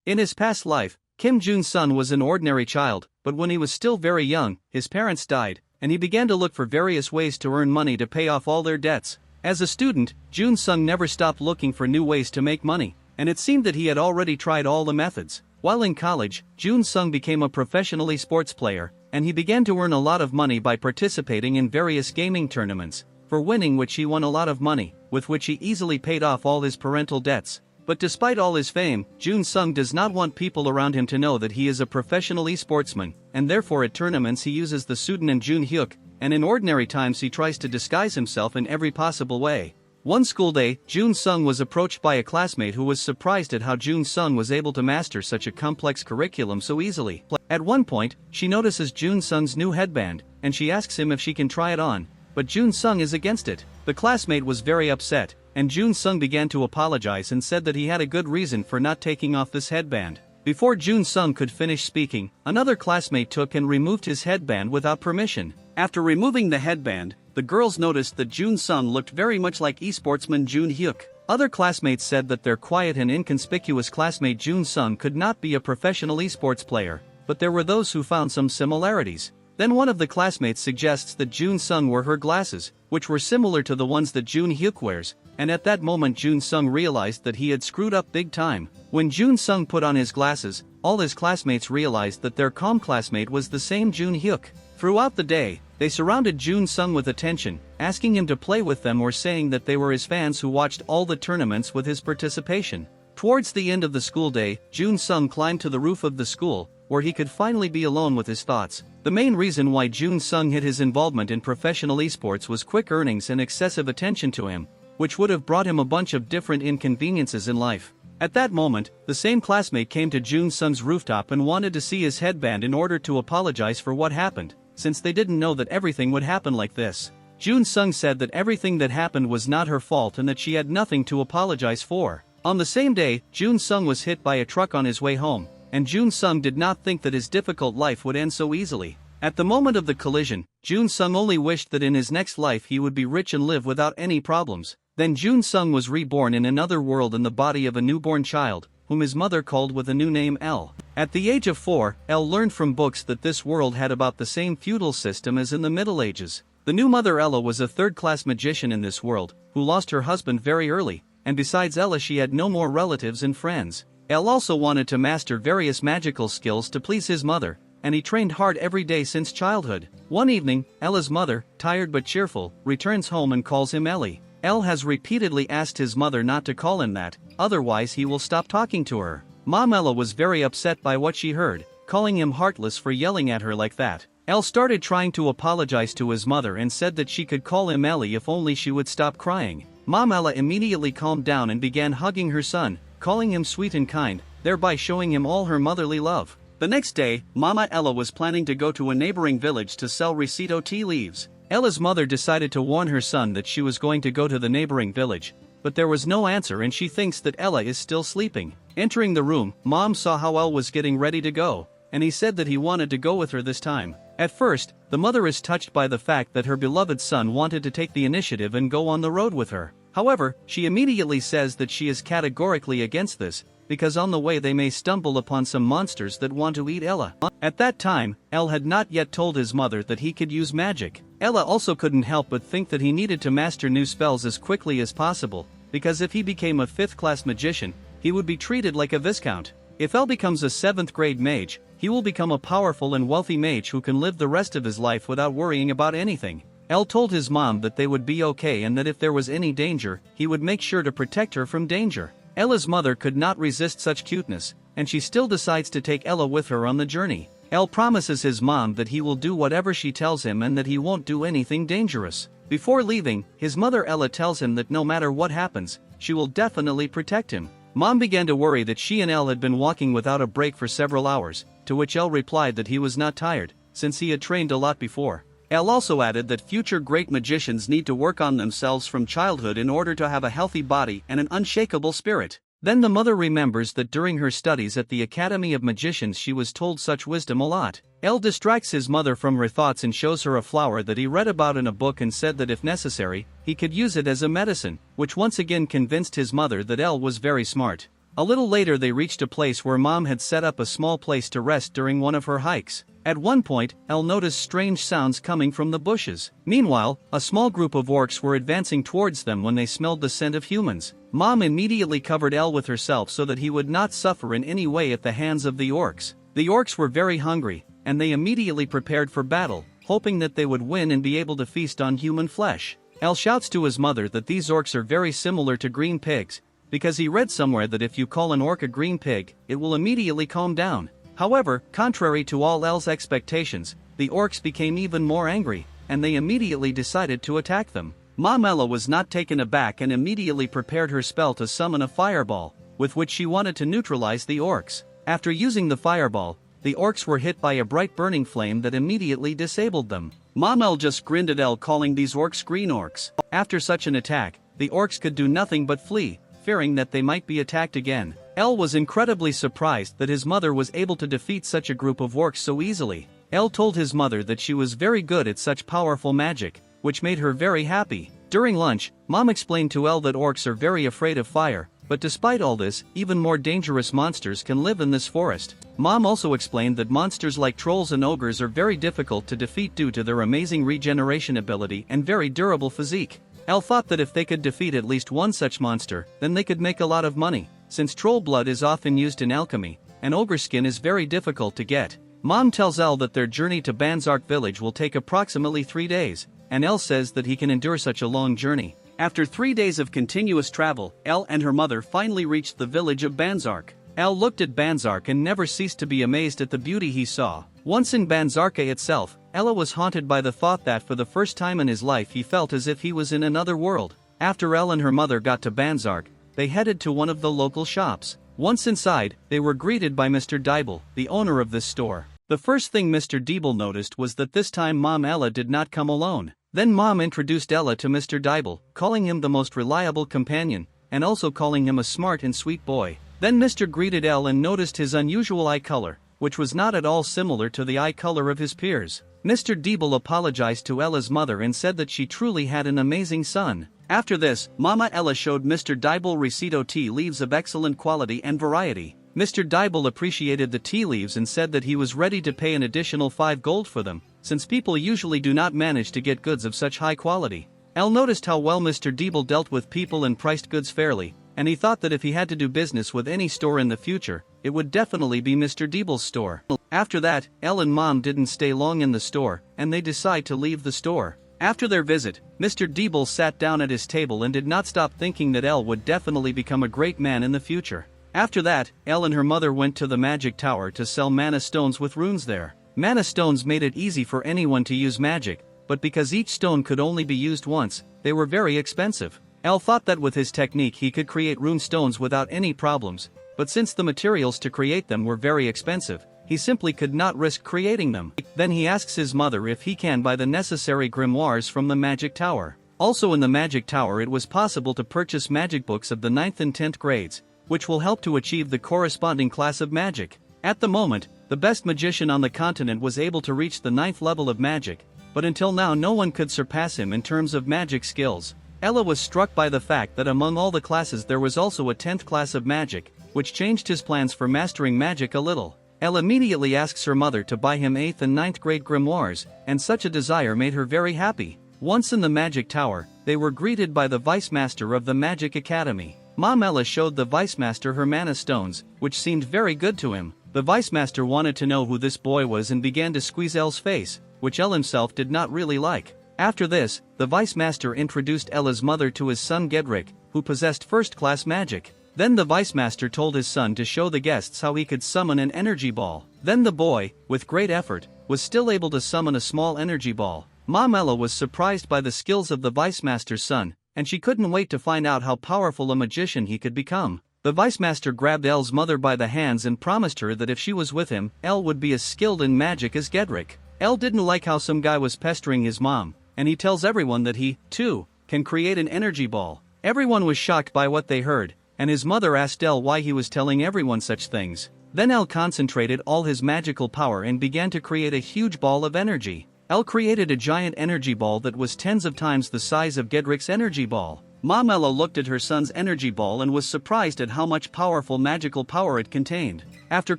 In his past life, Kim Jun-sun was an ordinary child, but when he was still very young, his parents died, and he began to look for various ways to earn money to pay off all their debts. As a student, Jun-sung never stopped looking for new ways to make money, and it seemed that he had already tried all the methods. While in college, Jun-sung became a professional sports player, and he began to earn a lot of money by participating in various gaming tournaments, for winning which he won a lot of money, with which he easily paid off all his parental debts. But despite all his fame, Jun-sung does not want people around him to know that he is a professional esportsman, and therefore at tournaments he uses the pseudonym Jun-hyuk, and in ordinary times he tries to disguise himself in every possible way. One school day, Jun-sung was approached by a classmate who was surprised at how Jun-sung was able to master such a complex curriculum so easily. At one point, she notices Jun-sung's new headband, and she asks him if she can try it on, but Jun-sung is against it. The classmate was very upset, and Jun-sung began to apologize and said that he had a good reason for not taking off this headband. Before Jun-sung could finish speaking, another classmate took and removed his headband without permission. After removing the headband, the girls noticed that Jun-sung looked very much like esportsman Jun-hyuk. Other classmates said that their quiet and inconspicuous classmate Jun-sung could not be a professional esports player, but there were those who found some similarities. Then one of the classmates suggests that Jun-sung wore her glasses, which were similar to the ones that Jun-hyuk wears, and at that moment Jun-sung realized that he had screwed up big time. When Jun-sung put on his glasses, all his classmates realized that their calm classmate was the same Jun-hyuk. Throughout the day, they surrounded Jun-sung with attention, asking him to play with them or saying that they were his fans who watched all the tournaments with his participation. Towards the end of the school day, Jun-sung climbed to the roof of the school, where he could finally be alone with his thoughts. The main reason why Jun-sung hid his involvement in professional esports was quick earnings and excessive attention to him, which would have brought him a bunch of different inconveniences in life. At that moment, the same classmate came to Jun-sung's rooftop and wanted to see his headband in order to apologize for what happened, since they didn't know that everything would happen like this. Jun-sung said that everything that happened was not her fault and that she had nothing to apologize for. On the same day, Jun-sung was hit by a truck on his way home, and Jun-sung did not think that his difficult life would end so easily. At the moment of the collision, Jun-sung only wished that in his next life he would be rich and live without any problems. Then Jun-sung was reborn in another world in the body of a newborn child, whom his mother called with a new name L. At the age of 4, L learned from books that this world had about the same feudal system as in the Middle Ages. The new mother Ella was a third-class magician in this world, who lost her husband very early, and besides Ella she had no more relatives and friends. El also wanted to master various magical skills to please his mother, and he trained hard every day since childhood. One evening, Ella's mother, tired but cheerful, returns home and calls him Ellie. El has repeatedly asked his mother not to call him that, otherwise he will stop talking to her. Mom Ella was very upset by what she heard, calling him heartless for yelling at her like that. El started trying to apologize to his mother and said that she could call him Ellie if only she would stop crying. Mom Ella immediately calmed down and began hugging her son, calling him sweet and kind, thereby showing him all her motherly love. The next day, Mama Ella was planning to go to a neighboring village to sell recito tea leaves. Ella's mother decided to warn her son that she was going to go to the neighboring village, but there was no answer and she thinks that Ella is still sleeping. Entering the room, Mom saw how El was getting ready to go, and he said that he wanted to go with her this time. At first, the mother is touched by the fact that her beloved son wanted to take the initiative and go on the road with her. However, she immediately says that she is categorically against this, because on the way they may stumble upon some monsters that want to eat Ella. At that time, El had not yet told his mother that he could use magic. Ella also couldn't help but think that he needed to master new spells as quickly as possible, because if he became a 5th-class magician, he would be treated like a viscount. If El becomes a 7th-grade mage, he will become a powerful and wealthy mage who can live the rest of his life without worrying about anything. El told his mom that they would be okay and that if there was any danger, he would make sure to protect her from danger. Ella's mother could not resist such cuteness, and she still decides to take Ella with her on the journey. El promises his mom that he will do whatever she tells him and that he won't do anything dangerous. Before leaving, his mother Ella tells him that no matter what happens, she will definitely protect him. Mom began to worry that she and El had been walking without a break for several hours, to which El replied that he was not tired, since he had trained a lot before. El also added that future great magicians need to work on themselves from childhood in order to have a healthy body and an unshakable spirit. Then the mother remembers that during her studies at the Academy of Magicians she was told such wisdom a lot. El distracts his mother from her thoughts and shows her a flower that he read about in a book and said that if necessary, he could use it as a medicine, which once again convinced his mother that El was very smart. A little later they reached a place where Mom had set up a small place to rest during one of her hikes. At one point, Elle noticed strange sounds coming from the bushes. Meanwhile, a small group of orcs were advancing towards them when they smelled the scent of humans. Mom immediately covered Elle with herself so that he would not suffer in any way at the hands of the orcs. The orcs were very hungry, and they immediately prepared for battle, hoping that they would win and be able to feast on human flesh. Elle shouts to his mother that these orcs are very similar to green pigs, because he read somewhere that if you call an orc a green pig, it will immediately calm down. However, contrary to all Elle's expectations, the orcs became even more angry, and they immediately decided to attack them. Mom Ella was not taken aback and immediately prepared her spell to summon a fireball, with which she wanted to neutralize the orcs. After using the fireball, the orcs were hit by a bright burning flame that immediately disabled them. Mom Elle just grinned at Elle, calling these orcs green orcs. After such an attack, the orcs could do nothing but flee, fearing that they might be attacked again. Elle was incredibly surprised that his mother was able to defeat such a group of orcs so easily. Elle told his mother that she was very good at such powerful magic, which made her very happy. During lunch, Mom explained to Elle that orcs are very afraid of fire, but despite all this, even more dangerous monsters can live in this forest. Mom also explained that monsters like trolls and ogres are very difficult to defeat due to their amazing regeneration ability and very durable physique. Elle thought that if they could defeat at least one such monster, then they could make a lot of money, since troll blood is often used in alchemy, and ogre skin is very difficult to get. Mom tells Elle that their journey to Banzark village will take approximately 3 days, and Elle says that he can endure such a long journey. After 3 days of continuous travel, Elle and her mother finally reached the village of Banzark. Elle looked at Banzark and never ceased to be amazed at the beauty he saw. Once in Banzarka itself, Ella was haunted by the thought that for the first time in his life he felt as if he was in another world. After Elle and her mother got to Banzark, they headed to one of the local shops. Once inside, they were greeted by Mr. Dibble, the owner of this store. The first thing Mr. Dibble noticed was that this time Mom Ella did not come alone. Then Mom introduced Ella to Mr. Dibble, calling him the most reliable companion, and also calling him a smart and sweet boy. Then Mr. greeted Elle and noticed his unusual eye color, which was not at all similar to the eye color of his peers. Mr. Dibble apologized to Ella's mother and said that she truly had an amazing son. After this, Mama Ella showed Mr. Dibble Recito tea leaves of excellent quality and variety. Mr. Dibble appreciated the tea leaves and said that he was ready to pay an additional 5 gold for them, since people usually do not manage to get goods of such high quality. Elle noticed how well Mr. Dibble dealt with people and priced goods fairly, and he thought that if he had to do business with any store in the future, it would definitely be Mr. Dibble's store. After that, Elle and Mom didn't stay long in the store, and they decide to leave the store. After their visit, Mr. Dibble sat down at his table and did not stop thinking that Elle would definitely become a great man in the future. After that, Elle and her mother went to the magic tower to sell mana stones with runes there. Mana stones made it easy for anyone to use magic, but because each stone could only be used once, they were very expensive. Elle thought that with his technique he could create rune stones without any problems, but since the materials to create them were very expensive, he simply could not risk creating them. Then he asks his mother if he can buy the necessary grimoires from the magic tower. Also in the magic tower it was possible to purchase magic books of the 9th and 10th grades, which will help to achieve the corresponding class of magic. At the moment, the best magician on the continent was able to reach the 9th level of magic, but until now no one could surpass him in terms of magic skills. Ella was struck by the fact that among all the classes there was also a 10th class of magic, which changed his plans for mastering magic a little. Elle immediately asks her mother to buy him 8th and 9th grade grimoires, and such a desire made her very happy. Once in the magic tower, they were greeted by the vice master of the magic academy. Mom Ella showed the vice master her mana stones, which seemed very good to him. The vice master wanted to know who this boy was and began to squeeze Elle's face, which Elle himself did not really like. After this, the vice master introduced Ella's mother to his son Gedrick, who possessed first-class magic. Then the vice master told his son to show the guests how he could summon an energy ball. Then the boy, with great effort, was still able to summon a small energy ball. Mom Ella was surprised by the skills of the vice master's son, and she couldn't wait to find out how powerful a magician he could become. The vice master grabbed Elle's mother by the hands and promised her that if she was with him, Elle would be as skilled in magic as Gedrick. Elle didn't like how some guy was pestering his mom, and he tells everyone that he, too, can create an energy ball. Everyone was shocked by what they heard, and his mother asked Elle why he was telling everyone such things. Then Elle concentrated all his magical power and began to create a huge ball of energy. Elle created a giant energy ball that was tens of times the size of Gedrick's energy ball. Mom Ella looked at her son's energy ball and was surprised at how much powerful magical power it contained. After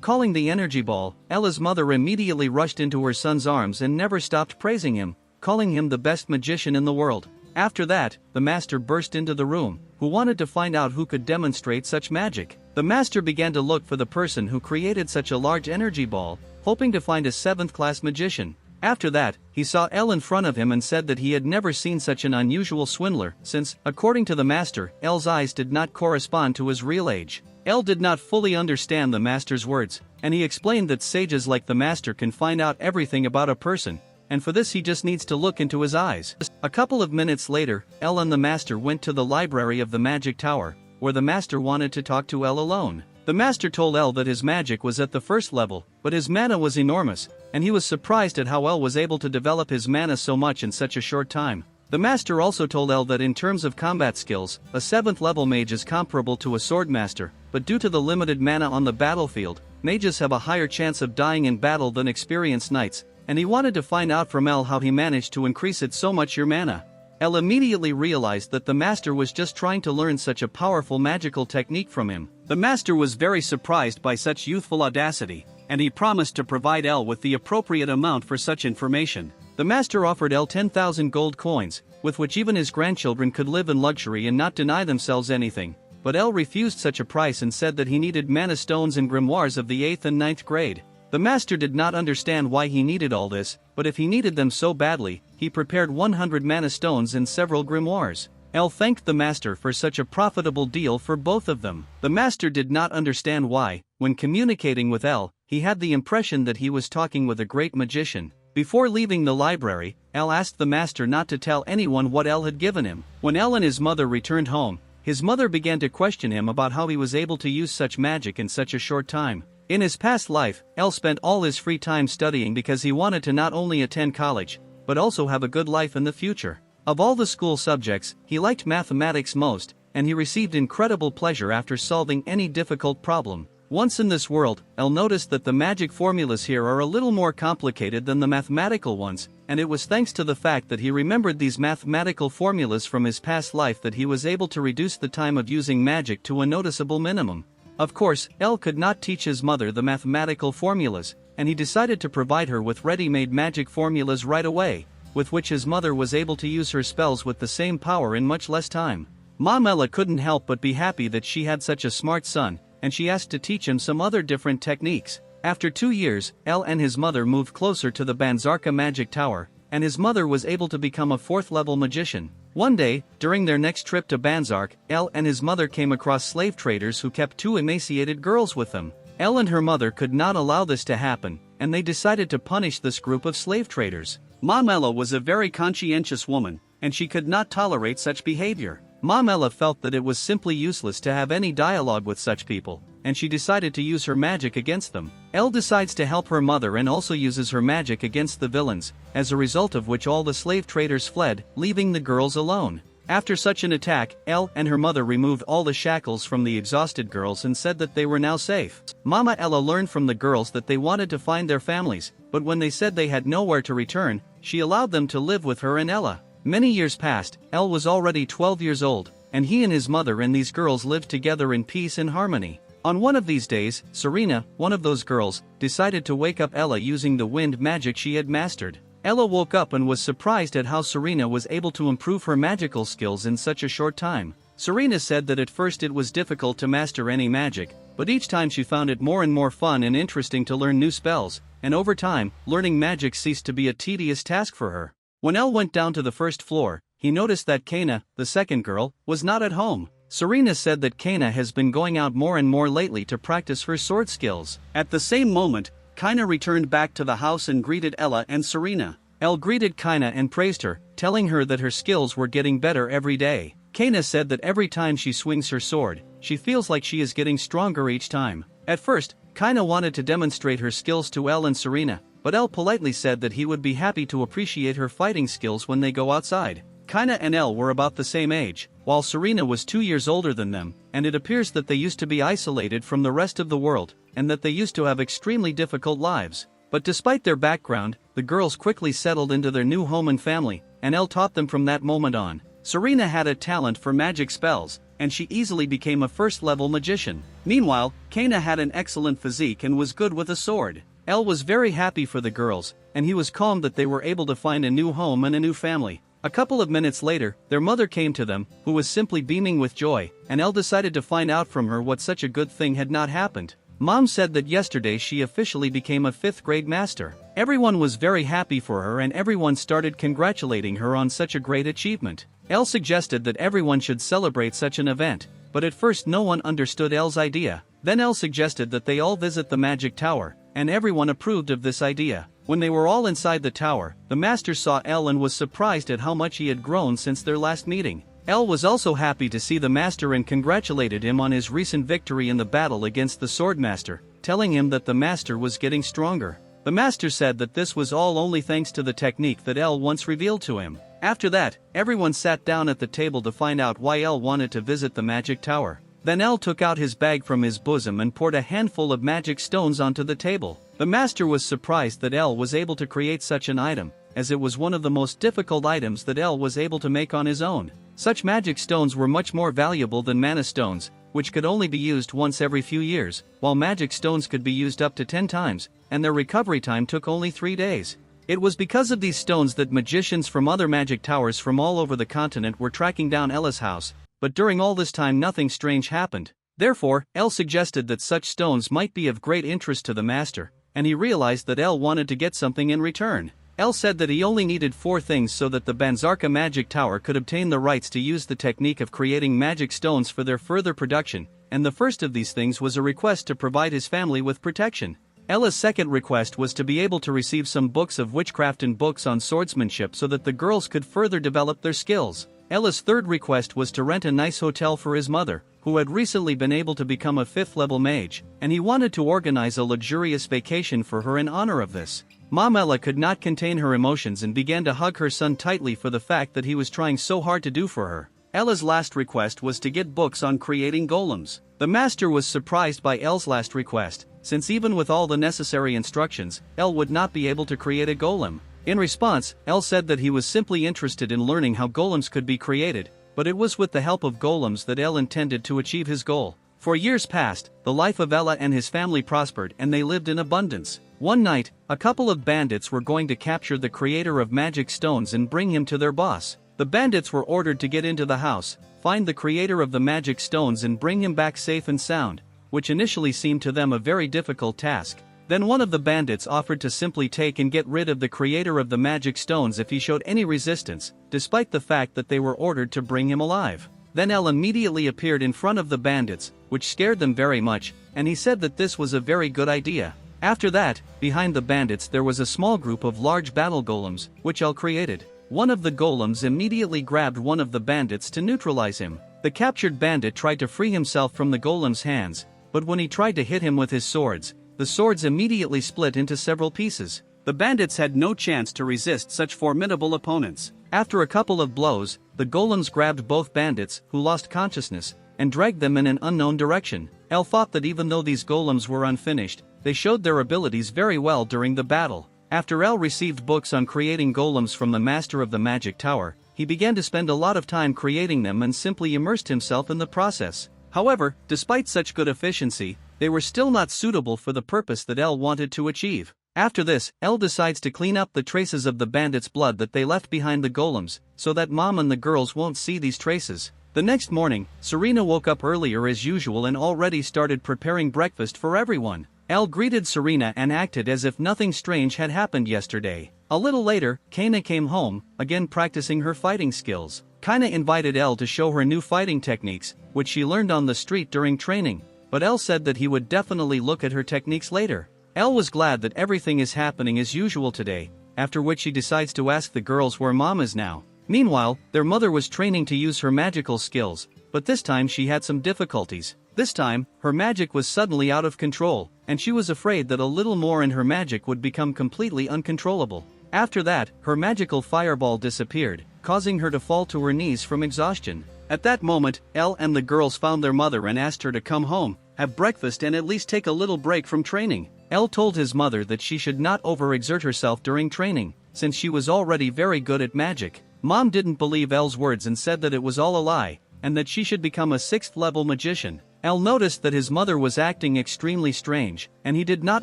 calling the energy ball, Ella's mother immediately rushed into her son's arms and never stopped praising him, calling him the best magician in the world. After that, the master burst into the room, who wanted to find out who could demonstrate such magic. The master began to look for the person who created such a large energy ball, hoping to find a 7th-class magician. After that, he saw Elle in front of him and said that he had never seen such an unusual swindler, since, according to the master, Elle's eyes did not correspond to his real age. Elle did not fully understand the master's words, and he explained that sages like the master can find out everything about a person, and for this he just needs to look into his eyes. A couple of minutes later, Elle and the master went to the library of the magic tower, where the master wanted to talk to Elle alone. The master told Elle that his magic was at the 1st level, but his mana was enormous, and he was surprised at how Elle was able to develop his mana so much in such a short time. The master also told Elle that in terms of combat skills, a 7th level mage is comparable to a sword master, but due to the limited mana on the battlefield, mages have a higher chance of dying in battle than experienced knights, and he wanted to find out from Elle how he managed to increase it so much your mana. Elle immediately realized that the master was just trying to learn such a powerful magical technique from him. The master was very surprised by such youthful audacity, and he promised to provide Elle with the appropriate amount for such information. The master offered Elle 10,000 gold coins, with which even his grandchildren could live in luxury and not deny themselves anything, but Elle refused such a price and said that he needed mana stones and grimoires of the 8th and 9th grade. The master did not understand why he needed all this, but if he needed them so badly, he prepared 100 mana stones and several grimoires. Elle thanked the master for such a profitable deal for both of them. The master did not understand why, when communicating with Elle, he had the impression that he was talking with a great magician. Before leaving the library, Elle asked the master not to tell anyone what Elle had given him. When Elle and his mother returned home, his mother began to question him about how he was able to use such magic in such a short time. In his past life, Elle spent all his free time studying because he wanted to not only attend college, but also have a good life in the future. Of all the school subjects, he liked mathematics most, and he received incredible pleasure after solving any difficult problem. Once in this world, Elle noticed that the magic formulas here are a little more complicated than the mathematical ones, and it was thanks to the fact that he remembered these mathematical formulas from his past life that he was able to reduce the time of using magic to a noticeable minimum. Of course, Elle could not teach his mother the mathematical formulas, and he decided to provide her with ready-made magic formulas right away, with which his mother was able to use her spells with the same power in much less time. Mom Ella couldn't help but be happy that she had such a smart son, and she asked to teach him some other different techniques. After 2 years, Elle and his mother moved closer to the Banzarka magic tower, and his mother was able to become a 4th-level magician. One day, during their next trip to Banzark, Elle and his mother came across slave traders who kept 2 emaciated girls with them. Elle and her mother could not allow this to happen, and they decided to punish this group of slave traders. Mom Ella was a very conscientious woman, and she could not tolerate such behavior. Mom Ella felt that it was simply useless to have any dialogue with such people, and she decided to use her magic against them. Elle decides to help her mother and also uses her magic against the villains, as a result of which all the slave traders fled, leaving the girls alone. After such an attack, Elle and her mother removed all the shackles from the exhausted girls and said that they were now safe. Mama Ella learned from the girls that they wanted to find their families, but when they said they had nowhere to return, she allowed them to live with her and Ella. Many years passed. Elle was already 12 years old, and he and his mother and these girls lived together in peace and harmony. On one of these days, Serena, one of those girls, decided to wake up Ella using the wind magic she had mastered. Ella woke up and was surprised at how Serena was able to improve her magical skills in such a short time. Serena said that at first it was difficult to master any magic, but each time she found it more and more fun and interesting to learn new spells, and over time, learning magic ceased to be a tedious task for her. When Elle went down to the 1st floor, he noticed that Kana, the second girl, was not at home. Serena said that Kana has been going out more and more lately to practice her sword skills. At the same moment, Kana returned back to the house and greeted Ella and Serena. Elle greeted Kana and praised her, telling her that her skills were getting better every day. Kana said that every time she swings her sword, she feels like she is getting stronger each time. At first, Kana wanted to demonstrate her skills to Elle and Serena, but Elle politely said that he would be happy to appreciate her fighting skills when they go outside. Kana and Elle were about the same age, while Serena was 2 years older than them, and it appears that they used to be isolated from the rest of the world, and that they used to have extremely difficult lives. But despite their background, the girls quickly settled into their new home and family, and Elle taught them from that moment on. Serena had a talent for magic spells, and she easily became a first-level magician. Meanwhile, Kana had an excellent physique and was good with a sword. Elle was very happy for the girls, and he was calm that they were able to find a new home and a new family. A couple of minutes later, their mother came to them, who was simply beaming with joy, and Elle decided to find out from her what such a good thing had not happened. Mom said that yesterday she officially became a 5th grade master. Everyone was very happy for her and everyone started congratulating her on such a great achievement. Elle suggested that everyone should celebrate such an event, but at first no one understood Elle's idea. Then Elle suggested that they all visit the magic tower, and everyone approved of this idea. When they were all inside the tower, the master saw Elle and was surprised at how much he had grown since their last meeting. Elle was also happy to see the master and congratulated him on his recent victory in the battle against the swordmaster, telling him that the master was getting stronger. The master said that this was all only thanks to the technique that Elle once revealed to him. After that, everyone sat down at the table to find out why Elle wanted to visit the magic tower. Then Elle took out his bag from his bosom and poured a handful of magic stones onto the table. The master was surprised that Elle was able to create such an item, as it was one of the most difficult items that Elle was able to make on his own. Such magic stones were much more valuable than mana stones, which could only be used once every few years, while magic stones could be used up to 10 times, and their recovery time took only 3 days. It was because of these stones that magicians from other magic towers from all over the continent were tracking down Ella's house, but during all this time nothing strange happened. Therefore, Elle suggested that such stones might be of great interest to the master, and he realized that Elle wanted to get something in return. Elle said that he only needed 4 things so that the Banzarka magic tower could obtain the rights to use the technique of creating magic stones for their further production, and the first of these things was a request to provide his family with protection. Ella's second request was to be able to receive some books of witchcraft and books on swordsmanship so that the girls could further develop their skills. Ella's third request was to rent a nice hotel for his mother, who had recently been able to become a 5th-level mage, and he wanted to organize a luxurious vacation for her in honor of this. Mom Ella could not contain her emotions and began to hug her son tightly for the fact that he was trying so hard to do for her. Ella's last request was to get books on creating golems. The master was surprised by Elle's last request, since even with all the necessary instructions, Elle would not be able to create a golem. In response, Elle said that he was simply interested in learning how golems could be created, but it was with the help of golems that Elle intended to achieve his goal. For years past, the life of Ella and his family prospered and they lived in abundance. One night, a couple of bandits were going to capture the creator of magic stones and bring him to their boss. The bandits were ordered to get into the house, find the creator of the magic stones and bring him back safe and sound, which initially seemed to them a very difficult task. Then one of the bandits offered to simply take and get rid of the creator of the magic stones if he showed any resistance, despite the fact that they were ordered to bring him alive. Then Elle immediately appeared in front of the bandits, which scared them very much, and he said that this was a very good idea. After that, behind the bandits there was a small group of large battle golems, which Elle created. One of the golems immediately grabbed one of the bandits to neutralize him. The captured bandit tried to free himself from the golem's hands, but when he tried to hit him with his swords, the swords immediately split into several pieces. The bandits had no chance to resist such formidable opponents. After a couple of blows, the golems grabbed both bandits, who lost consciousness, and dragged them in an unknown direction. Elle thought that even though these golems were unfinished, they showed their abilities very well during the battle. After Elle received books on creating golems from the master of the magic tower, he began to spend a lot of time creating them and simply immersed himself in the process. However, despite such good efficiency, they were still not suitable for the purpose that Elle wanted to achieve. After this, Elle decides to clean up the traces of the bandits' blood that they left behind the golems, so that Mom and the girls won't see these traces. The next morning, Serena woke up earlier as usual and already started preparing breakfast for everyone. Elle greeted Serena and acted as if nothing strange had happened yesterday. A little later, Kana came home, again practicing her fighting skills. Kana invited Elle to show her new fighting techniques, which she learned on the street during training, but Elle said that he would definitely look at her techniques later. Elle was glad that everything is happening as usual today, after which she decides to ask the girls where Mom is now. Meanwhile, their mother was training to use her magical skills, but this time she had some difficulties. This time, her magic was suddenly out of control, and she was afraid that a little more and her magic would become completely uncontrollable. After that, her magical fireball disappeared, causing her to fall to her knees from exhaustion. At that moment, Elle and the girls found their mother and asked her to come home, have breakfast and at least take a little break from training. Elle told his mother that she should not overexert herself during training, since she was already very good at magic. Mom didn't believe Elle's words and said that it was all a lie, and that she should become a 6th-level magician. Elle noticed that his mother was acting extremely strange, and he did not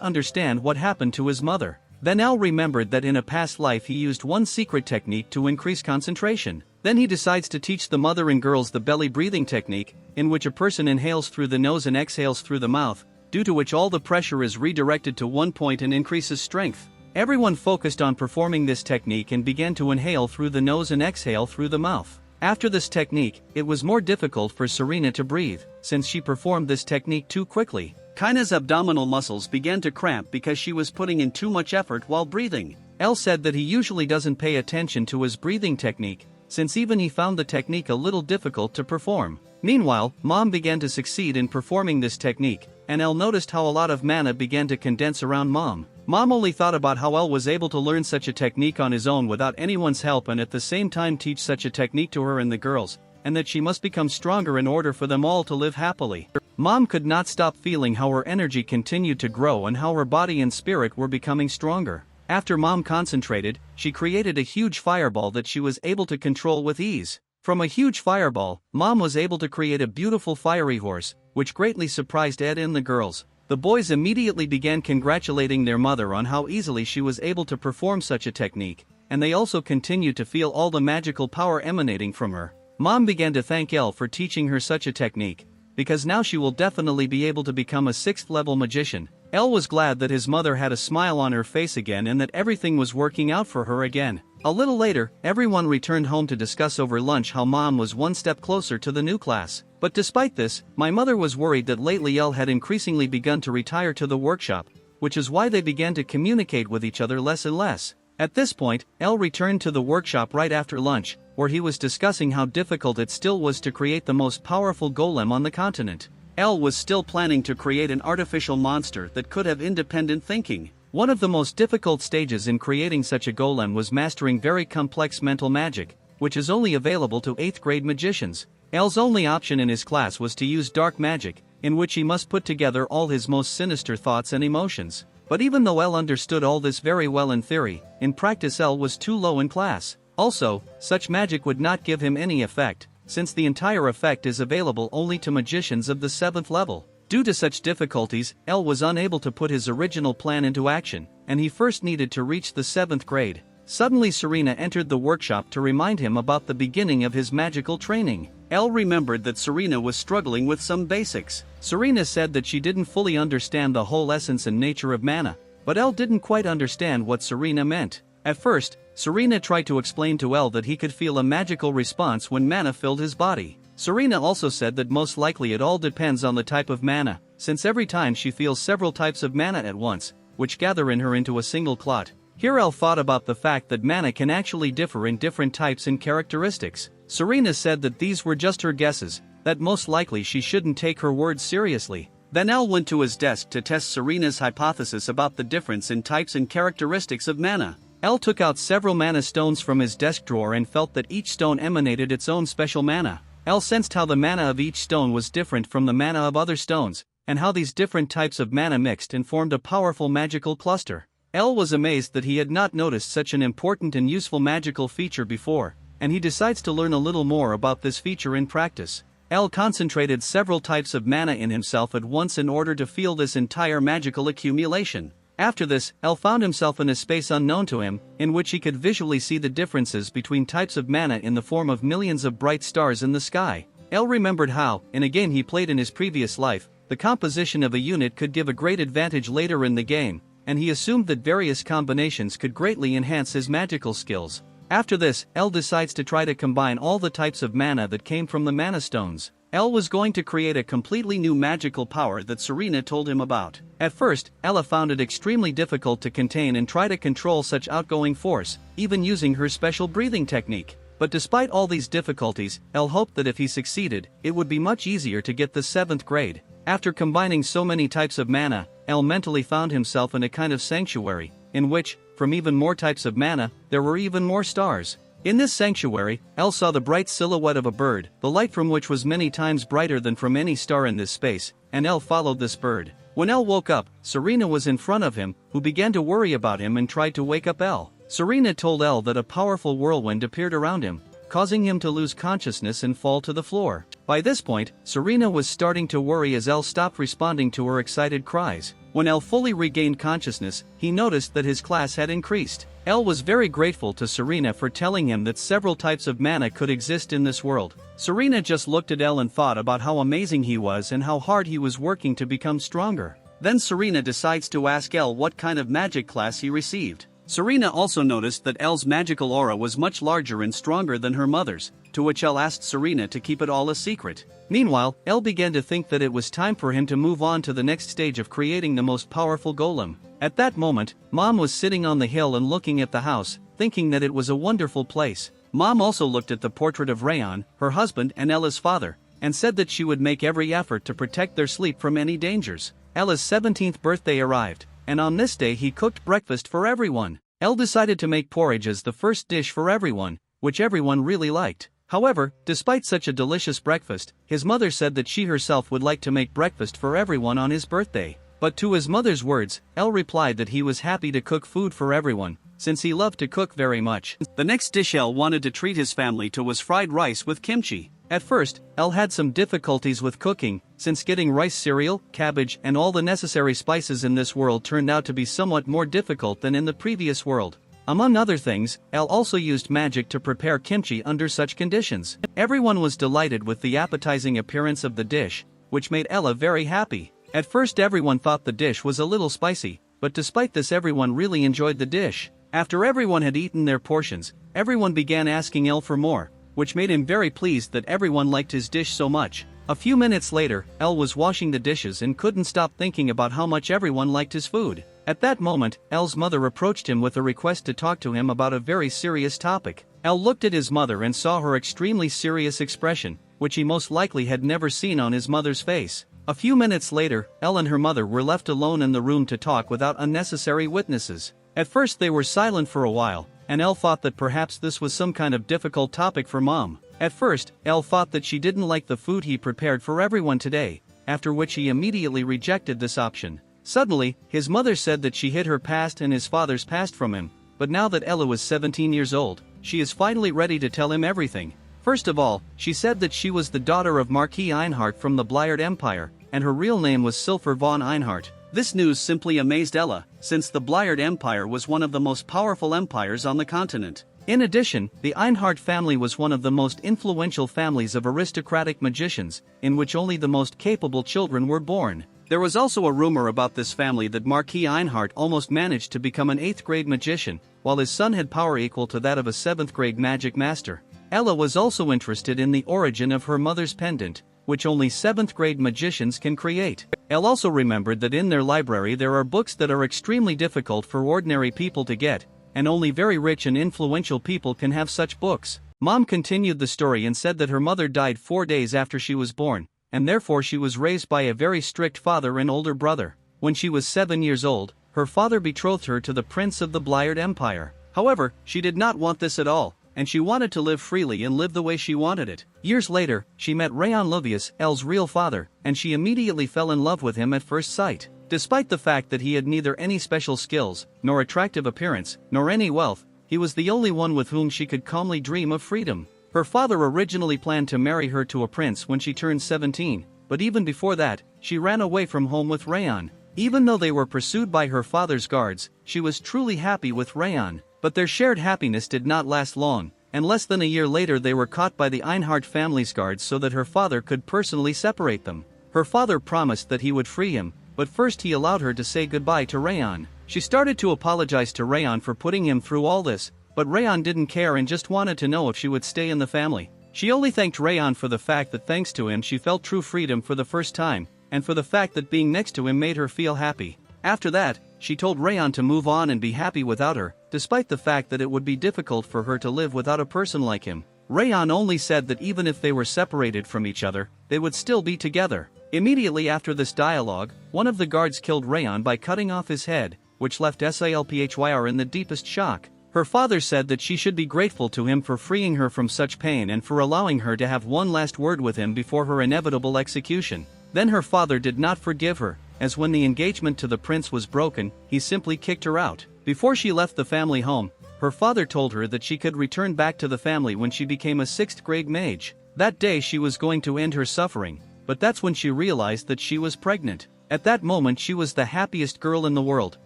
understand what happened to his mother. Then Elle remembered that in a past life he used one secret technique to increase concentration. Then he decides to teach the mother and girls the belly breathing technique, in which a person inhales through the nose and exhales through the mouth, due to which all the pressure is redirected to one point and increases strength. Everyone focused on performing this technique and began to inhale through the nose and exhale through the mouth. After this technique, it was more difficult for Serena to breathe, since she performed this technique too quickly. Kaina's abdominal muscles began to cramp because she was putting in too much effort while breathing. Elle said that he usually doesn't pay attention to his breathing technique, since even he found the technique a little difficult to perform. Meanwhile, Mom began to succeed in performing this technique, and Elle noticed how a lot of mana began to condense around Mom. Mom only thought about how Elle was able to learn such a technique on his own without anyone's help and at the same time teach such a technique to her and the girls, and that she must become stronger in order for them all to live happily. Mom could not stop feeling how her energy continued to grow and how her body and spirit were becoming stronger. After Mom concentrated, she created a huge fireball that she was able to control with ease. From a huge fireball, Mom was able to create a beautiful fiery horse, which greatly surprised Ed and the girls. The boys immediately began congratulating their mother on how easily she was able to perform such a technique, and they also continued to feel all the magical power emanating from her. Mom began to thank Elle for teaching her such a technique, because now she will definitely be able to become a 6th-level magician. Elle was glad that his mother had a smile on her face again and that everything was working out for her again. A little later, everyone returned home to discuss over lunch how Mom was one step closer to the new class. But despite this, my mother was worried that lately Elle had increasingly begun to retire to the workshop, which is why they began to communicate with each other less and less. At this point, Elle returned to the workshop right after lunch, where he was discussing how difficult it still was to create the most powerful golem on the continent. Elle was still planning to create an artificial monster that could have independent thinking. One of the most difficult stages in creating such a golem was mastering very complex mental magic, which is only available to 8th-grade magicians. Elle's only option in his class was to use dark magic, in which he must put together all his most sinister thoughts and emotions. But even though Elle understood all this very well in theory, in practice Elle was too low in class. Also, such magic would not give him any effect, since the entire effect is available only to magicians of the 7th level. Due to such difficulties, Elle was unable to put his original plan into action, and he first needed to reach the 7th grade. Suddenly Serena entered the workshop to remind him about the beginning of his magical training. Elle remembered that Serena was struggling with some basics. Serena said that she didn't fully understand the whole essence and nature of mana, but Elle didn't quite understand what Serena meant. At first, Serena tried to explain to Elle that he could feel a magical response when mana filled his body. Serena also said that most likely it all depends on the type of mana, since every time she feels several types of mana at once, which gather in her into a single clot. Here Elle thought about the fact that mana can actually differ in different types and characteristics. Serena said that these were just her guesses, that most likely she shouldn't take her words seriously. Then Elle went to his desk to test Serena's hypothesis about the difference in types and characteristics of mana. Elle took out several mana stones from his desk drawer and felt that each stone emanated its own special mana. Elle sensed how the mana of each stone was different from the mana of other stones, and how these different types of mana mixed and formed a powerful magical cluster. Elle was amazed that he had not noticed such an important and useful magical feature before, and he decides to learn a little more about this feature in practice. Elle concentrated several types of mana in himself at once in order to feel this entire magical accumulation. After this, Elle found himself in a space unknown to him, in which he could visually see the differences between types of mana in the form of millions of bright stars in the sky. Elle remembered how, in a game he played in his previous life, the composition of a unit could give a great advantage later in the game, and he assumed that various combinations could greatly enhance his magical skills. After this, Elle decides to try to combine all the types of mana that came from the mana stones. Elle was going to create a completely new magical power that Serena told him about. At first, Ella found it extremely difficult to contain and try to control such outgoing force, even using her special breathing technique. But despite all these difficulties, Elle hoped that if he succeeded, it would be much easier to get the 7th grade. After combining so many types of mana, Elle mentally found himself in a kind of sanctuary, in which, from even more types of mana, there were even more stars. In this sanctuary, Elle saw the bright silhouette of a bird, the light from which was many times brighter than from any star in this space, and Elle followed this bird. When Elle woke up, Serena was in front of him, who began to worry about him and tried to wake up Elle. Serena told Elle that a powerful whirlwind appeared around him, causing him to lose consciousness and fall to the floor. By this point, Serena was starting to worry as Elle stopped responding to her excited cries. When Elle fully regained consciousness, he noticed that his class had increased. Elle was very grateful to Serena for telling him that several types of mana could exist in this world. Serena just looked at Elle and thought about how amazing he was and how hard he was working to become stronger. Then Serena decides to ask Elle what kind of magic class he received. Serena also noticed that Elle's magical aura was much larger and stronger than her mother's, to which Elle asked Serena to keep it all a secret. Meanwhile, Elle began to think that it was time for him to move on to the next stage of creating the most powerful golem. At that moment, Mom was sitting on the hill and looking at the house, thinking that it was a wonderful place. Mom also looked at the portrait of Rayon, her husband and Ella's father, and said that she would make every effort to protect their sleep from any dangers. Ella's 17th birthday arrived, and on this day he cooked breakfast for everyone. Elle decided to make porridge as the first dish for everyone, which everyone really liked. However, despite such a delicious breakfast, his mother said that she herself would like to make breakfast for everyone on his birthday. But to his mother's words, Elle replied that he was happy to cook food for everyone, since he loved to cook very much. The next dish Elle wanted to treat his family to was fried rice with kimchi. At first, Elle had some difficulties with cooking, since getting rice cereal, cabbage and all the necessary spices in this world turned out to be somewhat more difficult than in the previous world. Among other things, Elle also used magic to prepare kimchi under such conditions. Everyone was delighted with the appetizing appearance of the dish, which made Ella very happy. At first everyone thought the dish was a little spicy, but despite this everyone really enjoyed the dish. After everyone had eaten their portions, everyone began asking Elle for more, which made him very pleased that everyone liked his dish so much. A few minutes later, Elle was washing the dishes and couldn't stop thinking about how much everyone liked his food. At that moment, Elle's mother approached him with a request to talk to him about a very serious topic. Elle looked at his mother and saw her extremely serious expression, which he most likely had never seen on his mother's face. A few minutes later, Elle and her mother were left alone in the room to talk without unnecessary witnesses. At first they were silent for a while, and Elle thought that perhaps this was some kind of difficult topic for Mom. At first, Elle thought that she didn't like the food he prepared for everyone today, after which he immediately rejected this option. Suddenly, his mother said that she hid her past and his father's past from him, but now that Ella was 17 years old, she is finally ready to tell him everything. First of all, she said that she was the daughter of Marquis Einhart from the Bliard Empire, and her real name was Silfer von Einhart. This news simply amazed Ella, since the Bliard Empire was one of the most powerful empires on the continent. In addition, the Einhart family was one of the most influential families of aristocratic magicians, in which only the most capable children were born. There was also a rumor about this family that Marquis Einhart almost managed to become an 8th grade magician, while his son had power equal to that of a 7th grade magic master. Ella was also interested in the origin of her mother's pendant, which only 7th grade magicians can create. Elle also remembered that in their library there are books that are extremely difficult for ordinary people to get, and only very rich and influential people can have such books. Mom continued the story and said that her mother died 4 days after she was born, and therefore she was raised by a very strict father and older brother. When she was 7 years old, her father betrothed her to the prince of the Bliard Empire. However, she did not want this at all, and she wanted to live freely and live the way she wanted it. Years later, she met Rayon Luvius, Elle's real father, and she immediately fell in love with him at first sight. Despite the fact that he had neither any special skills, nor attractive appearance, nor any wealth, he was the only one with whom she could calmly dream of freedom. Her father originally planned to marry her to a prince when she turned 17, but even before that, she ran away from home with Rayon. Even though they were pursued by her father's guards, she was truly happy with Rayon. But their shared happiness did not last long, and less than a year later they were caught by the Einhart family's guards so that her father could personally separate them. Her father promised that he would free him, but first he allowed her to say goodbye to Rayon. She started to apologize to Rayon for putting him through all this, but Rayon didn't care and just wanted to know if she would stay in the family. She only thanked Rayon for the fact that thanks to him she felt true freedom for the first time, and for the fact that being next to him made her feel happy. After that, she told Rayon to move on and be happy without her, despite the fact that it would be difficult for her to live without a person like him. Rayon only said that even if they were separated from each other, they would still be together. Immediately after this dialogue, one of the guards killed Rayon by cutting off his head, which left Salphyr in the deepest shock. Her father said that she should be grateful to him for freeing her from such pain and for allowing her to have one last word with him before her inevitable execution. Then her father did not forgive her, as when the engagement to the prince was broken, he simply kicked her out. Before she left the family home, her father told her that she could return back to the family when she became a 6th grade mage. That day she was going to end her suffering, but that's when she realized that she was pregnant. At that moment she was the happiest girl in the world,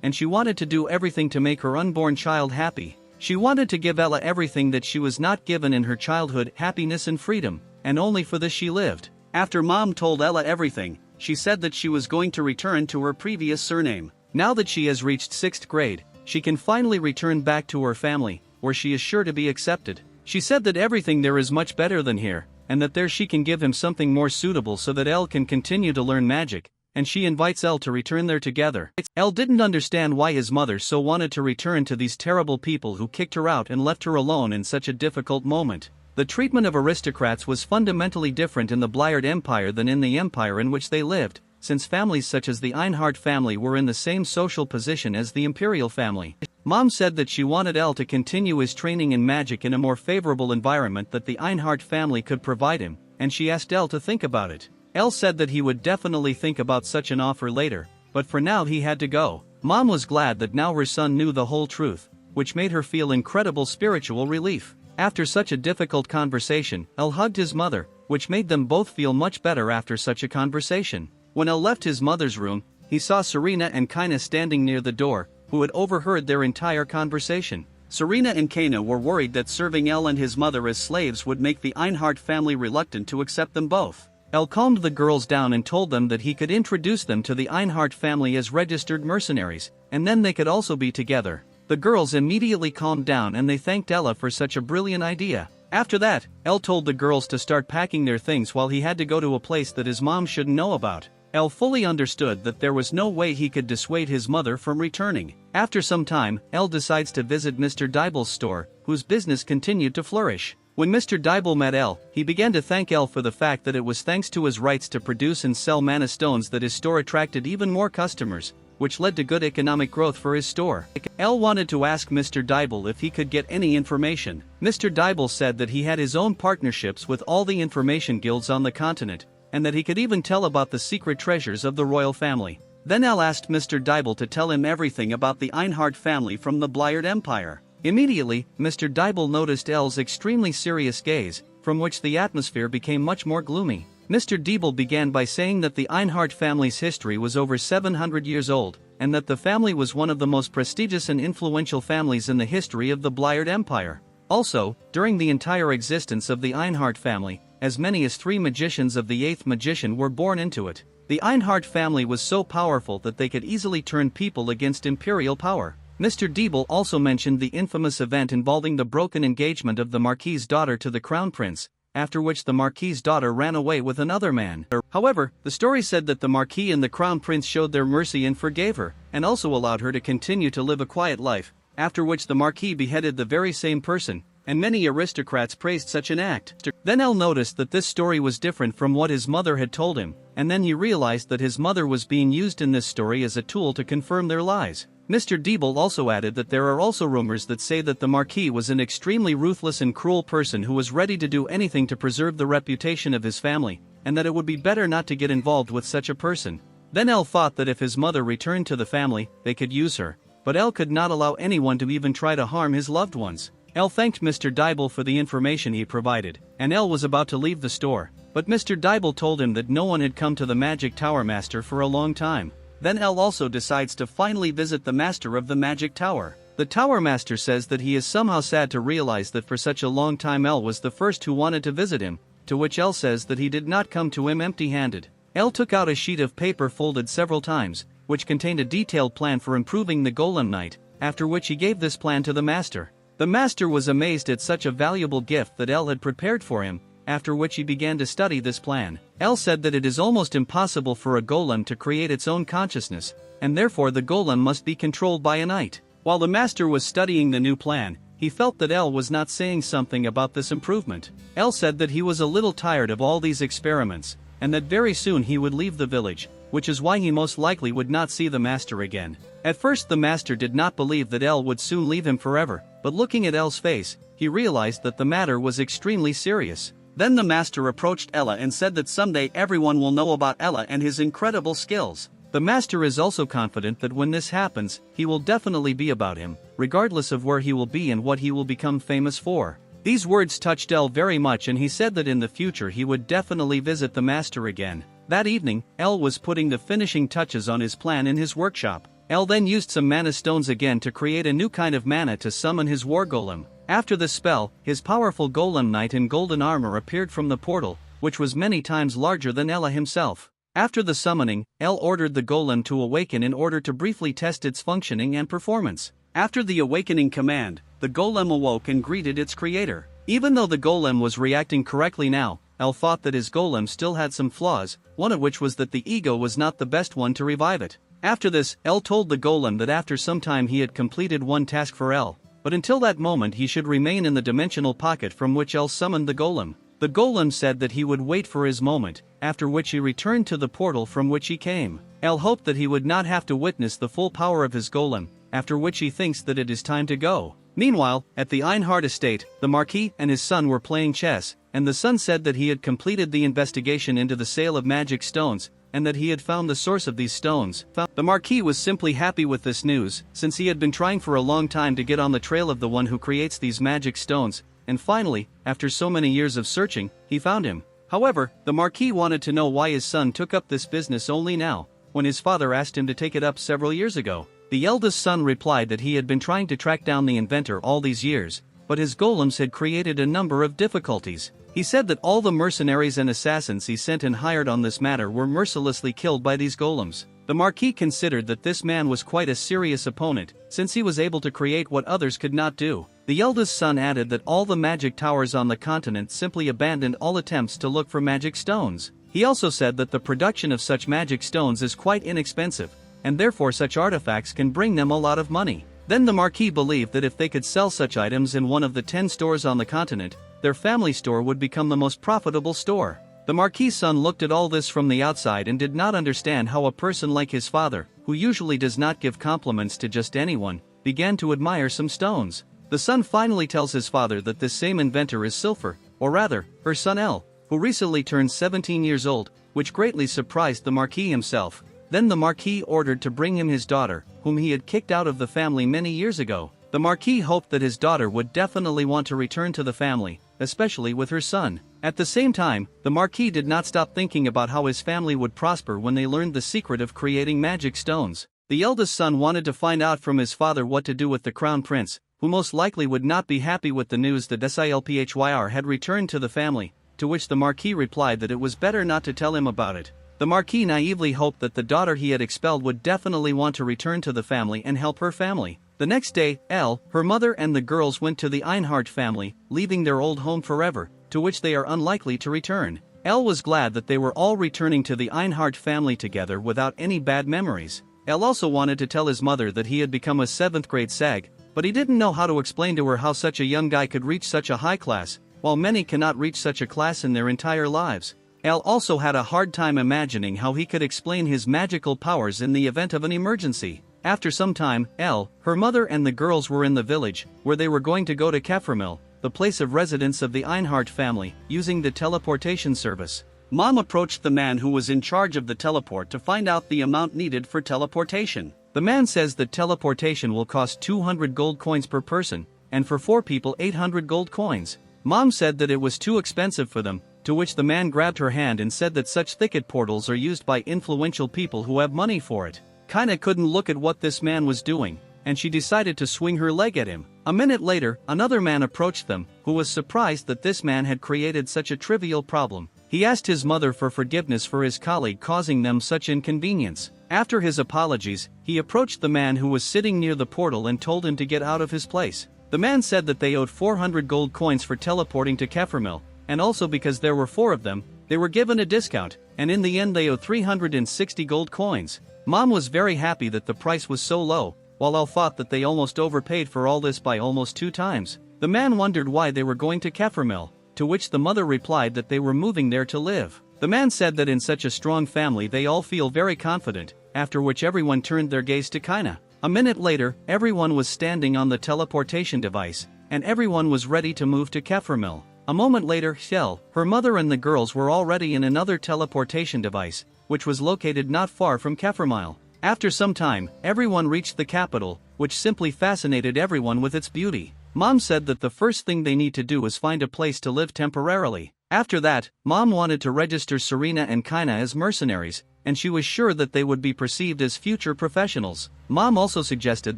and she wanted to do everything to make her unborn child happy. She wanted to give Ella everything that she was not given in her childhood, happiness and freedom, and only for this she lived. After Mom told Ella everything, she said that she was going to return to her previous surname. Now that she has reached 6th grade, she can finally return back to her family, where she is sure to be accepted. She said that everything there is much better than here, and that there she can give him something more suitable so that Elle can continue to learn magic, and she invites Elle to return there together. Elle didn't understand why his mother so wanted to return to these terrible people who kicked her out and left her alone in such a difficult moment. The treatment of aristocrats was fundamentally different in the Bliard Empire than in the empire in which they lived, since families such as the Einhard family were in the same social position as the imperial family. Mom said that she wanted Elle to continue his training in magic in a more favorable environment that the Einhard family could provide him, and she asked Elle to think about it. Elle said that he would definitely think about such an offer later, but for now he had to go. Mom was glad that now her son knew the whole truth, which made her feel incredible spiritual relief. After such a difficult conversation, Elle hugged his mother, which made them both feel much better after such a conversation. When Elle left his mother's room, he saw Serena and Kaina standing near the door, who had overheard their entire conversation. Serena and Kaina were worried that serving Elle and his mother as slaves would make the Einhard family reluctant to accept them both. Elle calmed the girls down and told them that he could introduce them to the Einhard family as registered mercenaries, and then they could also be together. The girls immediately calmed down and they thanked Ella for such a brilliant idea. After that, Elle told the girls to start packing their things while he had to go to a place that his mom shouldn't know about. Elle fully understood that there was no way he could dissuade his mother from returning. After some time, Elle decides to visit Mr. Dibel's store, whose business continued to flourish. When Mr. Dibel met Elle, he began to thank Elle for the fact that it was thanks to his rights to produce and sell mana stones that his store attracted even more customers, which led to good economic growth for his store. Elle wanted to ask Mr. Dibel if he could get any information. Mr. Dibel said that he had his own partnerships with all the information guilds on the continent, and that he could even tell about the secret treasures of the royal family. Then Elle asked Mr. Dibel to tell him everything about the Einhard family from the Bliard Empire. Immediately, Mr. Dibel noticed Elle's extremely serious gaze, from which the atmosphere became much more gloomy. Mr. Dibel began by saying that the Einhard family's history was over 700 years old, and that the family was one of the most prestigious and influential families in the history of the Bliard Empire. Also, during the entire existence of the Einhard family, as many as 3 magicians of the 8th magician were born into it. The Einhard family was so powerful that they could easily turn people against imperial power. Mr. Dibel also mentioned the infamous event involving the broken engagement of the Marquis's daughter to the Crown Prince, after which the Marquis's daughter ran away with another man. However, the story said that the Marquis and the Crown Prince showed their mercy and forgave her, and also allowed her to continue to live a quiet life, after which the Marquis beheaded the very same person, and many aristocrats praised such an act. Then Elle noticed that this story was different from what his mother had told him, and then he realized that his mother was being used in this story as a tool to confirm their lies. Mr. Dibel also added that there are also rumors that say that the Marquis was an extremely ruthless and cruel person who was ready to do anything to preserve the reputation of his family, and that it would be better not to get involved with such a person. Then Elle thought that if his mother returned to the family, they could use her, but Elle could not allow anyone to even try to harm his loved ones. Elle thanked Mr. Dibel for the information he provided, and Elle was about to leave the store, but Mr. Dibel told him that no one had come to the Magic Tower Master for a long time. Then Elle also decides to finally visit the master of the Magic Tower. The Tower Master says that he is somehow sad to realize that for such a long time Elle was the first who wanted to visit him, to which Elle says that he did not come to him empty-handed. Elle took out a sheet of paper folded several times, which contained a detailed plan for improving the Golem Knight, after which he gave this plan to the master. The master was amazed at such a valuable gift that Elle had prepared for him, after which he began to study this plan. Elle said that it is almost impossible for a golem to create its own consciousness, and therefore the golem must be controlled by a knight. While the master was studying the new plan, he felt that Elle was not saying something about this improvement. Elle said that he was a little tired of all these experiments, and that very soon he would leave the village, which is why he most likely would not see the master again. At first the master did not believe that Elle would soon leave him forever, but looking at Elle's face, he realized that the matter was extremely serious. Then the master approached Ella and said that someday everyone will know about Ella and his incredible skills. The master is also confident that when this happens, he will definitely be about him. regardless of where he will be and what he will become famous for. These words touched El very much, and he said that in the future he would definitely visit the master again. That evening, El was putting the finishing touches on his plan in his workshop. El then used some mana stones again to create a new kind of mana to summon his war golem. After this spell, his powerful golem knight in golden armor appeared from the portal, which was many times larger than Ella himself. After the summoning, El ordered the golem to awaken in order to briefly test its functioning and performance. After the awakening command, the golem awoke and greeted its creator. Even though the golem was reacting correctly now, El thought that his golem still had some flaws, one of which was that the ego was not the best one to revive it. After this, El told the golem that after some time he had completed one task for El, but until that moment he should remain in the dimensional pocket from which El summoned the golem. The golem said that he would wait for his moment, after which he returned to the portal from which he came. El hoped that he would not have to witness the full power of his golem, after which he thinks that it is time to go. Meanwhile, at the Einhard estate, the Marquis and his son were playing chess, and the son said that he had completed the investigation into the sale of magic stones, and that he had found the source of these stones. The Marquis was simply happy with this news, since he had been trying for a long time to get on the trail of the one who creates these magic stones, and finally, after so many years of searching, he found him. However, the Marquis wanted to know why his son took up this business only now, when his father asked him to take it up several years ago. The eldest son replied that he had been trying to track down the inventor all these years, but his golems had created a number of difficulties. He said that all the mercenaries and assassins he sent and hired on this matter were mercilessly killed by these golems. The Marquis considered that this man was quite a serious opponent, since he was able to create what others could not do. The eldest son added that all the magic towers on the continent simply abandoned all attempts to look for magic stones. He also said that the production of such magic stones is quite inexpensive, and therefore such artifacts can bring them a lot of money. Then the Marquis believed that if they could sell such items in one of the 10 stores on the continent, their family store would become the most profitable store. The Marquis' son looked at all this from the outside and did not understand how a person like his father, who usually does not give compliments to just anyone, began to admire some stones. The son finally tells his father that this same inventor is Silver, or rather, her son El, who recently turned 17 years old, which greatly surprised the Marquis himself. Then the Marquis ordered to bring him his daughter, whom he had kicked out of the family many years ago. The Marquis hoped that his daughter would definitely want to return to the family, especially with her son. At the same time, the Marquis did not stop thinking about how his family would prosper when they learned the secret of creating magic stones. The eldest son wanted to find out from his father what to do with the crown prince, who most likely would not be happy with the news that Silphyr had returned to the family, to which the Marquis replied that it was better not to tell him about it. The Marquis naively hoped that the daughter he had expelled would definitely want to return to the family and help her family. The next day, Elle, her mother and the girls went to the Einhard family, leaving their old home forever, to which they are unlikely to return. Elle was glad that they were all returning to the Einhard family together without any bad memories. Elle also wanted to tell his mother that he had become a 7th grade SAG, but he didn't know how to explain to her how such a young guy could reach such a high class, while many cannot reach such a class in their entire lives. Elle also had a hard time imagining how he could explain his magical powers in the event of an emergency. After some time, Elle, her mother and the girls were in the village, where they were going to go to Kefremil, the place of residence of the Einhard family, using the teleportation service. Mom approached the man who was in charge of the teleport to find out the amount needed for teleportation. The man says that teleportation will cost 200 gold coins per person, and for 4 people 800 gold coins. Mom said that it was too expensive for them, to which the man grabbed her hand and said that such thicket portals are used by influential people who have money for it. Kaina couldn't look at what this man was doing, and she decided to swing her leg at him. A minute later, another man approached them, who was surprised that this man had created such a trivial problem. He asked his mother for forgiveness for his colleague causing them such inconvenience. After his apologies, he approached the man who was sitting near the portal and told him to get out of his place. The man said that they owed 400 gold coins for teleporting to Kefremil, and also because there were 4 of them, they were given a discount, and in the end they owed 360 gold coins. Mom was very happy that the price was so low, while Elle thought that they almost overpaid for all this by almost 2 times. The man wondered why they were going to Kefremil, to which the mother replied that they were moving there to live. The man said that in such a strong family they all feel very confident, after which everyone turned their gaze to Kaina. A minute later, everyone was standing on the teleportation device, and everyone was ready to move to Kefremil. A moment later, Shell, her mother and the girls were already in another teleportation device, which was located not far from Kefremil. After some time, everyone reached the capital, which simply fascinated everyone with its beauty. Mom said that the first thing they need to do is find a place to live temporarily. After that, Mom wanted to register Serena and Kaina as mercenaries, and she was sure that they would be perceived as future professionals. Mom also suggested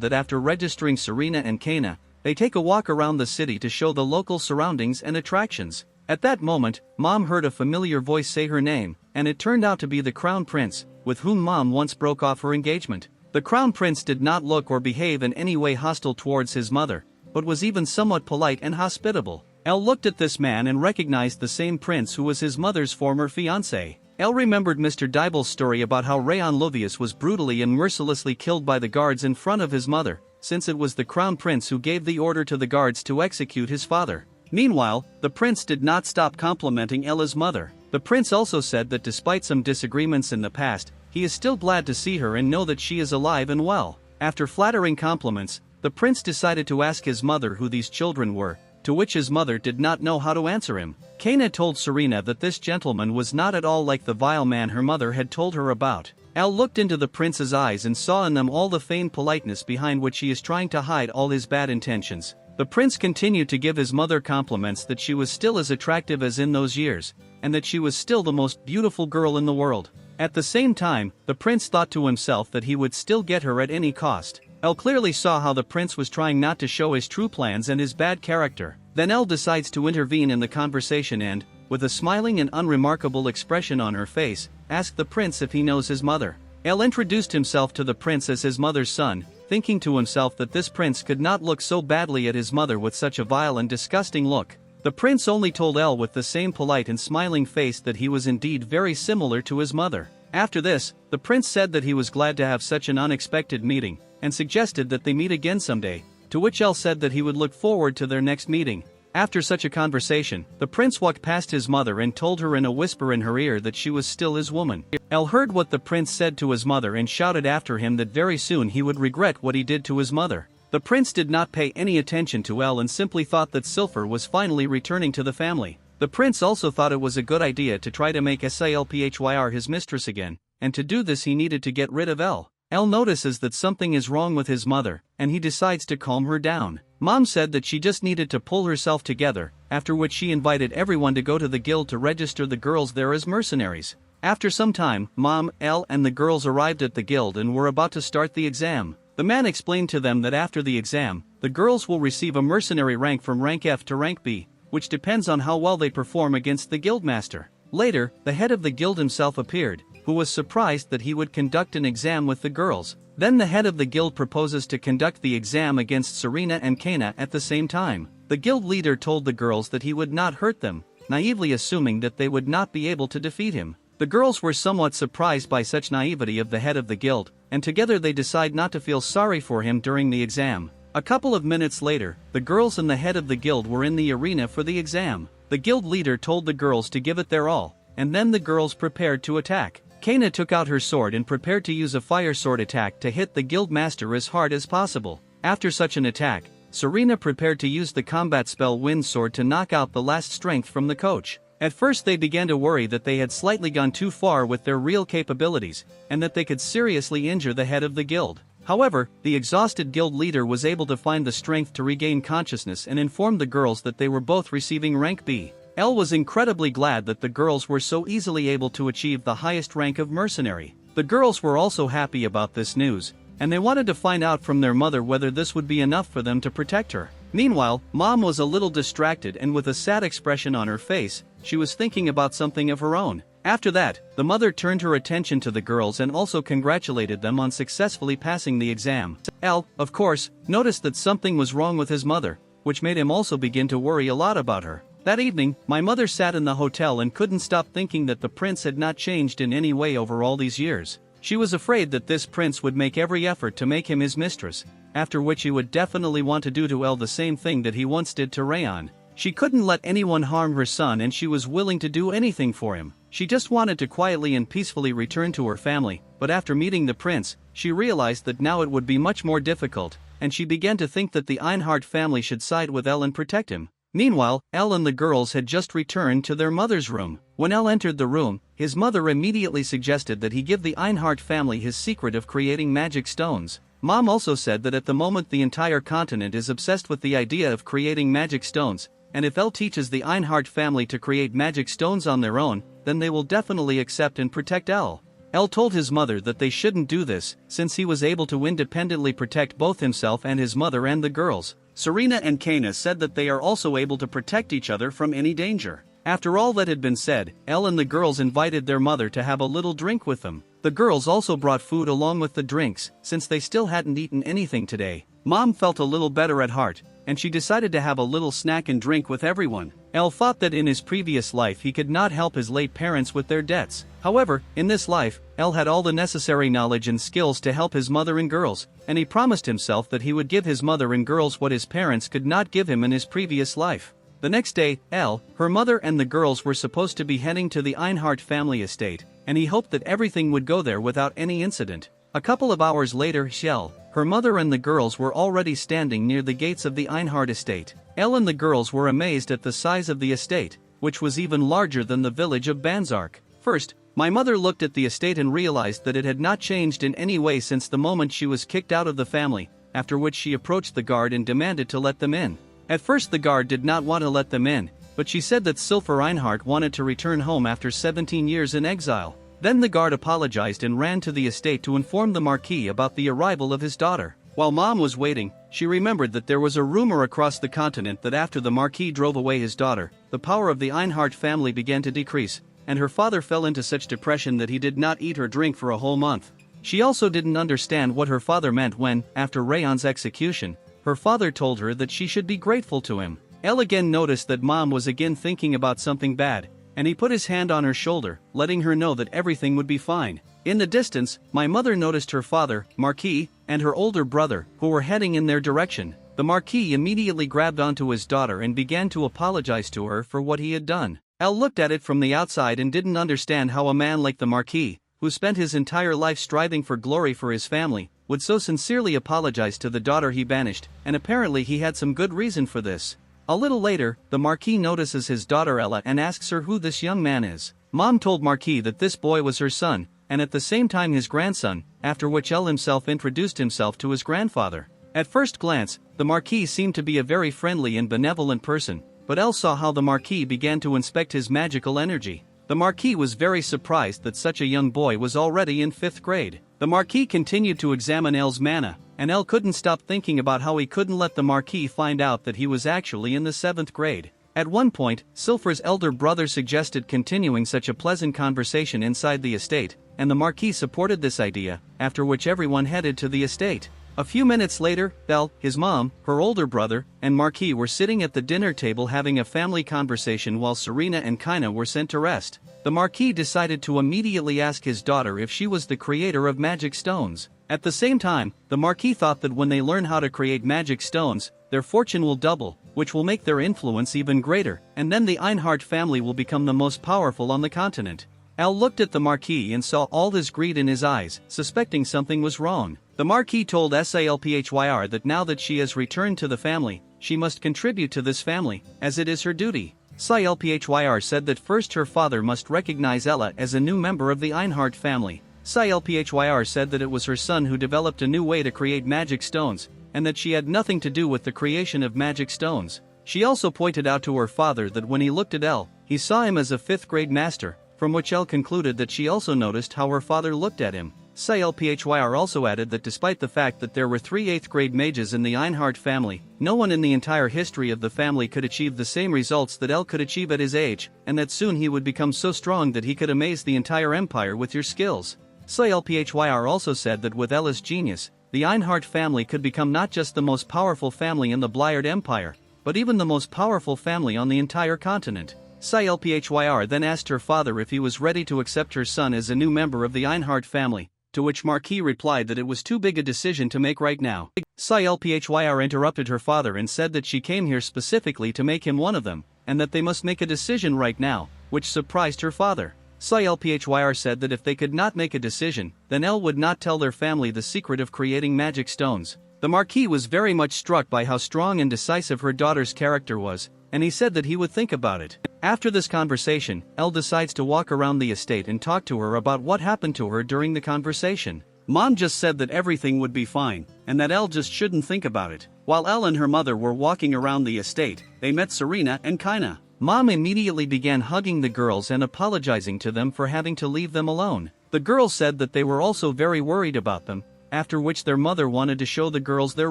that after registering Serena and Kaina, they take a walk around the city to show the local surroundings and attractions. At that moment, Mom heard a familiar voice say her name, and it turned out to be the Crown Prince, with whom Mom once broke off her engagement. The Crown Prince did not look or behave in any way hostile towards his mother, but was even somewhat polite and hospitable. Elle looked at this man and recognized the same prince who was his mother's former fiancé. Elle remembered Mr. Dibel's story about how Rayon Lovius was brutally and mercilessly killed by the guards in front of his mother, since it was the Crown Prince who gave the order to the guards to execute his father. Meanwhile, the prince did not stop complimenting Ella's mother. The prince also said that despite some disagreements in the past, he is still glad to see her and know that she is alive and well. After flattering compliments, the prince decided to ask his mother who these children were, to which his mother did not know how to answer him. Kaina told Serena that this gentleman was not at all like the vile man her mother had told her about. Elle looked into the prince's eyes and saw in them all the feigned politeness behind which he is trying to hide all his bad intentions. The prince continued to give his mother compliments that she was still as attractive as in those years, and that she was still the most beautiful girl in the world. At the same time, the prince thought to himself that he would still get her at any cost. Elle clearly saw how the prince was trying not to show his true plans and his bad character. Then Elle decides to intervene in the conversation and, with a smiling and unremarkable expression on her face, asked the prince if he knows his mother. Elle introduced himself to the prince as his mother's son, thinking to himself that this prince could not look so badly at his mother with such a vile and disgusting look. The prince only told Elle with the same polite and smiling face that he was indeed very similar to his mother. After this, the prince said that he was glad to have such an unexpected meeting, and suggested that they meet again someday, to which Elle said that he would look forward to their next meeting. After such a conversation, the prince walked past his mother and told her in a whisper in her ear that she was still his woman. Elle heard what the prince said to his mother and shouted after him that very soon he would regret what he did to his mother. The prince did not pay any attention to Elle and simply thought that Silphir was finally returning to the family. The prince also thought it was a good idea to try to make Silphyr his mistress again, and to do this he needed to get rid of Elle. Elle notices that something is wrong with his mother, and he decides to calm her down. Mom said that she just needed to pull herself together, after which she invited everyone to go to the guild to register the girls there as mercenaries. After some time, Mom, Elle and the girls arrived at the guild and were about to start the exam. The man explained to them that after the exam, the girls will receive a mercenary rank from rank F to rank B, which depends on how well they perform against the guildmaster. Later, the head of the guild himself appeared, who was surprised that he would conduct an exam with the girls. Then the head of the guild proposes to conduct the exam against Serena and Kaina at the same time. The guild leader told the girls that he would not hurt them, naively assuming that they would not be able to defeat him. The girls were somewhat surprised by such naivety of the head of the guild, and together they decide not to feel sorry for him during the exam. A couple of minutes later, the girls and the head of the guild were in the arena for the exam. The guild leader told the girls to give it their all, and then the girls prepared to attack. Kaina took out her sword and prepared to use a fire sword attack to hit the guild master as hard as possible. After such an attack, Serena prepared to use the combat spell Wind Sword to knock out the last strength from the coach. At first they began to worry that they had slightly gone too far with their real capabilities, and that they could seriously injure the head of the guild. However, the exhausted guild leader was able to find the strength to regain consciousness and informed the girls that they were both receiving rank B. Elle was incredibly glad that the girls were so easily able to achieve the highest rank of mercenary. The girls were also happy about this news, and they wanted to find out from their mother whether this would be enough for them to protect her. Meanwhile, Mom was a little distracted and with a sad expression on her face, she was thinking about something of her own. After that, the mother turned her attention to the girls and also congratulated them on successfully passing the exam. Elle, of course, noticed that something was wrong with his mother, which made him also begin to worry a lot about her. That evening, my mother sat in the hotel and couldn't stop thinking that the prince had not changed in any way over all these years. She was afraid that this prince would make every effort to make him his mistress, after which he would definitely want to do to Elle the same thing that he once did to Rayon. She couldn't let anyone harm her son and she was willing to do anything for him. She just wanted to quietly and peacefully return to her family, but after meeting the prince, she realized that now it would be much more difficult, and she began to think that the Einhard family should side with Elle and protect him. Meanwhile, Elle and the girls had just returned to their mother's room. When Elle entered the room, his mother immediately suggested that he give the Einhart family his secret of creating magic stones. Mom also said that at the moment the entire continent is obsessed with the idea of creating magic stones, and if Elle teaches the Einhart family to create magic stones on their own, then they will definitely accept and protect Elle. Elle told his mother that they shouldn't do this, since he was able to independently protect both himself and his mother and the girls. Serena and Kana said that they are also able to protect each other from any danger. After all that had been said, Elle and the girls invited their mother to have a little drink with them. The girls also brought food along with the drinks, since they still hadn't eaten anything today. Mom felt a little better at heart, and she decided to have a little snack and drink with everyone. Elle thought that in his previous life he could not help his late parents with their debts. However, in this life, Elle had all the necessary knowledge and skills to help his mother and girls, and he promised himself that he would give his mother and girls what his parents could not give him in his previous life. The next day, Elle, her mother and the girls were supposed to be heading to the Einhart family estate, and he hoped that everything would go there without any incident. A couple of hours later, Elle, her mother and the girls were already standing near the gates of the Einhart estate. Elle and the girls were amazed at the size of the estate, which was even larger than the village of Banzark. First, my mother looked at the estate and realized that it had not changed in any way since the moment she was kicked out of the family, after which she approached the guard and demanded to let them in. At first the guard did not want to let them in, but she said that Sylpher Einhart wanted to return home after 17 years in exile. Then the guard apologized and ran to the estate to inform the Marquis about the arrival of his daughter. While Mom was waiting, she remembered that there was a rumor across the continent that after the Marquis drove away his daughter, the power of the Einhart family began to decrease, and her father fell into such depression that he did not eat or drink for a whole month. She also didn't understand what her father meant when, after Rayon's execution, her father told her that she should be grateful to him. Elle again noticed that Mom was again thinking about something bad, and he put his hand on her shoulder, letting her know that everything would be fine. In the distance, my mother noticed her father, Marquis, and her older brother, who were heading in their direction. The Marquis immediately grabbed onto his daughter and began to apologize to her for what he had done. Elle looked at it from the outside and didn't understand how a man like the Marquis, who spent his entire life striving for glory for his family, would so sincerely apologize to the daughter he banished, and apparently he had some good reason for this. A little later, the Marquis notices his daughter Ella and asks her who this young man is. Mom told Marquis that this boy was her son, and at the same time his grandson, after which Elle himself introduced himself to his grandfather. At first glance, the Marquis seemed to be a very friendly and benevolent person, but Elle saw how the Marquis began to inspect his magical energy. The Marquis was very surprised that such a young boy was already in 5th grade. The Marquis continued to examine Elle's mana, and Elle couldn't stop thinking about how he couldn't let the Marquis find out that he was actually in the 7th grade. At one point, Sylpher's elder brother suggested continuing such a pleasant conversation inside the estate, and the Marquis supported this idea, after which everyone headed to the estate. A few minutes later, Elle, his mom, her older brother, and Marquis were sitting at the dinner table having a family conversation while Serena and Kaina were sent to rest. The Marquis decided to immediately ask his daughter if she was the creator of magic stones. At the same time, the Marquis thought that when they learn how to create magic stones, their fortune will double, which will make their influence even greater, and then the Einhart family will become the most powerful on the continent. Elle looked at the Marquis and saw all his greed in his eyes, suspecting something was wrong. The Marquis told Sylphyr that now that she has returned to the family, she must contribute to this family, as it is her duty. Sylphyr said that first her father must recognize Ella as a new member of the Einhart family. Sylphyr said that it was her son who developed a new way to create magic stones, and that she had nothing to do with the creation of magic stones. She also pointed out to her father that when he looked at Elle, he saw him as a 5th grade master, from which Elle concluded that she also noticed how her father looked at him. Sylphyr also added that despite the fact that there were 3 8th grade mages in the Einhart family, no one in the entire history of the family could achieve the same results that Elle could achieve at his age, and that soon he would become so strong that he could amaze the entire empire with your skills. Sylphyr also said that with Ella's genius, the Einhart family could become not just the most powerful family in the Bliard Empire, but even the most powerful family on the entire continent. Sylphyr then asked her father if he was ready to accept her son as a new member of the Einhart family, to which Marquis replied that it was too big a decision to make right now. Sylphyr interrupted her father and said that she came here specifically to make him one of them, and that they must make a decision right now, which surprised her father. Sylphyr said that if they could not make a decision, then Elle would not tell their family the secret of creating magic stones. The Marquis was very much struck by how strong and decisive her daughter's character was, and he said that he would think about it. After this conversation, Elle decides to walk around the estate and talk to her about what happened to her during the conversation. Mom just said that everything would be fine, and that Elle just shouldn't think about it. While Elle and her mother were walking around the estate, they met Serena and Kaina. Mom immediately began hugging the girls and apologizing to them for having to leave them alone. The girls said that they were also very worried about them, after which their mother wanted to show the girls their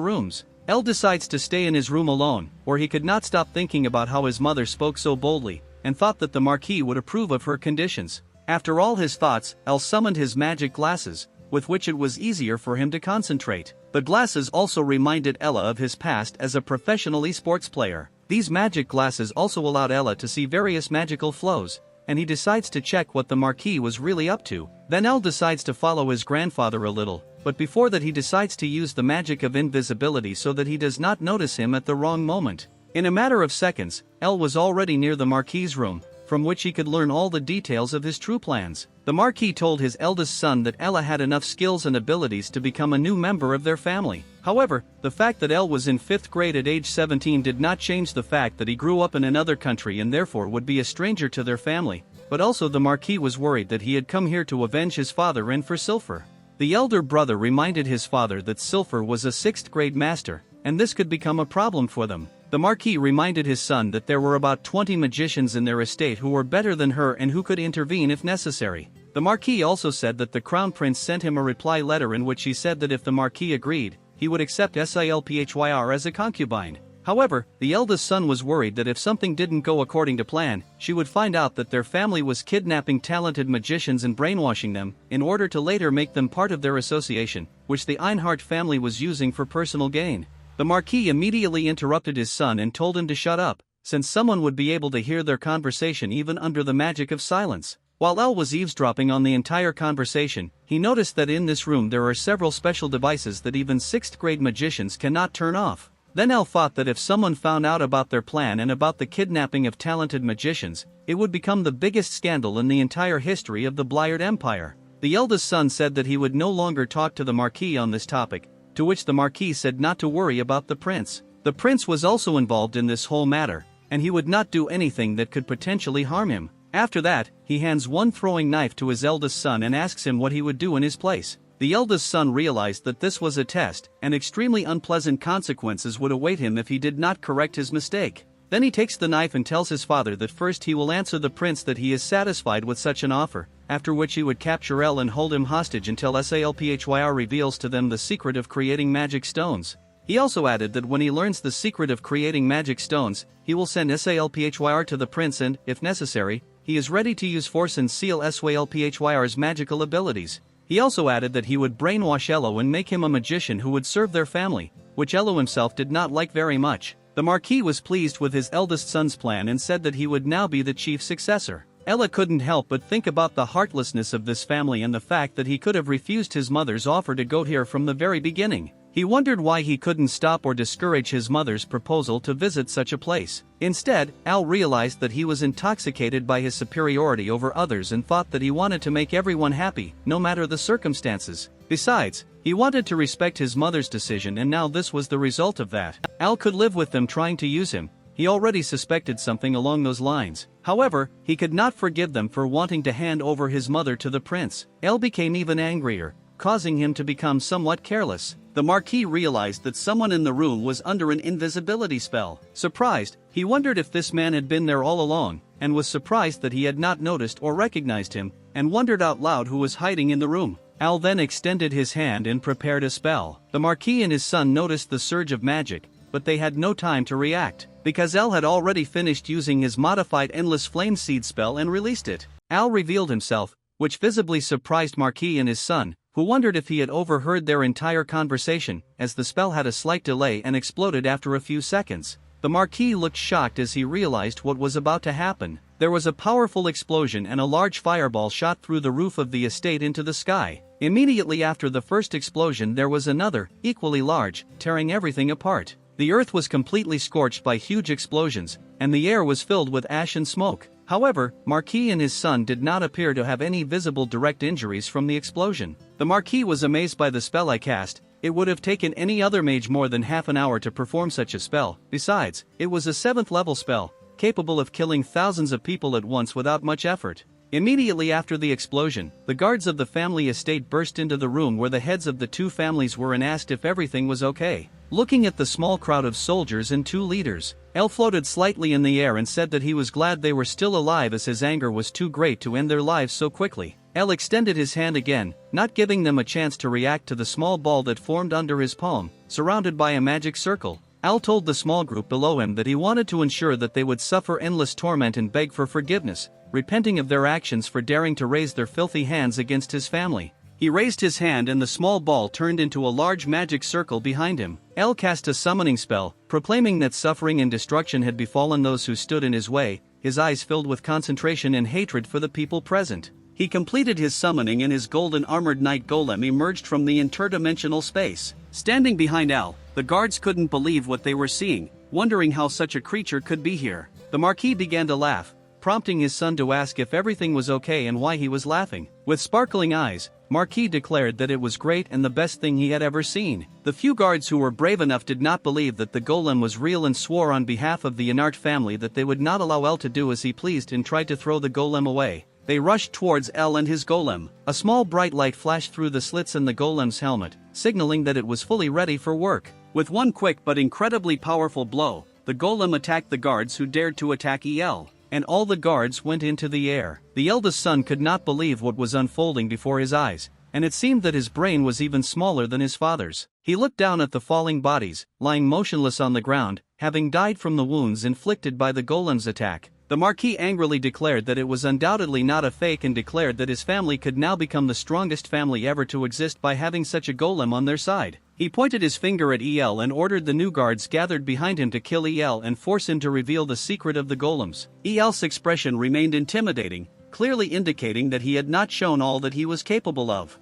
rooms. Elle decides to stay in his room alone, where he could not stop thinking about how his mother spoke so boldly, and thought that the Marquis would approve of her conditions. After all his thoughts, Elle summoned his magic glasses, with which it was easier for him to concentrate. The glasses also reminded Ella of his past as a professional esports player. These magic glasses also allowed Ella to see various magical flows, and he decides to check what the Marquis was really up to. Then Elle decides to follow his grandfather a little, but before that he decides to use the magic of invisibility so that he does not notice him at the wrong moment. In a matter of seconds, Elle was already near the Marquis's room, from which he could learn all the details of his true plans. The Marquis told his eldest son that Ella had enough skills and abilities to become a new member of their family. However, the fact that Elle was in 5th grade at age 17 did not change the fact that he grew up in another country and therefore would be a stranger to their family, but also the Marquis was worried that he had come here to avenge his father and for Silver. The elder brother reminded his father that Silver was a 6th grade master, and this could become a problem for them. The Marquis reminded his son that there were about 20 magicians in their estate who were better than her and who could intervene if necessary. The Marquis also said that the Crown Prince sent him a reply letter in which he said that if the Marquis agreed, he would accept Silphyr as a concubine. However, the eldest son was worried that if something didn't go according to plan, she would find out that their family was kidnapping talented magicians and brainwashing them, in order to later make them part of their association, which the Einhart family was using for personal gain. The Marquis immediately interrupted his son and told him to shut up, since someone would be able to hear their conversation even under the magic of silence. While Elle was eavesdropping on the entire conversation, he noticed that in this room there are several special devices that even 6th grade magicians cannot turn off. Then Elle thought that if someone found out about their plan and about the kidnapping of talented magicians, it would become the biggest scandal in the entire history of the Bliard Empire. The eldest son said that he would no longer talk to the Marquis on this topic, to which the Marquis said not to worry about the prince. The prince was also involved in this whole matter, and he would not do anything that could potentially harm him. After that, he hands one throwing knife to his eldest son and asks him what he would do in his place. The eldest son realized that this was a test, and extremely unpleasant consequences would await him if he did not correct his mistake. Then he takes the knife and tells his father that first he will answer the prince that he is satisfied with such an offer, after which he would capture Elle and hold him hostage until Silphyr reveals to them the secret of creating magic stones. He also added that when he learns the secret of creating magic stones, he will send Silphyr to the prince and, if necessary, he is ready to use force and seal Silpyr's magical abilities. He also added that he would brainwash Elo and make him a magician who would serve their family, which Elo himself did not like very much. The Marquis was pleased with his eldest son's plan and said that he would now be the chief successor. Ella couldn't help but think about the heartlessness of this family and the fact that he could have refused his mother's offer to go here from the very beginning. He wondered why he couldn't stop or discourage his mother's proposal to visit such a place. Instead, Al realized that he was intoxicated by his superiority over others and thought that he wanted to make everyone happy, no matter the circumstances. Besides, he wanted to respect his mother's decision, and now this was the result of that. Al could live with them trying to use him. He already suspected something along those lines. However, he could not forgive them for wanting to hand over his mother to the prince. Al became even angrier, causing him to become somewhat careless. The Marquis realized that someone in the room was under an invisibility spell. Surprised, he wondered if this man had been there all along, and was surprised that he had not noticed or recognized him, and wondered out loud who was hiding in the room. Al then extended his hand and prepared a spell. The Marquis and his son noticed the surge of magic, but they had no time to react, because Al had already finished using his modified Endless Flame Seed spell and released it. Al revealed himself, which visibly surprised Marquis and his son, who wondered if he had overheard their entire conversation, as the spell had a slight delay and exploded after a few seconds. The Marquis looked shocked as he realized what was about to happen. There was a powerful explosion and a large fireball shot through the roof of the estate into the sky. Immediately after the first explosion there was another, equally large, tearing everything apart. The earth was completely scorched by huge explosions, and the air was filled with ash and smoke. However, Marquis and his son did not appear to have any visible direct injuries from the explosion. The Marquis was amazed by the spell I cast. It would have taken any other mage more than half an hour to perform such a spell. Besides, it was a 7th level spell, capable of killing thousands of people at once without much effort. Immediately after the explosion, the guards of the family estate burst into the room where the heads of the two families were and asked if everything was okay. Looking at the small crowd of soldiers and two leaders, El floated slightly in the air and said that he was glad they were still alive as his anger was too great to end their lives so quickly. El extended his hand again, not giving them a chance to react to the small ball that formed under his palm, surrounded by a magic circle. Al told the small group below him that he wanted to ensure that they would suffer endless torment and beg for forgiveness, repenting of their actions for daring to raise their filthy hands against his family. He raised his hand and the small ball turned into a large magic circle behind him. El cast a summoning spell, proclaiming that suffering and destruction had befallen those who stood in his way, his eyes filled with concentration and hatred for the people present. He completed his summoning and his golden armored night golem emerged from the interdimensional space. Standing behind Al, the guards couldn't believe what they were seeing, wondering how such a creature could be here. The Marquis began to laugh, prompting his son to ask if everything was okay and why he was laughing. With sparkling eyes, Marquis declared that it was great and the best thing he had ever seen. The few guards who were brave enough did not believe that the golem was real and swore on behalf of the Enart family that they would not allow El to do as he pleased and tried to throw the golem away. They rushed towards El and his golem. A small bright light flashed through the slits in the golem's helmet, signaling that it was fully ready for work. With one quick but incredibly powerful blow, the golem attacked the guards who dared to attack El, and all the guards went into the air. The eldest son could not believe what was unfolding before his eyes, and it seemed that his brain was even smaller than his father's. He looked down at the falling bodies, lying motionless on the ground, having died from the wounds inflicted by the golem's attack. The Marquis angrily declared that it was undoubtedly not a fake and declared that his family could now become the strongest family ever to exist by having such a golem on their side. He pointed his finger at El and ordered the new guards gathered behind him to kill El and force him to reveal the secret of the golems. El's expression remained intimidating, clearly indicating that he had not shown all that he was capable of.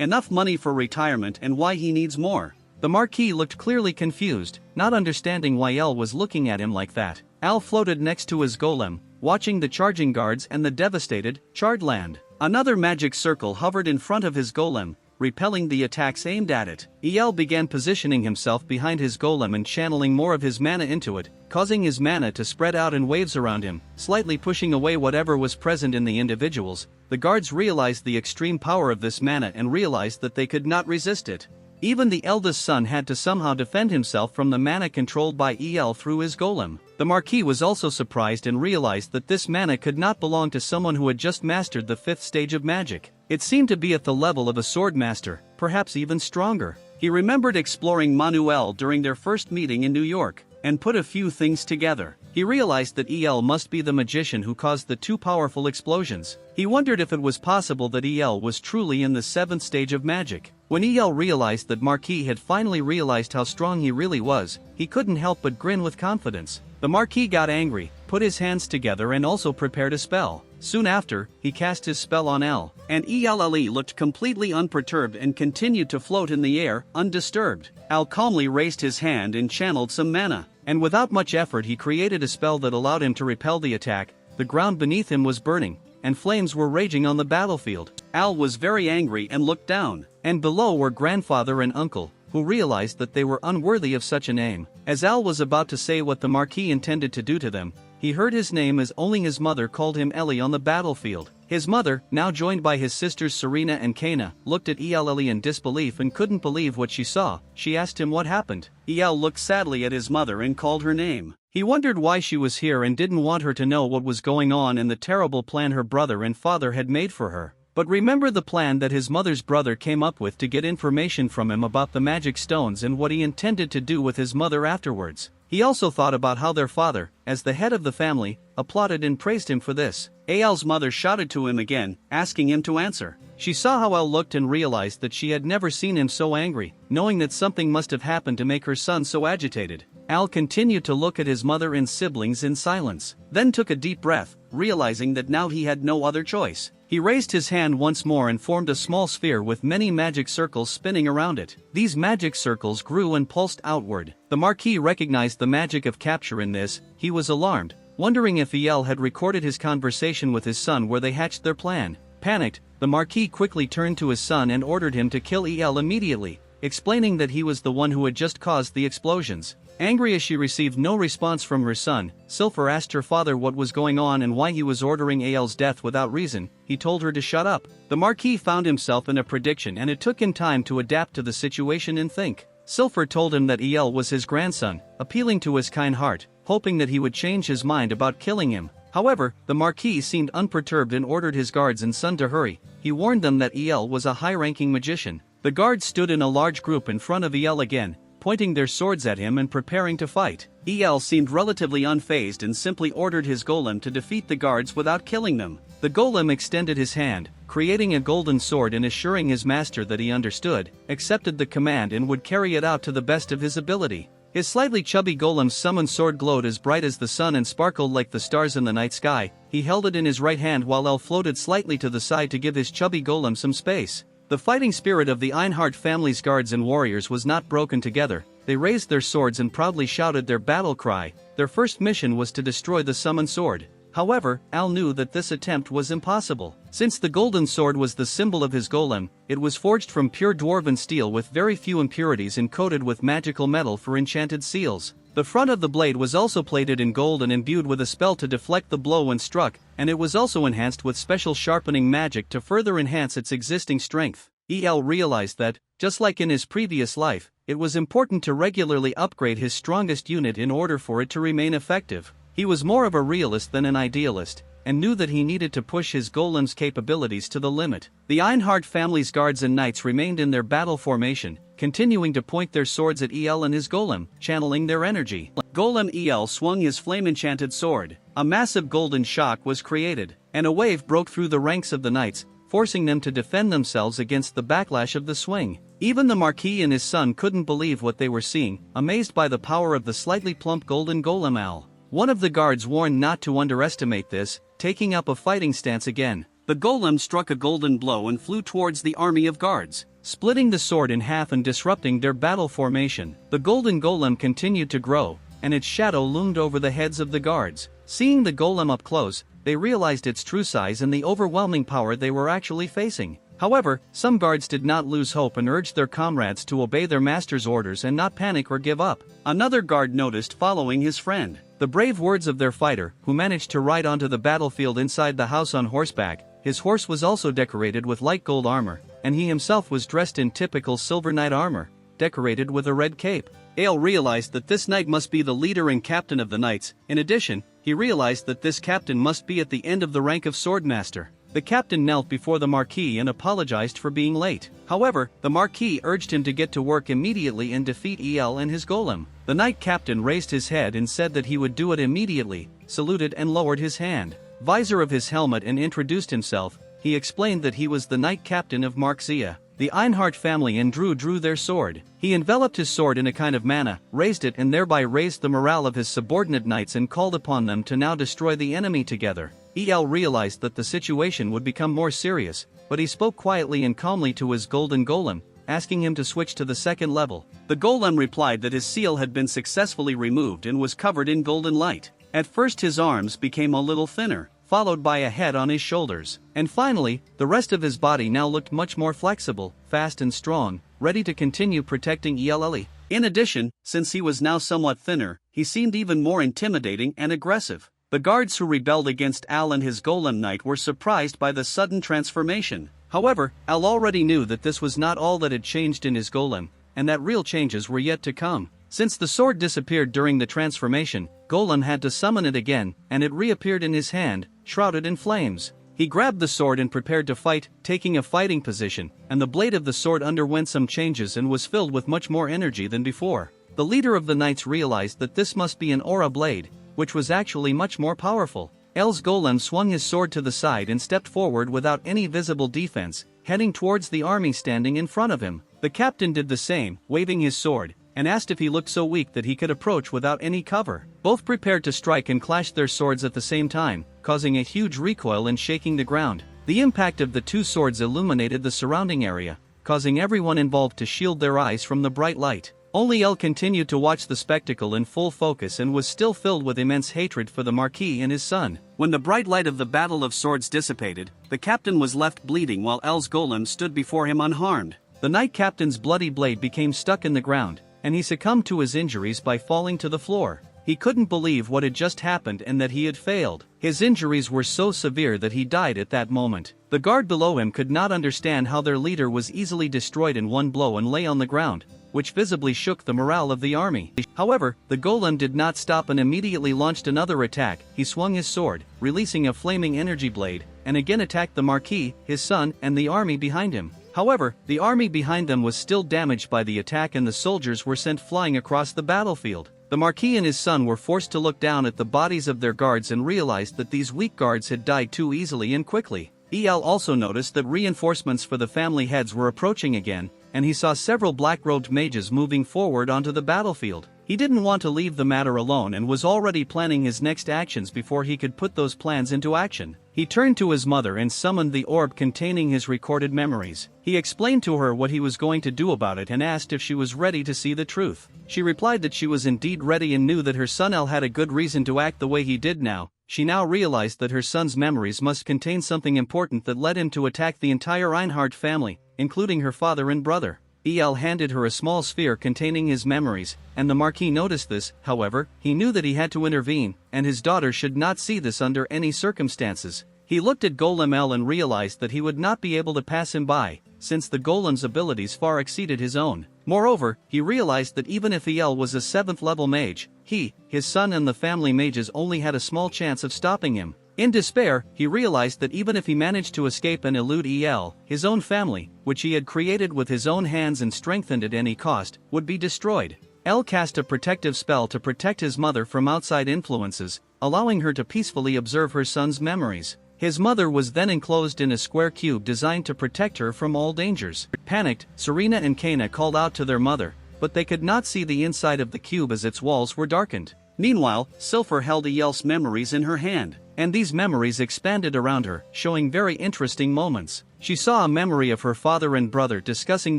Enough money for retirement and why he needs more. The Marquis looked clearly confused, not understanding why El was looking at him like that. Al floated next to his golem, watching the charging guards and the devastated, charred land. Another magic circle hovered in front of his golem, repelling the attacks aimed at it. El began positioning himself behind his golem and channeling more of his mana into it, causing his mana to spread out in waves around him, slightly pushing away whatever was present in the individuals. The guards realized the extreme power of this mana and realized that they could not resist it. Even the eldest son had to somehow defend himself from the mana controlled by El through his golem. The Marquis was also surprised and realized that this mana could not belong to someone who had just mastered the 5th stage of magic. It seemed to be at the level of a sword master, perhaps even stronger. He remembered exploring Manuel during their first meeting in New York, and put a few things together. He realized that El must be the magician who caused the two powerful explosions. He wondered if it was possible that El was truly in the 7th stage of magic. When El realized that Marquis had finally realized how strong he really was, he couldn't help but grin with confidence. The Marquis got angry, put his hands together and also prepared a spell. Soon after, he cast his spell on El, and El looked completely unperturbed and continued to float in the air, undisturbed. Al calmly raised his hand and channeled some mana, and without much effort he created a spell that allowed him to repel the attack. The ground beneath him was burning, and flames were raging on the battlefield. Al was very angry and looked down, and below were grandfather and uncle, who realized that they were unworthy of such a name. As Al was about to say what the Marquis intended to do to them, he heard his name as only his mother called him Ellie on the battlefield. His mother, now joined by his sisters Serena and Kana, looked at Ellie in disbelief and couldn't believe what she saw. She asked him what happened. El looked sadly at his mother and called her name. He wondered why she was here and didn't want her to know what was going on and the terrible plan her brother and father had made for her. But remember the plan that his mother's brother came up with to get information from him about the magic stones and what he intended to do with his mother afterwards. He also thought about how their father, as the head of the family, applauded and praised him for this. Al's mother shouted to him again, asking him to answer. She saw how Al looked and realized that she had never seen him so angry, knowing that something must have happened to make her son so agitated. Al continued to look at his mother and siblings in silence, then took a deep breath, realizing that now he had no other choice. He raised his hand once more and formed a small sphere with many magic circles spinning around it. These magic circles grew and pulsed outward. The Marquis recognized the magic of capture in this. He was alarmed, wondering if El had recorded his conversation with his son where they hatched their plan. Panicked, the Marquis quickly turned to his son and ordered him to kill El immediately. explaining that he was the one who had just caused the explosions. Angry as she received no response from her son, Silver asked her father what was going on and why he was ordering Al's death without reason. He told her to shut up. The Marquis found himself in a prediction and it took him time to adapt to the situation and think. Silver told him that El was his grandson, appealing to his kind heart, hoping that he would change his mind about killing him. However, the Marquis seemed unperturbed and ordered his guards and son to hurry. He warned them that El was a high-ranking magician. The guards stood in a large group in front of El again, pointing their swords at him and preparing to fight. El seemed relatively unfazed and simply ordered his golem to defeat the guards without killing them. The golem extended his hand, creating a golden sword and assuring his master that he understood, accepted the command and would carry it out to the best of his ability. His slightly chubby golem's summoned sword glowed as bright as the sun and sparkled like the stars in the night sky. He held it in his right hand while El floated slightly to the side to give his chubby golem some space. The fighting spirit of the Einhard family's guards and warriors was not broken together. They raised their swords and proudly shouted their battle cry. Their first mission was to destroy the summoned sword. However, Al knew that this attempt was impossible. Since the golden sword was the symbol of his golem, it was forged from pure dwarven steel with very few impurities and coated with magical metal for enchanted seals. The front of the blade was also plated in gold and imbued with a spell to deflect the blow when struck, and it was also enhanced with special sharpening magic to further enhance its existing strength. El realized that, just like in his previous life, it was important to regularly upgrade his strongest unit in order for it to remain effective. He was more of a realist than an idealist, and knew that he needed to push his golem's capabilities to the limit. The Einhard family's guards and knights remained in their battle formation, continuing to point their swords at El and his golem, channeling their energy. Golem El swung his flame-enchanted sword. A massive golden shock was created, and a wave broke through the ranks of the knights, forcing them to defend themselves against the backlash of the swing. Even the Marquis and his son couldn't believe what they were seeing, amazed by the power of the slightly plump golden golem Al. One of the guards warned not to underestimate this, taking up a fighting stance again. The golem struck a golden blow and flew towards the army of guards, splitting the sword in half and disrupting their battle formation. The golden golem continued to grow, and its shadow loomed over the heads of the guards. Seeing the golem up close, they realized its true size and the overwhelming power they were actually facing. However, some guards did not lose hope and urged their comrades to obey their master's orders and not panic or give up. Another guard noticed following his friend the brave words of their fighter, who managed to ride onto the battlefield inside the house on horseback. His horse was also decorated with light gold armor, and he himself was dressed in typical silver knight armor, decorated with a red cape. Ale realized that this knight must be the leader and captain of the knights. In addition, he realized that this captain must be at the end of the rank of swordmaster. The captain knelt before the Marquis and apologized for being late. However, the Marquis urged him to get to work immediately and defeat El and his golem. The knight captain raised his head and said that he would do it immediately, saluted and lowered his hand, visor of his helmet and introduced himself. He explained that he was the knight captain of Marxia, the Einhard family, and drew their sword. He enveloped his sword in a kind of mana, raised it and thereby raised the morale of his subordinate knights and called upon them to now destroy the enemy together. El realized that the situation would become more serious, but he spoke quietly and calmly to his golden golem, asking him to switch to the second level. The golem replied that his seal had been successfully removed and was covered in golden light. At first his arms became a little thinner, followed by a head on his shoulders, and finally, the rest of his body now looked much more flexible, fast and strong, ready to continue protecting El. In addition, since he was now somewhat thinner, he seemed even more intimidating and aggressive. The guards who rebelled against Al and his golem knight were surprised by the sudden transformation. However, Al already knew that this was not all that had changed in his golem, and that real changes were yet to come. Since the sword disappeared during the transformation, Golem had to summon it again, and it reappeared in his hand, shrouded in flames. He grabbed the sword and prepared to fight, taking a fighting position, and the blade of the sword underwent some changes and was filled with much more energy than before. The leader of the knights realized that this must be an aura blade, which was actually much more powerful. El's golem swung his sword to the side and stepped forward without any visible defense, heading towards the army standing in front of him. The captain did the same, waving his sword, and asked if he looked so weak that he could approach without any cover. Both prepared to strike and clashed their swords at the same time, causing a huge recoil and shaking the ground. The impact of the two swords illuminated the surrounding area, causing everyone involved to shield their eyes from the bright light. Only El continued to watch the spectacle in full focus and was still filled with immense hatred for the Marquis and his son. When the bright light of the Battle of Swords dissipated, the captain was left bleeding while El's golem stood before him unharmed. The knight captain's bloody blade became stuck in the ground, and he succumbed to his injuries by falling to the floor. He couldn't believe what had just happened and that he had failed. His injuries were so severe that he died at that moment. The guard below him could not understand how their leader was easily destroyed in one blow and lay on the ground, which visibly shook the morale of the army. However, the golem did not stop and immediately launched another attack. He swung his sword, releasing a flaming energy blade, and again attacked the Marquis, his son, and the army behind him. However, the army behind them was still damaged by the attack and the soldiers were sent flying across the battlefield. The Marquis and his son were forced to look down at the bodies of their guards and realized that these weak guards had died too easily and quickly. El also noticed that reinforcements for the family heads were approaching again, and he saw several black-robed mages moving forward onto the battlefield. He didn't want to leave the matter alone and was already planning his next actions before he could put those plans into action. He turned to his mother and summoned the orb containing his recorded memories. He explained to her what he was going to do about it and asked if she was ready to see the truth. She replied that she was indeed ready and knew that her son El had a good reason to act the way he did now. She now realized that her son's memories must contain something important that led him to attack the entire Einhard family, including her father and brother. El handed her a small sphere containing his memories, and the Marquis noticed this. However, he knew that he had to intervene, and his daughter should not see this under any circumstances. He looked at Golem El and realized that he would not be able to pass him by, since the golem's abilities far exceeded his own. Moreover, he realized that even if El was a 7th level mage, he, his son and the family mages only had a small chance of stopping him. In despair, he realized that even if he managed to escape and elude El, his own family, which he had created with his own hands and strengthened at any cost, would be destroyed. El cast a protective spell to protect his mother from outside influences, allowing her to peacefully observe her son's memories. His mother was then enclosed in a square cube designed to protect her from all dangers. Panicked, Serena and Kana called out to their mother, but they could not see the inside of the cube as its walls were darkened. Meanwhile, Silver held El's memories in her hand, and these memories expanded around her, showing very interesting moments. She saw a memory of her father and brother discussing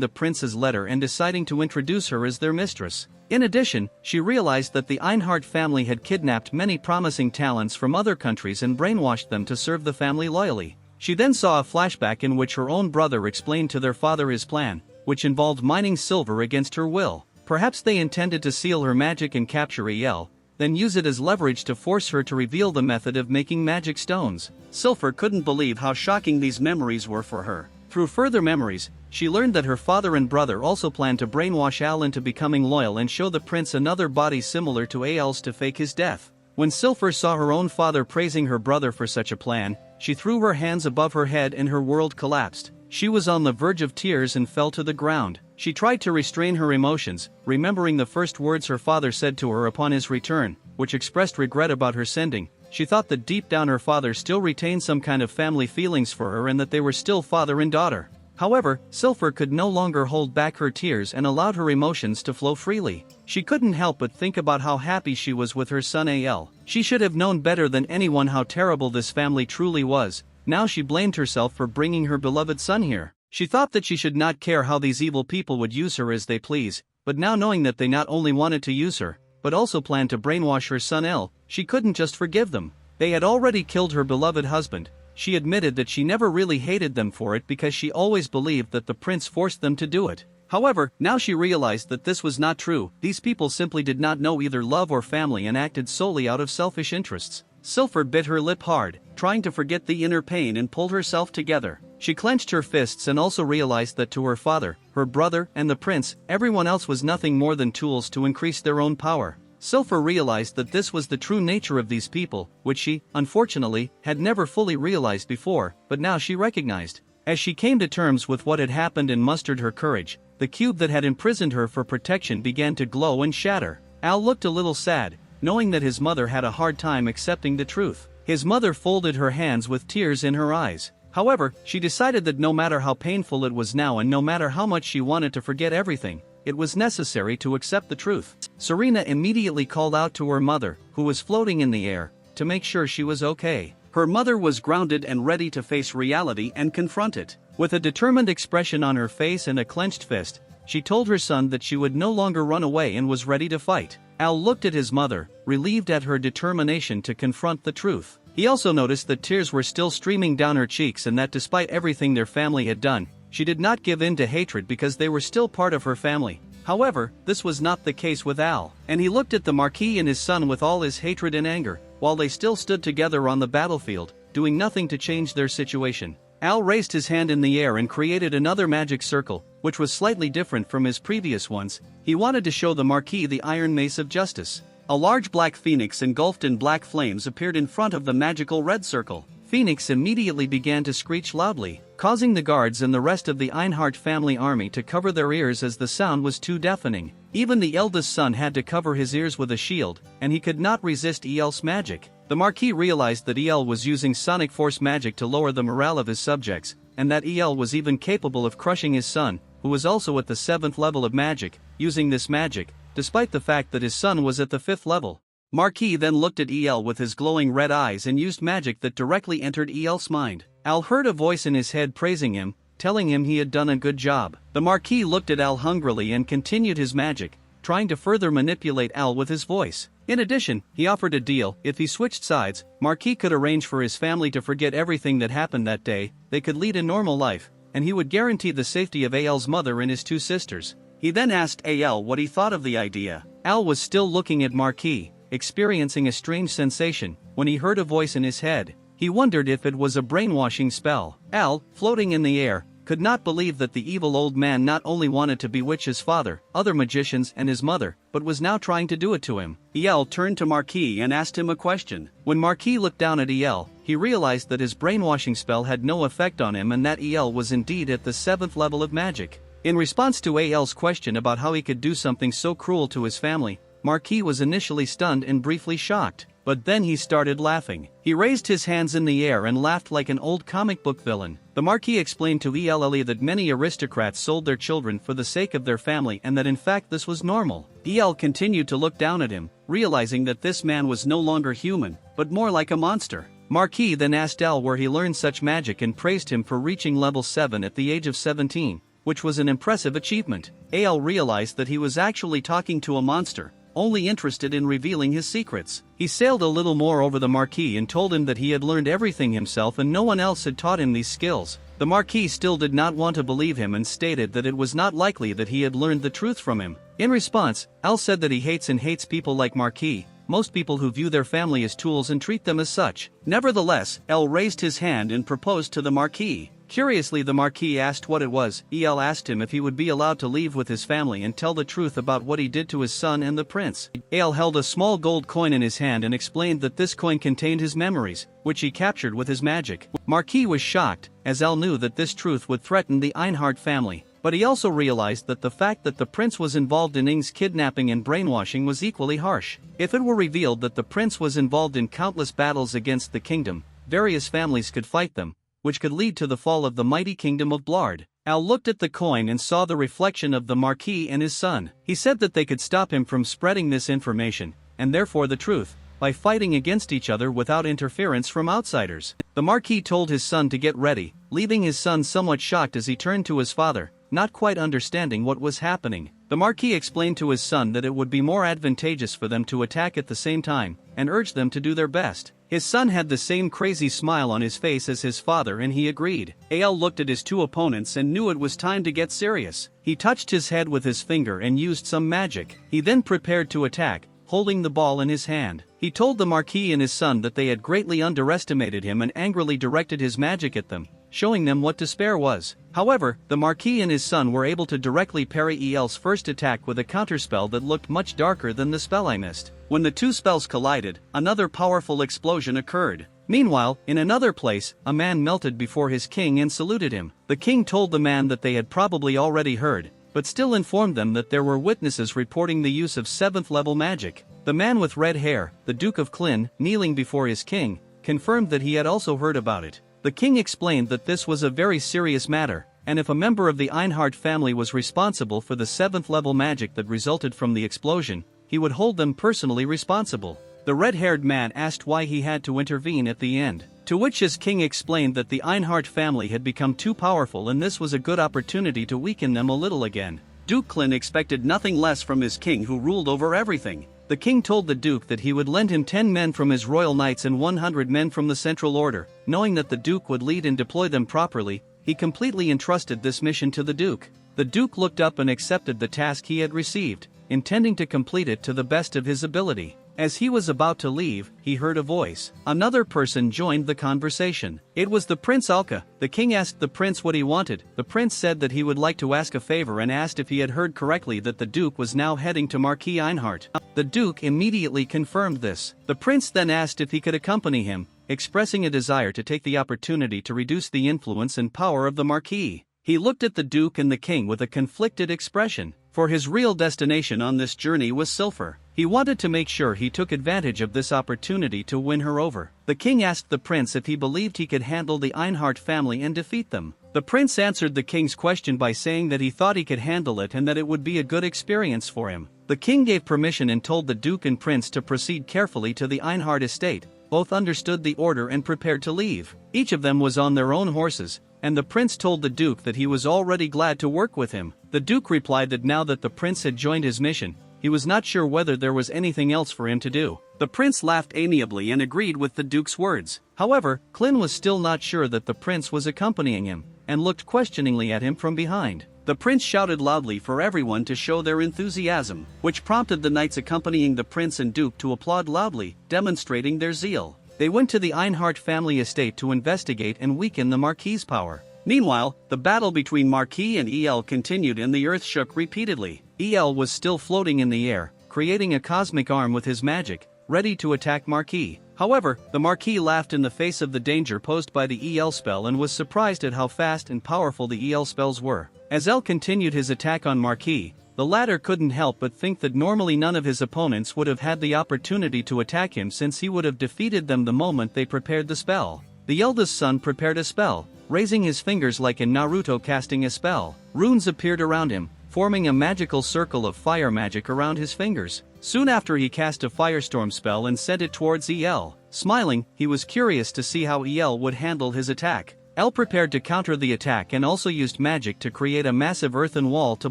the prince's letter and deciding to introduce her as their mistress. In addition, she realized that the Einhard family had kidnapped many promising talents from other countries and brainwashed them to serve the family loyally. She then saw a flashback in which her own brother explained to their father his plan, which involved mining silver against her will. Perhaps they intended to seal her magic and capture El, then use it as leverage to force her to reveal the method of making magic stones. Silver couldn't believe how shocking these memories were for her. Through further memories, she learned that her father and brother also planned to brainwash Al into becoming loyal and show the prince another body similar to Al's to fake his death. When Silver saw her own father praising her brother for such a plan, she threw her hands above her head and her world collapsed. She was on the verge of tears and fell to the ground. She tried to restrain her emotions, remembering the first words her father said to her upon his return, which expressed regret about her sending. She thought that deep down her father still retained some kind of family feelings for her and that they were still father and daughter. However, Silver could no longer hold back her tears and allowed her emotions to flow freely. She couldn't help but think about how happy she was with her son Al. She should have known better than anyone how terrible this family truly was. Now she blamed herself for bringing her beloved son here. She thought that she should not care how these evil people would use her as they please, but now knowing that they not only wanted to use her, but also planned to brainwash her son El, she couldn't just forgive them. They had already killed her beloved husband. She admitted that she never really hated them for it because she always believed that the prince forced them to do it. However, now she realized that this was not true. These people simply did not know either love or family and acted solely out of selfish interests. Silver bit her lip hard, trying to forget the inner pain and pulled herself together. She clenched her fists and also realized that to her father, her brother, and the prince, everyone else was nothing more than tools to increase their own power. Silver realized that this was the true nature of these people, which she, unfortunately, had never fully realized before, but now she recognized. As she came to terms with what had happened and mustered her courage, the cube that had imprisoned her for protection began to glow and shatter. Al looked a little sad, knowing that his mother had a hard time accepting the truth. His mother folded her hands with tears in her eyes. However, she decided that no matter how painful it was now and no matter how much she wanted to forget everything, it was necessary to accept the truth. Serena immediately called out to her mother, who was floating in the air, to make sure she was okay. Her mother was grounded and ready to face reality and confront it. With a determined expression on her face and a clenched fist, she told her son that she would no longer run away and was ready to fight. Al looked at his mother, relieved at her determination to confront the truth. He also noticed that tears were still streaming down her cheeks and that despite everything their family had done, she did not give in to hatred because they were still part of her family. However, this was not the case with Al, and he looked at the Marquis and his son with all his hatred and anger, while they still stood together on the battlefield, doing nothing to change their situation. Al raised his hand in the air and created another magic circle, which was slightly different from his previous ones. He wanted to show the Marquis the Iron Mace of Justice. A large black phoenix engulfed in black flames appeared in front of the magical red circle. Phoenix immediately began to screech loudly, causing the guards and the rest of the Einhart family army to cover their ears as the sound was too deafening. Even the eldest son had to cover his ears with a shield, and he could not resist El's magic. The Marquis realized that El was using sonic force magic to lower the morale of his subjects, and that El was even capable of crushing his son, who was also at the 7th level of magic, using this magic, despite the fact that his son was at the 5th level. Marquis then looked at El with his glowing red eyes and used magic that directly entered El's mind. Al heard a voice in his head praising him, telling him he had done a good job. The Marquis looked at Al hungrily and continued his magic, trying to further manipulate Al with his voice. In addition, he offered a deal. If he switched sides, Marquis could arrange for his family to forget everything that happened that day, they could lead a normal life, and he would guarantee the safety of Al's mother and his 2 sisters. He then asked Al what he thought of the idea. Al was still looking at Marquis, experiencing a strange sensation, when he heard a voice in his head. He wondered if it was a brainwashing spell. Al, floating in the air, could not believe that the evil old man not only wanted to bewitch his father, other magicians and his mother, but was now trying to do it to him. El turned to Marquis and asked him a question. When Marquis looked down at El, he realized that his brainwashing spell had no effect on him and that El was indeed at the 7th level of magic. In response to Al's question about how he could do something so cruel to his family, Marquis was initially stunned and briefly shocked, but then he started laughing. He raised his hands in the air and laughed like an old comic book villain. The Marquis explained to ELLE that many aristocrats sold their children for the sake of their family and that in fact this was normal. El continued to look down at him, realizing that this man was no longer human, but more like a monster. Marquis then asked El where he learned such magic and praised him for reaching level 7 at the age of 17, which was an impressive achievement. El realized that he was actually talking to a monster, only interested in revealing his secrets. He sailed a little more over the Marquis and told him that he had learned everything himself and no one else had taught him these skills. The Marquis still did not want to believe him and stated that it was not likely that he had learned the truth from him. In response, Al said that he hates people like Marquis, most people who view their family as tools and treat them as such. Nevertheless, El raised his hand and proposed to the Marquis. Curiously, the Marquis asked what it was. El asked him if he would be allowed to leave with his family and tell the truth about what he did to his son and the prince. El held a small gold coin in his hand and explained that this coin contained his memories, which he captured with his magic. Marquis was shocked, as El knew that this truth would threaten the Einhart family, but he also realized that the fact that the prince was involved in Ing's kidnapping and brainwashing was equally harsh. If it were revealed that the prince was involved in countless battles against the kingdom, various families could fight them, which could lead to the fall of the mighty kingdom of Blard. Al looked at the coin and saw the reflection of the Marquis and his son. He said that they could stop him from spreading this information, and therefore the truth, by fighting against each other without interference from outsiders. The Marquis told his son to get ready, leaving his son somewhat shocked as he turned to his father, not quite understanding what was happening. The Marquis explained to his son that it would be more advantageous for them to attack at the same time, and urged them to do their best. His son had the same crazy smile on his face as his father and he agreed. Al looked at his 2 opponents and knew it was time to get serious. He touched his head with his finger and used some magic. He then prepared to attack, holding the ball in his hand. He told the Marquis and his son that they had greatly underestimated him and angrily directed his magic at them, showing them what despair was. However, the Marquis and his son were able to directly parry El's first attack with a counterspell that looked much darker than the spell I missed. When the 2 spells collided, another powerful explosion occurred. Meanwhile, in another place, a man melted before his king and saluted him. The king told the man that they had probably already heard, but still informed them that there were witnesses reporting the use of 7th level magic. The man with red hair, the Duke of Klin, kneeling before his king, confirmed that he had also heard about it. The king explained that this was a very serious matter, and if a member of the Einhart family was responsible for the 7th level magic that resulted from the explosion, he would hold them personally responsible. The red-haired man asked why he had to intervene at the end, to which his king explained that the Einhart family had become too powerful and this was a good opportunity to weaken them a little again. Duke Klin expected nothing less from his king who ruled over everything. The king told the duke that he would lend him 10 men from his royal knights and 100 men from the central order, knowing that the duke would lead and deploy them properly, he completely entrusted this mission to the Duke. The Duke looked up and accepted the task he had received, intending to complete it to the best of his ability. As he was about to leave, he heard a voice. Another person joined the conversation. It was the Prince Alka. The king asked the prince what he wanted. The prince said that he would like to ask a favor and asked if he had heard correctly that the Duke was now heading to Marquis Einhart. The Duke immediately confirmed this. The prince then asked if he could accompany him, expressing a desire to take the opportunity to reduce the influence and power of the Marquis. He looked at the Duke and the king with a conflicted expression, for his real destination on this journey was Silver. He wanted to make sure he took advantage of this opportunity to win her over. The king asked the prince if he believed he could handle the Einhart family and defeat them. The prince answered the king's question by saying that he thought he could handle it and that it would be a good experience for him. The king gave permission and told the Duke and prince to proceed carefully to the Einhart estate. Both understood the order and prepared to leave. Each of them was on their own horses, and the prince told the Duke that he was already glad to work with him. The Duke replied that now that the prince had joined his mission, he was not sure whether there was anything else for him to do. The prince laughed amiably and agreed with the Duke's words. However, Clin was still not sure that the prince was accompanying him, and looked questioningly at him from behind. The prince shouted loudly for everyone to show their enthusiasm, which prompted the knights accompanying the prince and Duke to applaud loudly, demonstrating their zeal. They went to the Einhart family estate to investigate and weaken the Marquis's power. Meanwhile, the battle between Marquis and El continued and the earth shook repeatedly. El was still floating in the air, creating a cosmic arm with his magic, ready to attack Marquis. However, the Marquis laughed in the face of the danger posed by the El spell and was surprised at how fast and powerful the El spells were. As El continued his attack on Marquis, the latter couldn't help but think that normally none of his opponents would have had the opportunity to attack him since he would have defeated them the moment they prepared the spell. The eldest son prepared a spell, raising his fingers like in Naruto casting a spell. Runes appeared around him, forming a magical circle of fire magic around his fingers. Soon after he cast a firestorm spell and sent it towards El. Smiling, he was curious to see how El would handle his attack. El prepared to counter the attack and also used magic to create a massive earthen wall to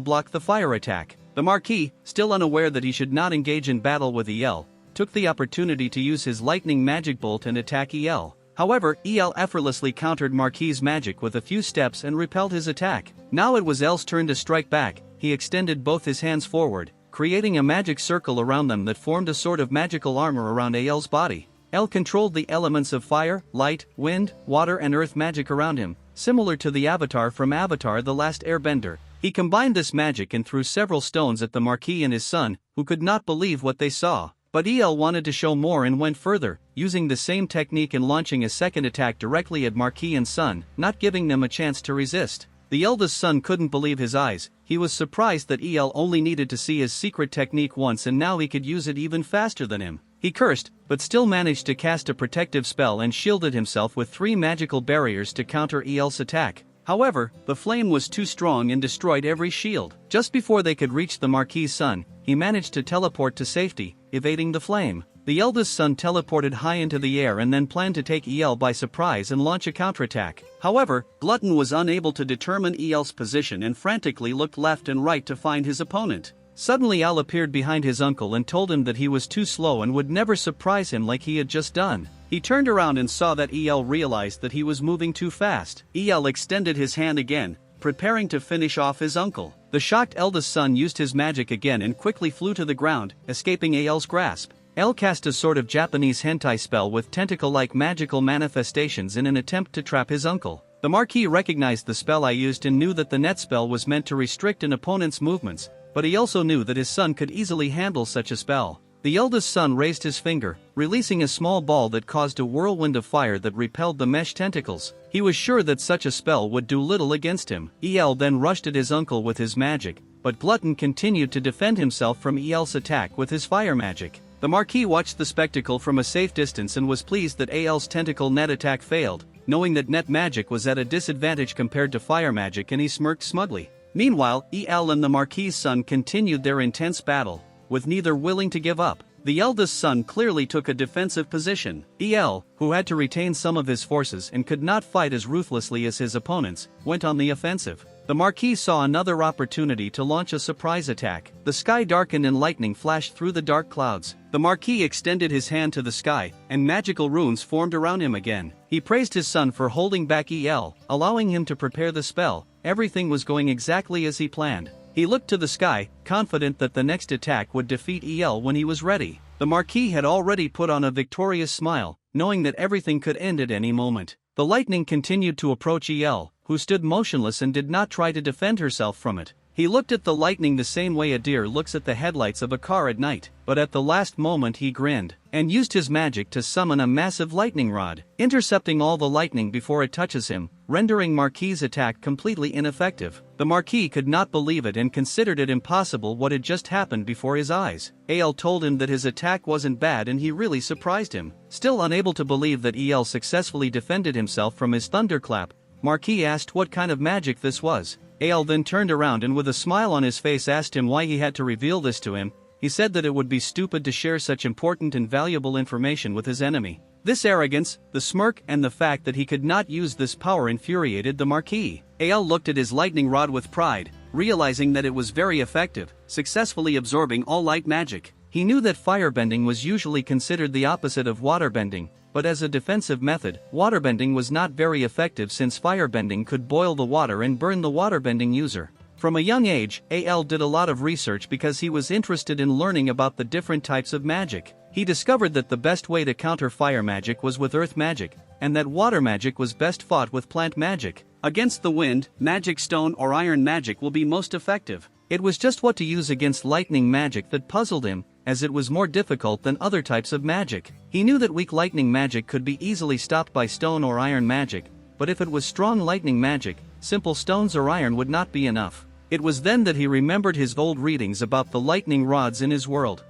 block the fire attack. The Marquis, still unaware that he should not engage in battle with El, took the opportunity to use his lightning magic bolt and attack El. However, El effortlessly countered Marquis's magic with a few steps and repelled his attack. Now it was El's turn to strike back. He extended both his hands forward, creating a magic circle around them that formed a sort of magical armor around El's body. El controlled the elements of fire, light, wind, water and earth magic around him, similar to the avatar from Avatar: The Last Airbender. He combined this magic and threw several stones at the Marquis and his son, who could not believe what they saw. But El wanted to show more and went further, using the same technique and launching a second attack directly at Marquis and son, not giving them a chance to resist. The eldest son couldn't believe his eyes. He was surprised that El only needed to see his secret technique once and now he could use it even faster than him. He cursed, but still managed to cast a protective spell and shielded himself with 3 magical barriers to counter El's attack. However, the flame was too strong and destroyed every shield. Just before they could reach the Marquis' son, he managed to teleport to safety, evading the flame. The eldest son teleported high into the air and then planned to take El by surprise and launch a counterattack. However, Glutton was unable to determine El's position and frantically looked left and right to find his opponent. Suddenly El appeared behind his uncle and told him that he was too slow and would never surprise him like he had just done. He turned around and saw that El realized that he was moving too fast. El extended his hand again, preparing to finish off his uncle. The shocked eldest son used his magic again and quickly flew to the ground, escaping El's grasp. El cast a sort of Japanese hentai spell with tentacle-like magical manifestations in an attempt to trap his uncle. The Marquis recognized the spell I used and knew that the net spell was meant to restrict an opponent's movements, but he also knew that his son could easily handle such a spell. The eldest son raised his finger, releasing a small ball that caused a whirlwind of fire that repelled the mesh tentacles. He was sure that such a spell would do little against him. El then rushed at his uncle with his magic, but Glutton continued to defend himself from El's attack with his fire magic. The Marquis watched the spectacle from a safe distance and was pleased that El's tentacle net attack failed, knowing that net magic was at a disadvantage compared to fire magic, and he smirked smugly. Meanwhile, El and the Marquis' son continued their intense battle, with neither willing to give up. The eldest son clearly took a defensive position. El, who had to retain some of his forces and could not fight as ruthlessly as his opponents, went on the offensive. The Marquis saw another opportunity to launch a surprise attack. The sky darkened and lightning flashed through the dark clouds. The Marquis extended his hand to the sky, and magical runes formed around him again. He praised his son for holding back El, allowing him to prepare the spell. Everything was going exactly as he planned. He looked to the sky, confident that the next attack would defeat El when he was ready. The Marquis had already put on a victorious smile, knowing that everything could end at any moment. The lightning continued to approach El, who stood motionless and did not try to defend herself from it. He looked at the lightning the same way a deer looks at the headlights of a car at night, but at the last moment he grinned, and used his magic to summon a massive lightning rod, intercepting all the lightning before it touches him, rendering Marquis' attack completely ineffective. The Marquis could not believe it and considered it impossible what had just happened before his eyes. El told him that his attack wasn't bad and he really surprised him. Still unable to believe that El successfully defended himself from his thunderclap, Marquis asked what kind of magic this was. El then turned around and with a smile on his face asked him why he had to reveal this to him. He said that it would be stupid to share such important and valuable information with his enemy. This arrogance, the smirk and the fact that he could not use this power infuriated the Marquis. El looked at his lightning rod with pride, realizing that it was very effective, successfully absorbing all light magic. He knew that firebending was usually considered the opposite of waterbending, but as a defensive method, waterbending was not very effective since firebending could boil the water and burn the waterbending user. From a young age, El did a lot of research because he was interested in learning about the different types of magic. He discovered that the best way to counter fire magic was with earth magic, and that water magic was best fought with plant magic. Against the wind, magic stone or iron magic will be most effective. It was just what to use against lightning magic that puzzled him, as it was more difficult than other types of magic. He knew that weak lightning magic could be easily stopped by stone or iron magic, but if it was strong lightning magic, simple stones or iron would not be enough. It was then that he remembered his old readings about the lightning rods in his world.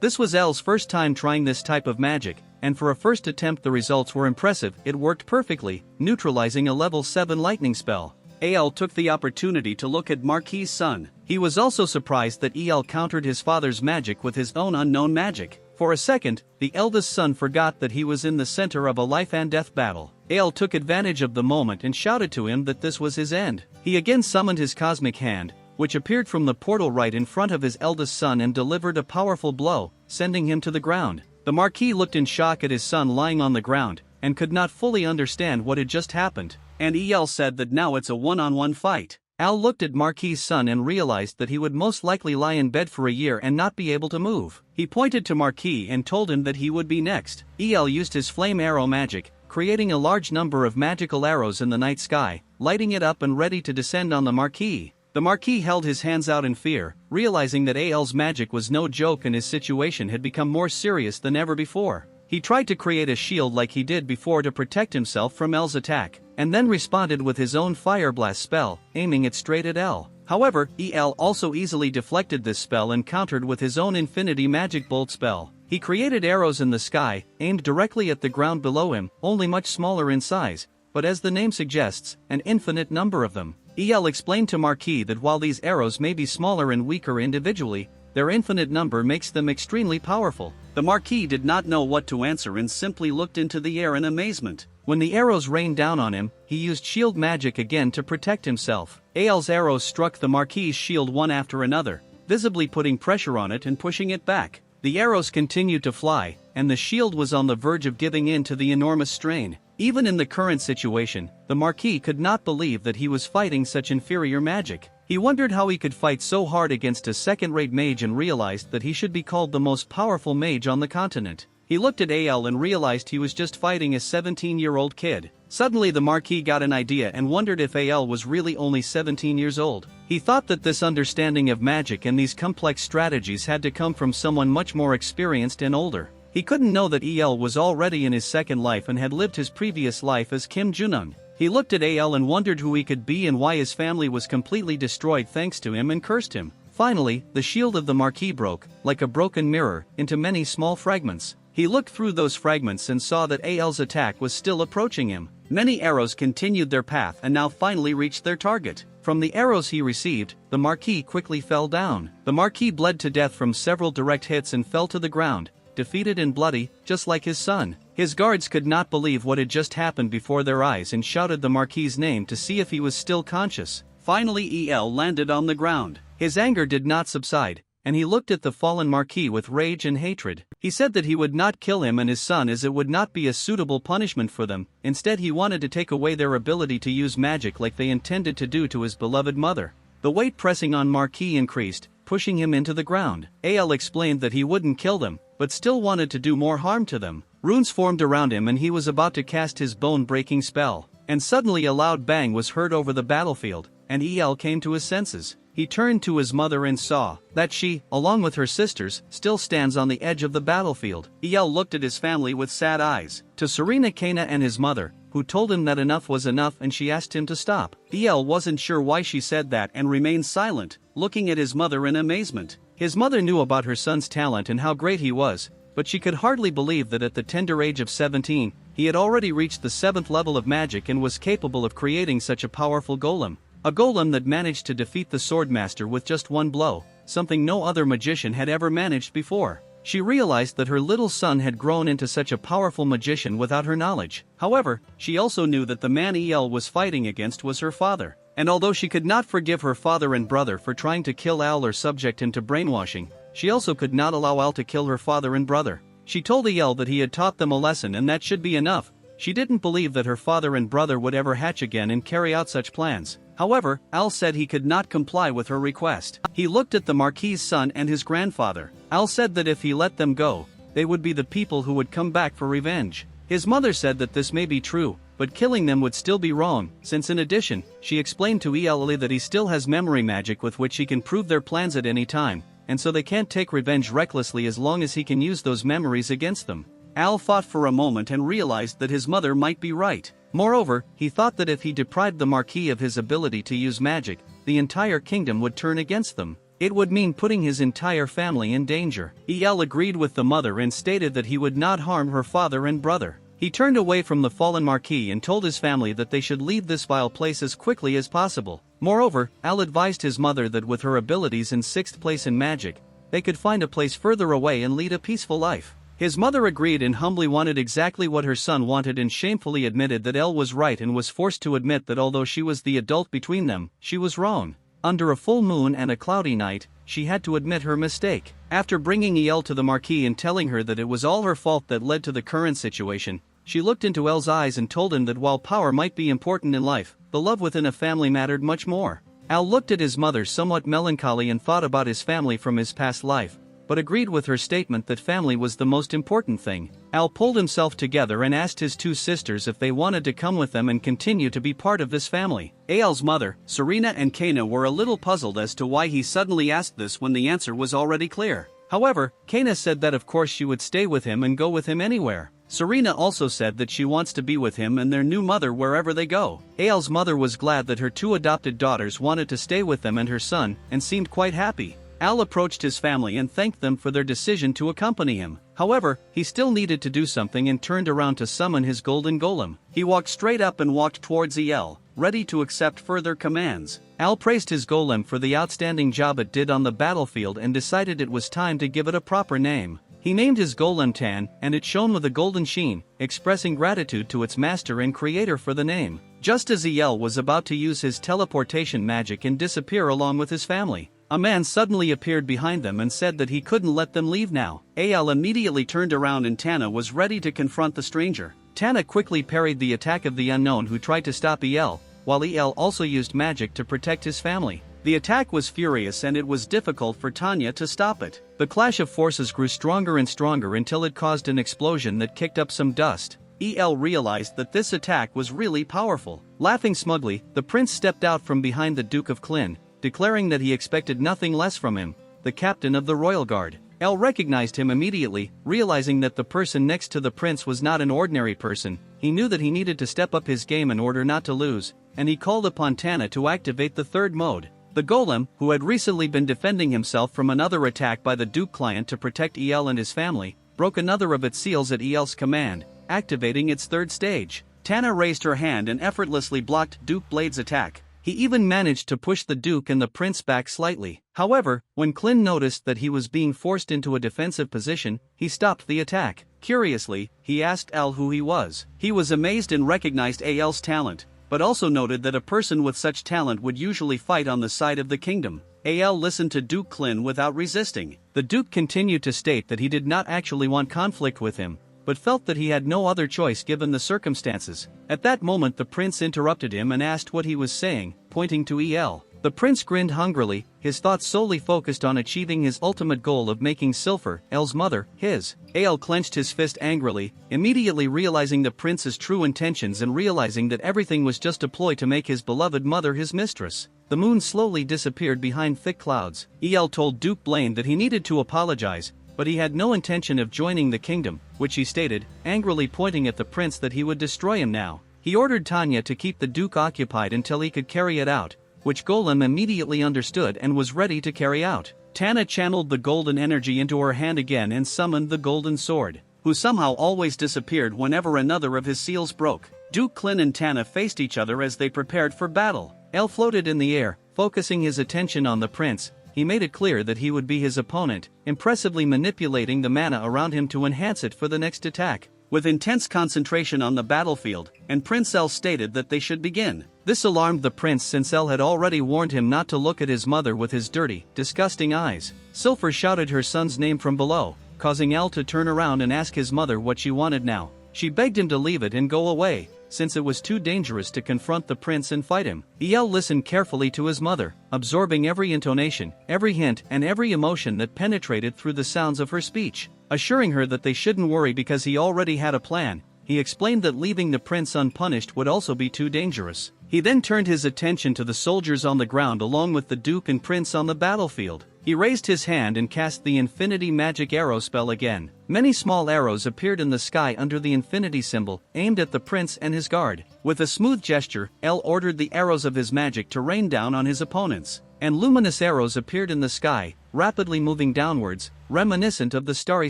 This was El's first time trying this type of magic, and for a first attempt the results were impressive. It worked perfectly, neutralizing a level 7 lightning spell. El took the opportunity to look at Marquis' son. He was also surprised that El countered his father's magic with his own unknown magic. For a second, the eldest son forgot that he was in the center of a life and death battle. El took advantage of the moment and shouted to him that this was his end. He again summoned his cosmic hand, which appeared from the portal right in front of his eldest son and delivered a powerful blow, sending him to the ground. The Marquis looked in shock at his son lying on the ground, and could not fully understand what had just happened, and El said that now it's a one-on-one fight. Al looked at Marquis' son and realized that he would most likely lie in bed for a year and not be able to move. He pointed to Marquis and told him that he would be next. El used his flame arrow magic, creating a large number of magical arrows in the night sky, lighting it up and ready to descend on the Marquis. The Marquis held his hands out in fear, realizing that Al's magic was no joke and his situation had become more serious than ever before. He tried to create a shield like he did before to protect himself from El's attack, and then responded with his own Fire Blast spell, aiming it straight at El. However, El also easily deflected this spell and countered with his own Infinity Magic Bolt spell. He created arrows in the sky, aimed directly at the ground below him, only much smaller in size, but as the name suggests, an infinite number of them. El explained to Marquis that while these arrows may be smaller and weaker individually, their infinite number makes them extremely powerful. The Marquis did not know what to answer and simply looked into the air in amazement. When the arrows rained down on him, he used shield magic again to protect himself. Al's arrows struck the Marquis' shield one after another, visibly putting pressure on it and pushing it back. The arrows continued to fly, and the shield was on the verge of giving in to the enormous strain. Even in the current situation, the Marquis could not believe that he was fighting such inferior magic. He wondered how he could fight so hard against a second-rate mage and realized that he should be called the most powerful mage on the continent. He looked at Al and realized he was just fighting a 17-year-old kid. Suddenly the Marquis got an idea and wondered if Al was really only 17 years old. He thought that this understanding of magic and these complex strategies had to come from someone much more experienced and older. He couldn't know that El was already in his second life and had lived his previous life as Kim Junung. He looked at Al and wondered who he could be and why his family was completely destroyed thanks to him and cursed him. Finally, the shield of the Marquis broke, like a broken mirror, into many small fragments. He looked through those fragments and saw that Al's attack was still approaching him. Many arrows continued their path and now finally reached their target. From the arrows he received, the Marquis quickly fell down. The Marquis bled to death from several direct hits and fell to the ground, defeated and bloody, just like his son. His guards could not believe what had just happened before their eyes and shouted the Marquis' name to see if he was still conscious. Finally El landed on the ground. His anger did not subside, and he looked at the fallen marquis with rage and hatred. He said that he would not kill him and his son as it would not be a suitable punishment for them. Instead, he wanted to take away their ability to use magic like they intended to do to his beloved mother. The weight pressing on Marquis increased, pushing him into the ground. Al explained that he wouldn't kill them, but still wanted to do more harm to them. Runes formed around him and he was about to cast his bone-breaking spell. And suddenly a loud bang was heard over the battlefield, and El came to his senses. He turned to his mother and saw that she, along with her sisters, still stands on the edge of the battlefield. El looked at his family with sad eyes. To Serena, Kana and his mother, who told him that enough was enough and she asked him to stop. El wasn't sure why she said that and remained silent, looking at his mother in amazement. His mother knew about her son's talent and how great he was, but she could hardly believe that at the tender age of 17, he had already reached the 7th level of magic and was capable of creating such a powerful golem. A golem that managed to defeat the swordmaster with just one blow, something no other magician had ever managed before. She realized that her little son had grown into such a powerful magician without her knowledge. However, she also knew that the man El was fighting against was her father. And although she could not forgive her father and brother for trying to kill Al or subject him to brainwashing, she also could not allow Al to kill her father and brother. She told El that he had taught them a lesson and that should be enough. She didn't believe that her father and brother would ever hatch again and carry out such plans. However, Al said he could not comply with her request. He looked at the Marquis's son and his grandfather. Al said that if he let them go, they would be the people who would come back for revenge. His mother said that this may be true, but killing them would still be wrong, since in addition, she explained to El that he still has memory magic with which he can prove their plans at any time, and so they can't take revenge recklessly as long as he can use those memories against them. Al thought for a moment and realized that his mother might be right. Moreover, he thought that if he deprived the Marquis of his ability to use magic, the entire kingdom would turn against them. It would mean putting his entire family in danger. El agreed with the mother and stated that he would not harm her father and brother. He turned away from the fallen Marquis and told his family that they should leave this vile place as quickly as possible. Moreover, Al advised his mother that with her abilities in 6th place in magic, they could find a place further away and lead a peaceful life. His mother agreed and humbly wanted exactly what her son wanted and shamefully admitted that El was right and was forced to admit that although she was the adult between them, she was wrong. Under a full moon and a cloudy night, she had to admit her mistake. After bringing El to the Marquis and telling her that it was all her fault that led to the current situation, she looked into El's eyes and told him that while power might be important in life, the love within a family mattered much more. Al looked at his mother somewhat melancholy and thought about his family from his past life, but agreed with her statement that family was the most important thing. Al pulled himself together and asked his 2 sisters if they wanted to come with them and continue to be part of this family. Al's mother, Serena and Kana were a little puzzled as to why he suddenly asked this when the answer was already clear. However, Kana said that of course she would stay with him and go with him anywhere. Serena also said that she wants to be with him and their new mother wherever they go. Al's mother was glad that her 2 adopted daughters wanted to stay with them and her son, and seemed quite happy. Al approached his family and thanked them for their decision to accompany him. However, he still needed to do something and turned around to summon his golden golem. He walked straight up and walked towards El, ready to accept further commands. Al praised his golem for the outstanding job it did on the battlefield and decided it was time to give it a proper name. He named his golem Tan, and it shone with a golden sheen, expressing gratitude to its master and creator for the name. Just as El was about to use his teleportation magic and disappear along with his family, a man suddenly appeared behind them and said that he couldn't let them leave now. Al immediately turned around and Tana was ready to confront the stranger. Tana quickly parried the attack of the unknown who tried to stop El, while El also used magic to protect his family. The attack was furious and it was difficult for Tanya to stop it. The clash of forces grew stronger and stronger until it caused an explosion that kicked up some dust. El realized that this attack was really powerful. Laughing smugly, the prince stepped out from behind the Duke of Klin, declaring that he expected nothing less from him, the captain of the royal guard. El recognized him immediately, realizing that the person next to the prince was not an ordinary person. He knew that he needed to step up his game in order not to lose, and he called upon Tana to activate the 3rd mode. The golem, who had recently been defending himself from another attack by the Duke client to protect El and his family, broke another of its seals at El's command, activating its 3rd stage. Tana raised her hand and effortlessly blocked Duke Blade's attack. He even managed to push the Duke and the Prince back slightly. However, when Klin noticed that he was being forced into a defensive position, he stopped the attack. Curiously, he asked Al who he was. He was amazed and recognized Al's talent, but also noted that a person with such talent would usually fight on the side of the kingdom. Al listened to Duke Klin without resisting. The Duke continued to state that he did not actually want conflict with him, but felt that he had no other choice given the circumstances. At that moment the prince interrupted him and asked what he was saying, pointing to El. The prince grinned hungrily, his thoughts solely focused on achieving his ultimate goal of making Sylphur, El's mother, his. El clenched his fist angrily, immediately realizing the prince's true intentions and realizing that everything was just a ploy to make his beloved mother his mistress. The moon slowly disappeared behind thick clouds. El told Duke Blaine that he needed to apologize, but he had no intention of joining the kingdom, which he stated, angrily pointing at the prince that he would destroy him now. He ordered Tanya to keep the Duke occupied until he could carry it out, which Golem immediately understood and was ready to carry out. Tana channeled the golden energy into her hand again and summoned the golden sword, who somehow always disappeared whenever another of his seals broke. Duke Klin and Tana faced each other as they prepared for battle. El floated in the air, focusing his attention on the prince. He made it clear that he would be his opponent, impressively manipulating the mana around him to enhance it for the next attack. With intense concentration on the battlefield, and Prince El stated that they should begin. This alarmed the prince since El had already warned him not to look at his mother with his dirty, disgusting eyes. Sylphur shouted her son's name from below, causing El to turn around and ask his mother what she wanted now. She begged him to leave it and go away, since it was too dangerous to confront the prince and fight him. El listened carefully to his mother, absorbing every intonation, every hint and every emotion that penetrated through the sounds of her speech. Assuring her that they shouldn't worry because he already had a plan, he explained that leaving the prince unpunished would also be too dangerous. He then turned his attention to the soldiers on the ground along with the Duke and Prince on the battlefield. He raised his hand and cast the Infinity Magic Arrow spell again. Many small arrows appeared in the sky under the infinity symbol, aimed at the prince and his guard. With a smooth gesture, El ordered the arrows of his magic to rain down on his opponents, and luminous arrows appeared in the sky, rapidly moving downwards, reminiscent of the starry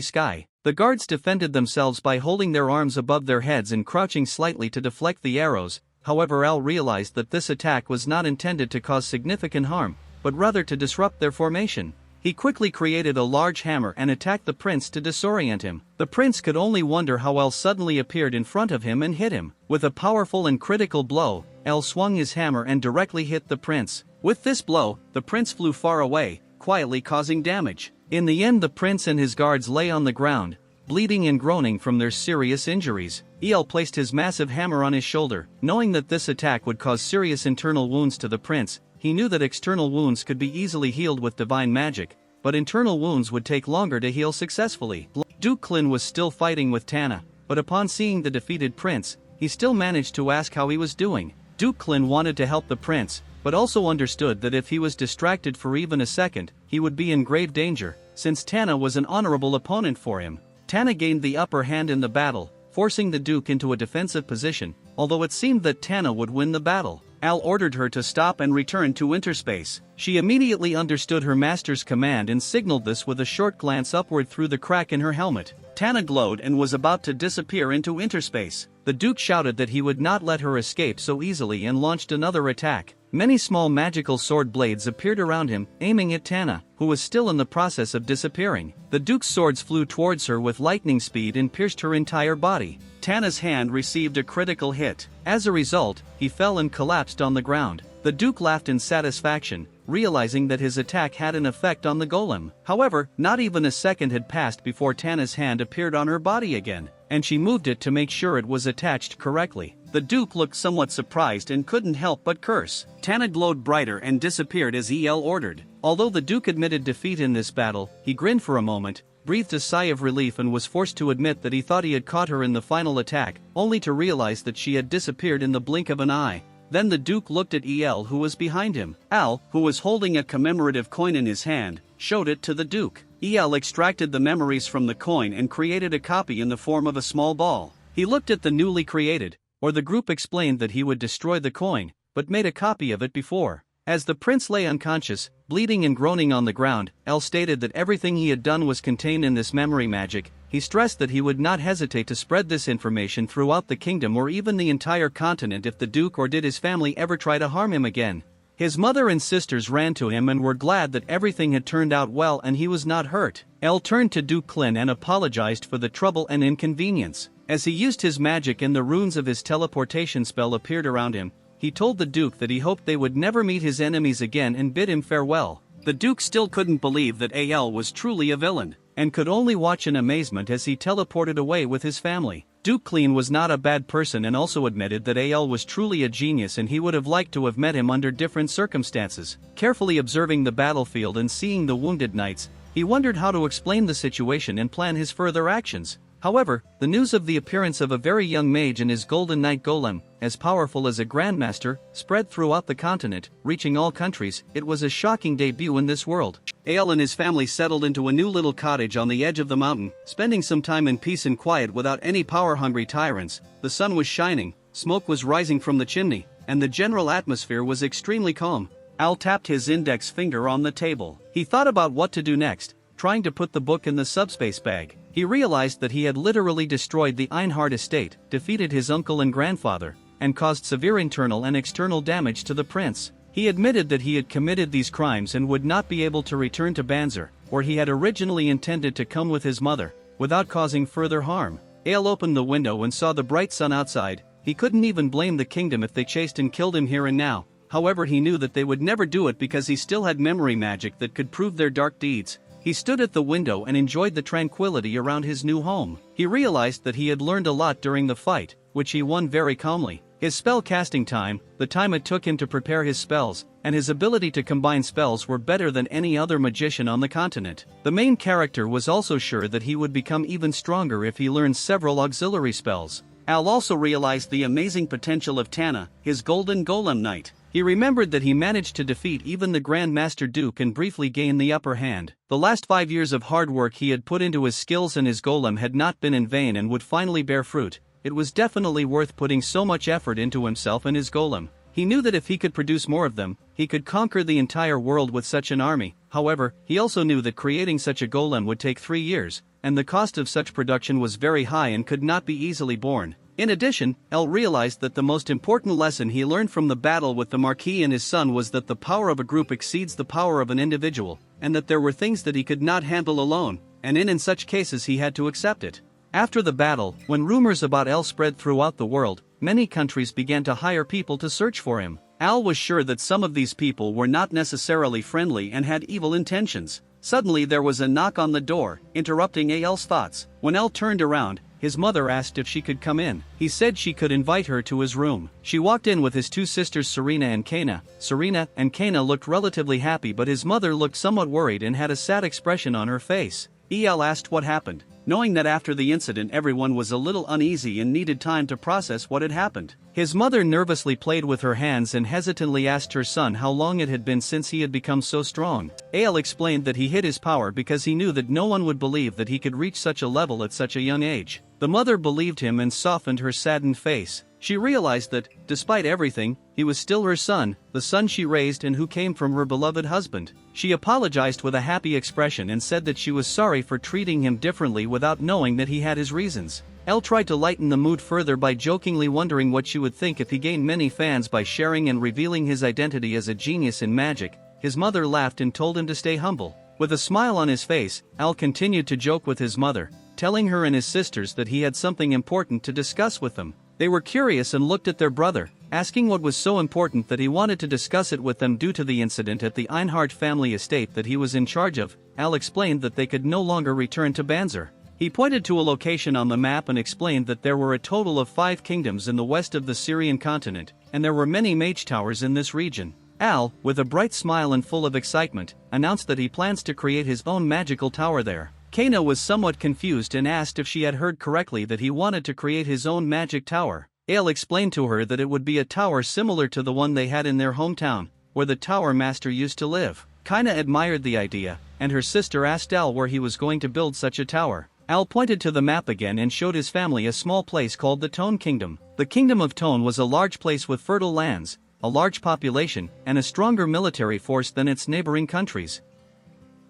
sky. The guards defended themselves by holding their arms above their heads and crouching slightly to deflect the arrows. However, El realized that this attack was not intended to cause significant harm, but rather to disrupt their formation. He quickly created a large hammer and attacked the prince to disorient him. The prince could only wonder how El suddenly appeared in front of him and hit him. With a powerful and critical blow, El swung his hammer and directly hit the prince. With this blow, the prince flew far away, quietly causing damage. In the end, the prince and his guards lay on the ground, bleeding and groaning from their serious injuries. El placed his massive hammer on his shoulder, knowing that this attack would cause serious internal wounds to the prince. He knew that external wounds could be easily healed with divine magic, but internal wounds would take longer to heal successfully. Duke Klin was still fighting with Tana, but upon seeing the defeated prince, he still managed to ask how he was doing. Duke Klin wanted to help the prince, but also understood that if he was distracted for even a second, he would be in grave danger, since Tana was an honorable opponent for him. Tana gained the upper hand in the battle, forcing the Duke into a defensive position, although it seemed that Tana would win the battle. Al ordered her to stop and return to interspace. She immediately understood her master's command and signaled this with a short glance upward through the crack in her helmet. Tana glowed and was about to disappear into interspace. The Duke shouted that he would not let her escape so easily and launched another attack. Many small magical sword blades appeared around him, aiming at Tana, who was still in the process of disappearing. The Duke's swords flew towards her with lightning speed and pierced her entire body. Tana's hand received a critical hit. As a result, he fell and collapsed on the ground. The Duke laughed in satisfaction, realizing that his attack had an effect on the golem. However, not even a second had passed before Tana's hand appeared on her body again, and she moved it to make sure it was attached correctly. The Duke looked somewhat surprised and couldn't help but curse. Tana glowed brighter and disappeared as El ordered. Although the Duke admitted defeat in this battle, he grinned for a moment, breathed a sigh of relief and was forced to admit that he thought he had caught her in the final attack, only to realize that she had disappeared in the blink of an eye. Then the Duke looked at El, who was behind him. Al, who was holding a commemorative coin in his hand, showed it to the Duke. El extracted the memories from the coin and created a copy in the form of a small ball. He looked at the newly created, or the group explained that he would destroy the coin, but made a copy of it before. As the prince lay unconscious, bleeding and groaning on the ground, El stated that everything he had done was contained in this memory magic. He stressed that he would not hesitate to spread this information throughout the kingdom or even the entire continent if the Duke or did his family ever try to harm him again. His mother and sisters ran to him and were glad that everything had turned out well and he was not hurt. El turned to Duke Klin and apologized for the trouble and inconvenience. As he used his magic and the runes of his teleportation spell appeared around him, he he told the Duke that he hoped they would never meet his enemies again and bid him farewell. The Duke still couldn't believe that Al was truly a villain, and could only watch in amazement as he teleported away with his family. Duke Clean was not a bad person and also admitted that Al was truly a genius and he would have liked to have met him under different circumstances. Carefully observing the battlefield and seeing the wounded knights, he wondered how to explain the situation and plan his further actions. However, the news of the appearance of a very young mage and his golden knight golem, as powerful as a grandmaster, spread throughout the continent, reaching all countries. It was a shocking debut in this world. Al and his family settled into a new little cottage on the edge of the mountain, spending some time in peace and quiet without any power-hungry tyrants. The sun was shining, smoke was rising from the chimney, and the general atmosphere was extremely calm. Al tapped his index finger on the table. He thought about what to do next, trying to put the book in the subspace bag. He realized that he had literally destroyed the Einhard estate, defeated his uncle and grandfather, and caused severe internal and external damage to the prince. He admitted that he had committed these crimes and would not be able to return to Banzer, where he had originally intended to come with his mother, without causing further harm. Al opened the window and saw the bright sun outside. He couldn't even blame the kingdom if they chased and killed him here and now. However, he knew that they would never do it because he still had memory magic that could prove their dark deeds. He stood at the window and enjoyed the tranquility around his new home. He realized that he had learned a lot during the fight, which he won very calmly. His spell casting time, the time it took him to prepare his spells, and his ability to combine spells were better than any other magician on the continent. The main character was also sure that he would become even stronger if he learned several auxiliary spells. Al also realized the amazing potential of Tana, his golden golem knight. He remembered that he managed to defeat even the Grand Master Duke and briefly gain the upper hand. The last 5 years of hard work he had put into his skills and his golem had not been in vain and would finally bear fruit. It was definitely worth putting so much effort into himself and his golem. He knew that if he could produce more of them, he could conquer the entire world with such an army. However, he also knew that creating such a golem would take 3 years, and the cost of such production was very high and could not be easily borne. In addition, El realized that the most important lesson he learned from the battle with the Marquis and his son was that the power of a group exceeds the power of an individual, and that there were things that he could not handle alone, and in such cases he had to accept it. After the battle, when rumors about El spread throughout the world, many countries began to hire people to search for him. Al was sure that some of these people were not necessarily friendly and had evil intentions. Suddenly there was a knock on the door, interrupting Al's thoughts. When El turned around, his mother asked if she could come in. He said she could invite her to his room. She walked in with his 2 sisters Serena and Kana. Serena and Kana looked relatively happy, but his mother looked somewhat worried and had a sad expression on her face. El asked what happened, knowing that after the incident everyone was a little uneasy and needed time to process what had happened. His mother nervously played with her hands and hesitantly asked her son how long it had been since he had become so strong. El explained that he hid his power because he knew that no one would believe that he could reach such a level at such a young age. The mother believed him and softened her saddened face. She realized that, despite everything, he was still her son, the son she raised and who came from her beloved husband. She apologized with a happy expression and said that she was sorry for treating him differently without knowing that he had his reasons. El tried to lighten the mood further by jokingly wondering what she would think if he gained many fans by sharing and revealing his identity as a genius in magic. His mother laughed and told him to stay humble. With a smile on his face, Al continued to joke with his mother, telling her and his sisters that he had something important to discuss with them. They were curious and looked at their brother, asking what was so important that he wanted to discuss it with them due to the incident at the Einhard family estate that he was in charge of. Al explained that they could no longer return to Banzer. He pointed to a location on the map and explained that there were a total of 5 kingdoms in the west of the Syrian continent, and there were many mage towers in this region. Al, with a bright smile and full of excitement, announced that he plans to create his own magical tower there. Kana was somewhat confused and asked if she had heard correctly that he wanted to create his own magic tower. Al explained to her that it would be a tower similar to the one they had in their hometown, where the tower master used to live. Kana admired the idea, and her sister asked Al where he was going to build such a tower. Al pointed to the map again and showed his family a small place called the Tone Kingdom. The Kingdom of Tone was a large place with fertile lands, a large population, and a stronger military force than its neighboring countries.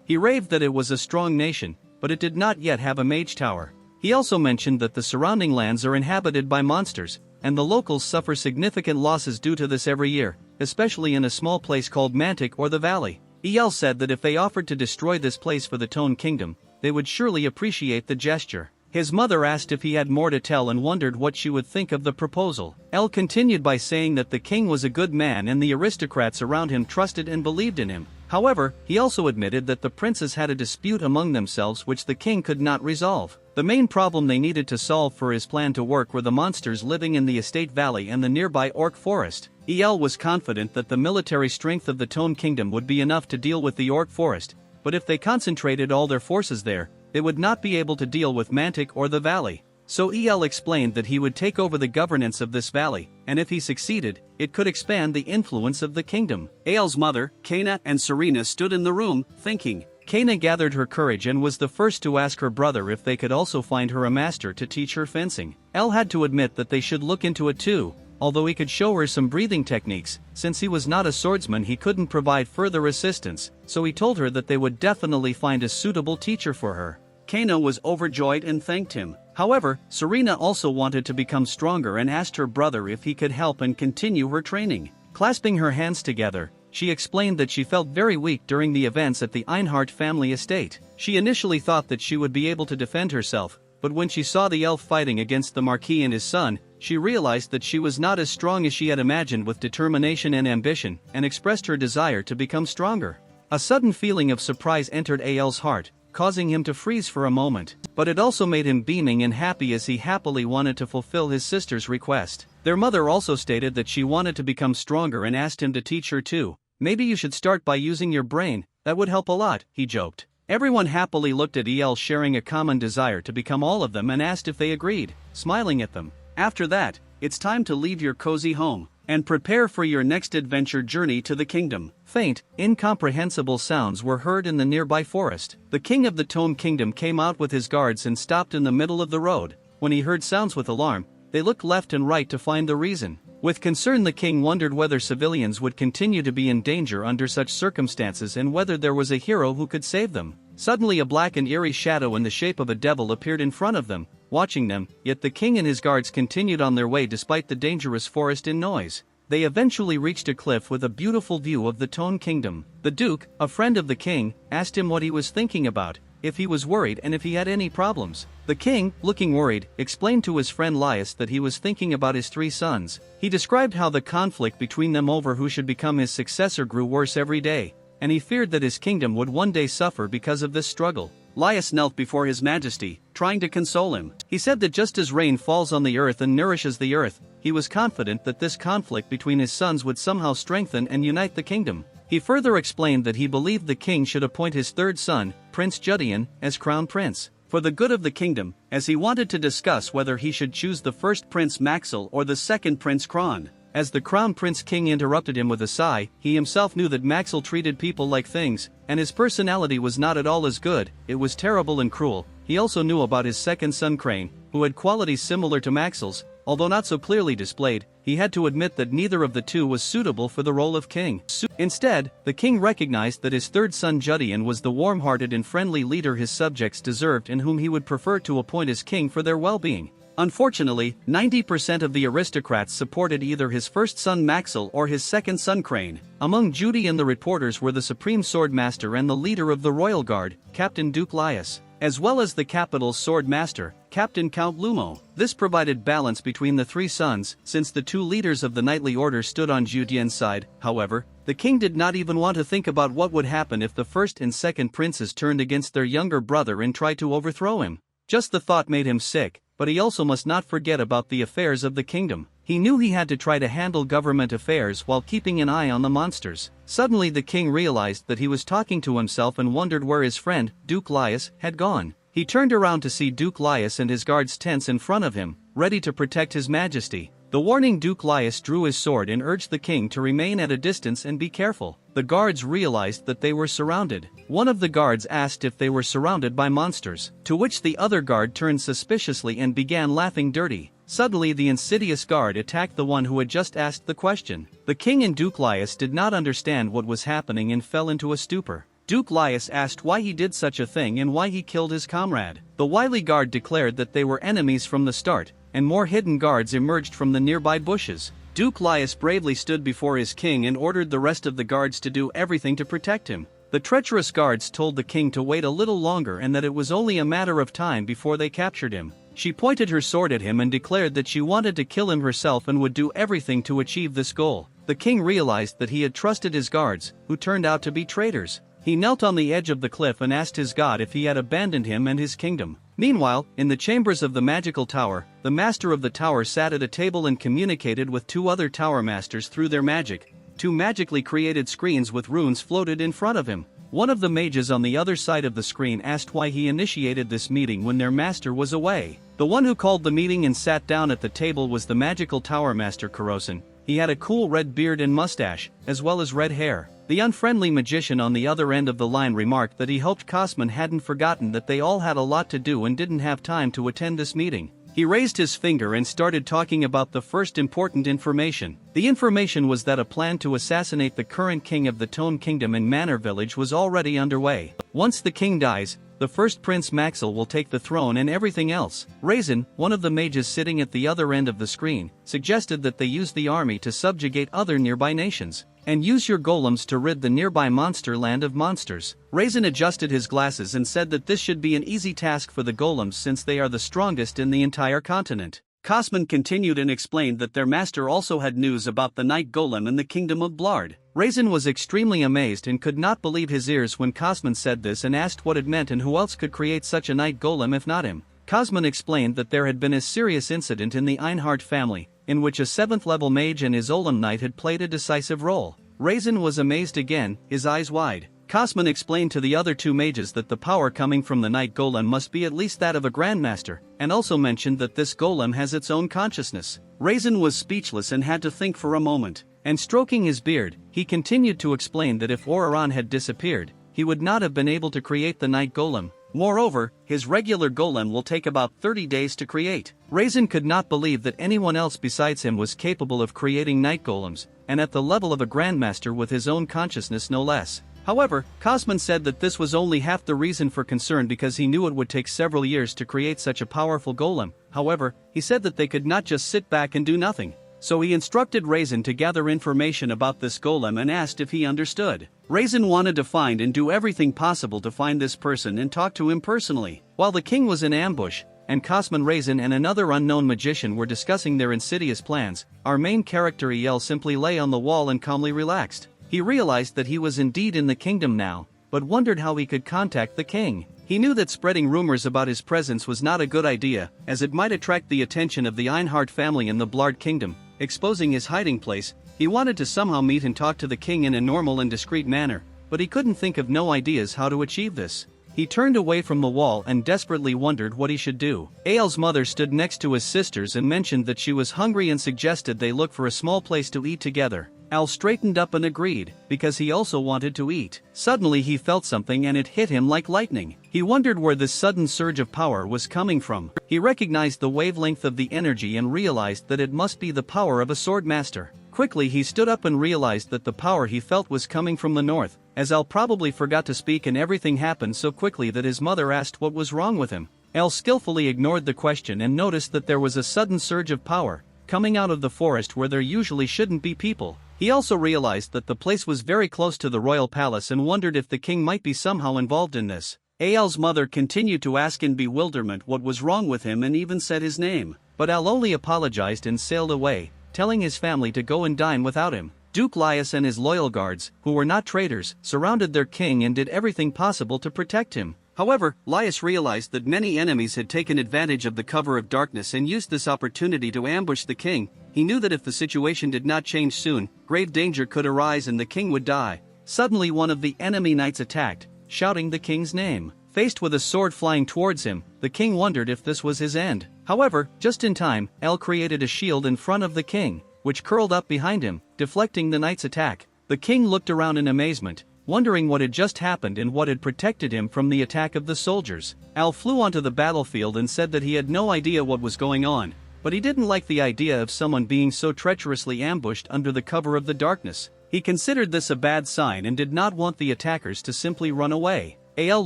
He raved that it was a strong nation, but it did not yet have a mage tower. He also mentioned that the surrounding lands are inhabited by monsters, and the locals suffer significant losses due to this every year, especially in a small place called Mantic or the Valley. El said that if they offered to destroy this place for the Tone Kingdom, they would surely appreciate the gesture. His mother asked if he had more to tell and wondered what she would think of the proposal. El continued by saying that the king was a good man and the aristocrats around him trusted and believed in him. However, he also admitted that the princes had a dispute among themselves which the king could not resolve. The main problem they needed to solve for his plan to work were the monsters living in the Estate Valley and the nearby Orc Forest. El was confident that the military strength of the Tone Kingdom would be enough to deal with the Orc Forest, but if they concentrated all their forces there, they would not be able to deal with Mantic or the valley. So El explained that he would take over the governance of this valley, and if he succeeded, it could expand the influence of the kingdom. El's mother, Kana, and Serena stood in the room, thinking. Kana gathered her courage and was the first to ask her brother if they could also find her a master to teach her fencing. El had to admit that they should look into it too, although he could show her some breathing techniques. Since he was not a swordsman, he couldn't provide further assistance, so he told her that they would definitely find a suitable teacher for her. Kana was overjoyed and thanked him. However, Serena also wanted to become stronger and asked her brother if he could help and continue her training. Clasping her hands together, she explained that she felt very weak during the events at the Einhart family estate. She initially thought that she would be able to defend herself, but when she saw the elf fighting against the Marquis and his son, she realized that she was not as strong as she had imagined. With determination and ambition, and expressed her desire to become stronger. A sudden feeling of surprise entered Al's heart, causing him to freeze for a moment, but it also made him beaming and happy as he happily wanted to fulfill his sister's request. Their mother also stated that she wanted to become stronger and asked him to teach her too. Maybe you should start by using your brain, that would help a lot, he joked. Everyone happily looked at El, sharing a common desire to become all of them, and asked if they agreed, smiling at them. After that, it's time to leave your cozy home and prepare for your next adventure journey to the kingdom. Faint, incomprehensible sounds were heard in the nearby forest. The king of the Tone Kingdom came out with his guards and stopped in the middle of the road. When he heard sounds with alarm, they looked left and right to find the reason. With concern, the king wondered whether civilians would continue to be in danger under such circumstances and whether there was a hero who could save them. Suddenly a black and eerie shadow in the shape of a devil appeared in front of them, watching them, yet the king and his guards continued on their way despite the dangerous forest and noise. They eventually reached a cliff with a beautiful view of the Tone Kingdom. The Duke, a friend of the king, asked him what he was thinking about, if he was worried and if he had any problems. The king, looking worried, explained to his friend Laius that he was thinking about his 3 sons. He described how the conflict between them over who should become his successor grew worse every day, and he feared that his kingdom would one day suffer because of this struggle. Laius knelt before his majesty, trying to console him. He said that just as rain falls on the earth and nourishes the earth, he was confident that this conflict between his sons would somehow strengthen and unite the kingdom. He further explained that he believed the king should appoint his 3rd son, Prince Judian, as crown prince, for the good of the kingdom, as he wanted to discuss whether he should choose the first Prince Maxil or the second Prince Kron. As the Crown Prince King interrupted him with a sigh, he himself knew that Maxil treated people like things, and his personality was not at all as good. It was terrible and cruel. He also knew about his second son Crane, who had qualities similar to Maxil's, although not so clearly displayed. He had to admit that neither of the two was suitable for the role of king. Instead, the king recognized that his 3rd son Judian was the warm-hearted and friendly leader his subjects deserved and whom he would prefer to appoint as king for their well-being. Unfortunately, 90% of the aristocrats supported either his first son Maxil or his second son Crane. Among Judy and the reporters were the Supreme Sword Master and the leader of the Royal Guard, Captain Duke Laius, as well as the capital's Sword Master, Captain Count Lumo. This provided balance between the 3 sons, since the 2 leaders of the knightly order stood on Judian's side. However, the king did not even want to think about what would happen if the first and second princes turned against their younger brother and tried to overthrow him. Just the thought made him sick. But he also must not forget about the affairs of the kingdom. He knew he had to try to handle government affairs while keeping an eye on the monsters. Suddenly the king realized that he was talking to himself and wondered where his friend, Duke Laius, had gone. He turned around to see Duke Laius and his guards tense in front of him, ready to protect his majesty. The warning Duke Laius drew his sword and urged the king to remain at a distance and be careful. The guards realized that they were surrounded. One of the guards asked if they were surrounded by monsters, to which the other guard turned suspiciously and began laughing dirty. Suddenly the insidious guard attacked the one who had just asked the question. The king and Duke Laius did not understand what was happening and fell into a stupor. Duke Laius asked why he did such a thing and why he killed his comrade. The wily guard declared that they were enemies from the start, and more hidden guards emerged from the nearby bushes. Duke Laius bravely stood before his king and ordered the rest of the guards to do everything to protect him. The treacherous guards told the king to wait a little longer and that it was only a matter of time before they captured him. She pointed her sword at him and declared that she wanted to kill him herself and would do everything to achieve this goal. The king realized that he had trusted his guards, who turned out to be traitors. He knelt on the edge of the cliff and asked his god if he had abandoned him and his kingdom. Meanwhile, in the chambers of the magical tower, the master of the tower sat at a table and communicated with two other tower masters through their magic. Two magically created screens with runes floated in front of him. One of the mages on the other side of the screen asked why he initiated this meeting when their master was away. The one who called the meeting and sat down at the table was the magical tower master Kurosan. He had a cool red beard and mustache, as well as red hair. The unfriendly magician on the other end of the line remarked that he hoped Cosman hadn't forgotten that they all had a lot to do and didn't have time to attend this meeting. He raised his finger and started talking about the first important information. The information was that a plan to assassinate the current king of the Tone Kingdom in Manor Village was already underway. Once the king dies, the first Prince Maxwell will take the throne and everything else. Raisin, one of the mages sitting at the other end of the screen, suggested that they use the army to subjugate other nearby nations, and use your golems to rid the nearby monster land of monsters. Raisin adjusted his glasses and said that this should be an easy task for the golems since they are the strongest in the entire continent. Cosman continued and explained that their master also had news about the night golem in the kingdom of Blard. Raisin was extremely amazed and could not believe his ears when Cosman said this and asked what it meant and who else could create such a night golem if not him. Cosman explained that there had been a serious incident in the Einhard family, in which a 7th-level mage and his Olem knight had played a decisive role. Raisin was amazed again, his eyes wide. Cosman explained to the other two mages that the power coming from the night golem must be at least that of a grandmaster, and also mentioned that this golem has its own consciousness. Raisin was speechless and had to think for a moment, and stroking his beard, he continued to explain that if Oraran had disappeared, he would not have been able to create the night golem. Moreover, his regular golem will take about 30 days to create. Raisin could not believe that anyone else besides him was capable of creating night golems, and at the level of a grandmaster with his own consciousness no less. However, Cosman said that this was only half the reason for concern because he knew it would take several years to create such a powerful golem. However, he said that they could not just sit back and do nothing. So he instructed Raisin to gather information about this golem and asked if he understood. Raisin wanted to find and do everything possible to find this person and talk to him personally. While the king was in ambush, and Cosman, Raisin and another unknown magician were discussing their insidious plans, our main character El simply lay on the wall and calmly relaxed. He realized that he was indeed in the kingdom now, but wondered how he could contact the king. He knew that spreading rumors about his presence was not a good idea, as it might attract the attention of the Einhard family in the Blard kingdom, exposing his hiding place. He wanted to somehow meet and talk to the king in a normal and discreet manner, but he couldn't think of no ideas how to achieve this. He turned away from the wall and desperately wondered what he should do. Ael's mother stood next to his sisters and mentioned that she was hungry and suggested they look for a small place to eat together. Al straightened up and agreed, because he also wanted to eat. Suddenly he felt something and it hit him like lightning. He wondered where this sudden surge of power was coming from. He recognized the wavelength of the energy and realized that it must be the power of a sword master. Quickly he stood up and realized that the power he felt was coming from the north, as Al probably forgot to speak and everything happened so quickly that his mother asked what was wrong with him. Al skillfully ignored the question and noticed that there was a sudden surge of power coming out of the forest where there usually shouldn't be people. He also realized that the place was very close to the royal palace and wondered if the king might be somehow involved in this. Ael's mother continued to ask in bewilderment what was wrong with him and even said his name, but Al only apologized and sailed away, telling his family to go and dine without him. Duke Laius and his loyal guards, who were not traitors, surrounded their king and did everything possible to protect him. However, Laius realized that many enemies had taken advantage of the cover of darkness and used this opportunity to ambush the king. He knew that if the situation did not change soon, grave danger could arise and the king would die. Suddenly one of the enemy knights attacked, shouting the king's name. Faced with a sword flying towards him, the king wondered if this was his end. However, just in time, El created a shield in front of the king, which curled up behind him, deflecting the knight's attack. The king looked around in amazement, wondering what had just happened and what had protected him from the attack of the soldiers. Al flew onto the battlefield and said that he had no idea what was going on, but he didn't like the idea of someone being so treacherously ambushed under the cover of the darkness. He considered this a bad sign and did not want the attackers to simply run away. Al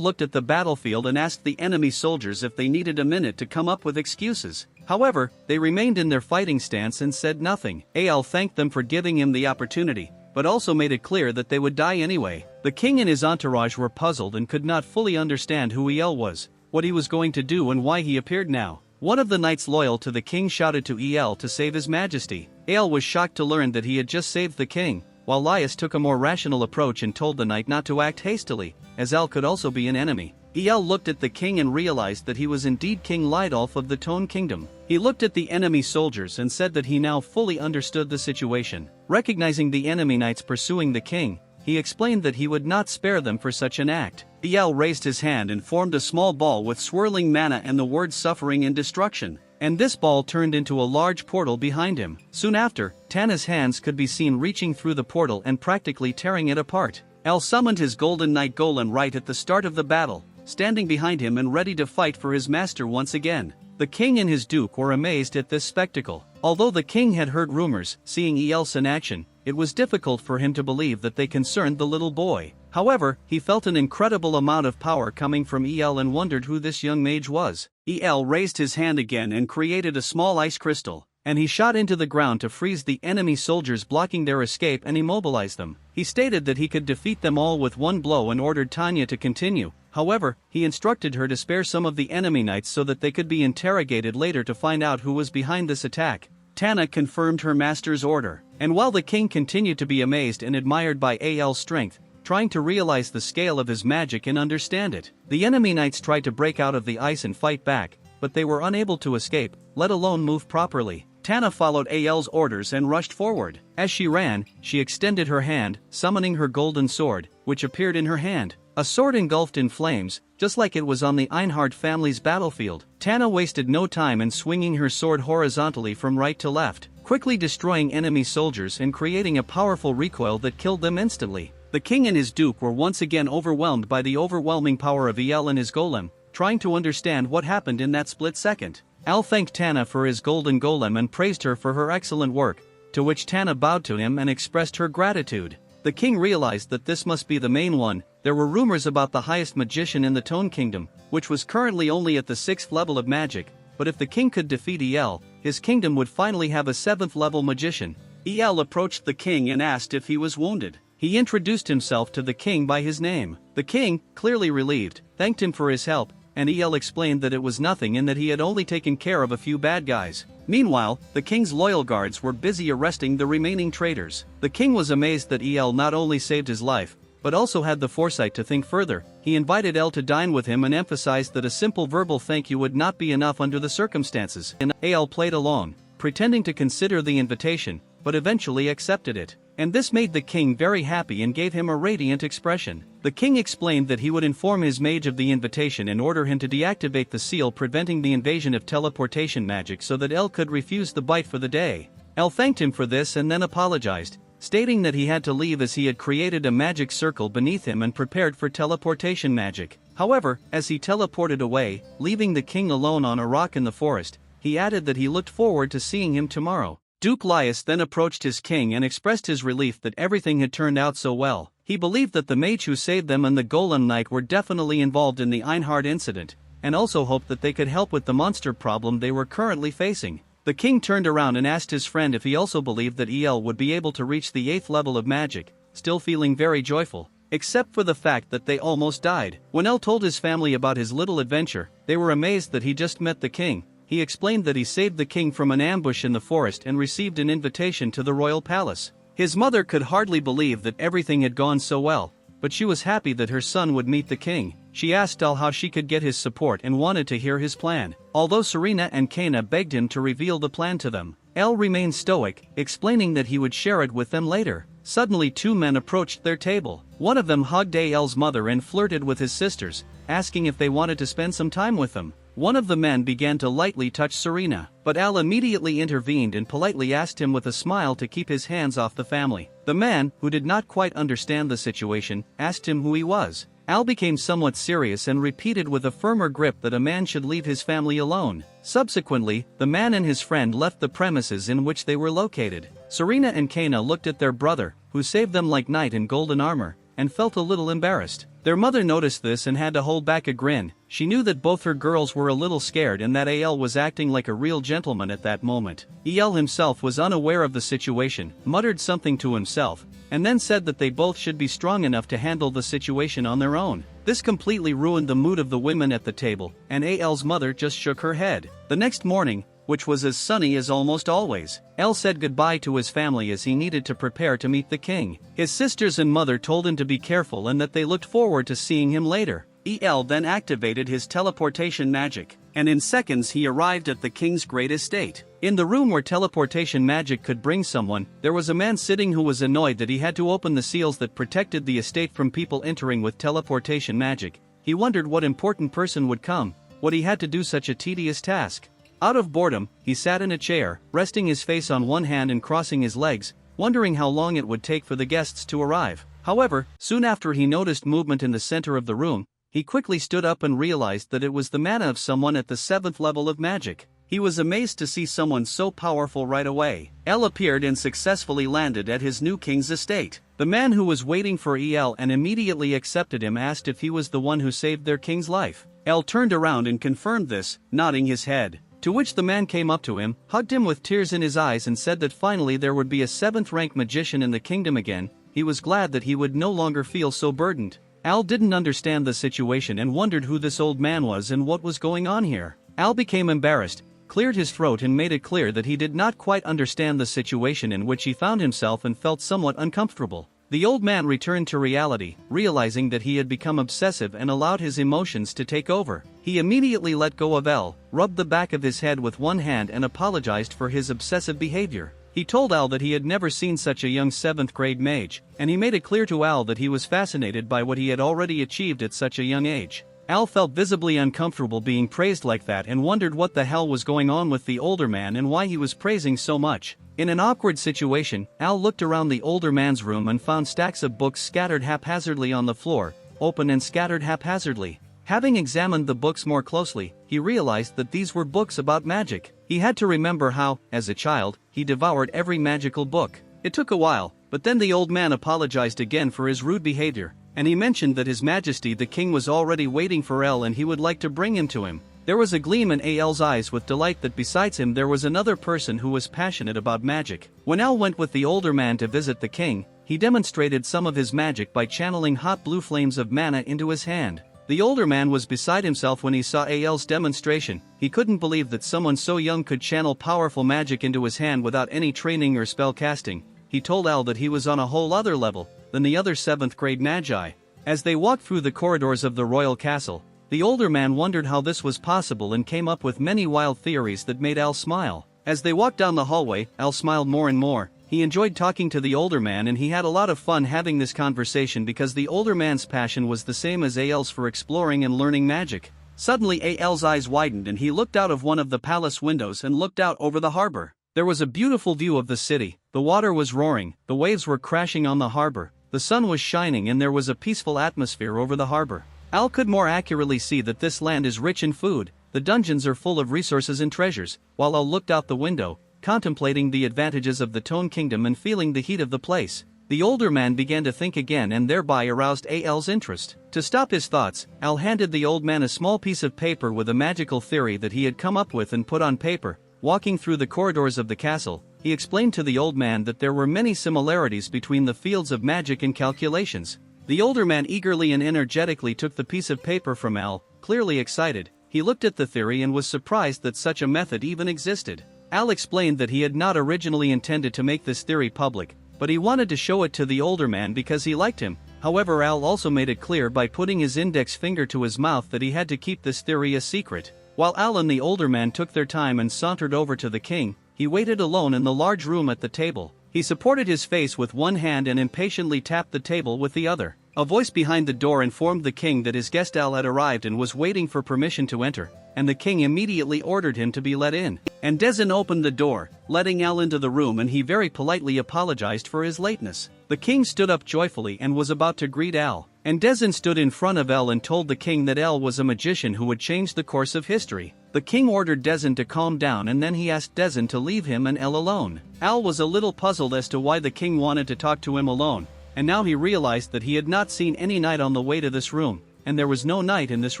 looked at the battlefield and asked the enemy soldiers if they needed a minute to come up with excuses. However, they remained in their fighting stance and said nothing. Al thanked them for giving him the opportunity, but also made it clear that they would die anyway. The king and his entourage were puzzled and could not fully understand who El was, what he was going to do and why he appeared now. One of the knights loyal to the king shouted to El to save his majesty. El was shocked to learn that he had just saved the king, while Laius took a more rational approach and told the knight not to act hastily, as El could also be an enemy. El looked at the king and realized that he was indeed King Lidolf of the Tone Kingdom. He looked at the enemy soldiers and said that he now fully understood the situation. Recognizing the enemy knights pursuing the king, he explained that he would not spare them for such an act. El raised his hand and formed a small ball with swirling mana and the words suffering and destruction, and this ball turned into a large portal behind him. Soon after, Tana's hands could be seen reaching through the portal and practically tearing it apart. El summoned his Golden Knight Golem right at the start of the battle, standing behind him and ready to fight for his master once again. The king and his duke were amazed at this spectacle. Although the king had heard rumors, seeing Els in action, it was difficult for him to believe that they concerned the little boy. However, he felt an incredible amount of power coming from El and wondered who this young mage was. El raised his hand again and created a small ice crystal, and he shot into the ground to freeze the enemy soldiers blocking their escape and immobilize them. He stated that he could defeat them all with one blow and ordered Tanya to continue. However, he instructed her to spare some of the enemy knights so that they could be interrogated later to find out who was behind this attack. Tana confirmed her master's order, and while the king continued to be amazed and admired by El's strength, trying to realize the scale of his magic and understand it, the enemy knights tried to break out of the ice and fight back, but they were unable to escape, let alone move properly. Tana followed El's orders and rushed forward. As she ran, she extended her hand, summoning her golden sword, which appeared in her hand. A sword engulfed in flames, just like it was on the Einhard family's battlefield. Tana wasted no time in swinging her sword horizontally from right to left, quickly destroying enemy soldiers and creating a powerful recoil that killed them instantly. The king and his duke were once again overwhelmed by the overwhelming power of El and his golem, trying to understand what happened in that split second. El thanked Tana for his golden golem and praised her for her excellent work, to which Tana bowed to him and expressed her gratitude. The king realized that this must be the main one. There were rumors about the highest magician in the Tone Kingdom, which was currently only at the 6th level of magic, but if the king could defeat El, his kingdom would finally have a 7th level magician. El approached the king and asked if he was wounded. He introduced himself to the king by his name. The king, clearly relieved, thanked him for his help, and El explained that it was nothing and that he had only taken care of a few bad guys. Meanwhile, the king's loyal guards were busy arresting the remaining traitors. The king was amazed that El not only saved his life, but also had the foresight to think further. He invited El to dine with him and emphasized that a simple verbal thank you would not be enough under the circumstances. El played along, pretending to consider the invitation, but eventually accepted it. And this made the king very happy and gave him a radiant expression. The king explained that he would inform his mage of the invitation and order him to deactivate the seal preventing the invasion of teleportation magic so that El could refuse the bite for the day. El thanked him for this and then apologized, stating that he had to leave as he had created a magic circle beneath him and prepared for teleportation magic. However, as he teleported away, leaving the king alone on a rock in the forest, he added that he looked forward to seeing him tomorrow. Duke Laius then approached his king and expressed his relief that everything had turned out so well. He believed that the mage who saved them and the Golem Knight were definitely involved in the Einhard incident, and also hoped that they could help with the monster problem they were currently facing. The king turned around and asked his friend if he also believed that El would be able to reach the 8th level of magic, still feeling very joyful, except for the fact that they almost died. When El told his family about his little adventure, they were amazed that he just met the king. He explained that he saved the king from an ambush in the forest and received an invitation to the royal palace. His mother could hardly believe that everything had gone so well, but she was happy that her son would meet the king. She asked El how she could get his support and wanted to hear his plan. Although Serena and Kana begged him to reveal the plan to them, El remained stoic, explaining that he would share it with them later. Suddenly 2 men approached their table. One of them hugged El's mother and flirted with his sisters, asking if they wanted to spend some time with them. One of the men began to lightly touch Serena, but El immediately intervened and politely asked him with a smile to keep his hands off the family. The man, who did not quite understand the situation, asked him who he was. El became somewhat serious and repeated with a firmer grip that a man should leave his family alone. Subsequently, the man and his friend left the premises in which they were located. Serena and Kana looked at their brother, who saved them like knight in golden armor, and felt a little embarrassed. Their mother noticed this and had to hold back a grin. She knew that both her girls were a little scared and that AL was acting like a real gentleman at that moment. EL himself was unaware of the situation, muttered something to himself, and then said that they both should be strong enough to handle the situation on their own. This completely ruined the mood of the women at the table, and AL's mother just shook her head. The next morning, which was as sunny as almost always, El said goodbye to his family as he needed to prepare to meet the king. His sisters and mother told him to be careful and that they looked forward to seeing him later. El then activated his teleportation magic, and in seconds he arrived at the king's great estate. In the room where teleportation magic could bring someone, there was a man sitting who was annoyed that he had to open the seals that protected the estate from people entering with teleportation magic. He wondered what important person would come, what he had to do such a tedious task. Out of boredom, he sat in a chair, resting his face on one hand and crossing his legs, wondering how long it would take for the guests to arrive. However, soon after he noticed movement in the center of the room, he quickly stood up and realized that it was the mana of someone at the 7th level of magic. He was amazed to see someone so powerful right away. El appeared and successfully landed at his new king's estate. The man who was waiting for El and immediately accepted him asked if he was the one who saved their king's life. El turned around and confirmed this, nodding his head. To which the man came up to him, hugged him with tears in his eyes and said that finally there would be a 7th-rank magician in the kingdom again. He was glad that he would no longer feel so burdened. Al didn't understand the situation and wondered who this old man was and what was going on here. Al became embarrassed, cleared his throat and made it clear that he did not quite understand the situation in which he found himself and felt somewhat uncomfortable. The old man returned to reality, realizing that he had become obsessive and allowed his emotions to take over. He immediately let go of El, rubbed the back of his head with one hand and apologized for his obsessive behavior. He told Al that he had never seen such a young 7th-grade mage, and he made it clear to Al that he was fascinated by what he had already achieved at such a young age. Al felt visibly uncomfortable being praised like that and wondered what the hell was going on with the older man and why he was praising so much. In an awkward situation, Al looked around the older man's room and found stacks of books scattered haphazardly on the floor, open and scattered haphazardly. Having examined the books more closely, he realized that these were books about magic. He had to remember how, as a child, he devoured every magical book. It took a while, but then the old man apologized again for his rude behavior, and he mentioned that His Majesty the King was already waiting for El and he would like to bring him to him. There was a gleam in Al's eyes with delight that besides him there was another person who was passionate about magic. When Al went with the older man to visit the king, he demonstrated some of his magic by channeling hot blue flames of mana into his hand. The older man was beside himself when he saw Al's demonstration. He couldn't believe that someone so young could channel powerful magic into his hand without any training or spell casting. He told Al that he was on a whole other level than the other 7th-grade magi. As they walked through the corridors of the royal castle, the older man wondered how this was possible and came up with many wild theories that made Al smile. As they walked down the hallway, Al smiled more and more. He enjoyed talking to the older man and he had a lot of fun having this conversation because the older man's passion was the same as Al's for exploring and learning magic. Suddenly Al's eyes widened and he looked out of one of the palace windows and looked out over the harbor. There was a beautiful view of the city. The water was roaring, the waves were crashing on the harbor, the sun was shining and there was a peaceful atmosphere over the harbor. Al could more accurately see that this land is rich in food, the dungeons are full of resources and treasures, while Al looked out the window, contemplating the advantages of the Tone Kingdom and feeling the heat of the place. The older man began to think again and thereby aroused Al's interest. To stop his thoughts, Al handed the old man a small piece of paper with a magical theory that he had come up with and put on paper. Walking through the corridors of the castle, he explained to the old man that there were many similarities between the fields of magic and calculations. The older man eagerly and energetically took the piece of paper from Al, clearly excited. He looked at the theory and was surprised that such a method even existed. Al explained that he had not originally intended to make this theory public, but he wanted to show it to the older man because he liked him. However, Al also made it clear by putting his index finger to his mouth that he had to keep this theory a secret. While Al and the older man took their time and sauntered over to the king, he waited alone in the large room at the table. He supported his face with one hand and impatiently tapped the table with the other. A voice behind the door informed the king that his guest Al had arrived and was waiting for permission to enter, and the king immediately ordered him to be let in. And Dezin opened the door, letting Al into the room, and he very politely apologized for his lateness. The king stood up joyfully and was about to greet Al, and Dezin stood in front of El and told the king that El was a magician who would change the course of history. The king ordered Dezin to calm down and then he asked Dezin to leave him and El alone. Al was a little puzzled as to why the king wanted to talk to him alone, and now he realized that he had not seen any knight on the way to this room, and there was no knight in this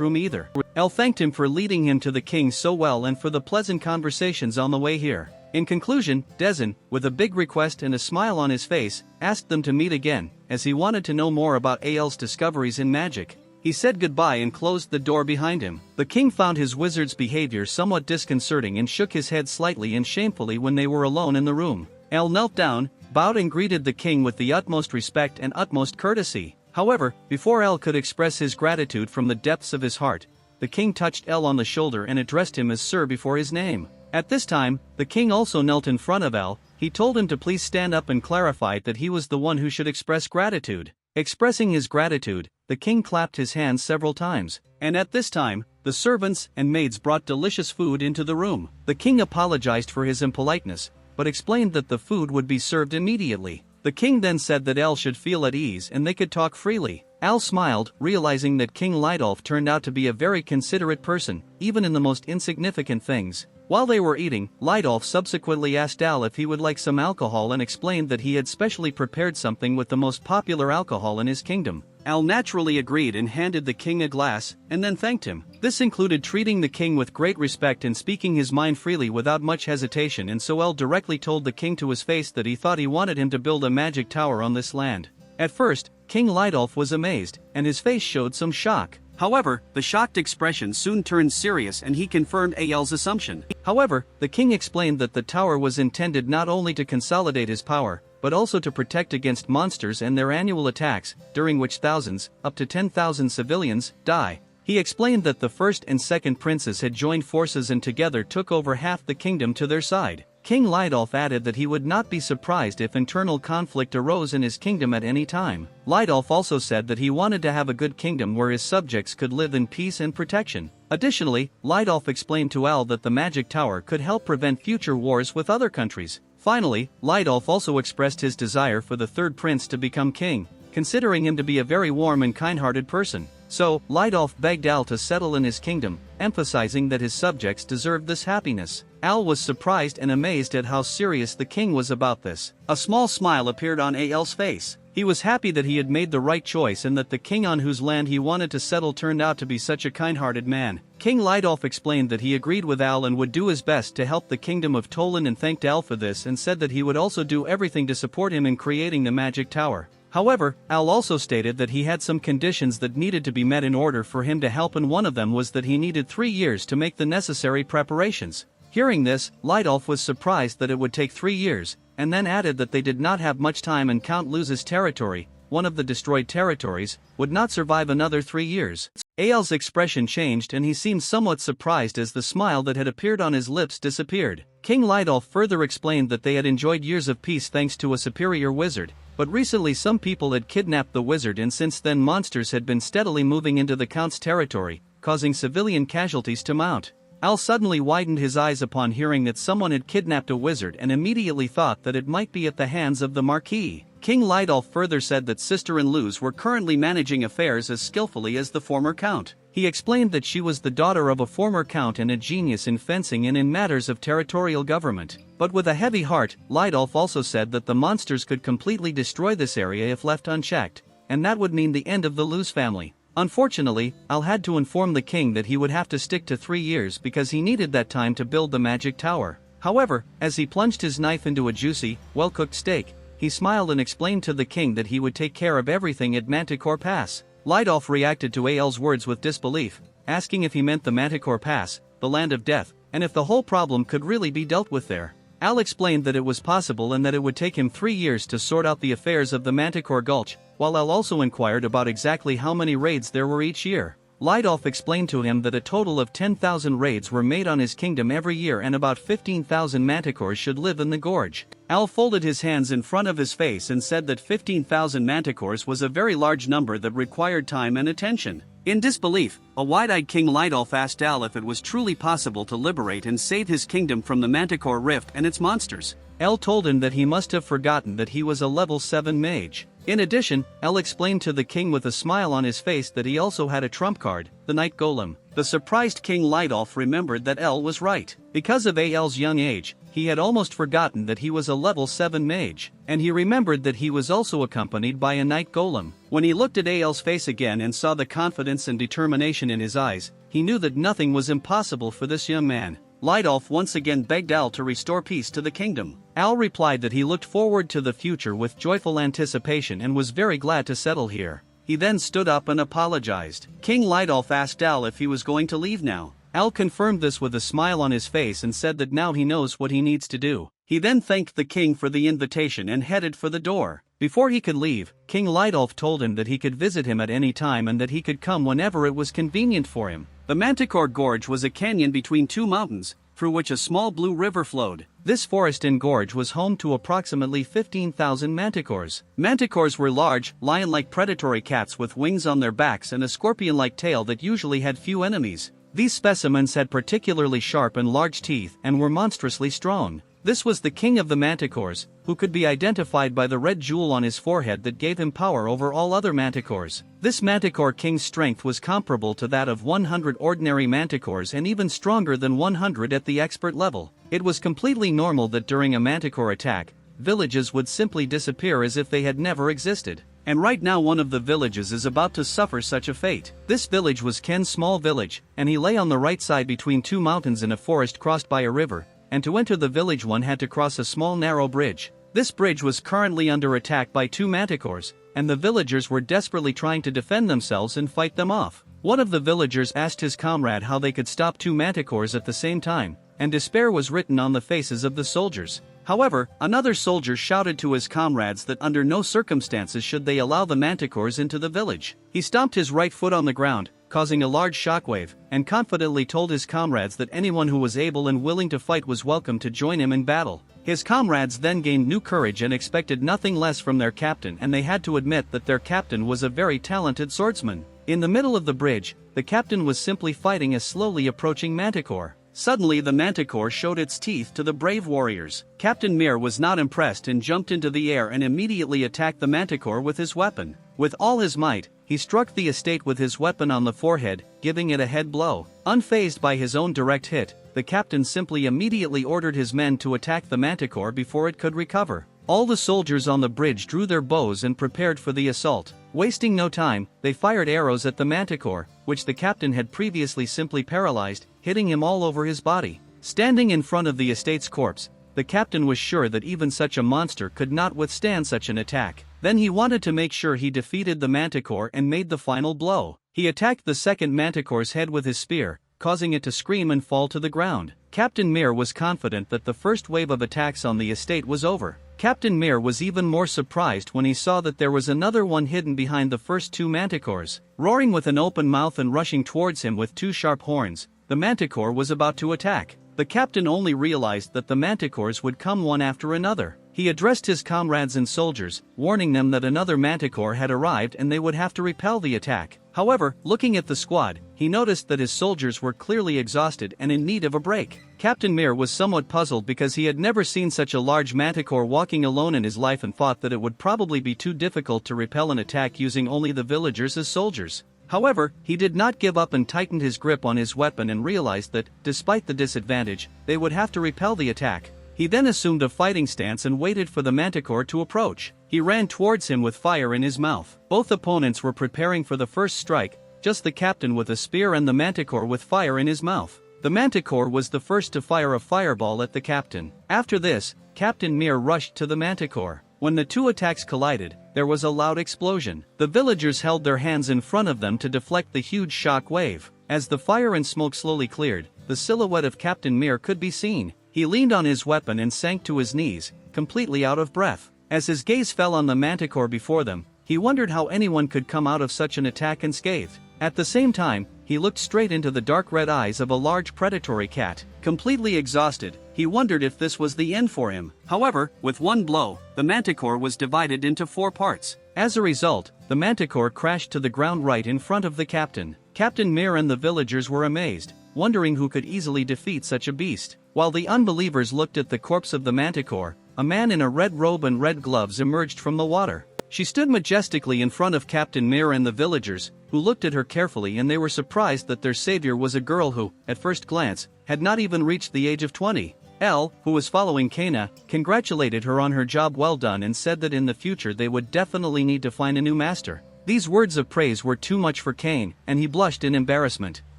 room either. El thanked him for leading him to the king so well and for the pleasant conversations on the way here. In conclusion, Dezen, with a big request and a smile on his face, asked them to meet again, as he wanted to know more about Al's discoveries in magic. He said goodbye and closed the door behind him. The king found his wizard's behavior somewhat disconcerting and shook his head slightly and shamefully when they were alone in the room. El knelt down, bowed and greeted the king with the utmost respect and utmost courtesy. However, before El could express his gratitude from the depths of his heart, the king touched El on the shoulder and addressed him as Sir before his name. At this time, the king also knelt in front of El. He told him to please stand up and clarified that he was the one who should express gratitude. Expressing his gratitude, the king clapped his hands several times, and at this time, the servants and maids brought delicious food into the room. The king apologized for his impoliteness, but explained that the food would be served immediately. The king then said that El should feel at ease and they could talk freely. Al smiled, realizing that King Lidolf turned out to be a very considerate person, even in the most insignificant things. While they were eating, Lidolf subsequently asked Al if he would like some alcohol and explained that he had specially prepared something with the most popular alcohol in his kingdom. Al naturally agreed and handed the king a glass, and then thanked him. This included treating the king with great respect and speaking his mind freely without much hesitation, and so Al directly told the king to his face that he thought he wanted him to build a magic tower on this land. At first, King Lidolf was amazed, and his face showed some shock. However, the shocked expression soon turned serious and he confirmed Al's assumption. However, the king explained that the tower was intended not only to consolidate his power, but also to protect against monsters and their annual attacks, during which thousands, up to 10,000 civilians, die. He explained that the first and second princes had joined forces and together took over half the kingdom to their side. King Lidolf added that he would not be surprised if internal conflict arose in his kingdom at any time. Lidolf also said that he wanted to have a good kingdom where his subjects could live in peace and protection. Additionally, Lidolf explained to Al that the magic tower could help prevent future wars with other countries. Finally, Lidolf also expressed his desire for the third prince to become king, considering him to be a very warm and kind-hearted person. So, Lidolf begged Al to settle in his kingdom, emphasizing that his subjects deserved this happiness. Al was surprised and amazed at how serious the king was about this. A small smile appeared on Al's face. He was happy that he had made the right choice and that the king on whose land he wanted to settle turned out to be such a kind-hearted man. King Lidolf explained that he agreed with Al and would do his best to help the kingdom of Toland and thanked Al for this and said that he would also do everything to support him in creating the magic tower. However, Al also stated that he had some conditions that needed to be met in order for him to help, and one of them was that he needed 3 years to make the necessary preparations. Hearing this, Lidolf was surprised that it would take 3 years, and then added that they did not have much time and Count Luz's territory, one of the destroyed territories, would not survive another 3 years. Al's expression changed and he seemed somewhat surprised as the smile that had appeared on his lips disappeared. King Lidolf further explained that they had enjoyed years of peace thanks to a superior wizard, but recently some people had kidnapped the wizard and since then monsters had been steadily moving into the Count's territory, causing civilian casualties to mount. Al suddenly widened his eyes upon hearing that someone had kidnapped a wizard and immediately thought that it might be at the hands of the Marquis. King Lidolf further said that Sister and Luz were currently managing affairs as skillfully as the former count. He explained that she was the daughter of a former count and a genius in fencing and in matters of territorial government. But with a heavy heart, Lidolf also said that the monsters could completely destroy this area if left unchecked, and that would mean the end of the Luz family. Unfortunately, Al had to inform the king that he would have to stick to 3 years because he needed that time to build the magic tower. However, as he plunged his knife into a juicy, well-cooked steak, he smiled and explained to the king that he would take care of everything at Manticore Pass. Lidolf reacted to Al's words with disbelief, asking if he meant the Manticore Pass, the land of death, and if the whole problem could really be dealt with there. Al explained that it was possible and that it would take him 3 years to sort out the affairs of the Manticore Gulch, while Al also inquired about exactly how many raids there were each year. Lidolf explained to him that a total of 10,000 raids were made on his kingdom every year and about 15,000 manticores should live in the gorge. Al folded his hands in front of his face and said that 15,000 manticores was a very large number that required time and attention. In disbelief, a wide-eyed King Lidolf asked Al if it was truly possible to liberate and save his kingdom from the Manticore Rift and its monsters. Al told him that he must have forgotten that he was a level 7 mage. In addition, El explained to the king with a smile on his face that he also had a trump card, the night golem. The surprised King Lidolf remembered that El was right. Because of Al's young age, he had almost forgotten that he was a level 7 mage, and he remembered that he was also accompanied by a night golem. When he looked at Al's face again and saw the confidence and determination in his eyes, he knew that nothing was impossible for this young man. Lidolf once again begged Al to restore peace to the kingdom. Al replied that he looked forward to the future with joyful anticipation and was very glad to settle here. He then stood up and apologized. King Lidolf asked Al if he was going to leave now. Al confirmed this with a smile on his face and said that now he knows what he needs to do. He then thanked the king for the invitation and headed for the door. Before he could leave, King Lidolf told him that he could visit him at any time and that he could come whenever it was convenient for him. The Manticore Gorge was a canyon between two mountains, through which a small blue river flowed. This forest and gorge was home to approximately 15,000 manticores. Manticores were large, lion-like predatory cats with wings on their backs and a scorpion-like tail that usually had few enemies. These specimens had particularly sharp and large teeth and were monstrously strong. This was the king of the manticores, who could be identified by the red jewel on his forehead that gave him power over all other manticores. This manticore king's strength was comparable to that of 100 ordinary manticores and even stronger than 100 at the expert level. It was completely normal that during a manticore attack, villages would simply disappear as if they had never existed. And right now one of the villages is about to suffer such a fate. This village was Ken's small village, and he lay on the right side between two mountains in a forest crossed by a river, and to enter the village one had to cross a small narrow bridge. This bridge was currently under attack by two manticores, and the villagers were desperately trying to defend themselves and fight them off. One of the villagers asked his comrade how they could stop two manticores at the same time, and despair was written on the faces of the soldiers. However, another soldier shouted to his comrades that under no circumstances should they allow the manticores into the village. He stomped his right foot on the ground, causing a large shockwave, and confidently told his comrades that anyone who was able and willing to fight was welcome to join him in battle. His comrades then gained new courage and expected nothing less from their captain, and they had to admit that their captain was a very talented swordsman. In the middle of the bridge, the captain was simply fighting a slowly approaching manticore. Suddenly the manticore showed its teeth to the brave warriors. Captain Mir was not impressed and jumped into the air and immediately attacked the manticore with his weapon. With all his might, he struck the estate with his weapon on the forehead, giving it a head blow. Unfazed by his own direct hit, the captain simply immediately ordered his men to attack the manticore before it could recover. All the soldiers on the bridge drew their bows and prepared for the assault. Wasting no time, they fired arrows at the manticore, which the captain had previously simply paralyzed, hitting him all over his body. Standing in front of the estate's corpse, the captain was sure that even such a monster could not withstand such an attack. Then he wanted to make sure he defeated the manticore and made the final blow. He attacked the second manticore's head with his spear, causing it to scream and fall to the ground. Captain Mir was confident that the first wave of attacks on the estate was over. Captain Mir was even more surprised when he saw that there was another one hidden behind the first two manticores. Roaring with an open mouth and rushing towards him with two sharp horns, the manticore was about to attack. The captain only realized that the manticores would come one after another. He addressed his comrades and soldiers, warning them that another manticore had arrived and they would have to repel the attack. However, looking at the squad, he noticed that his soldiers were clearly exhausted and in need of a break. Captain Mir was somewhat puzzled because he had never seen such a large manticore walking alone in his life and thought that it would probably be too difficult to repel an attack using only the villagers as soldiers. However, he did not give up and tightened his grip on his weapon and realized that, despite the disadvantage, they would have to repel the attack. He then assumed a fighting stance and waited for the manticore to approach. He ran towards him with fire in his mouth. Both opponents were preparing for the first strike, just the captain with a spear and the manticore with fire in his mouth. The manticore was the first to fire a fireball at the captain. After this, Captain Mir rushed to the manticore. When the two attacks collided, there was a loud explosion. The villagers held their hands in front of them to deflect the huge shock wave. As the fire and smoke slowly cleared, the silhouette of Captain Mir could be seen. He leaned on his weapon and sank to his knees, completely out of breath. As his gaze fell on the manticore before them, he wondered how anyone could come out of such an attack unscathed. At the same time, he looked straight into the dark red eyes of a large predatory cat. Completely exhausted, he wondered if this was the end for him. However, with one blow, the manticore was divided into 4 parts. As a result, the manticore crashed to the ground right in front of the captain. Captain Mir and the villagers were amazed, wondering who could easily defeat such a beast. While the unbelievers looked at the corpse of the manticore, a man in a red robe and red gloves emerged from the water. She stood majestically in front of Captain Mirror and the villagers, who looked at her carefully, and they were surprised that their savior was a girl who, at first glance, had not even reached the age of 20. Elle, who was following Kana, congratulated her on her job well done and said that in the future they would definitely need to find a new master. These words of praise were too much for Kane, and he blushed in embarrassment.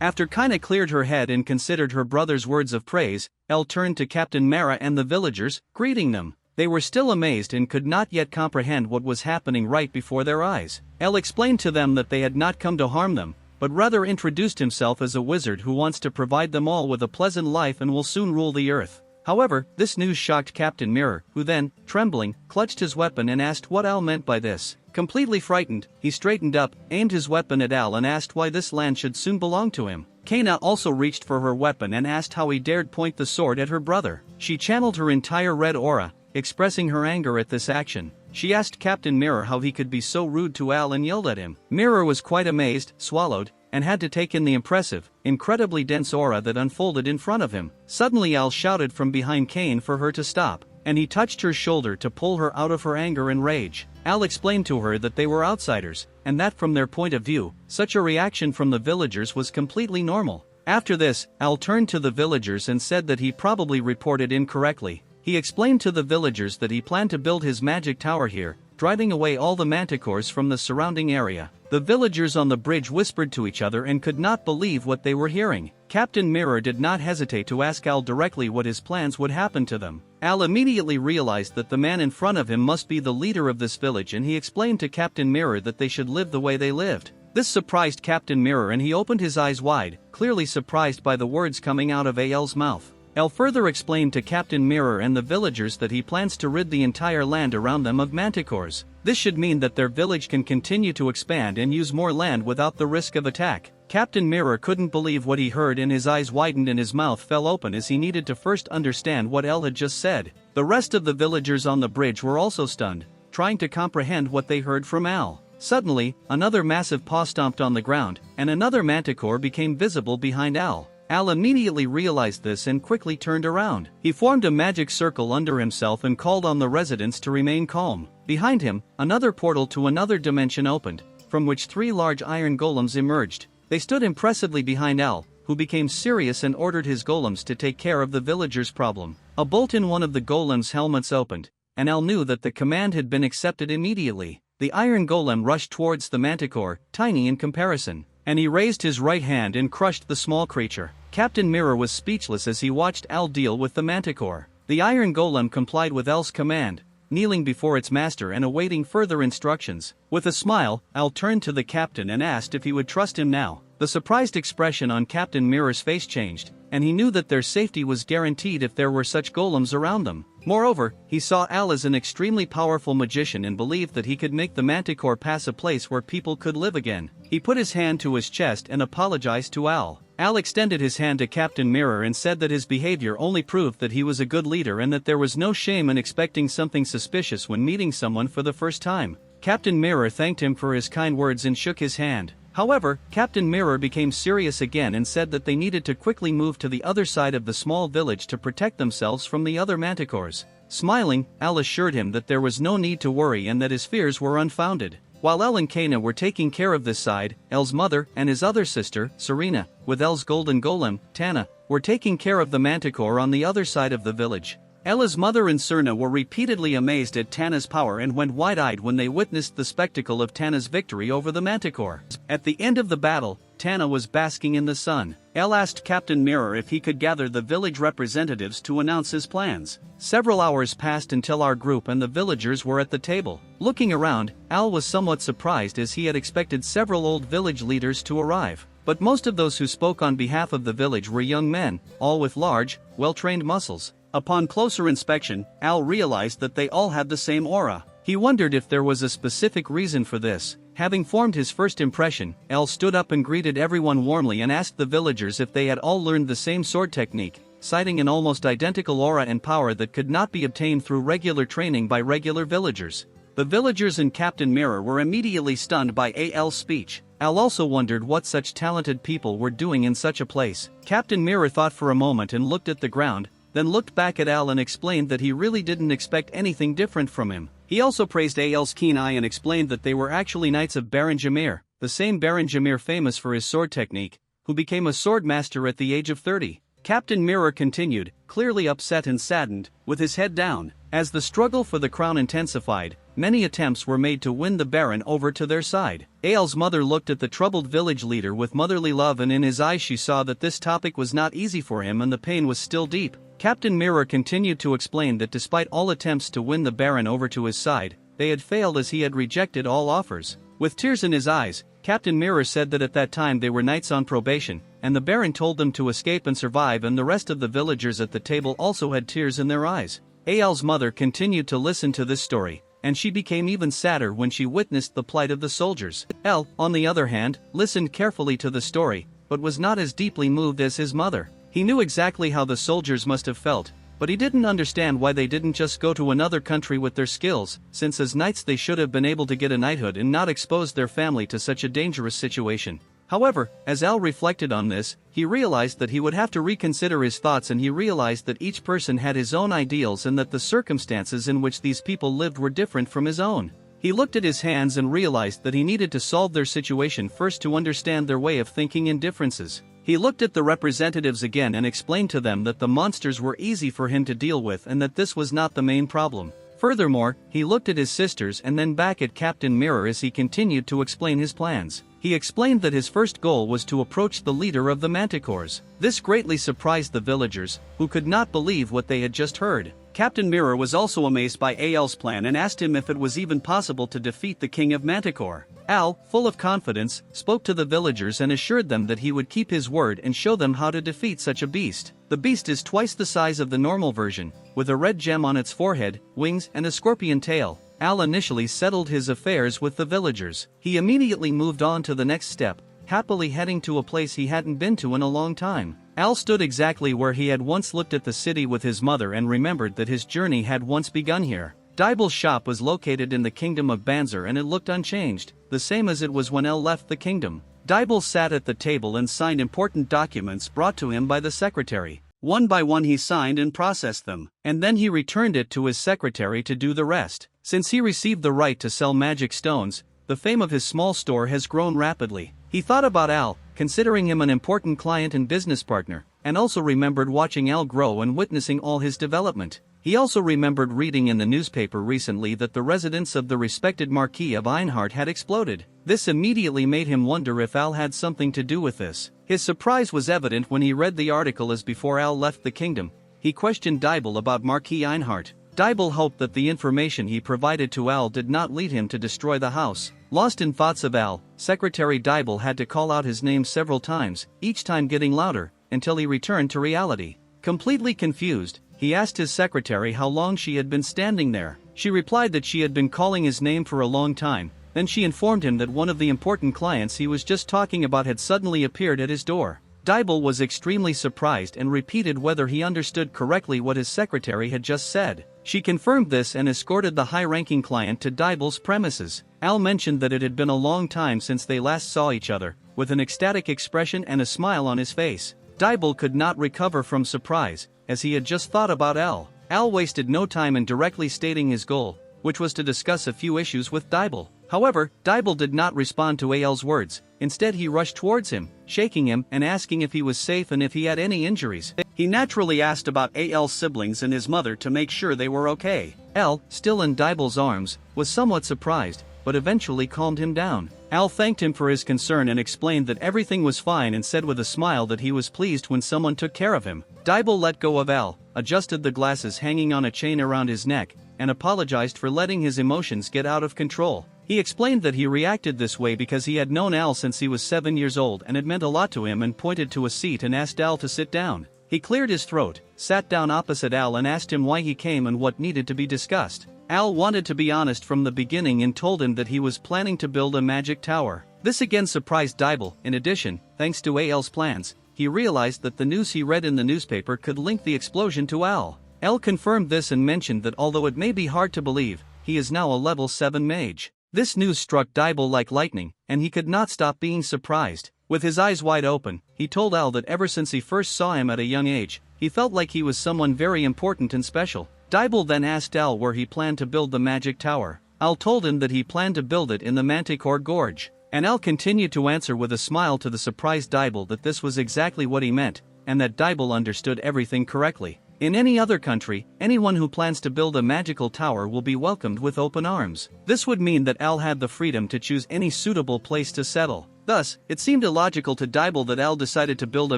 After Kana cleared her head and considered her brother's words of praise, Elle turned to Captain Mara and the villagers, greeting them. They were still amazed and could not yet comprehend what was happening right before their eyes. Elle explained to them that they had not come to harm them, but rather introduced himself as a wizard who wants to provide them all with a pleasant life and will soon rule the earth. However, this news shocked Captain Mirror, who then, trembling, clutched his weapon and asked what Al meant by this. Completely frightened, he straightened up, aimed his weapon at Al and asked why this land should soon belong to him. Kana also reached for her weapon and asked how he dared point the sword at her brother. She channeled her entire red aura, expressing her anger at this action. She asked Captain Mirror how he could be so rude to Al and yelled at him. Mirror was quite amazed, swallowed, and had to take in the impressive, incredibly dense aura that unfolded in front of him. Suddenly Al shouted from behind Kane for her to stop, and he touched her shoulder to pull her out of her anger and rage. Al explained to her that they were outsiders, and that from their point of view, such a reaction from the villagers was completely normal. After this, Al turned to the villagers and said that he probably reported incorrectly. He explained to the villagers that he planned to build his magic tower here, driving away all the manticores from the surrounding area. The villagers on the bridge whispered to each other and could not believe what they were hearing. Captain Mirror did not hesitate to ask Al directly what his plans would happen to them. Al immediately realized that the man in front of him must be the leader of this village, and he explained to Captain Mirror that they should live the way they lived. This surprised Captain Mirror and he opened his eyes wide, clearly surprised by the words coming out of Al's mouth. Al further explained to Captain Mirror and the villagers that he plans to rid the entire land around them of manticores. This should mean that their village can continue to expand and use more land without the risk of attack. Captain Mirror couldn't believe what he heard, and his eyes widened and his mouth fell open as he needed to first understand what Al had just said. The rest of the villagers on the bridge were also stunned, trying to comprehend what they heard from Al. Suddenly, another massive paw stomped on the ground, and another manticore became visible behind Al. Al immediately realized this and quickly turned around. He formed a magic circle under himself and called on the residents to remain calm. Behind him, another portal to another dimension opened, from which 3 large iron golems emerged. They stood impressively behind Al, who became serious and ordered his golems to take care of the villagers' problem. A bolt in one of the golems' helmets opened, and Al knew that the command had been accepted immediately. The iron golem rushed towards the manticore, tiny in comparison, and he raised his right hand and crushed the small creature. Captain Mirror was speechless as he watched Al deal with the manticore. The iron golem complied with Al's command, kneeling before its master and awaiting further instructions. With a smile, Al turned to the captain and asked if he would trust him now. The surprised expression on Captain Mirror's face changed, and he knew that their safety was guaranteed if there were such golems around them. Moreover, he saw Al as an extremely powerful magician and believed that he could make the manticore pass a place where people could live again. He put his hand to his chest and apologized to Al. Al extended his hand to Captain Mirror and said that his behavior only proved that he was a good leader and that there was no shame in expecting something suspicious when meeting someone for the first time. Captain Mirror thanked him for his kind words and shook his hand. However, Captain Mirror became serious again and said that they needed to quickly move to the other side of the small village to protect themselves from the other manticores. Smiling, Al assured him that there was no need to worry and that his fears were unfounded. While El and Kana were taking care of this side, El's mother and his other sister, Serena, with El's golden golem, Tana, were taking care of the manticore on the other side of the village. Ella's mother and Serna were repeatedly amazed at Tana's power and went wide-eyed when they witnessed the spectacle of Tana's victory over the manticore. At the end of the battle, Tana was basking in the sun. El asked Captain Mirror if he could gather the village representatives to announce his plans. Several hours passed until our group and the villagers were at the table. Looking around, Al was somewhat surprised as he had expected several old village leaders to arrive. But most of those who spoke on behalf of the village were young men, all with large, well-trained muscles. Upon closer inspection, Al realized that they all had the same aura. He wondered if there was a specific reason for this. Having formed his first impression, Al stood up and greeted everyone warmly and asked the villagers if they had all learned the same sword technique, citing an almost identical aura and power that could not be obtained through regular training by regular villagers. The villagers and Captain Mirror were immediately stunned by Al's speech. Al also wondered what such talented people were doing in such a place. Captain Mirror thought for a moment and looked at the ground, then looked back at Al and explained that he really didn't expect anything different from him. He also praised Al's keen eye and explained that they were actually knights of Baron Jamir, the same Baron Jamir famous for his sword technique, who became a sword master at the age of 30. Captain Mirror continued, clearly upset and saddened, with his head down. As the struggle for the crown intensified, many attempts were made to win the Baron over to their side. Al's mother looked at the troubled village leader with motherly love, and in his eyes she saw that this topic was not easy for him and the pain was still deep. Captain Mirror continued to explain that despite all attempts to win the Baron over to his side, they had failed as he had rejected all offers. With tears in his eyes, Captain Mirror said that at that time they were knights on probation, and the Baron told them to escape and survive, and the rest of the villagers at the table also had tears in their eyes. Al's mother continued to listen to this story, and she became even sadder when she witnessed the plight of the soldiers. Al, on the other hand, listened carefully to the story, but was not as deeply moved as his mother. He knew exactly how the soldiers must have felt, but he didn't understand why they didn't just go to another country with their skills, since as knights they should have been able to get a knighthood and not exposed their family to such a dangerous situation. However, as Al reflected on this, he realized that he would have to reconsider his thoughts, and he realized that each person had his own ideals and that the circumstances in which these people lived were different from his own. He looked at his hands and realized that he needed to solve their situation first to understand their way of thinking and differences. He looked at the representatives again and explained to them that the monsters were easy for him to deal with and that this was not the main problem. Furthermore, he looked at his sisters and then back at Captain Mirror as he continued to explain his plans. He explained that his first goal was to approach the leader of the Manticores. This greatly surprised the villagers, who could not believe what they had just heard. Captain Mirror was also amazed by Al's plan and asked him if it was even possible to defeat the king of Manticore. Al, full of confidence, spoke to the villagers and assured them that he would keep his word and show them how to defeat such a beast. The beast is twice the size of the normal version, with a red gem on its forehead, wings, and a scorpion tail. Al initially settled his affairs with the villagers. He immediately moved on to the next step, happily heading to a place he hadn't been to in a long time. Al stood exactly where he had once looked at the city with his mother and remembered that his journey had once begun here. Dibel's shop was located in the kingdom of Banzer and it looked unchanged, the same as it was when Al left the kingdom. Dibel sat at the table and signed important documents brought to him by the secretary. One by one he signed and processed them, and then he returned it to his secretary to do the rest. Since he received the right to sell magic stones, the fame of his small store has grown rapidly. He thought about Al, considering him an important client and business partner, and also remembered watching Al grow and witnessing all his development. He also remembered reading in the newspaper recently that the residence of the respected Marquis of Einhart had exploded. This immediately made him wonder if Al had something to do with this. His surprise was evident when he read the article as before Al left the kingdom, he questioned Dibel about Marquis Einhart. Dibel hoped that the information he provided to Al did not lead him to destroy the house. Lost in thoughts of Al, Secretary Dibel had to call out his name several times, each time getting louder, until he returned to reality. Completely confused, he asked his secretary how long she had been standing there. She replied that she had been calling his name for a long time. Then she informed him that one of the important clients he was just talking about had suddenly appeared at his door. Dibel was extremely surprised and repeated whether he understood correctly what his secretary had just said. She confirmed this and escorted the high-ranking client to Dibel's premises. Al mentioned that it had been a long time since they last saw each other, with an ecstatic expression and a smile on his face. Dibel could not recover from surprise, as he had just thought about Al. Al wasted no time in directly stating his goal, which was to discuss a few issues with Dibel. However, Dibel did not respond to Al's words. Instead he rushed towards him, shaking him and asking if he was safe and if he had any injuries. He naturally asked about Al's siblings and his mother to make sure they were okay. Al, still in Dibel's arms, was somewhat surprised, but eventually calmed him down. Al thanked him for his concern and explained that everything was fine and said with a smile that he was pleased when someone took care of him. Dibel let go of Al, adjusted the glasses hanging on a chain around his neck, and apologized for letting his emotions get out of control. He explained that he reacted this way because he had known Al since he was 7 years old and it meant a lot to him, and pointed to a seat and asked Al to sit down. He cleared his throat, sat down opposite Al and asked him why he came and what needed to be discussed. Al wanted to be honest from the beginning and told him that he was planning to build a magic tower. This again surprised Dibel. In addition, thanks to Al's plans, he realized that the news he read in the newspaper could link the explosion to Al. Al confirmed this and mentioned that although it may be hard to believe, he is now a level 7 mage. This news struck Dibel like lightning, and he could not stop being surprised. With his eyes wide open, he told Al that ever since he first saw him at a young age, he felt like he was someone very important and special. Dibble then asked Al where he planned to build the magic tower. Al told him that he planned to build it in the Manticore Gorge, and Al continued to answer with a smile to the surprised Dibble that this was exactly what he meant, and that Dibble understood everything correctly. In any other country, anyone who plans to build a magical tower will be welcomed with open arms. This would mean that Al had the freedom to choose any suitable place to settle. Thus, it seemed illogical to Dibble that Al decided to build a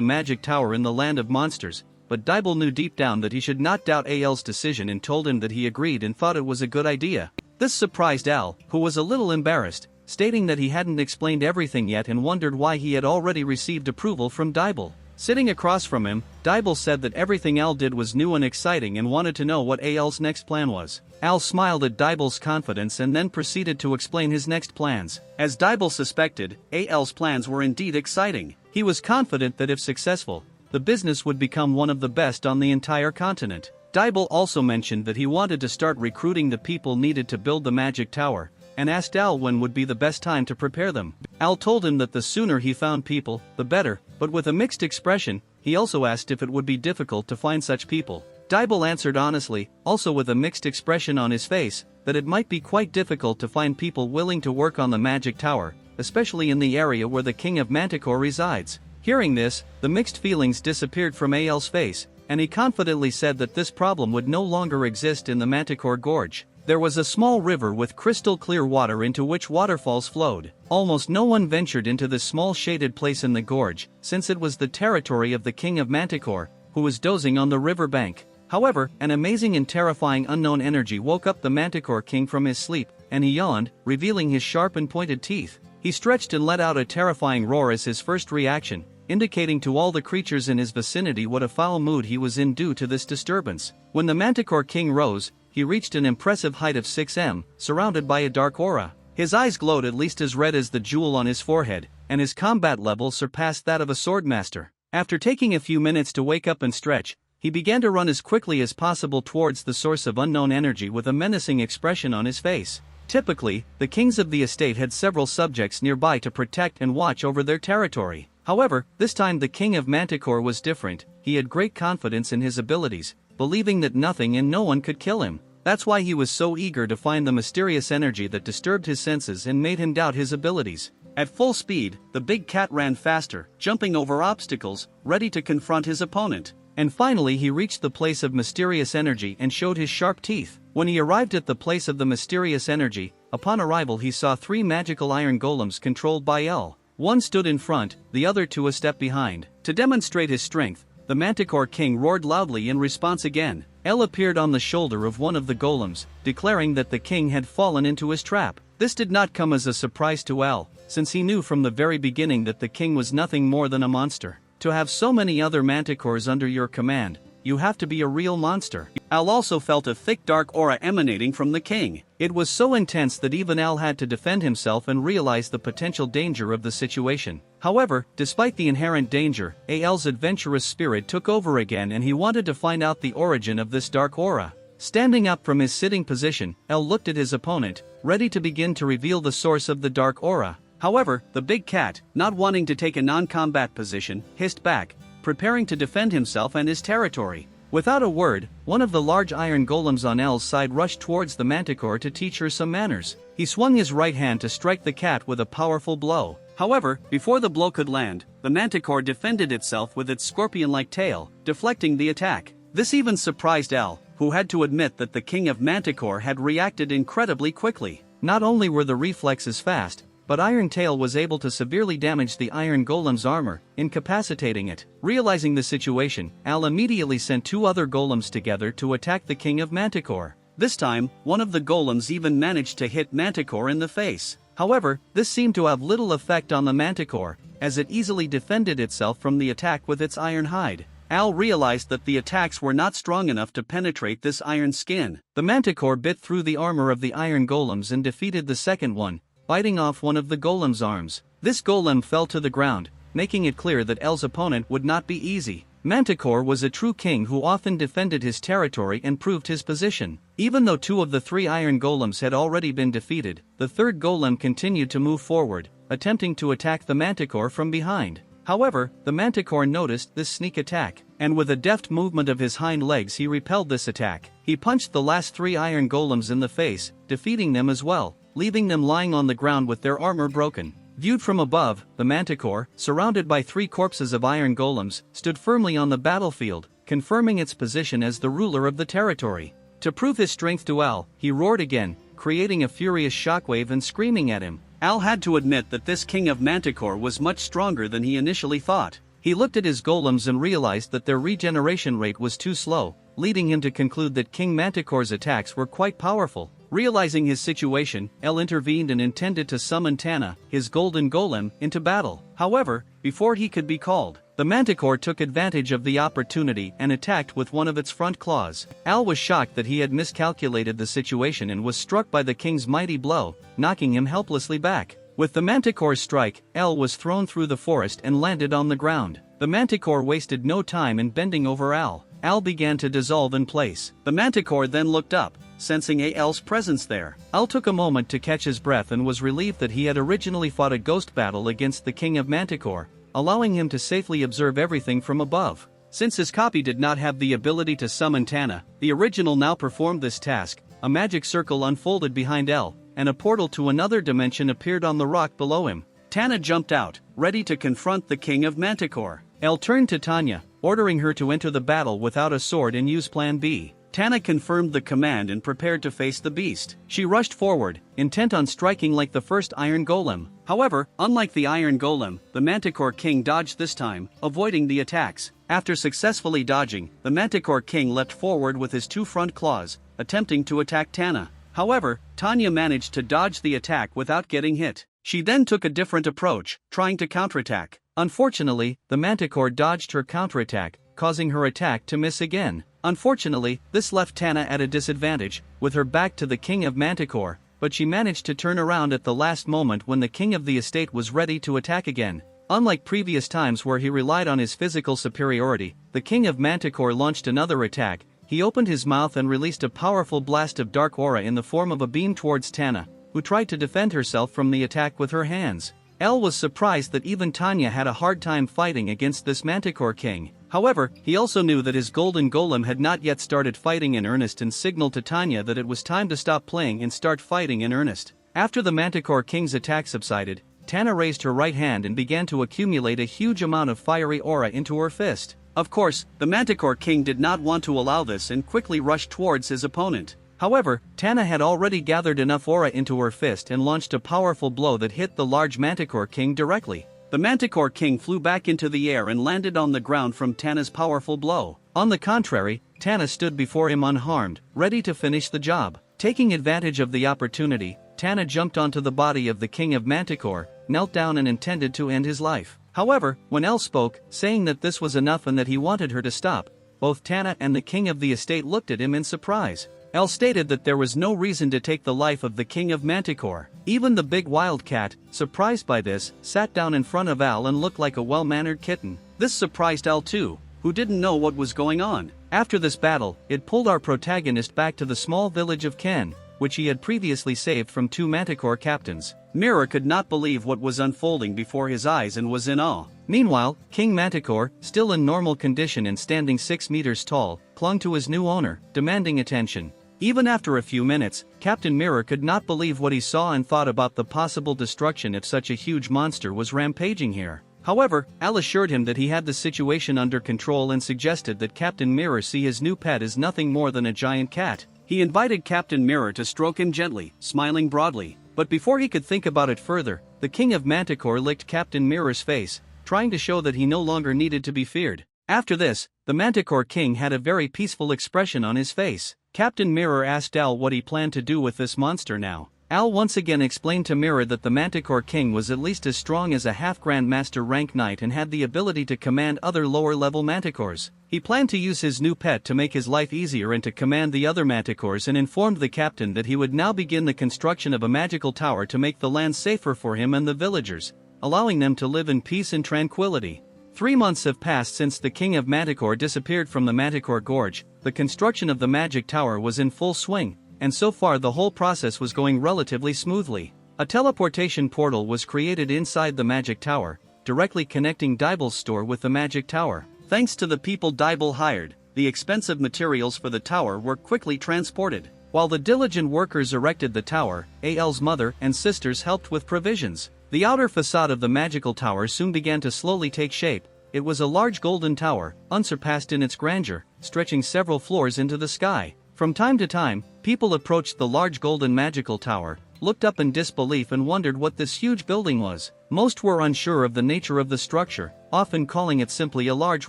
magic tower in the land of monsters, but Dibble knew deep down that he should not doubt Al's decision and told him that he agreed and thought it was a good idea. This surprised Al, who was a little embarrassed, stating that he hadn't explained everything yet and wondered why he had already received approval from Dibble. Sitting across from him, Dibble said that everything Al did was new and exciting and wanted to know what Al's next plan was. Al smiled at Dibble's confidence and then proceeded to explain his next plans. As Dibble suspected, Al's plans were indeed exciting. He was confident that if successful, the business would become one of the best on the entire continent. Dibble also mentioned that he wanted to start recruiting the people needed to build the magic tower, and asked Al when would be the best time to prepare them. Al told him that the sooner he found people, the better, but with a mixed expression. He also asked if it would be difficult to find such people. Dibble answered honestly, also with a mixed expression on his face, that it might be quite difficult to find people willing to work on the magic tower, especially in the area where the King of Manticore resides. Hearing this, the mixed feelings disappeared from Al's face, and he confidently said that this problem would no longer exist in the Manticore Gorge. There was a small river with crystal clear water into which waterfalls flowed. Almost no one ventured into this small shaded place in the gorge, since it was the territory of the King of Manticore, who was dozing on the river bank. However, an amazing and terrifying unknown energy woke up the Manticore King from his sleep, and he yawned, revealing his sharp and pointed teeth. He stretched and let out a terrifying roar as his first reaction, indicating to all the creatures in his vicinity what a foul mood he was in due to this disturbance. When the Manticore King rose, he reached an impressive height of 6 m, surrounded by a dark aura. His eyes glowed at least as red as the jewel on his forehead, and his combat level surpassed that of a swordmaster. After taking a few minutes to wake up and stretch, he began to run as quickly as possible towards the source of unknown energy with a menacing expression on his face. Typically, the kings of the estate had several subjects nearby to protect and watch over their territory. However, this time the King of Manticore was different. He had great confidence in his abilities, believing that nothing and no one could kill him. That's why he was so eager to find the mysterious energy that disturbed his senses and made him doubt his abilities. At full speed, the big cat ran faster, jumping over obstacles, ready to confront his opponent. And finally he reached the place of mysterious energy and showed his sharp teeth. When he arrived at the place of the mysterious energy, upon arrival he saw 3 magical iron golems controlled by L. One stood in front, the other 2 a step behind. To demonstrate his strength, the Manticore King roared loudly in response again. El appeared on the shoulder of one of the golems, declaring that the king had fallen into his trap. This did not come as a surprise to El, since he knew from the very beginning that the king was nothing more than a monster. To have so many other manticores under your command, you have to be a real monster. Al also felt a thick dark aura emanating from the king. It was so intense that even Al had to defend himself and realize the potential danger of the situation. However, despite the inherent danger, Al's adventurous spirit took over again and he wanted to find out the origin of this dark aura. Standing up from his sitting position, Al looked at his opponent, ready to begin to reveal the source of the dark aura. However, the big cat, not wanting to take a non-combat position, hissed back, preparing to defend himself and his territory. Without a word, one of the large iron golems on El's side rushed towards the manticore to teach her some manners. He swung his right hand to strike the cat with a powerful blow. However, before the blow could land, the manticore defended itself with its scorpion-like tail, deflecting the attack. This even surprised El, who had to admit that the king of Manticore had reacted incredibly quickly. Not only were the reflexes fast, but Iron Tail was able to severely damage the Iron Golem's armor, incapacitating it. Realizing the situation, Al immediately sent 2 other golems together to attack the King of Manticore. This time, one of the golems even managed to hit Manticore in the face. However, this seemed to have little effect on the Manticore, as it easily defended itself from the attack with its iron hide. Al realized that the attacks were not strong enough to penetrate this iron skin. The Manticore bit through the armor of the Iron Golems and defeated the second one, biting off one of the golem's arms. This golem fell to the ground, making it clear that El's opponent would not be easy. Manticore was a true king who often defended his territory and proved his position. Even though 2 of the 3 iron golems had already been defeated, the third golem continued to move forward, attempting to attack the Manticore from behind. However, the manticore noticed this sneak attack, and with a deft movement of his hind legs he repelled this attack. He punched the last 3 iron golems in the face, defeating them as well, leaving them lying on the ground with their armor broken. Viewed from above, the manticore, surrounded by 3 corpses of iron golems, stood firmly on the battlefield, confirming its position as the ruler of the territory. To prove his strength to Al, he roared again, creating a furious shockwave and screaming at him. Al had to admit that this king of Manticore was much stronger than he initially thought. He looked at his golems and realized that their regeneration rate was too slow, leading him to conclude that King Manticore's attacks were quite powerful. Realizing his situation, El intervened and intended to summon Tana, his golden golem, into battle. However, before he could be called, the manticore took advantage of the opportunity and attacked with one of its front claws. Al was shocked that he had miscalculated the situation and was struck by the king's mighty blow, knocking him helplessly back. With the manticore's strike, Al was thrown through the forest and landed on the ground. The manticore wasted no time in bending over Al. Al began to dissolve in place. The manticore then looked up, sensing Al's presence there. Al took a moment to catch his breath and was relieved that he had originally fought a ghost battle against the king of Manticore, allowing him to safely observe everything from above. Since his copy did not have the ability to summon Tana, the original now performed this task. A magic circle unfolded behind Al, and a portal to another dimension appeared on the rock below him. Tana jumped out, ready to confront the king of Manticore. El turned to Tanya, ordering her to enter the battle without a sword and use Plan B. Tana confirmed the command and prepared to face the beast. She rushed forward, intent on striking like the first iron golem. However, unlike the iron golem, the Manticore King dodged this time, avoiding the attacks. After successfully dodging, the Manticore King leapt forward with his 2 front claws, attempting to attack Tana. However, Tanya managed to dodge the attack without getting hit. She then took a different approach, trying to counterattack. Unfortunately, the manticore dodged her counterattack, causing her attack to miss again. Unfortunately, this left Tana at a disadvantage, with her back to the king of Manticore, but she managed to turn around at the last moment when the king of the estate was ready to attack again. Unlike previous times where he relied on his physical superiority, the king of Manticore launched another attack. He opened his mouth and released a powerful blast of dark aura in the form of a beam towards Tana, who tried to defend herself from the attack with her hands. El was surprised that even Tanya had a hard time fighting against this Manticore King. However, he also knew that his golden golem had not yet started fighting in earnest and signaled to Tanya that it was time to stop playing and start fighting in earnest. After the Manticore King's attack subsided, Tana raised her right hand and began to accumulate a huge amount of fiery aura into her fist. Of course, the Manticore King did not want to allow this and quickly rushed towards his opponent. However, Tana had already gathered enough aura into her fist and launched a powerful blow that hit the large Manticore King directly. The Manticore King flew back into the air and landed on the ground from Tana's powerful blow. On the contrary, Tana stood before him unharmed, ready to finish the job. Taking advantage of the opportunity, Tana jumped onto the body of the king of Manticore, knelt down and intended to end his life. However, when El spoke, saying that this was enough and that he wanted her to stop, both Tana and the king of the estate looked at him in surprise. El stated that there was no reason to take the life of the king of Manticore. Even the big wildcat, surprised by this, sat down in front of Al and looked like a well-mannered kitten. This surprised Al too, who didn't know what was going on. After this battle, it pulled our protagonist back to the small village of Ken, which he had previously saved from 2 Manticore captains. Mirror could not believe what was unfolding before his eyes and was in awe. Meanwhile, King Manticore, still in normal condition and standing 6 meters tall, clung to his new owner, demanding attention. Even after a few minutes, Captain Mirror could not believe what he saw and thought about the possible destruction if such a huge monster was rampaging here. However, Al assured him that he had the situation under control and suggested that Captain Mirror see his new pet as nothing more than a giant cat. He invited Captain Mirror to stroke him gently, smiling broadly. But before he could think about it further, the King of Manticore licked Captain Mirror's face, trying to show that he no longer needed to be feared. After this, the Manticore King had a very peaceful expression on his face. Captain Mirror asked Al what he planned to do with this monster now. Al once again explained to Mirror that the Manticore King was at least as strong as a half-Grand Master rank knight and had the ability to command other lower-level Manticores. He planned to use his new pet to make his life easier and to command the other Manticores, and informed the captain that he would now begin the construction of a magical tower to make the land safer for him and the villagers, allowing them to live in peace and tranquility. 3 months have passed since the King of Manticore disappeared from the Manticore Gorge. The construction of the magic tower was in full swing, and so far the whole process was going relatively smoothly. A teleportation portal was created inside the magic tower, directly connecting Dibel's store with the magic tower. Thanks to the people Dibel hired, the expensive materials for the tower were quickly transported. While the diligent workers erected the tower, Al's mother and sisters helped with provisions. The outer facade of the magical tower soon began to slowly take shape. It was a large golden tower, unsurpassed in its grandeur, stretching several floors into the sky. From time to time, people approached the large golden magical tower, looked up in disbelief and wondered what this huge building was. Most were unsure of the nature of the structure, often calling it simply a large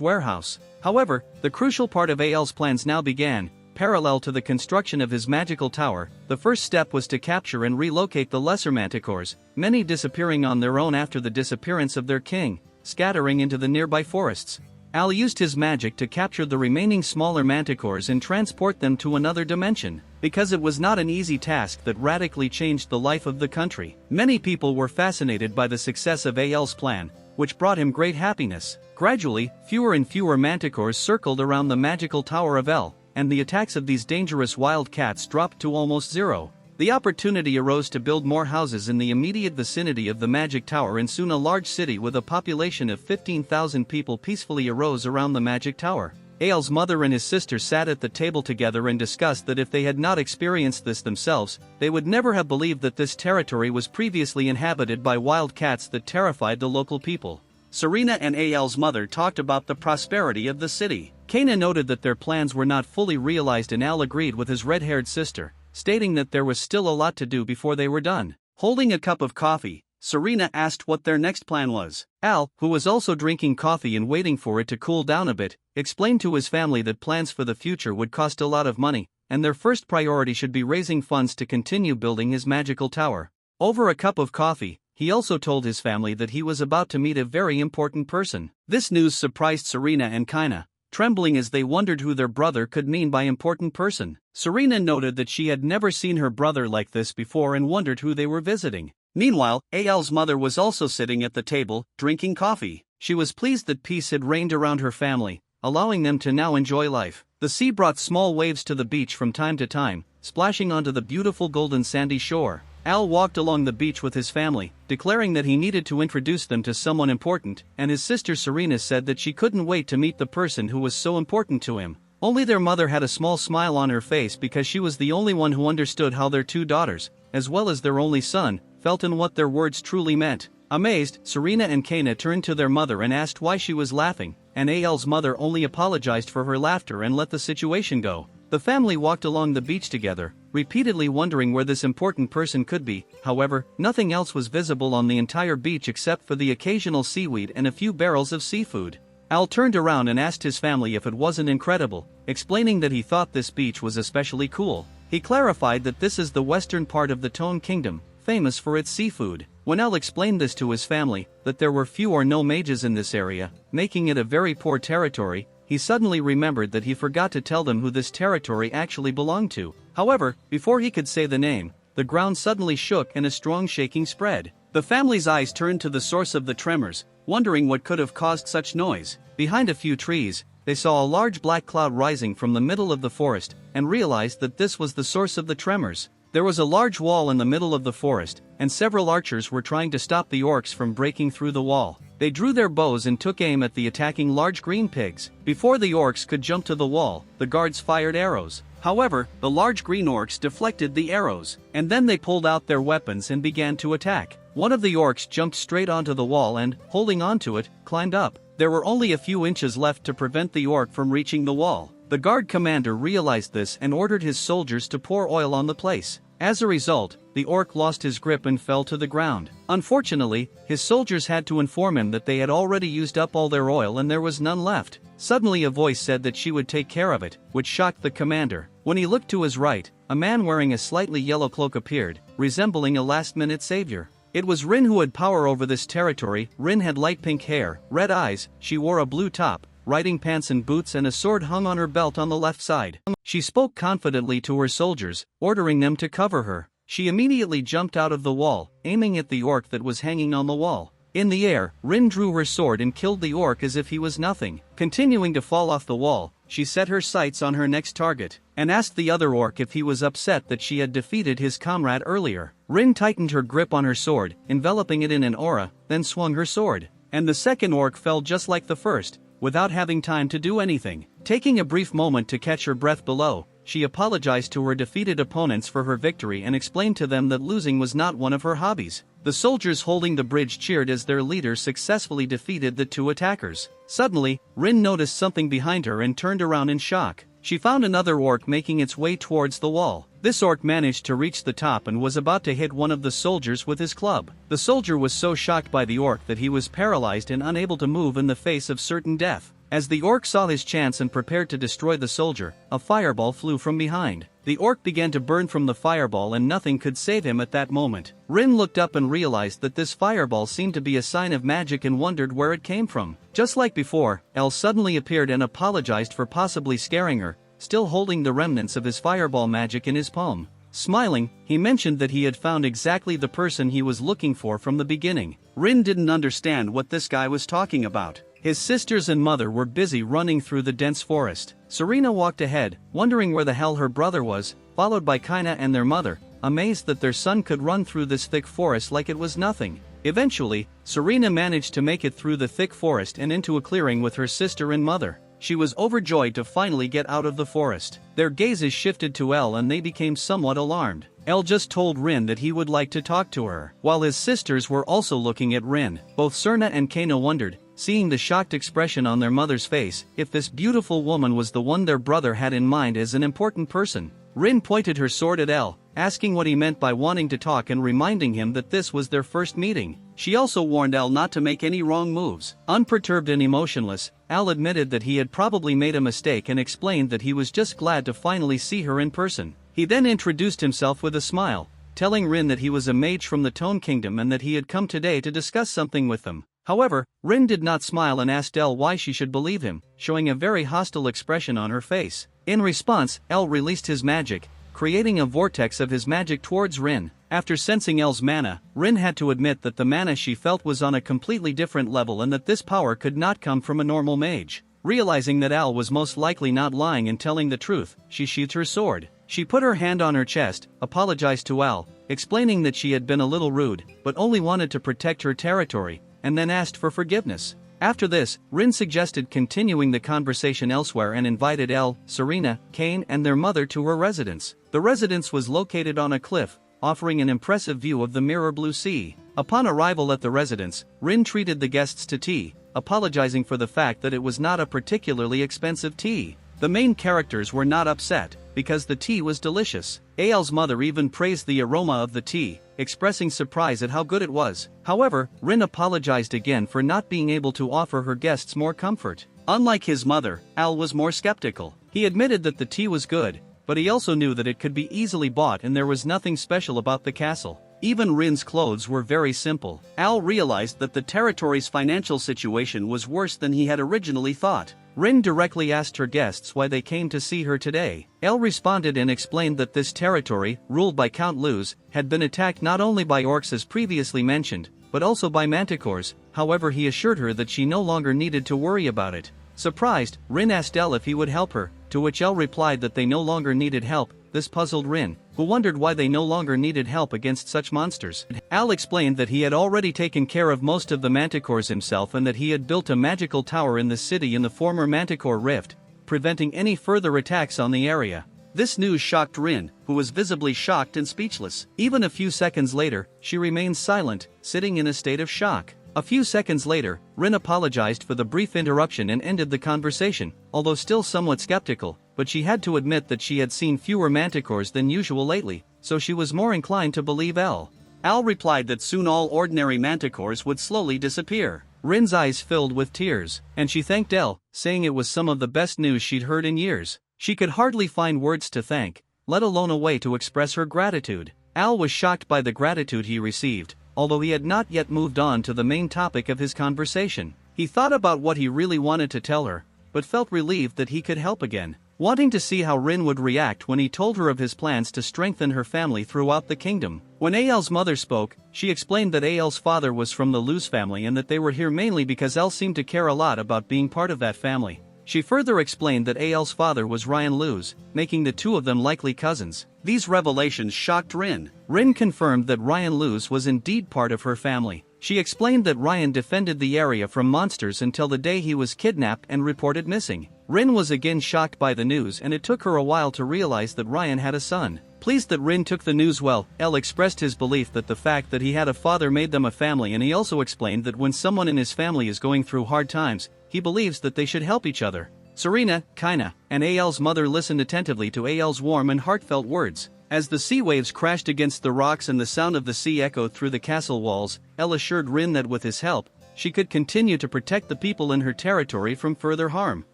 warehouse. However, the crucial part of Al's plans now began. Parallel to the construction of his magical tower, the first step was to capture and relocate the lesser manticores, many disappearing on their own after the disappearance of their king, scattering into the nearby forests. Al used his magic to capture the remaining smaller manticores and transport them to another dimension. Because it was not an easy task that radically changed the life of the country. Many people were fascinated by the success of Al's plan, which brought him great happiness. Gradually, fewer and fewer manticores circled around the magical Tower of Al, and the attacks of these dangerous wild cats dropped to almost zero. The opportunity arose to build more houses in the immediate vicinity of the magic tower, and soon a large city with a population of 15,000 people peacefully arose around the magic tower. Al's mother and his sister sat at the table together and discussed that if they had not experienced this themselves, they would never have believed that this territory was previously inhabited by wild cats that terrified the local people. Serena and Al's mother talked about the prosperity of the city. Kana noted that their plans were not fully realized, and Al agreed with his red-haired sister, stating that there was still a lot to do before they were done. Holding a cup of coffee, Serena asked what their next plan was. Al, who was also drinking coffee and waiting for it to cool down a bit, explained to his family that plans for the future would cost a lot of money, and their first priority should be raising funds to continue building his magical tower. Over a cup of coffee, he also told his family that he was about to meet a very important person. This news surprised Serena and Kaina, trembling as they wondered who their brother could mean by important person. Serena noted that she had never seen her brother like this before and wondered who they were visiting. Meanwhile, Al's mother was also sitting at the table, drinking coffee. She was pleased that peace had reigned around her family, allowing them to now enjoy life. The sea brought small waves to the beach from time to time, splashing onto the beautiful golden sandy shore. Al walked along the beach with his family, declaring that he needed to introduce them to someone important, and his sister Serena said that she couldn't wait to meet the person who was so important to him. Only their mother had a small smile on her face, because she was the only one who understood how their two daughters, as well as their only son, felt and what their words truly meant. Amazed, Serena and Kana turned to their mother and asked why she was laughing, and Al's mother only apologized for her laughter and let the situation go. The family walked along the beach together, repeatedly wondering where this important person could be. However, nothing else was visible on the entire beach except for the occasional seaweed and a few barrels of seafood. Al turned around and asked his family if it wasn't incredible, explaining that he thought this beach was especially cool. He clarified that this is the western part of the Tone Kingdom, famous for its seafood. When Al explained this to his family, that there were few or no mages in this area, making it a very poor territory, he suddenly remembered that he forgot to tell them who this territory actually belonged to. However, before he could say the name, the ground suddenly shook and a strong shaking spread. The family's eyes turned to the source of the tremors, wondering what could have caused such noise. Behind a few trees, they saw a large black cloud rising from the middle of the forest, and realized that this was the source of the tremors. There was a large wall in the middle of the forest, and several archers were trying to stop the orcs from breaking through the wall. They drew their bows and took aim at the attacking large green pigs. Before the orcs could jump to the wall, the guards fired arrows. However, the large green orcs deflected the arrows, and then they pulled out their weapons and began to attack. One of the orcs jumped straight onto the wall and, holding onto it, climbed up. There were only a few inches left to prevent the orc from reaching the wall. The guard commander realized this and ordered his soldiers to pour oil on the place. As a result, the orc lost his grip and fell to the ground. Unfortunately, his soldiers had to inform him that they had already used up all their oil and there was none left. Suddenly a voice said that she would take care of it, which shocked the commander. When he looked to his right, a man wearing a slightly yellow cloak appeared, resembling a last-minute savior. It was Rin who had power over this territory. Rin had light pink hair, red eyes, she wore a blue top, riding pants and boots, and a sword hung on her belt on the left side. She spoke confidently to her soldiers, ordering them to cover her. She immediately jumped out of the wall, aiming at the orc that was hanging on the wall. In the air, Rin drew her sword and killed the orc as if he was nothing. Continuing to fall off the wall, she set her sights on her next target, and asked the other orc if he was upset that she had defeated his comrade earlier. Rin tightened her grip on her sword, enveloping it in an aura, then swung her sword. and the second orc fell just like the first, without having time to do anything. Taking a brief moment to catch her breath below, she apologized to her defeated opponents for her victory and explained to them that losing was not one of her hobbies. The soldiers holding the bridge cheered as their leader successfully defeated the two attackers. Suddenly, Rin noticed something behind her and turned around in shock. She found another orc making its way towards the wall. This orc managed to reach the top and was about to hit one of the soldiers with his club. The soldier was so shocked by the orc that he was paralyzed and unable to move in the face of certain death. As the orc saw his chance and prepared to destroy the soldier, a fireball flew from behind. The orc began to burn from the fireball and nothing could save him at that moment. Rin looked up and realized that this fireball seemed to be a sign of magic and wondered where it came from. Just like before, El suddenly appeared and apologized for possibly scaring her, still holding the remnants of his fireball magic in his palm. Smiling, he mentioned that he had found exactly the person he was looking for from the beginning. Rin didn't understand what this guy was talking about. His sisters and mother were busy running through the dense forest. Serena walked ahead, wondering where the hell her brother was, followed by Kaina and their mother, amazed that their son could run through this thick forest like it was nothing. Eventually, Serena managed to make it through the thick forest and into a clearing with her sister and mother. She was overjoyed to finally get out of the forest. Their gazes shifted to Elle and they became somewhat alarmed. Elle just told Rin that he would like to talk to her. While his sisters were also looking at Rin, both Serna and Kaina wondered, seeing the shocked expression on their mother's face, if this beautiful woman was the one their brother had in mind as an important person. Rin pointed her sword at Elle, asking what he meant by wanting to talk and reminding him that this was their first meeting. She also warned Elle not to make any wrong moves. Unperturbed and emotionless, Elle admitted that he had probably made a mistake and explained that he was just glad to finally see her in person. He then introduced himself with a smile, telling Rin that he was a mage from the Tone Kingdom and that he had come today to discuss something with them. However, Rin did not smile and asked Elle why she should believe him, showing a very hostile expression on her face. In response, Elle released his magic, creating a vortex of his magic towards Rin. After sensing Elle's mana, Rin had to admit that the mana she felt was on a completely different level and that this power could not come from a normal mage. Realizing that Elle was most likely not lying and telling the truth, she sheathed her sword. She put her hand on her chest, apologized to Elle, explaining that she had been a little rude, but only wanted to protect her territory, and then asked for forgiveness. After this, Rin suggested continuing the conversation elsewhere and invited Elle, Serena, Kane and their mother to her residence. The residence was located on a cliff, offering an impressive view of the mirror blue sea. Upon arrival at the residence, Rin treated the guests to tea, apologizing for the fact that it was not a particularly expensive tea. The main characters were not upset, because the tea was delicious. Ael's mother even praised the aroma of the tea, expressing surprise at how good it was. However, Rin apologized again for not being able to offer her guests more comfort. Unlike his mother, Al was more skeptical. He admitted that the tea was good, but he also knew that it could be easily bought and there was nothing special about the castle. Even Rin's clothes were very simple. Al realized that the territory's financial situation was worse than he had originally thought. Rin directly asked her guests why they came to see her today. Elle responded and explained that this territory, ruled by Count Luz, had been attacked not only by orcs as previously mentioned, but also by manticores. However, he assured her that she no longer needed to worry about it. Surprised, Rin asked Elle if he would help her, to which Elle replied that they no longer needed help. This puzzled Rin, who wondered why they no longer needed help against such monsters. Al explained that he had already taken care of most of the manticores himself and that he had built a magical tower in the city in the former manticore rift, preventing any further attacks on the area. This news shocked Rin, who was visibly shocked and speechless. Even a few seconds later, she remained silent, sitting in a state of shock. A few seconds later, Rin apologized for the brief interruption and ended the conversation, although still somewhat skeptical, but she had to admit that she had seen fewer manticores than usual lately, so she was more inclined to believe Al. Al replied that soon all ordinary manticores would slowly disappear. Rin's eyes filled with tears, and she thanked El, saying it was some of the best news she'd heard in years. She could hardly find words to thank, let alone a way to express her gratitude. Al was shocked by the gratitude he received, although he had not yet moved on to the main topic of his conversation. He thought about what he really wanted to tell her, but felt relieved that he could help again. Wanting to see how Rin would react when he told her of his plans to strengthen her family throughout the kingdom. When Ael's mother spoke, she explained that Ael's father was from the Luz family and that they were here mainly because El seemed to care a lot about being part of that family. She further explained that Ael's father was Ryan Luz, making the two of them likely cousins. These revelations shocked Rin. Rin confirmed that Ryan Luz was indeed part of her family. She explained that Ryan defended the area from monsters until the day he was kidnapped and reported missing. Rin was again shocked by the news, and it took her a while to realize that Ryan had a son. Pleased that Rin took the news well, Elle expressed his belief that the fact that he had a father made them a family, and he also explained that when someone in his family is going through hard times, he believes that they should help each other. Serena, Kaina, and AL's mother listened attentively to AL's warm and heartfelt words. As the sea waves crashed against the rocks and the sound of the sea echoed through the castle walls, Elle assured Rin that with his help, she could continue to protect the people in her territory from further harm.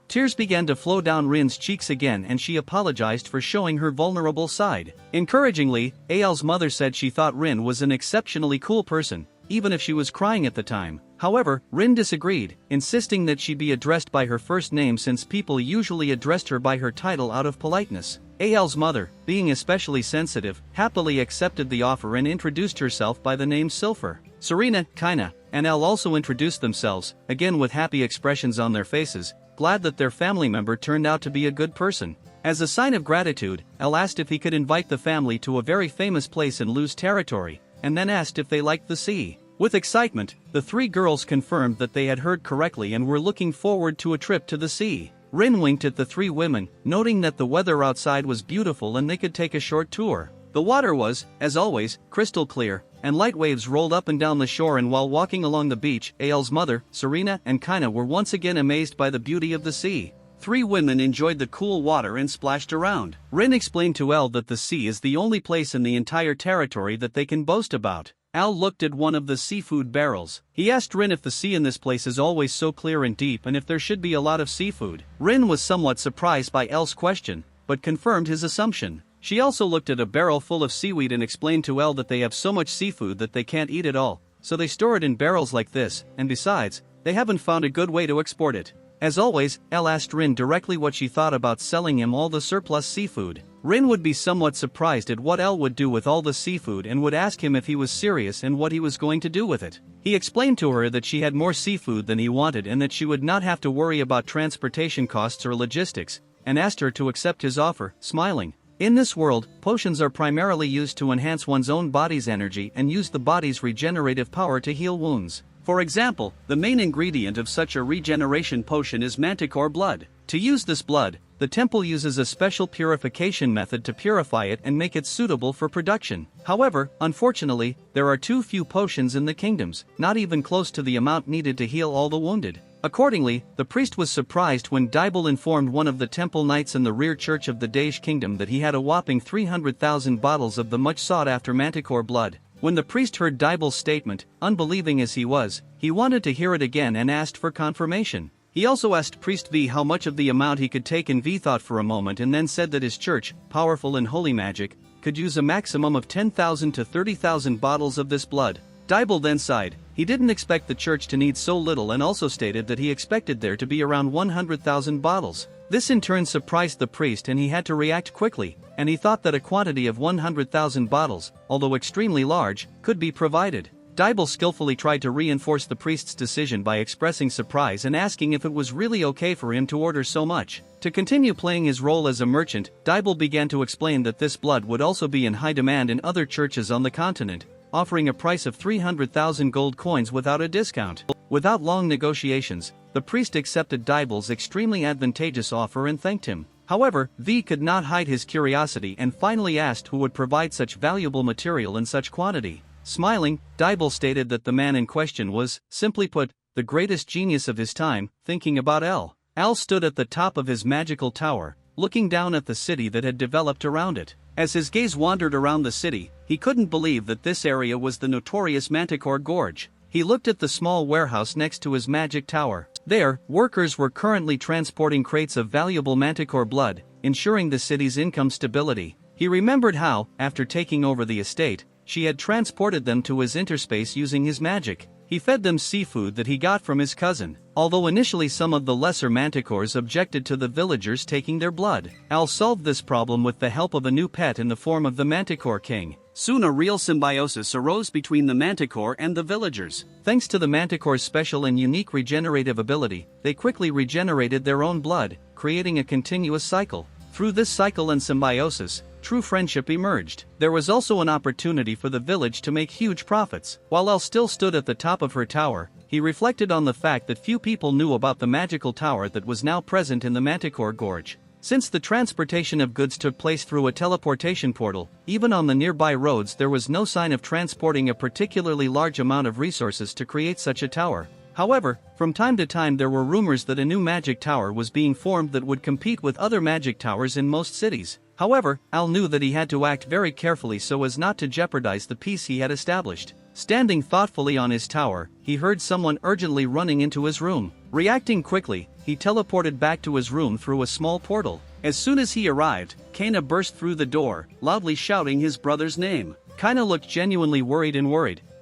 Tears began to flow down Rin's cheeks again, and she apologized for showing her vulnerable side. Encouragingly, AL's mother said she thought Rin was an exceptionally cool person, even if she was crying at the time. However, Rin disagreed, insisting that she be addressed by her first name since people usually addressed her by her title out of politeness. AL's mother, being especially sensitive, happily accepted the offer and introduced herself by the name Silfer. Serena, Kaina, and Elle also introduced themselves, again with happy expressions on their faces, glad that their family member turned out to be a good person. As a sign of gratitude, Elle asked if he could invite the family to a very famous place in Lu's territory, and then asked if they liked the sea. With excitement, the three girls confirmed that they had heard correctly and were looking forward to a trip to the sea. Rin winked at the three women, noting that the weather outside was beautiful and they could take a short tour. The water was, as always, crystal clear, and light waves rolled up and down the shore, and while walking along the beach, AL's mother, Serena, and Kaina were once again amazed by the beauty of the sea. Three women enjoyed the cool water and splashed around. Rin explained to Elle that the sea is the only place in the entire territory that they can boast about. Al looked at one of the seafood barrels. He asked Rin if the sea in this place is always so clear and deep and if there should be a lot of seafood. Rin was somewhat surprised by Elle's question, but confirmed his assumption. She also looked at a barrel full of seaweed and explained to Elle that they have so much seafood that they can't eat it all, so they store it in barrels like this, and besides, they haven't found a good way to export it. As always, Elle asked Rin directly what she thought about selling him all the surplus seafood. Rin would be somewhat surprised at what Elle would do with all the seafood and would ask him if he was serious and what he was going to do with it. He explained to her that she had more seafood than he wanted and that she would not have to worry about transportation costs or logistics, and asked her to accept his offer, smiling. In this world, potions are primarily used to enhance one's own body's energy and use the body's regenerative power to heal wounds. For example, the main ingredient of such a regeneration potion is manticore blood. To use this blood, the temple uses a special purification method to purify it and make it suitable for production. However, unfortunately, there are too few potions in the kingdoms, not even close to the amount needed to heal all the wounded. Accordingly, the priest was surprised when Dibel informed one of the temple knights in the rear church of the Daish kingdom that he had a whopping 300,000 bottles of the much sought-after manticore blood. When the priest heard Dibel's statement, unbelieving as he was, he wanted to hear it again and asked for confirmation. He also asked Priest V how much of the amount he could take, and V thought for a moment and then said that his church, powerful in holy magic, could use a maximum of 10,000 to 30,000 bottles of this blood. Dibel then sighed. He didn't expect the church to need so little and also stated that he expected there to be around 100,000 bottles. This in turn surprised the priest and he had to react quickly, and he thought that a quantity of 100,000 bottles, although extremely large, could be provided. Dibel skillfully tried to reinforce the priest's decision by expressing surprise and asking if it was really okay for him to order so much. To continue playing his role as a merchant, Dibel began to explain that this blood would also be in high demand in other churches on the continent, offering a price of 300,000 gold coins without a discount. Without long negotiations, the priest accepted Dibel's extremely advantageous offer and thanked him. However, V could not hide his curiosity and finally asked who would provide such valuable material in such quantity. Smiling, Dibel stated that the man in question was, simply put, the greatest genius of his time, thinking about Al. Al stood at the top of his magical tower, looking down at the city that had developed around it. As his gaze wandered around the city, he couldn't believe that this area was the notorious Manticore Gorge. He looked at the small warehouse next to his magic tower. There, workers were currently transporting crates of valuable Manticore blood, ensuring the city's income stability. He remembered how, after taking over the estate, she had transported them to his interspace using his magic. He fed them seafood that he got from his cousin. Although initially some of the lesser manticores objected to the villagers taking their blood, Al solved this problem with the help of a new pet in the form of the Manticore King. Soon a real symbiosis arose between the manticore and the villagers. Thanks to the manticore's special and unique regenerative ability, they quickly regenerated their own blood, creating a continuous cycle. Through this cycle and symbiosis, true friendship emerged. There was also an opportunity for the village to make huge profits. While Elle still stood at the top of her tower, he reflected on the fact that few people knew about the magical tower that was now present in the Manticore Gorge. Since the transportation of goods took place through a teleportation portal, even on the nearby roads there was no sign of transporting a particularly large amount of resources to create such a tower. However, from time to time there were rumors that a new magic tower was being formed that would compete with other magic towers in most cities. However, Al knew that he had to act very carefully so as not to jeopardize the peace he had established. Standing thoughtfully on his tower, he heard someone urgently running into his room. Reacting quickly, he teleported back to his room through a small portal. As soon as he arrived, Kaina burst through the door, loudly shouting his brother's name. Kaina looked genuinely worried,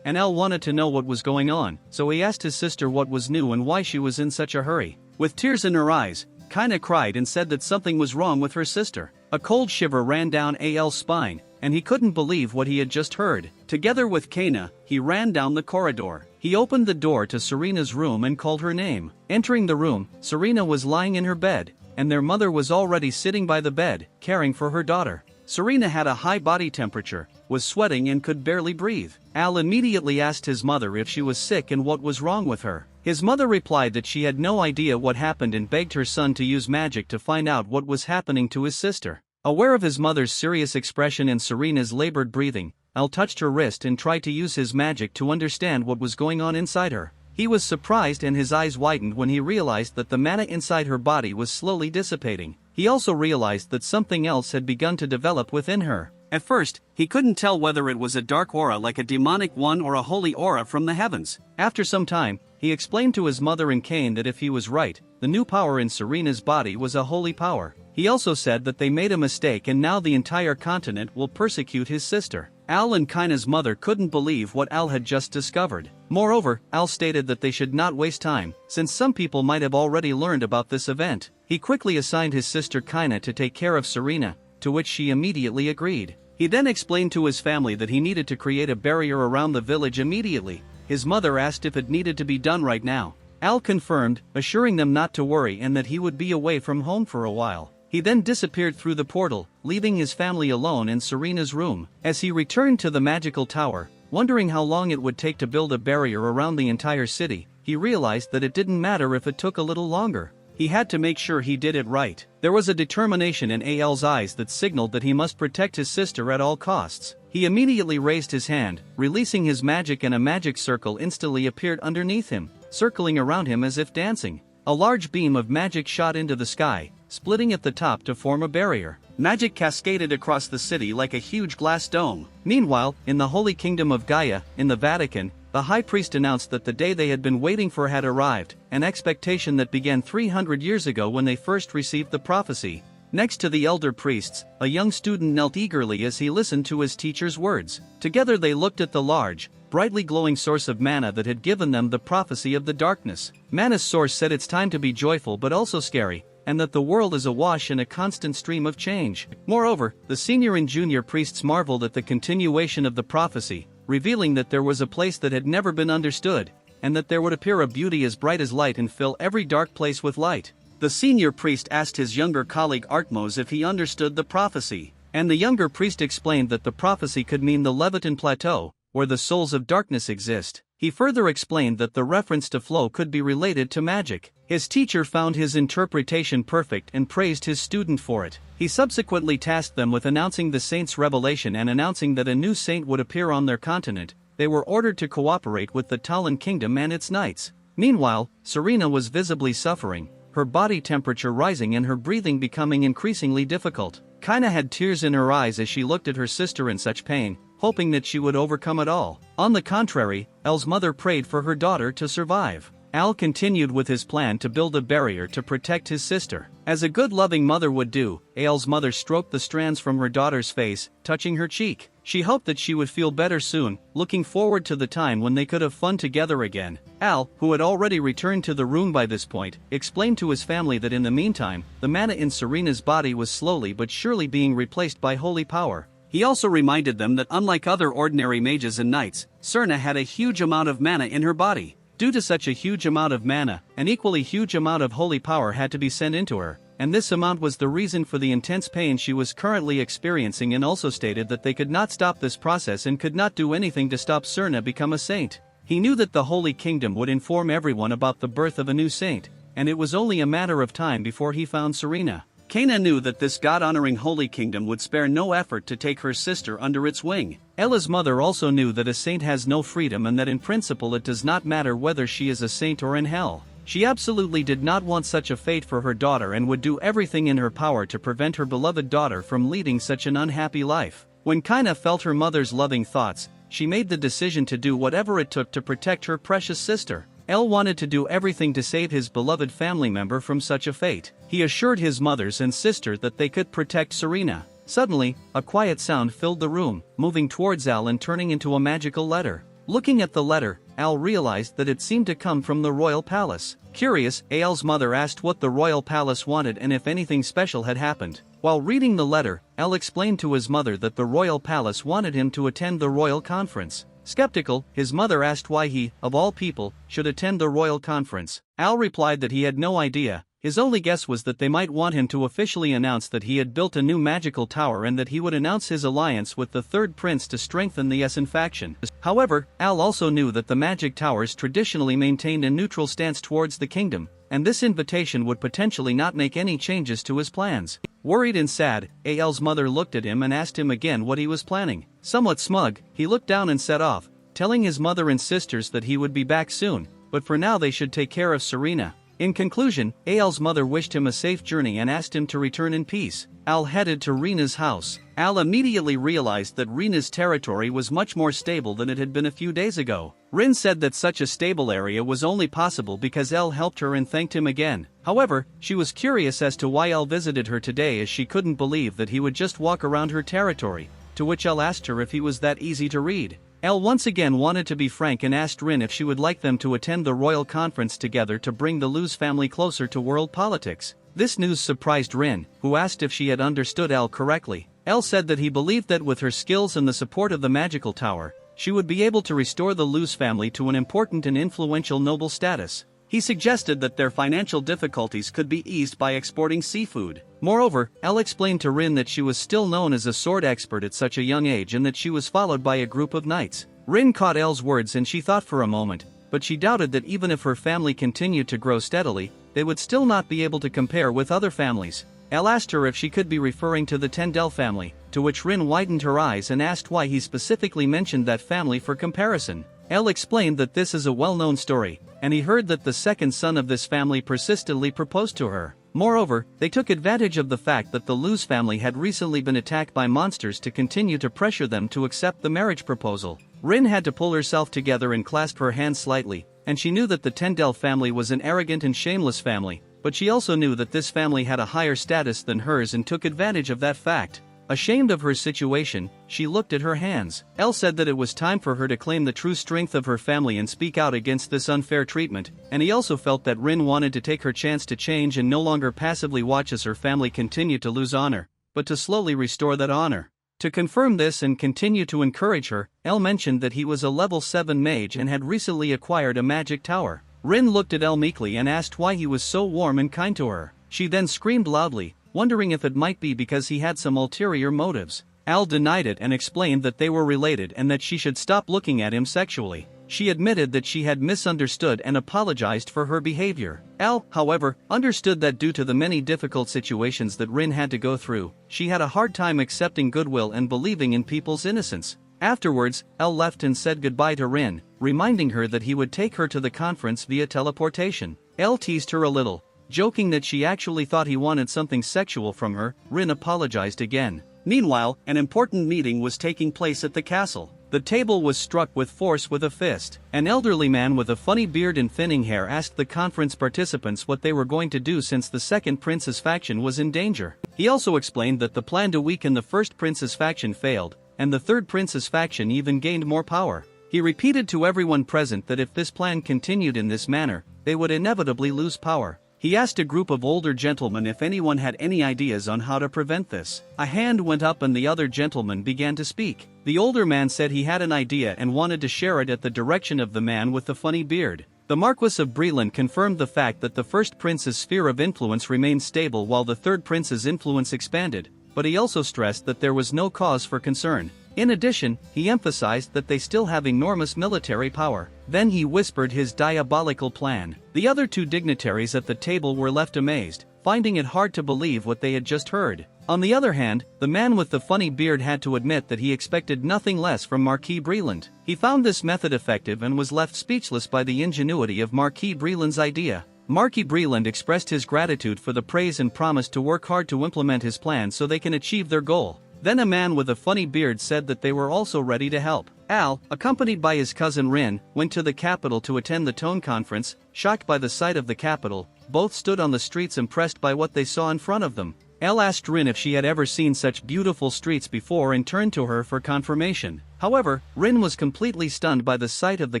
and Al wanted to know what was going on, so he asked his sister what was new and why she was in such a hurry. With tears in her eyes, Kaina cried and said that something was wrong with her sister. A cold shiver ran down Al's spine, and he couldn't believe what he had just heard. Together with Kaina, he ran down the corridor. He opened the door to Serena's room and called her name. Entering the room, Serena was lying in her bed, and their mother was already sitting by the bed, caring for her daughter. Serena had a high body temperature, was sweating and could barely breathe. Al immediately asked his mother if she was sick and what was wrong with her. His mother replied that she had no idea what happened and begged her son to use magic to find out what was happening to his sister. Aware of his mother's serious expression and Serena's labored breathing, Al touched her wrist and tried to use his magic to understand what was going on inside her. He was surprised and his eyes widened when he realized that the mana inside her body was slowly dissipating. He also realized that something else had begun to develop within her. At first, he couldn't tell whether it was a dark aura like a demonic one or a holy aura from the heavens. After some time, he explained to his mother and Kane that if he was right, the new power in Serena's body was a holy power. He also said that they made a mistake and now the entire continent will persecute his sister. Al and Kaina's mother couldn't believe what Al had just discovered. Moreover, Al stated that they should not waste time, since some people might have already learned about this event. He quickly assigned his sister Kaina to take care of Serena, to which she immediately agreed. He then explained to his family that he needed to create a barrier around the village immediately. His mother asked if it needed to be done right now. Al confirmed, assuring them not to worry and that he would be away from home for a while. He then disappeared through the portal, leaving his family alone in Serena's room. As he returned to the magical tower, wondering how long it would take to build a barrier around the entire city, he realized that it didn't matter if it took a little longer. He had to make sure he did it right. There was a determination in Al's eyes that signaled that he must protect his sister at all costs. He immediately raised his hand, releasing his magic, and a magic circle instantly appeared underneath him, circling around him as if dancing. A large beam of magic shot into the sky, splitting at the top to form a barrier. Magic cascaded across the city like a huge glass dome. Meanwhile, in the Holy Kingdom of Gaia, in the Vatican, the high priest announced that the day they had been waiting for had arrived, an expectation that began 300 years ago when they first received the prophecy. Next to the elder priests, a young student knelt eagerly as he listened to his teacher's words. Together they looked at the large, brightly glowing source of mana that had given them the prophecy of the darkness. Mana's source said it's time to be joyful but also scary, and that the world is awash in a constant stream of change. Moreover, the senior and junior priests marveled at the continuation of the prophecy, revealing that there was a place that had never been understood, and that there would appear a beauty as bright as light and fill every dark place with light. The senior priest asked his younger colleague Artmos if he understood the prophecy, and the younger priest explained that the prophecy could mean the Levitan Plateau, where the souls of darkness exist. He further explained that the reference to flow could be related to magic. His teacher found his interpretation perfect and praised his student for it. He subsequently tasked them with announcing the saint's revelation and announcing that a new saint would appear on their continent. They were ordered to cooperate with the Talon Kingdom and its knights. Meanwhile, Serena was visibly suffering, her body temperature rising and her breathing becoming increasingly difficult. Kaina had tears in her eyes as she looked at her sister in such pain, hoping that she would overcome it all. On the contrary, Al's mother prayed for her daughter to survive. Al continued with his plan to build a barrier to protect his sister. As a good loving mother would do, Al's mother stroked the strands from her daughter's face, touching her cheek. She hoped that she would feel better soon, looking forward to the time when they could have fun together again. Al, who had already returned to the room by this point, explained to his family that in the meantime, the mana in Serena's body was slowly but surely being replaced by holy power. He also reminded them that unlike other ordinary mages and knights, Serena had a huge amount of mana in her body. Due to such a huge amount of mana, an equally huge amount of holy power had to be sent into her. and this amount was the reason for the intense pain she was currently experiencing, and also stated that they could not stop this process and could not do anything to stop Serena become a saint. He knew that the Holy Kingdom would inform everyone about the birth of a new saint, and it was only a matter of time before he found Serena. Kana knew that this God-honoring Holy Kingdom would spare no effort to take her sister under its wing. Ella's mother also knew that a saint has no freedom and that in principle it does not matter whether she is a saint or in hell. She absolutely did not want such a fate for her daughter and would do everything in her power to prevent her beloved daughter from leading such an unhappy life. When Kana felt her mother's loving thoughts, she made the decision to do whatever it took to protect her precious sister. El wanted to do everything to save his beloved family member from such a fate. He assured his mothers and sister that they could protect Serena. Suddenly, a quiet sound filled the room, moving towards Al and turning into a magical letter. Looking at the letter, Al realized that it seemed to come from the royal palace. Curious, Al's mother asked what the royal palace wanted and if anything special had happened. While reading the letter, Al explained to his mother that the royal palace wanted him to attend the royal conference. Skeptical, his mother asked why he, of all people, should attend the royal conference. Al replied that he had no idea. His only guess was that they might want him to officially announce that he had built a new magical tower and that he would announce his alliance with the third prince to strengthen the Essen faction. However, Al also knew that the magic towers traditionally maintained a neutral stance towards the kingdom, and this invitation would potentially not make any changes to his plans. Worried and sad, Al's mother looked at him and asked him again what he was planning. Somewhat smug, he looked down and set off, telling his mother and sisters that he would be back soon, but for now they should take care of Serena. In conclusion, Al's mother wished him a safe journey and asked him to return in peace. Al headed to Rena's house. Al immediately realized that Rena's territory was much more stable than it had been a few days ago. Rin said that such a stable area was only possible because El helped her and thanked him again. However, she was curious as to why El visited her today, as she couldn't believe that he would just walk around her territory, to which El asked her if he was that easy to read. El once again wanted to be frank and asked Rin if she would like them to attend the royal conference together to bring the Luz family closer to world politics. This news surprised Rin, who asked if she had understood El correctly. El said that he believed that with her skills and the support of the magical tower, she would be able to restore the Luz family to an important and influential noble status. He suggested that their financial difficulties could be eased by exporting seafood. Moreover, El explained to Rin that she was still known as a sword expert at such a young age and that she was followed by a group of knights. Rin caught El's words and she thought for a moment, but she doubted that even if her family continued to grow steadily, they would still not be able to compare with other families. El asked her if she could be referring to the Tendel family, to which Rin widened her eyes and asked why he specifically mentioned that family for comparison. El explained that this is a well-known story, and he heard that the second son of this family persistently proposed to her. Moreover, they took advantage of the fact that the Luz family had recently been attacked by monsters to continue to pressure them to accept the marriage proposal. Rin had to pull herself together and clasp her hands slightly, and she knew that the Tendel family was an arrogant and shameless family, but she also knew that this family had a higher status than hers and took advantage of that fact. Ashamed of her situation, she looked at her hands. El said that it was time for her to claim the true strength of her family and speak out against this unfair treatment, and he also felt that Rin wanted to take her chance to change and no longer passively watch as her family continued to lose honor, but to slowly restore that honor. To confirm this and continue to encourage her, El mentioned that he was a level 7 mage and had recently acquired a magic tower. Rin looked at El meekly and asked why he was so warm and kind to her. She then screamed loudly, wondering if it might be because he had some ulterior motives. Al denied it and explained that they were related and that she should stop looking at him sexually. She admitted that she had misunderstood and apologized for her behavior. Al, however, understood that due to the many difficult situations that Rin had to go through, she had a hard time accepting goodwill and believing in people's innocence. Afterwards, El left and said goodbye to Rin, reminding her that he would take her to the conference via teleportation. El teased her a little, joking that she actually thought he wanted something sexual from her. Rin apologized again. Meanwhile, an important meeting was taking place at the castle. The table was struck with force with a fist. An elderly man with a funny beard and thinning hair asked the conference participants what they were going to do since the second prince's faction was in danger. He also explained that the plan to weaken the first prince's faction failed, and the third prince's faction even gained more power. He repeated to everyone present that if this plan continued in this manner, they would inevitably lose power. He asked a group of older gentlemen if anyone had any ideas on how to prevent this. A hand went up and the other gentleman began to speak. The older man said he had an idea and wanted to share it at the direction of the man with the funny beard. The Marquis of Breland confirmed the fact that the first prince's sphere of influence remained stable while the third prince's influence expanded, but he also stressed that there was no cause for concern. In addition, he emphasized that they still have enormous military power. Then he whispered his diabolical plan. The other two dignitaries at the table were left amazed, finding it hard to believe what they had just heard. On the other hand, the man with the funny beard had to admit that he expected nothing less from Marquis Breland. He found this method effective and was left speechless by the ingenuity of Marquis Breland's idea. Marquis Breland expressed his gratitude for the praise and promised to work hard to implement his plan so they can achieve their goal. Then a man with a funny beard said that they were also ready to help. Al, accompanied by his cousin Rin, went to the capital to attend the Tone Conference. Shocked by the sight of the capital, both stood on the streets impressed by what they saw in front of them. Al asked Rin if she had ever seen such beautiful streets before and turned to her for confirmation. However, Rin was completely stunned by the sight of the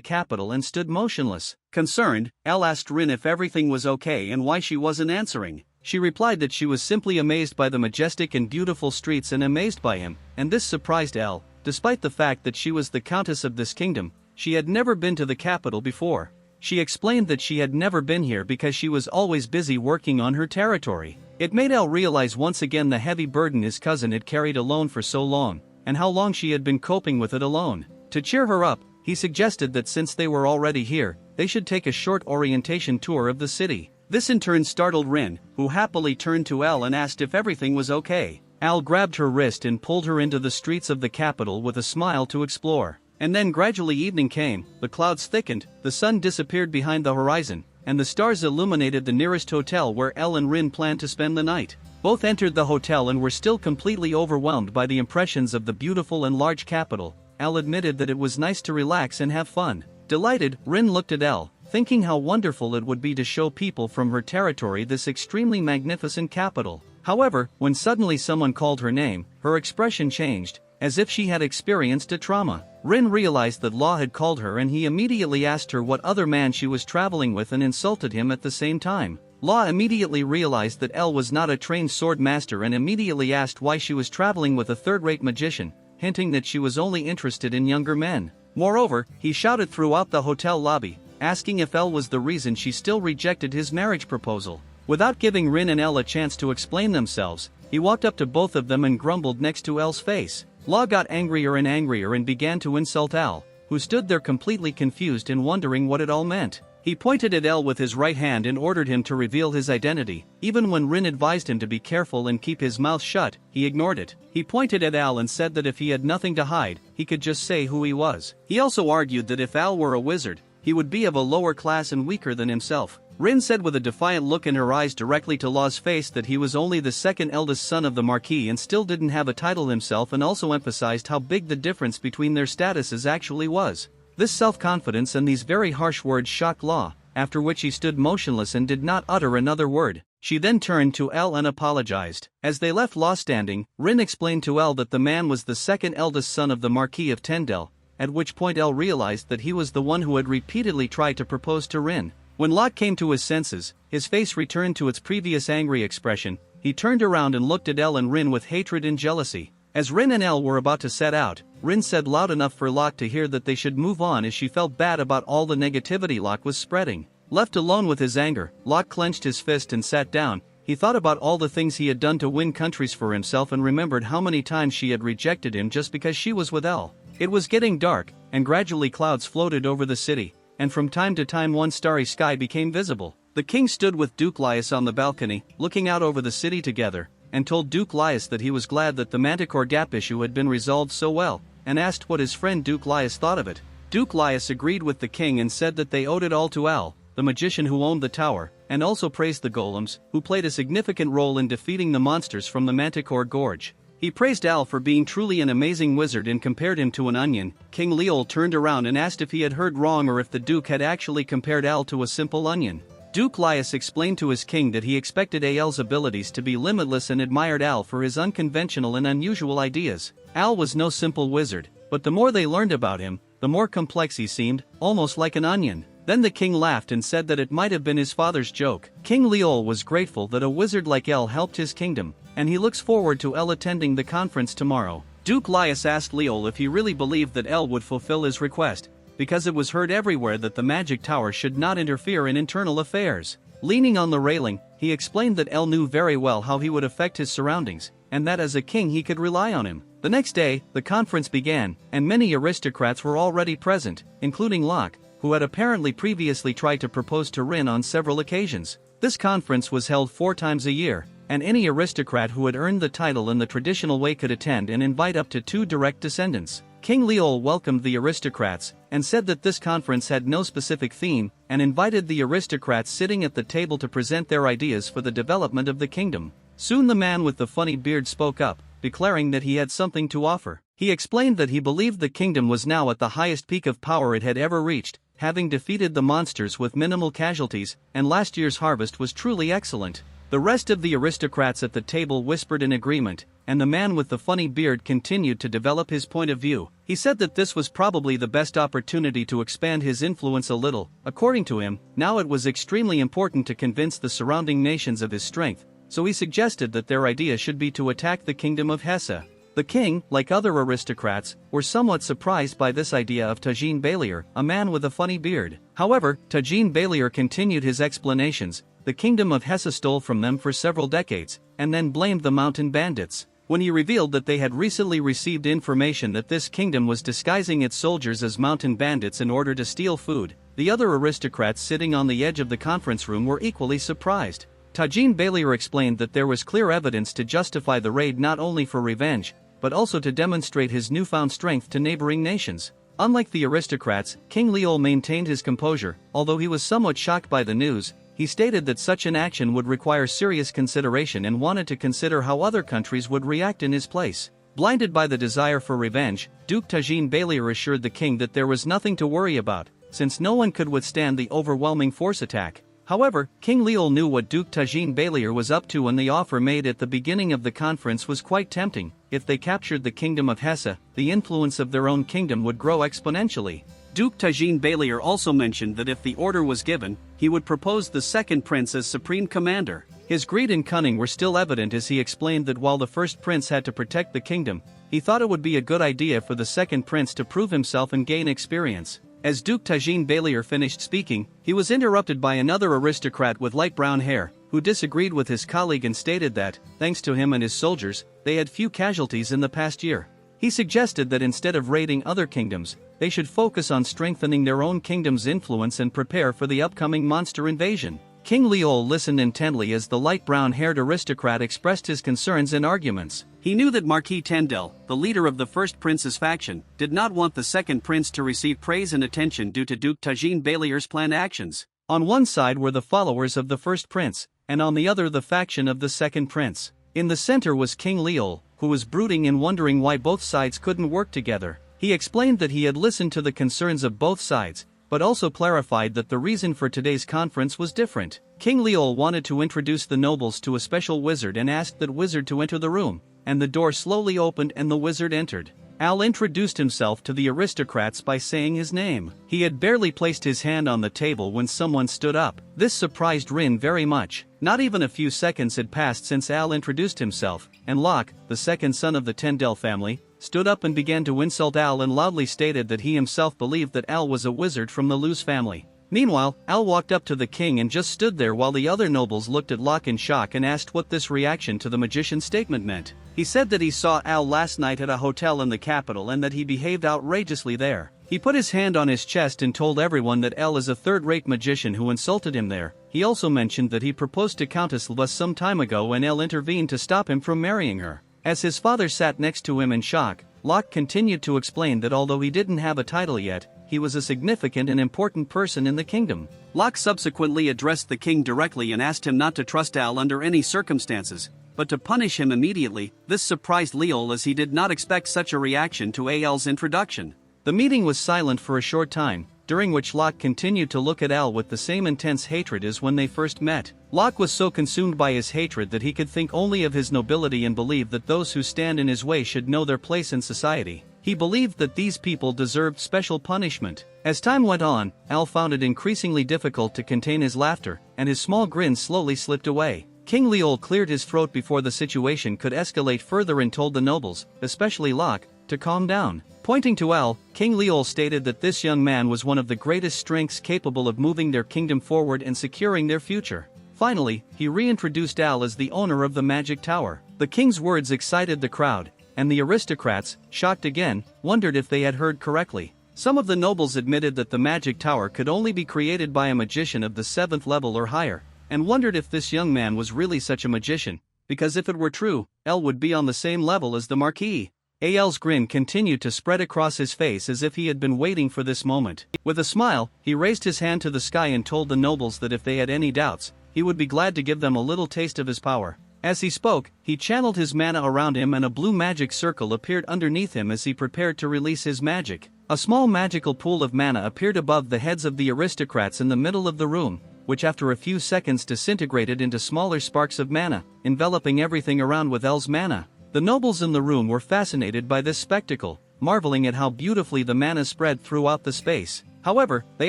capital and stood motionless. Concerned, Al asked Rin if everything was okay and why she wasn't answering. She replied that she was simply amazed by the majestic and beautiful streets and amazed by him, and this surprised Elle. Despite the fact that she was the countess of this kingdom, she had never been to the capital before. She explained that she had never been here because she was always busy working on her territory. It made Elle realize once again the heavy burden his cousin had carried alone for so long, and how long she had been coping with it alone. To cheer her up, he suggested that since they were already here, they should take a short orientation tour of the city. This in turn startled Rin, who happily turned to Elle and asked if everything was okay. Al grabbed her wrist and pulled her into the streets of the capital with a smile to explore. And then gradually evening came, the clouds thickened, the sun disappeared behind the horizon, and the stars illuminated the nearest hotel where Elle and Rin planned to spend the night. Both entered the hotel and were still completely overwhelmed by the impressions of the beautiful and large capital. Elle admitted that it was nice to relax and have fun. Delighted, Rin looked at Elle, thinking how wonderful it would be to show people from her territory this extremely magnificent capital. However, when suddenly someone called her name, her expression changed, as if she had experienced a trauma. Rin realized that Law had called her and he immediately asked her what other man she was traveling with and insulted him at the same time. Law immediately realized that Elle was not a trained sword master and immediately asked why she was traveling with a third-rate magician, hinting that she was only interested in younger men. Moreover, he shouted throughout the hotel lobby, asking if Elle was the reason she still rejected his marriage proposal. Without giving Rin and Elle a chance to explain themselves, he walked up to both of them and grumbled next to Elle's face. Law got angrier and began to insult Elle, who stood there completely confused and wondering what it all meant. He pointed at Elle with his right hand and ordered him to reveal his identity. Even when Rin advised him to be careful and keep his mouth shut, he ignored it. He pointed at Elle and said that if he had nothing to hide, he could just say who he was. He also argued that if Elle were a wizard, he would be of a lower class and weaker than himself. Rin said with a defiant look in her eyes directly to Law's face that he was only the second eldest son of the Marquis and still didn't have a title himself, and also emphasized how big the difference between their statuses actually was. This self-confidence and these very harsh words shocked Law, after which he stood motionless and did not utter another word. She then turned to Elle and apologized. As they left Law standing, Rin explained to Elle that the man was the second eldest son of the Marquis of Tendel, at which point Elle realized that he was the one who had repeatedly tried to propose to Rin. When Lot came to his senses, his face returned to its previous angry expression. He turned around and looked at Elle and Rin with hatred and jealousy. As Rin and Elle were about to set out, Rin said loud enough for Lot to hear that they should move on, as she felt bad about all the negativity Lot was spreading. Left alone with his anger, Lot clenched his fist and sat down. He thought about all the things he had done to win countries for himself and remembered how many times she had rejected him just because she was with Elle. It was getting dark, and gradually clouds floated over the city, and from time to time one starry sky became visible. The king stood with Duke Laius on the balcony, looking out over the city together, and told Duke Laius that he was glad that the Manticore Gap issue had been resolved so well, and asked what his friend Duke Laius thought of it. Duke Laius agreed with the king and said that they owed it all to Al, the magician who owned the tower, and also praised the golems, who played a significant role in defeating the monsters from the Manticore Gorge. He praised Al for being truly an amazing wizard and compared him to an onion. King Leol turned around and asked if he had heard wrong or if the Duke had actually compared Al to a simple onion. Duke Laius explained to his king that he expected Al's abilities to be limitless and admired Al for his unconventional and unusual ideas. Al was no simple wizard, but the more they learned about him, the more complex he seemed, almost like an onion. Then the king laughed and said that it might have been his father's joke. King Leol was grateful that a wizard like El helped his kingdom, and he looks forward to El attending the conference tomorrow. Duke Laius asked Leol if he really believed that El would fulfill his request. because it was heard everywhere that the magic tower should not interfere in internal affairs. Leaning on the railing, he explained that El knew very well how he would affect his surroundings, and that as a king he could rely on him. The next day, the conference began, and many aristocrats were already present, including Locke, who had apparently previously tried to propose to Rin on several occasions. This conference was held 4 times a year, and any aristocrat who had earned the title in the traditional way could attend and invite up to 2 direct descendants. King Leol welcomed the aristocrats, and said that this conference had no specific theme, and invited the aristocrats sitting at the table to present their ideas for the development of the kingdom. Soon the man with the funny beard spoke up, declaring that he had something to offer. He explained that he believed the kingdom was now at the highest peak of power it had ever reached, having defeated the monsters with minimal casualties, and last year's harvest was truly excellent. The rest of the aristocrats at the table whispered in agreement, and the man with the funny beard continued to develop his point of view. He said that this was probably the best opportunity to expand his influence a little. According to him, now it was extremely important to convince the surrounding nations of his strength, so he suggested that their idea should be to attack the kingdom of Hesse. The king, like other aristocrats, were somewhat surprised by this idea of Tajin Balier, a man with a funny beard. However, Tajin Balier continued his explanations. The kingdom of Hesse stole from them for several decades, and then blamed the mountain bandits. When he revealed that they had recently received information that this kingdom was disguising its soldiers as mountain bandits in order to steal food, the other aristocrats sitting on the edge of the conference room were equally surprised. Tajin Balier explained that there was clear evidence to justify the raid not only for revenge, but also to demonstrate his newfound strength to neighboring nations. Unlike the aristocrats, King Leol maintained his composure. Although he was somewhat shocked by the news, he stated that such an action would require serious consideration and wanted to consider how other countries would react in his place. Blinded by the desire for revenge, Duke Tajin Balier assured the king that there was nothing to worry about, since no one could withstand the overwhelming force attack. However, King Leol knew what Duke Tajin Balier was up to, and the offer made at the beginning of the conference was quite tempting. If they captured the kingdom of Hesse, the influence of their own kingdom would grow exponentially. Duke Tajin Balier also mentioned that if the order was given, he would propose the second prince as supreme commander. His greed and cunning were still evident as he explained that while the first prince had to protect the kingdom, he thought it would be a good idea for the second prince to prove himself and gain experience. As Duke Tajin Balier finished speaking, he was interrupted by another aristocrat with light brown hair, who disagreed with his colleague and stated that, thanks to him and his soldiers, they had few casualties in the past year. He suggested that instead of raiding other kingdoms, they should focus on strengthening their own kingdom's influence and prepare for the upcoming monster invasion. King Leol listened intently as the light brown-haired aristocrat expressed his concerns and arguments. He knew that Marquis Tendel, the leader of the first prince's faction, did not want the second prince to receive praise and attention due to Duke Tajin Balier's planned actions. On one side were the followers of the first prince, and on the other the faction of the second prince. In the center was King Leol, who was brooding and wondering why both sides couldn't work together. He explained that he had listened to the concerns of both sides, but also clarified that the reason for today's conference was different. King Leol wanted to introduce the nobles to a special wizard and asked that wizard to enter the room, and the door slowly opened and the wizard entered. Al introduced himself to the aristocrats by saying his name. He had barely placed his hand on the table when someone stood up. This surprised Rin very much. Not even a few seconds had passed since Al introduced himself, and Locke, the second son of the Tendel family, stood up and began to insult Al and loudly stated that he himself believed that Al was a wizard from the Luz family. Meanwhile, Al walked up to the king and just stood there while the other nobles looked at Locke in shock and asked what this reaction to the magician's statement meant. He said that he saw Al last night at a hotel in the capital and that he behaved outrageously there. He put his hand on his chest and told everyone that Al is a third-rate magician who insulted him there. He also mentioned that he proposed to Countess Lva some time ago and Al intervened to stop him from marrying her. As his father sat next to him in shock, Locke continued to explain that although he didn't have a title yet, he was a significant and important person in the kingdom. Locke subsequently addressed the king directly and asked him not to trust Al under any circumstances, but to punish him immediately. This surprised Leol as he did not expect such a reaction to Al's introduction. The meeting was silent for a short time, during which Locke continued to look at Al with the same intense hatred as when they first met. Locke was so consumed by his hatred that he could think only of his nobility and believed that those who stand in his way should know their place in society. He believed that these people deserved special punishment. As time went on, Al found it increasingly difficult to contain his laughter, and his small grin slowly slipped away. King Leol cleared his throat before the situation could escalate further and told the nobles, especially Locke, to calm down. Pointing to El, King Leol stated that this young man was one of the greatest strengths capable of moving their kingdom forward and securing their future. Finally, he reintroduced Al as the owner of the magic tower. The king's words excited the crowd, and the aristocrats, shocked again, wondered if they had heard correctly. Some of the nobles admitted that the magic tower could only be created by a magician of the 7th level or higher, and wondered if this young man was really such a magician, because if it were true, El would be on the same level as the Marquis. Al's grin continued to spread across his face as if he had been waiting for this moment. With a smile, he raised his hand to the sky and told the nobles that if they had any doubts, he would be glad to give them a little taste of his power. As he spoke, he channeled his mana around him and a blue magic circle appeared underneath him as he prepared to release his magic. A small magical pool of mana appeared above the heads of the aristocrats in the middle of the room, which after a few seconds disintegrated into smaller sparks of mana, enveloping everything around with El's mana. The nobles in the room were fascinated by this spectacle, marveling at how beautifully the mana spread throughout the space. However, they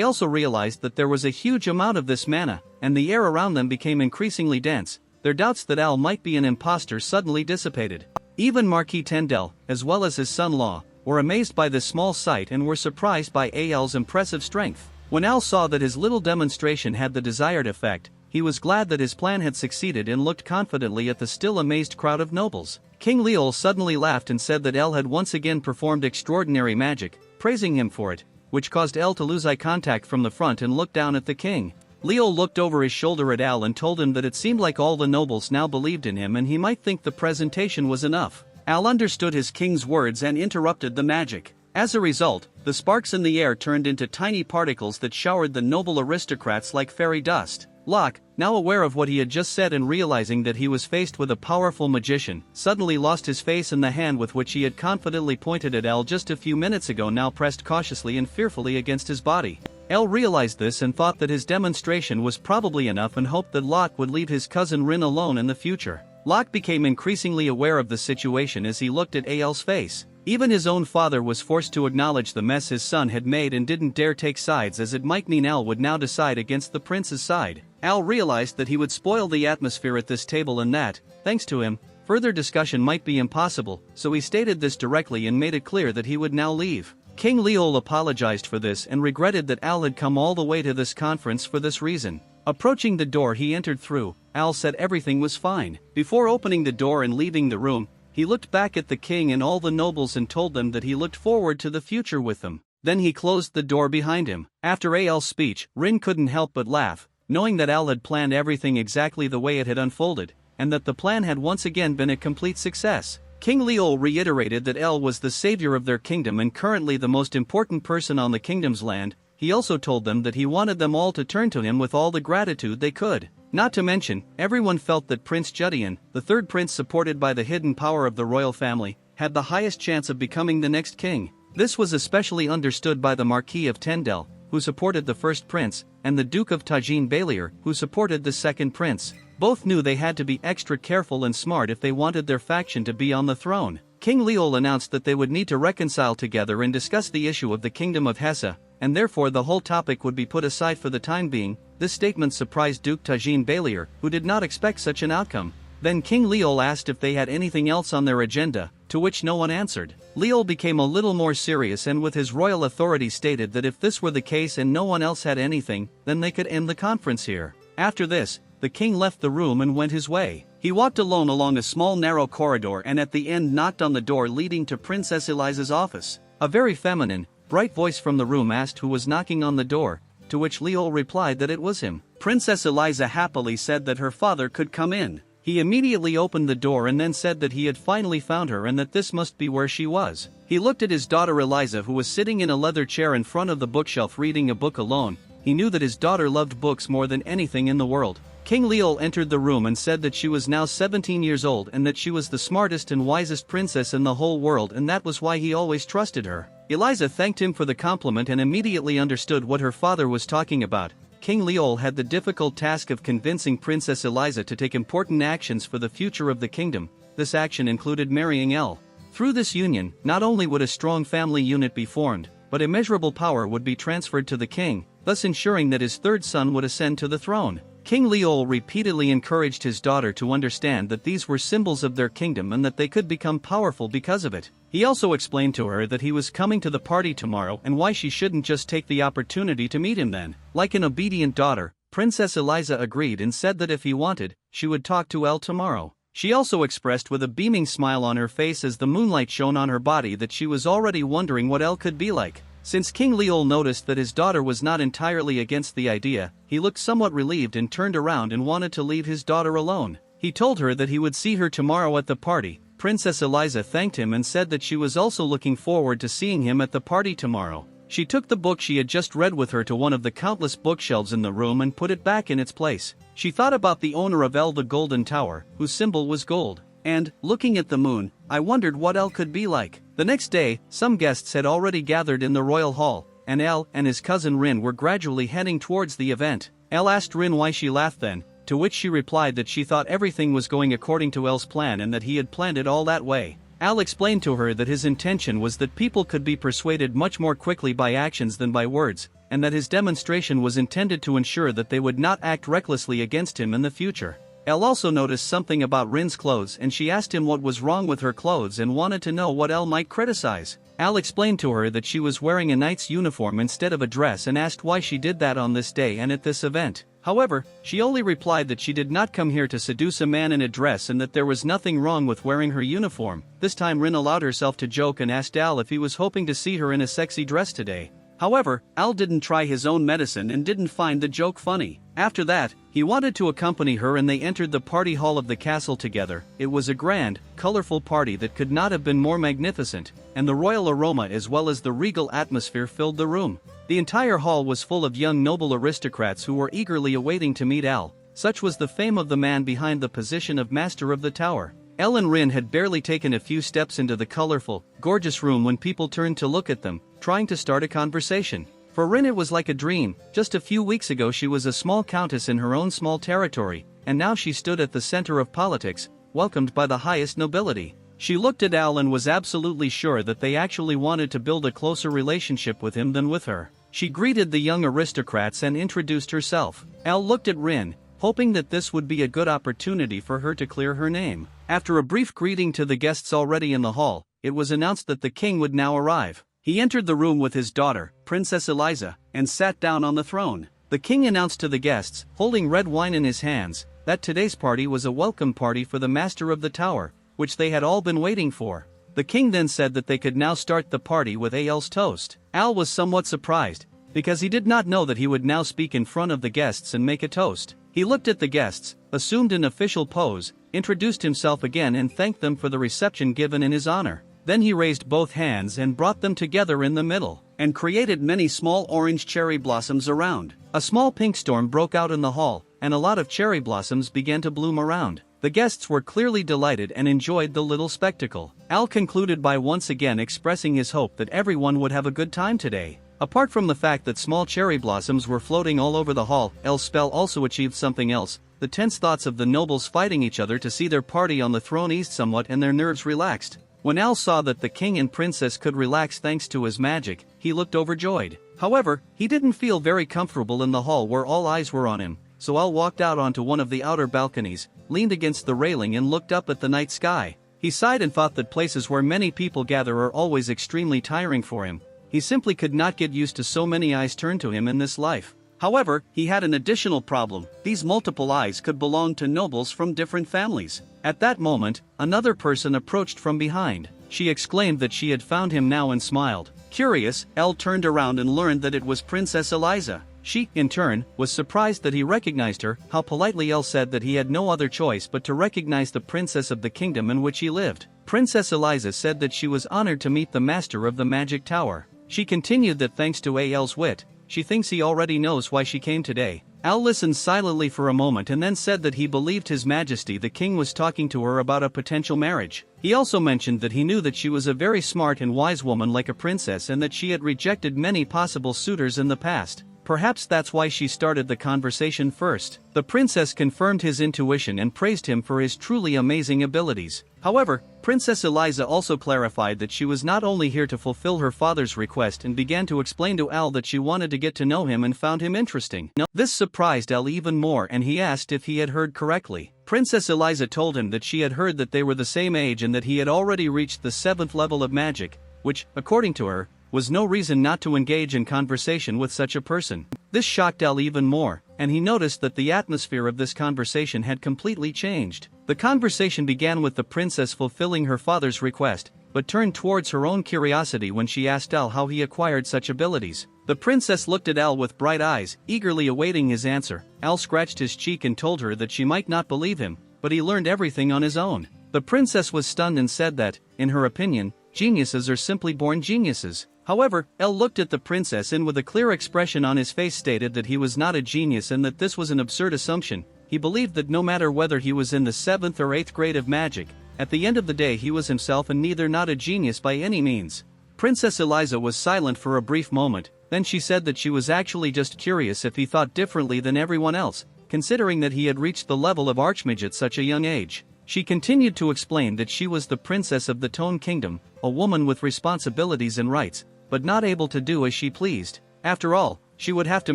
also realized that there was a huge amount of this mana, and the air around them became increasingly dense. Their doubts that Al might be an imposter suddenly dissipated. Even Marquis Tendel, as well as his son-in-law, were amazed by this small sight and were surprised by Al's impressive strength. When Al saw that his little demonstration had the desired effect, he was glad that his plan had succeeded and looked confidently at the still amazed crowd of nobles. King Leol suddenly laughed and said that El had once again performed extraordinary magic, praising him for it, which caused El to lose eye contact from the front and look down at the king. Leol looked over his shoulder at Al and told him that it seemed like all the nobles now believed in him and he might think the presentation was enough. Al understood his king's words and interrupted the magic. As a result, the sparks in the air turned into tiny particles that showered the noble aristocrats like fairy dust. Locke, now aware of what he had just said and realizing that he was faced with a powerful magician, suddenly lost his face and the hand with which he had confidently pointed at El just a few minutes ago now pressed cautiously and fearfully against his body. El realized this and thought that his demonstration was probably enough and hoped that Locke would leave his cousin Rin alone in the future. Locke became increasingly aware of the situation as he looked at Al's face. Even his own father was forced to acknowledge the mess his son had made and didn't dare take sides as it might mean Al would now decide against the prince's side. Al realized that he would spoil the atmosphere at this table and that, thanks to him, further discussion might be impossible, so he stated this directly and made it clear that he would now leave. King Leol apologized for this and regretted that Al had come all the way to this conference for this reason. Approaching the door he entered through, Al said everything was fine. Before opening the door and leaving the room, he looked back at the king and all the nobles and told them that he looked forward to the future with them. Then he closed the door behind him. After Al's speech, Rin couldn't help but laugh, knowing that Al had planned everything exactly the way it had unfolded, and that the plan had once again been a complete success. King Leol reiterated that El was the savior of their kingdom and currently the most important person on the kingdom's land. He also told them that he wanted them all to turn to him with all the gratitude they could. Not to mention, everyone felt that Prince Judian, the third prince supported by the hidden power of the royal family, had the highest chance of becoming the next king. This was especially understood by the Marquis of Tendel, who supported the first prince, and the Duke of Tajin Bailier, who supported the second prince. Both knew they had to be extra careful and smart if they wanted their faction to be on the throne. King Leol announced that they would need to reconcile together and discuss the issue of the kingdom of Hesse, and therefore the whole topic would be put aside for the time being. This statement surprised Duke Tajin Bailier, who did not expect such an outcome. Then King Leol asked if they had anything else on their agenda, to which no one answered. Leol became a little more serious and with his royal authority stated that if this were the case and no one else had anything, then they could end the conference here. After this, the king left the room and went his way. He walked alone along a small narrow corridor and at the end knocked on the door leading to Princess Eliza's office. A very feminine, bright voice from the room asked who was knocking on the door, to which Leol replied that it was him. Princess Eliza happily said that her father could come in. He immediately opened the door and then said that he had finally found her and that this must be where she was. He looked at his daughter Eliza who was sitting in a leather chair in front of the bookshelf reading a book alone. He knew that his daughter loved books more than anything in the world. King Leol entered the room and said that she was now 17 years old and that she was the smartest and wisest princess in the whole world and that was why he always trusted her. Eliza thanked him for the compliment and immediately understood what her father was talking about. King Leol had the difficult task of convincing Princess Eliza to take important actions for the future of the kingdom. This action included marrying El. Through this union, not only would a strong family unit be formed, but immeasurable power would be transferred to the king, thus ensuring that his third son would ascend to the throne. King Leol repeatedly encouraged his daughter to understand that these were symbols of their kingdom and that they could become powerful because of it. He He also explained to her that he was coming to the party tomorrow and why she shouldn't just take the opportunity to meet him then. Like an obedient daughter, Princess Eliza agreed and said that if he wanted, she would talk to Elle tomorrow. She also expressed with a beaming smile on her face as the moonlight shone on her body that she was already wondering what Elle could be like. Since King Leol noticed that his daughter was not entirely against the idea, he looked somewhat relieved and turned around and wanted to leave his daughter alone. He told her that he would see her tomorrow at the party. Princess Eliza thanked him and said that she was also looking forward to seeing him at the party tomorrow. She took the book she had just read with her to one of the countless bookshelves in the room and put it back in its place. She thought about the owner of Elle the Golden Tower, whose symbol was gold. And, looking at the moon, I wondered what Elle could be like. The next day, some guests had already gathered in the royal hall, and Elle and his cousin Rin were gradually heading towards the event. Elle asked Rin why she laughed then, to which she replied that she thought everything was going according to Elle's plan and that he had planned it all that way. Al explained to her that his intention was that people could be persuaded much more quickly by actions than by words, and that his demonstration was intended to ensure that they would not act recklessly against him in the future. Elle also noticed something about Rin's clothes and she asked him what was wrong with her clothes and wanted to know what Elle might criticize. Al explained to her that she was wearing a knight's uniform instead of a dress and asked why she did that on this day and at this event. However, she only replied that she did not come here to seduce a man in a dress and that there was nothing wrong with wearing her uniform. This time Rin allowed herself to joke and asked Al if he was hoping to see her in a sexy dress today. However, Al didn't try his own medicine and didn't find the joke funny. After that, he wanted to accompany her and they entered the party hall of the castle together. It was a grand, colorful party that could not have been more magnificent, and the royal aroma as well as the regal atmosphere filled the room. The entire hall was full of young noble aristocrats who were eagerly awaiting to meet Al. Such was the fame of the man behind the position of master of the tower. Elle and Rin had barely taken a few steps into the colorful, gorgeous room when people turned to look at them, trying to start a conversation. For Rin it was like a dream. Just a few weeks ago she was a small countess in her own small territory, and now she stood at the center of politics, welcomed by the highest nobility. She looked at Al and was absolutely sure that they actually wanted to build a closer relationship with him than with her. She greeted the young aristocrats and introduced herself. Al looked at Rin, hoping that this would be a good opportunity for her to clear her name. After a brief greeting to the guests already in the hall, it was announced that the king would now arrive. He entered the room with his daughter, Princess Eliza, and sat down on the throne. The king announced to the guests, holding red wine in his hands, that today's party was a welcome party for the master of the tower, which they had all been waiting for. The king then said that they could now start the party with Al's toast. Al was somewhat surprised, because he did not know that he would now speak in front of the guests and make a toast. He looked at the guests, assumed an official pose, introduced himself again and thanked them for the reception given in his honor. Then he raised both hands and brought them together in the middle, and created many small orange cherry blossoms around. A small pink storm broke out in the hall, and a lot of cherry blossoms began to bloom around. The guests were clearly delighted and enjoyed the little spectacle. Al concluded by once again expressing his hope that everyone would have a good time today. Apart from the fact that small cherry blossoms were floating all over the hall, Al's spell also achieved something else. The tense thoughts of the nobles fighting each other to see their party on the throne eased somewhat and their nerves relaxed. When Al saw that the king and princess could relax thanks to his magic, he looked overjoyed. However, he didn't feel very comfortable in the hall where all eyes were on him, so Al walked out onto one of the outer balconies, leaned against the railing and looked up at the night sky. He sighed and thought that places where many people gather are always extremely tiring for him. He simply could not get used to so many eyes turned to him in this life. However, he had an additional problem. These multiple eyes could belong to nobles from different families. At that moment, another person approached from behind. She exclaimed that she had found him now and smiled. Curious, Al turned around and learned that it was Princess Eliza. She, in turn, was surprised that he recognized her. How politely El said that he had no other choice but to recognize the princess of the kingdom in which he lived. Princess Eliza said that she was honored to meet the master of the magic tower. She continued that thanks to Al's wit, she thinks he already knows why she came today. Al listened silently for a moment and then said that he believed His Majesty the King was talking to her about a potential marriage. He also mentioned that he knew that she was a very smart and wise woman like a princess and that she had rejected many possible suitors in the past. perhaps that's why she started the conversation first. The princess confirmed his intuition and praised him for his truly amazing abilities. However, Princess Eliza also clarified that she was not only here to fulfill her father's request and began to explain to Al that she wanted to get to know him and found him interesting. This surprised Al even more and he asked if he had heard correctly. Princess Eliza told him that she had heard that they were the same age and that he had already reached the 7th level of magic, which, according to her, was no reason not to engage in conversation with such a person. This shocked Al even more, and he noticed that the atmosphere of this conversation had completely changed. The conversation began with the princess fulfilling her father's request, but turned towards her own curiosity when she asked Al how he acquired such abilities. The princess looked at Al with bright eyes, eagerly awaiting his answer. Al scratched his cheek and told her that she might not believe him, but he learned everything on his own. The princess was stunned and said that, in her opinion, geniuses are simply born geniuses. However, El looked at the princess and with a clear expression on his face stated that he was not a genius and that this was an absurd assumption. He believed that no matter whether he was in the 7th or 8th grade of magic, at the end of the day he was himself and neither not a genius by any means. Princess Eliza was silent for a brief moment, then she said that she was actually just curious if he thought differently than everyone else, considering that he had reached the level of archmage at such a young age. She continued to explain that she was the princess of the Tone Kingdom, a woman with responsibilities and rights, but not able to do as she pleased. After all, she would have to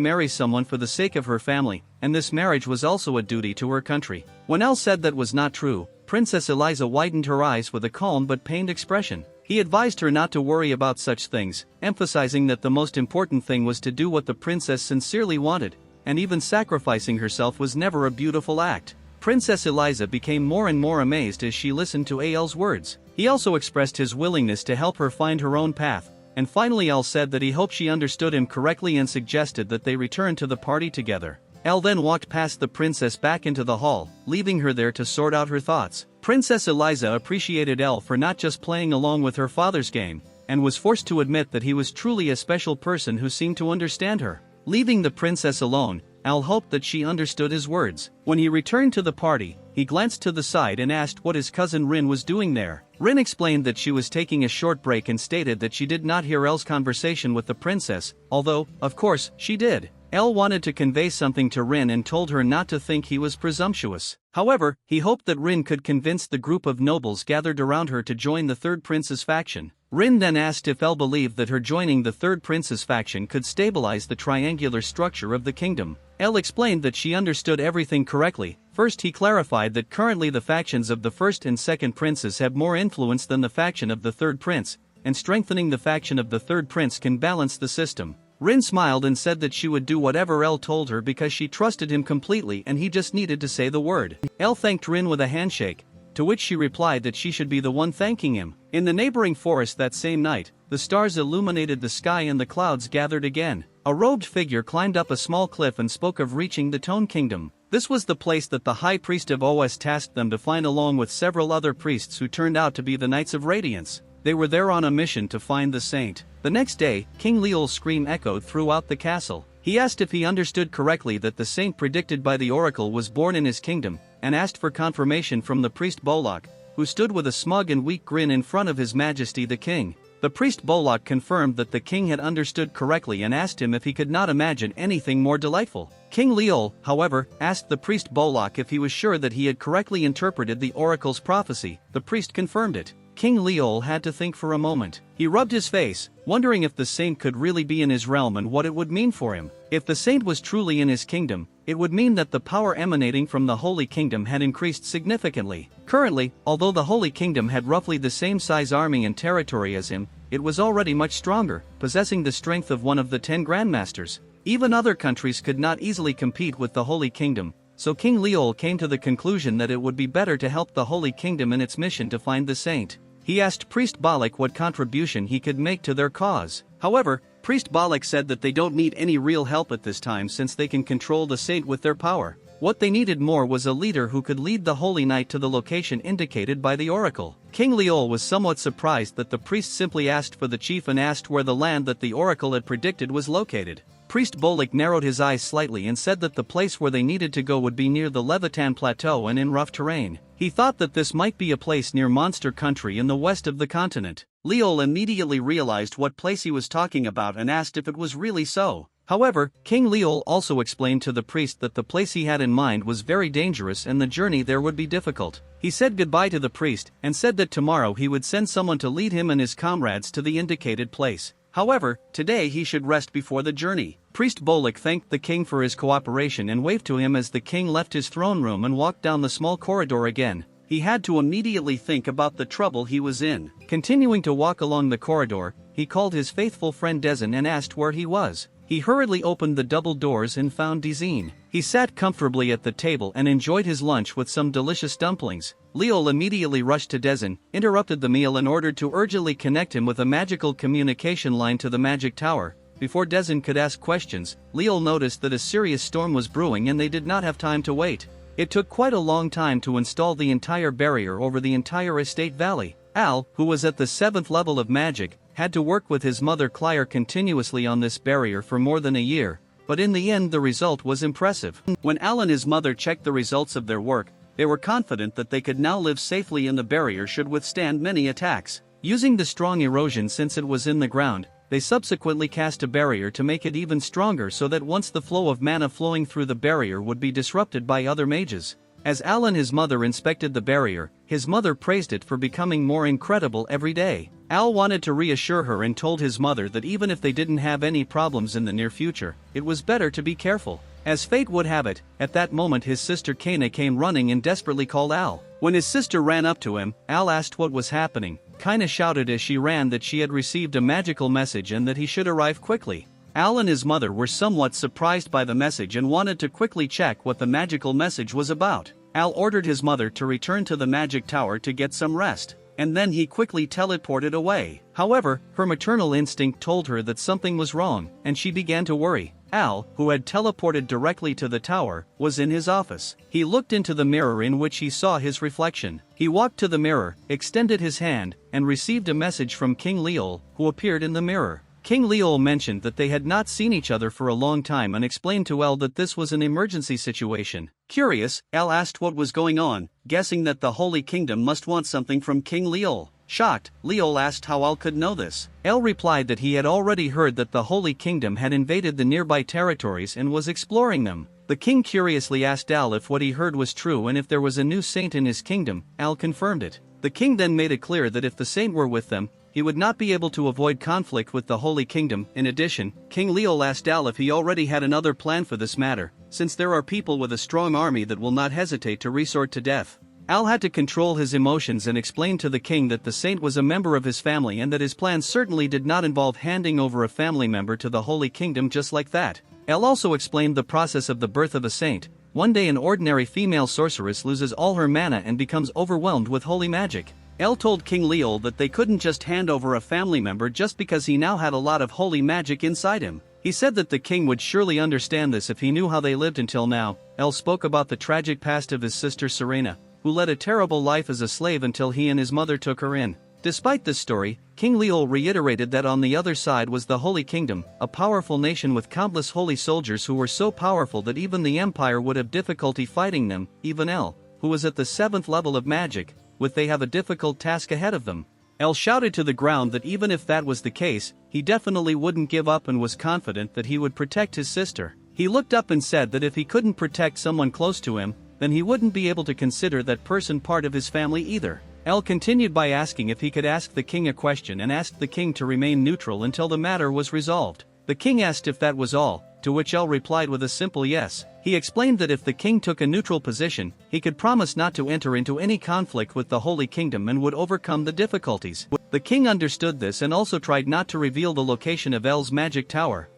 marry someone for the sake of her family, and this marriage was also a duty to her country. When El said that was not true, Princess Eliza widened her eyes with a calm but pained expression. He advised her not to worry about such things, emphasizing that the most important thing was to do what the princess sincerely wanted, and even sacrificing herself was never a beautiful act. Princess Eliza became more and more amazed as she listened to Al's words. He also expressed his willingness to help her find her own path, and finally Al said that he hoped she understood him correctly and suggested that they return to the party together. Al then walked past the princess back into the hall, leaving her there to sort out her thoughts. Princess Eliza appreciated El for not just playing along with her father's game, and was forced to admit that he was truly a special person who seemed to understand her. Leaving the princess alone, Al hoped that she understood his words. When he returned to the party, he glanced to the side and asked what his cousin Rin was doing there. Rin explained that she was taking a short break and stated that she did not hear El's conversation with the princess, although, of course, she did. El wanted to convey something to Rin and told her not to think he was presumptuous. However, he hoped that Rin could convince the group of nobles gathered around her to join the third prince's faction. Rin then asked if El believed that her joining the third prince's faction could stabilize the triangular structure of the kingdom. El explained that she understood everything correctly. First, he clarified that currently the factions of the first and second princes have more influence than the faction of the third prince, and strengthening the faction of the third prince can balance the system. Rin smiled and said that she would do whatever El told her because she trusted him completely and he just needed to say the word. El thanked Rin with a handshake, to which she replied that she should be the one thanking him. In the neighboring forest that same night, the stars illuminated the sky and the clouds gathered again. A robed figure climbed up a small cliff and spoke of reaching the Tone Kingdom. This was the place that the High Priest of Os tasked them to find along with several other priests who turned out to be the Knights of Radiance. They were there on a mission to find the saint. The next day, King Leol's scream echoed throughout the castle. He asked if he understood correctly that the saint predicted by the oracle was born in his kingdom, and asked for confirmation from the priest Bolak, who stood with a smug and weak grin in front of His Majesty the King. The priest Bolak confirmed that the king had understood correctly and asked him if he could not imagine anything more delightful. King Leol, however, asked the priest Bolak if he was sure that he had correctly interpreted the oracle's prophecy. The priest confirmed it. King Leol had to think for a moment. He rubbed his face, wondering if the saint could really be in his realm and what it would mean for him. If the saint was truly in his kingdom, it would mean that the power emanating from the Holy Kingdom had increased significantly. Currently, although the Holy Kingdom had roughly the same size army and territory as him, it was already much stronger, possessing the strength of one of the 10 Grandmasters. Even other countries could not easily compete with the Holy Kingdom, so King Leol came to the conclusion that it would be better to help the Holy Kingdom in its mission to find the saint. He asked Priest Balak what contribution he could make to their cause. However, Priest Balak said that they don't need any real help at this time since they can control the saint with their power. What they needed more was a leader who could lead the Holy Knight to the location indicated by the oracle. King Leol was somewhat surprised that the priest simply asked for the chief and asked where the land that the oracle had predicted was located. Priest Bolak narrowed his eyes slightly and said that the place where they needed to go would be near the Levitan Plateau and in rough terrain. He thought that this might be a place near Monster Country in the west of the continent. Leol immediately realized what place he was talking about and asked if it was really so. However, King Leol also explained to the priest that the place he had in mind was very dangerous and the journey there would be difficult. He said goodbye to the priest and said that tomorrow he would send someone to lead him and his comrades to the indicated place. However, today he should rest before the journey. Priest Bolek thanked the king for his cooperation and waved to him as the king left his throne room and walked down the small corridor again. He had to immediately think about the trouble he was in. Continuing to walk along the corridor, he called his faithful friend Dezin and asked where he was. He hurriedly opened the double doors and found Dezin. He sat comfortably at the table and enjoyed his lunch with some delicious dumplings. Leol immediately rushed to Dezin, interrupted the meal and ordered to urgently connect him with a magical communication line to the magic tower. Before Dezin could ask questions, Leol noticed that a serious storm was brewing and they did not have time to wait. It took quite a long time to install the entire barrier over the entire estate valley. Al, who was at the 7th level of magic, had to work with his mother Claire continuously on this barrier for more than a year, but in the end the result was impressive. When Al and his mother checked the results of their work, they were confident that they could now live safely and the barrier should withstand many attacks. Using the strong erosion since it was in the ground, they subsequently cast a barrier to make it even stronger so that once the flow of mana flowing through the barrier would be disrupted by other mages. As Al and his mother inspected the barrier, his mother praised it for becoming more incredible every day. Al wanted to reassure her and told his mother that even if they didn't have any problems in the near future, it was better to be careful. As fate would have it, at that moment his sister Kana came running and desperately called Al. When his sister ran up to him, Al asked what was happening. Kana shouted as she ran that she had received a magical message and that he should arrive quickly. Al and his mother were somewhat surprised by the message and wanted to quickly check what the magical message was about. Al ordered his mother to return to the magic tower to get some rest, and then he quickly teleported away. However, her maternal instinct told her that something was wrong, and she began to worry. Al, who had teleported directly to the tower, was in his office. He looked into the mirror in which he saw his reflection. He walked to the mirror, extended his hand, and received a message from King Leol, who appeared in the mirror. King Leol mentioned that they had not seen each other for a long time and explained to Al that this was an emergency situation. Curious, Al asked what was going on, guessing that the Holy Kingdom must want something from King Leol. Shocked, Leol asked how Al could know this. Al replied that he had already heard that the Holy Kingdom had invaded the nearby territories and was exploring them. The king curiously asked Al if what he heard was true and if there was a new saint in his kingdom. Al confirmed it. The king then made it clear that if the saint were with them, he would not be able to avoid conflict with the Holy Kingdom. In addition, King Leol asked Al if he already had another plan for this matter, since there are people with a strong army that will not hesitate to resort to death. Al had to control his emotions and explain to the king that the saint was a member of his family and that his plan certainly did not involve handing over a family member to the Holy Kingdom just like that. Al also explained the process of the birth of a saint. One day an ordinary female sorceress loses all her mana and becomes overwhelmed with holy magic. El told King Leol that they couldn't just hand over a family member just because he now had a lot of holy magic inside him. He said that the king would surely understand this if he knew how they lived until now. El spoke about the tragic past of his sister Serena, who led a terrible life as a slave until he and his mother took her in. Despite this story, King Leol reiterated that on the other side was the Holy Kingdom, a powerful nation with countless holy soldiers who were so powerful that even the Empire would have difficulty fighting them. Even El, who was at the 7th level of magic, they have a difficult task ahead of them. El shouted to the ground that even if that was the case, he definitely wouldn't give up and was confident that he would protect his sister. He looked up and said that if he couldn't protect someone close to him, then he wouldn't be able to consider that person part of his family either. El continued by asking if he could ask the king a question and asked the king to remain neutral until the matter was resolved. The king asked if that was all, to which El replied with a simple yes. He explained that if the king took a neutral position, he could promise not to enter into any conflict with the Holy Kingdom and would overcome the difficulties. The king understood this and also tried not to reveal the location of El's magic tower.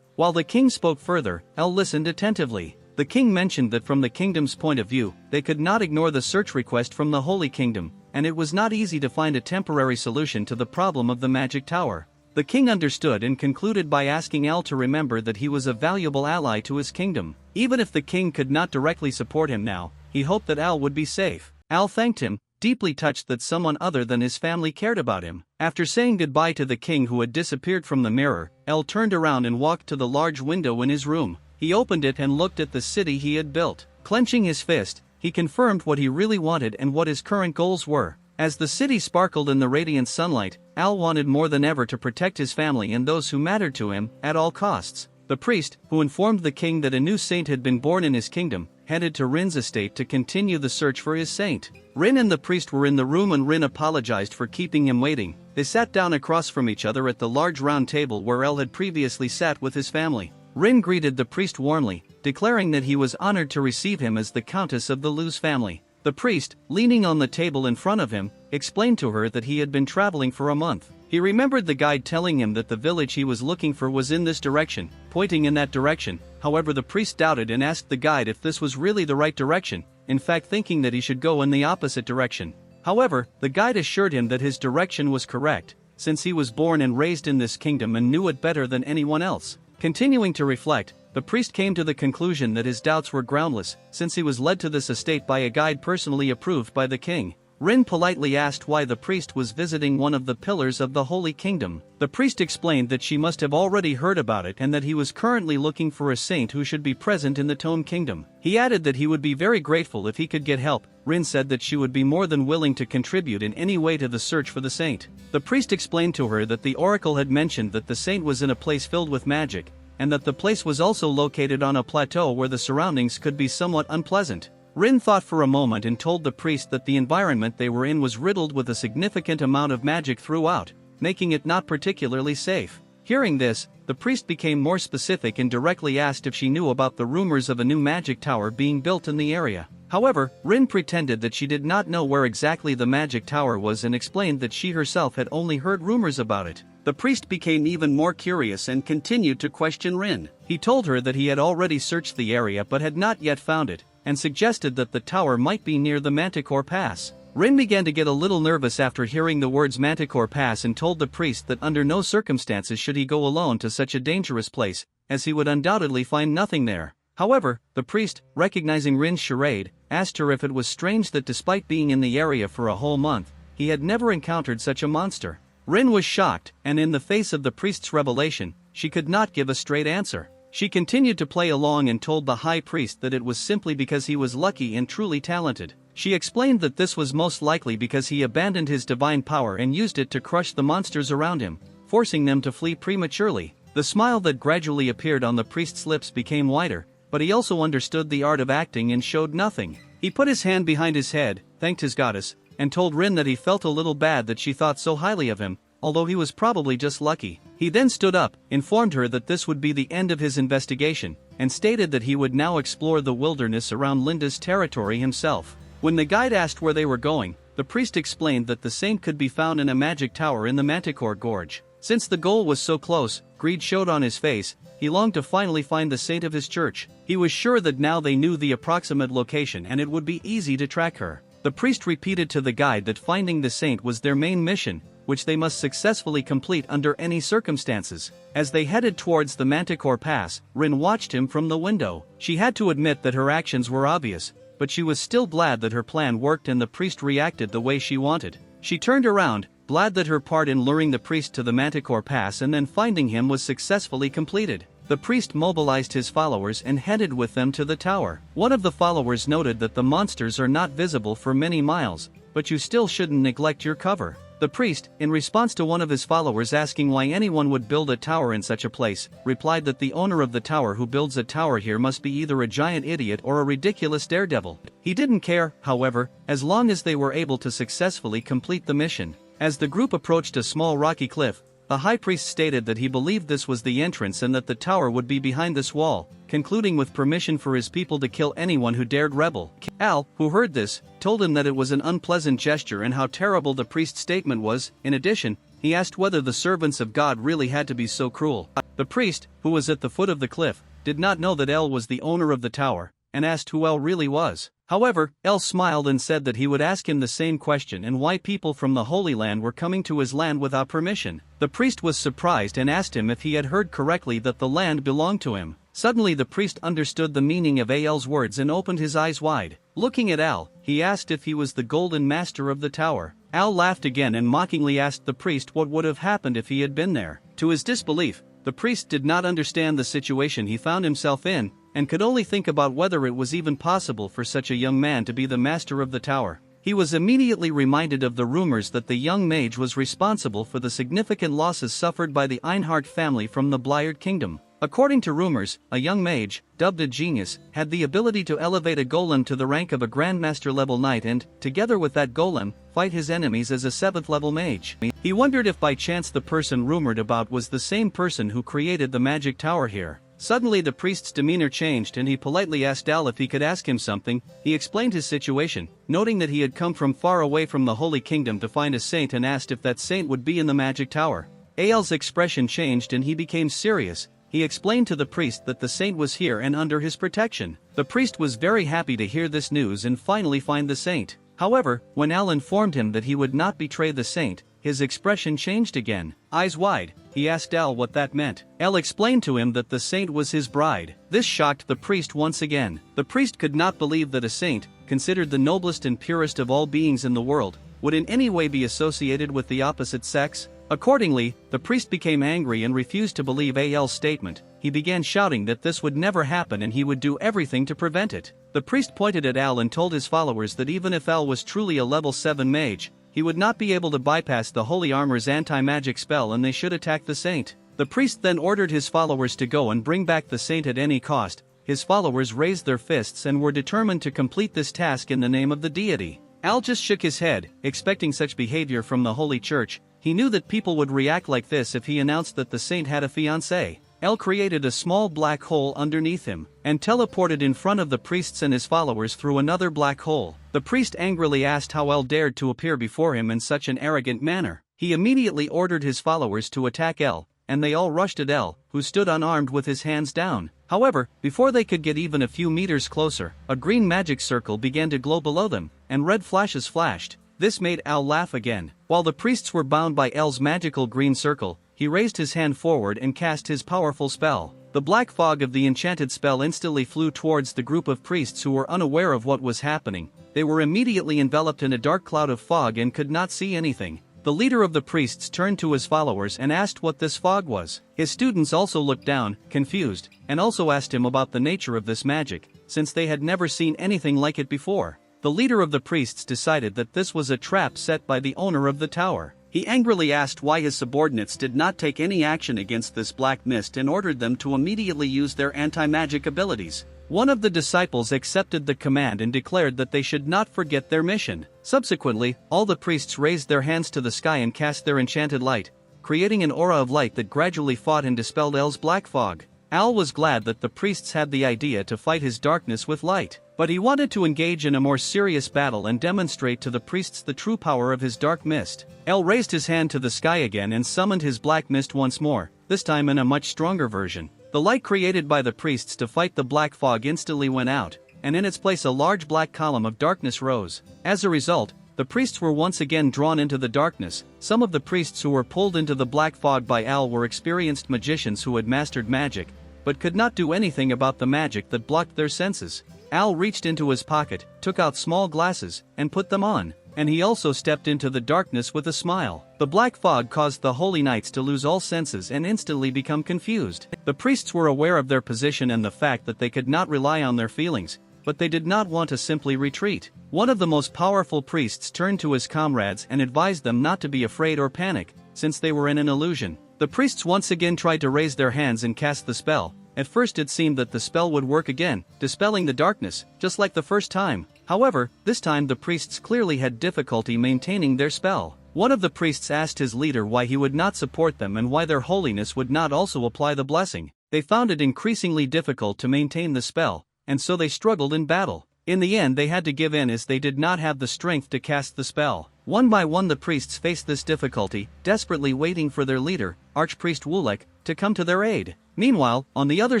While the king spoke further, El listened attentively. The king mentioned that from the kingdom's point of view, they could not ignore the search request from the Holy Kingdom, and it was not easy to find a temporary solution to the problem of the magic tower. The king understood and concluded by asking Al to remember that he was a valuable ally to his kingdom. Even if the king could not directly support him now, he hoped that Al would be safe. Al thanked him, deeply touched that someone other than his family cared about him. After saying goodbye to the king who had disappeared from the mirror, Al turned around and walked to the large window in his room. He opened it and looked at the city he had built. Clenching his fist, he confirmed what he really wanted and what his current goals were. As the city sparkled in the radiant sunlight, Al wanted more than ever to protect his family and those who mattered to him, at all costs. The priest, who informed the king that a new saint had been born in his kingdom, headed to Rin's estate to continue the search for his saint. Rin and the priest were in the room and Rin apologized for keeping him waiting. They sat down across from each other at the large round table where El had previously sat with his family. Rin greeted the priest warmly, declaring that he was honored to receive him as the countess of the Lu's family. The priest, leaning on the table in front of him, explained to her that he had been traveling for a month. He remembered the guide telling him that the village he was looking for was in this direction, pointing in that direction. However, the priest doubted and asked the guide if this was really the right direction, in fact thinking that he should go in the opposite direction. However, the guide assured him that his direction was correct, since he was born and raised in this kingdom and knew it better than anyone else. Continuing to reflect, the priest came to the conclusion that his doubts were groundless, since he was led to this estate by a guide personally approved by the king. Rin politely asked why the priest was visiting one of the pillars of the Holy Kingdom. The priest explained that she must have already heard about it and that he was currently looking for a saint who should be present in the Tome Kingdom. He added that he would be very grateful if he could get help. Rin said that she would be more than willing to contribute in any way to the search for the saint. The priest explained to her that the oracle had mentioned that the saint was in a place filled with magic, and that the place was also located on a plateau where the surroundings could be somewhat unpleasant. Rin thought for a moment and told the priest that the environment they were in was riddled with a significant amount of magic throughout, making it not particularly safe. Hearing this, the priest became more specific and directly asked if she knew about the rumors of a new magic tower being built in the area. However, Rin pretended that she did not know where exactly the magic tower was and explained that she herself had only heard rumors about it. The priest became even more curious and continued to question Rin. He told her that he had already searched the area but had not yet found it, and suggested that the tower might be near the Manticore Pass. Rin began to get a little nervous after hearing the words Manticore Pass and told the priest that under no circumstances should he go alone to such a dangerous place, as he would undoubtedly find nothing there. However, the priest, recognizing Rin's charade, asked her if it was strange that despite being in the area for a whole month, he had never encountered such a monster. Rin was shocked, and in the face of the priest's revelation, she could not give a straight answer. She continued to play along and told the high priest that it was simply because he was lucky and truly talented. She explained that this was most likely because he abandoned his divine power and used it to crush the monsters around him, forcing them to flee prematurely. The smile that gradually appeared on the priest's lips became wider, but he also understood the art of acting and showed nothing. He put his hand behind his head, thanked his goddess, and told Rin that he felt a little bad that she thought so highly of him, although he was probably just lucky. He then stood up, informed her that this would be the end of his investigation, and stated that he would now explore the wilderness around Linda's territory himself. When the guide asked where they were going, the priest explained that the saint could be found in a magic tower in the Manticore Gorge. Since the goal was so close, greed showed on his face. He longed to finally find the saint of his church. He was sure that now they knew the approximate location and it would be easy to track her. The priest repeated to the guide that finding the saint was their main mission, which they must successfully complete under any circumstances. As they headed towards the Manticore Pass, Rin watched him from the window. She had to admit that her actions were obvious, but she was still glad that her plan worked and the priest reacted the way she wanted. She turned around, glad that her part in luring the priest to the Manticore Pass and then finding him was successfully completed. The priest mobilized his followers and headed with them to the tower. One of the followers noted that the monsters are not visible for many miles, but you still shouldn't neglect your cover. The priest, in response to one of his followers asking why anyone would build a tower in such a place, replied that the owner of the tower who builds a tower here must be either a giant idiot or a ridiculous daredevil. He didn't care, however, as long as they were able to successfully complete the mission. As the group approached a small rocky cliff, the high priest stated that he believed this was the entrance and that the tower would be behind this wall, concluding with permission for his people to kill anyone who dared rebel. Al, who heard this, told him that it was an unpleasant gesture and how terrible the priest's statement was. In addition, he asked whether the servants of God really had to be so cruel. The priest, who was at the foot of the cliff, did not know that El was the owner of the tower, and asked who El really was. However, El smiled and said that he would ask him the same question and why people from the Holy Land were coming to his land without permission. The priest was surprised and asked him if he had heard correctly that the land belonged to him. Suddenly the priest understood the meaning of Al's words and opened his eyes wide. Looking at Al, he asked if he was the golden master of the tower. Al laughed again and mockingly asked the priest what would have happened if he had been there. To his disbelief, the priest did not understand the situation he found himself in, and could only think about whether it was even possible for such a young man to be the master of the tower. He was immediately reminded of the rumors that the young mage was responsible for the significant losses suffered by the Einhart family from the Blyard Kingdom. According to rumors, a young mage, dubbed a genius, had the ability to elevate a golem to the rank of a grandmaster level knight and, together with that golem, fight his enemies as a 7th level mage. He wondered if by chance the person rumored about was the same person who created the magic tower here. Suddenly the priest's demeanor changed and he politely asked Al if he could ask him something. He explained his situation, noting that he had come from far away from the Holy Kingdom to find a saint, and asked if that saint would be in the magic tower. Al's expression changed and he became serious. He explained to the priest that the saint was here and under his protection. The priest was very happy to hear this news and finally find the saint. However, when Al informed him that he would not betray the saint, his expression changed again. Eyes wide, he asked Al what that meant. Al explained to him that the saint was his bride. This shocked the priest once again. The priest could not believe that a saint, considered the noblest and purest of all beings in the world, would in any way be associated with the opposite sex. Accordingly, the priest became angry and refused to believe Al's statement. He began shouting that this would never happen and he would do everything to prevent it. The priest pointed at Al and told his followers that even if Al was truly a level 7 mage, he would not be able to bypass the holy armor's anti-magic spell and they should attack the saint. The priest then ordered his followers to go and bring back the saint at any cost. His followers raised their fists and were determined to complete this task in the name of the deity. Al just shook his head, expecting such behavior from the Holy Church. He knew that people would react like this if he announced that the saint had a fiancée. Al created a small black hole underneath him, and teleported in front of the priests and his followers through another black hole. The priest angrily asked how Al dared to appear before him in such an arrogant manner. He immediately ordered his followers to attack Al, and they all rushed at El, who stood unarmed with his hands down. However, before they could get even a few meters closer, a green magic circle began to glow below them, and red flashes flashed. This made Al laugh again. While the priests were bound by El's magical green circle, he raised his hand forward and cast his powerful spell. The black fog of the enchanted spell instantly flew towards the group of priests who were unaware of what was happening. They were immediately enveloped in a dark cloud of fog and could not see anything. The leader of the priests turned to his followers and asked what this fog was. His students also looked down, confused, and also asked him about the nature of this magic, since they had never seen anything like it before. The leader of the priests decided that this was a trap set by the owner of the tower. He angrily asked why his subordinates did not take any action against this black mist and ordered them to immediately use their anti-magic abilities. One of the disciples accepted the command and declared that they should not forget their mission. Subsequently, all the priests raised their hands to the sky and cast their enchanted light, creating an aura of light that gradually fought and dispelled El's black fog. Al was glad that the priests had the idea to fight his darkness with light, but he wanted to engage in a more serious battle and demonstrate to the priests the true power of his dark mist. El raised his hand to the sky again and summoned his black mist once more, this time in a much stronger version. The light created by the priests to fight the black fog instantly went out, and in its place a large black column of darkness rose. As a result, the priests were once again drawn into the darkness. Some of the priests who were pulled into the black fog by Al were experienced magicians who had mastered magic, but could not do anything about the magic that blocked their senses. Al reached into his pocket, took out small glasses, and put them on, and he also stepped into the darkness with a smile. The black fog caused the holy knights to lose all senses and instantly become confused. The priests were aware of their position and the fact that they could not rely on their feelings, but they did not want to simply retreat. One of the most powerful priests turned to his comrades and advised them not to be afraid or panic, since they were in an illusion. The priests once again tried to raise their hands and cast the spell. At first it seemed that the spell would work again, dispelling the darkness, just like the first time. However, this time the priests clearly had difficulty maintaining their spell. One of the priests asked his leader why he would not support them and why their holiness would not also apply the blessing. They found it increasingly difficult to maintain the spell, and so they struggled in battle. In the end they had to give in as they did not have the strength to cast the spell. One by one the priests faced this difficulty, desperately waiting for their leader, Archpriest Wulek, to come to their aid. Meanwhile, on the other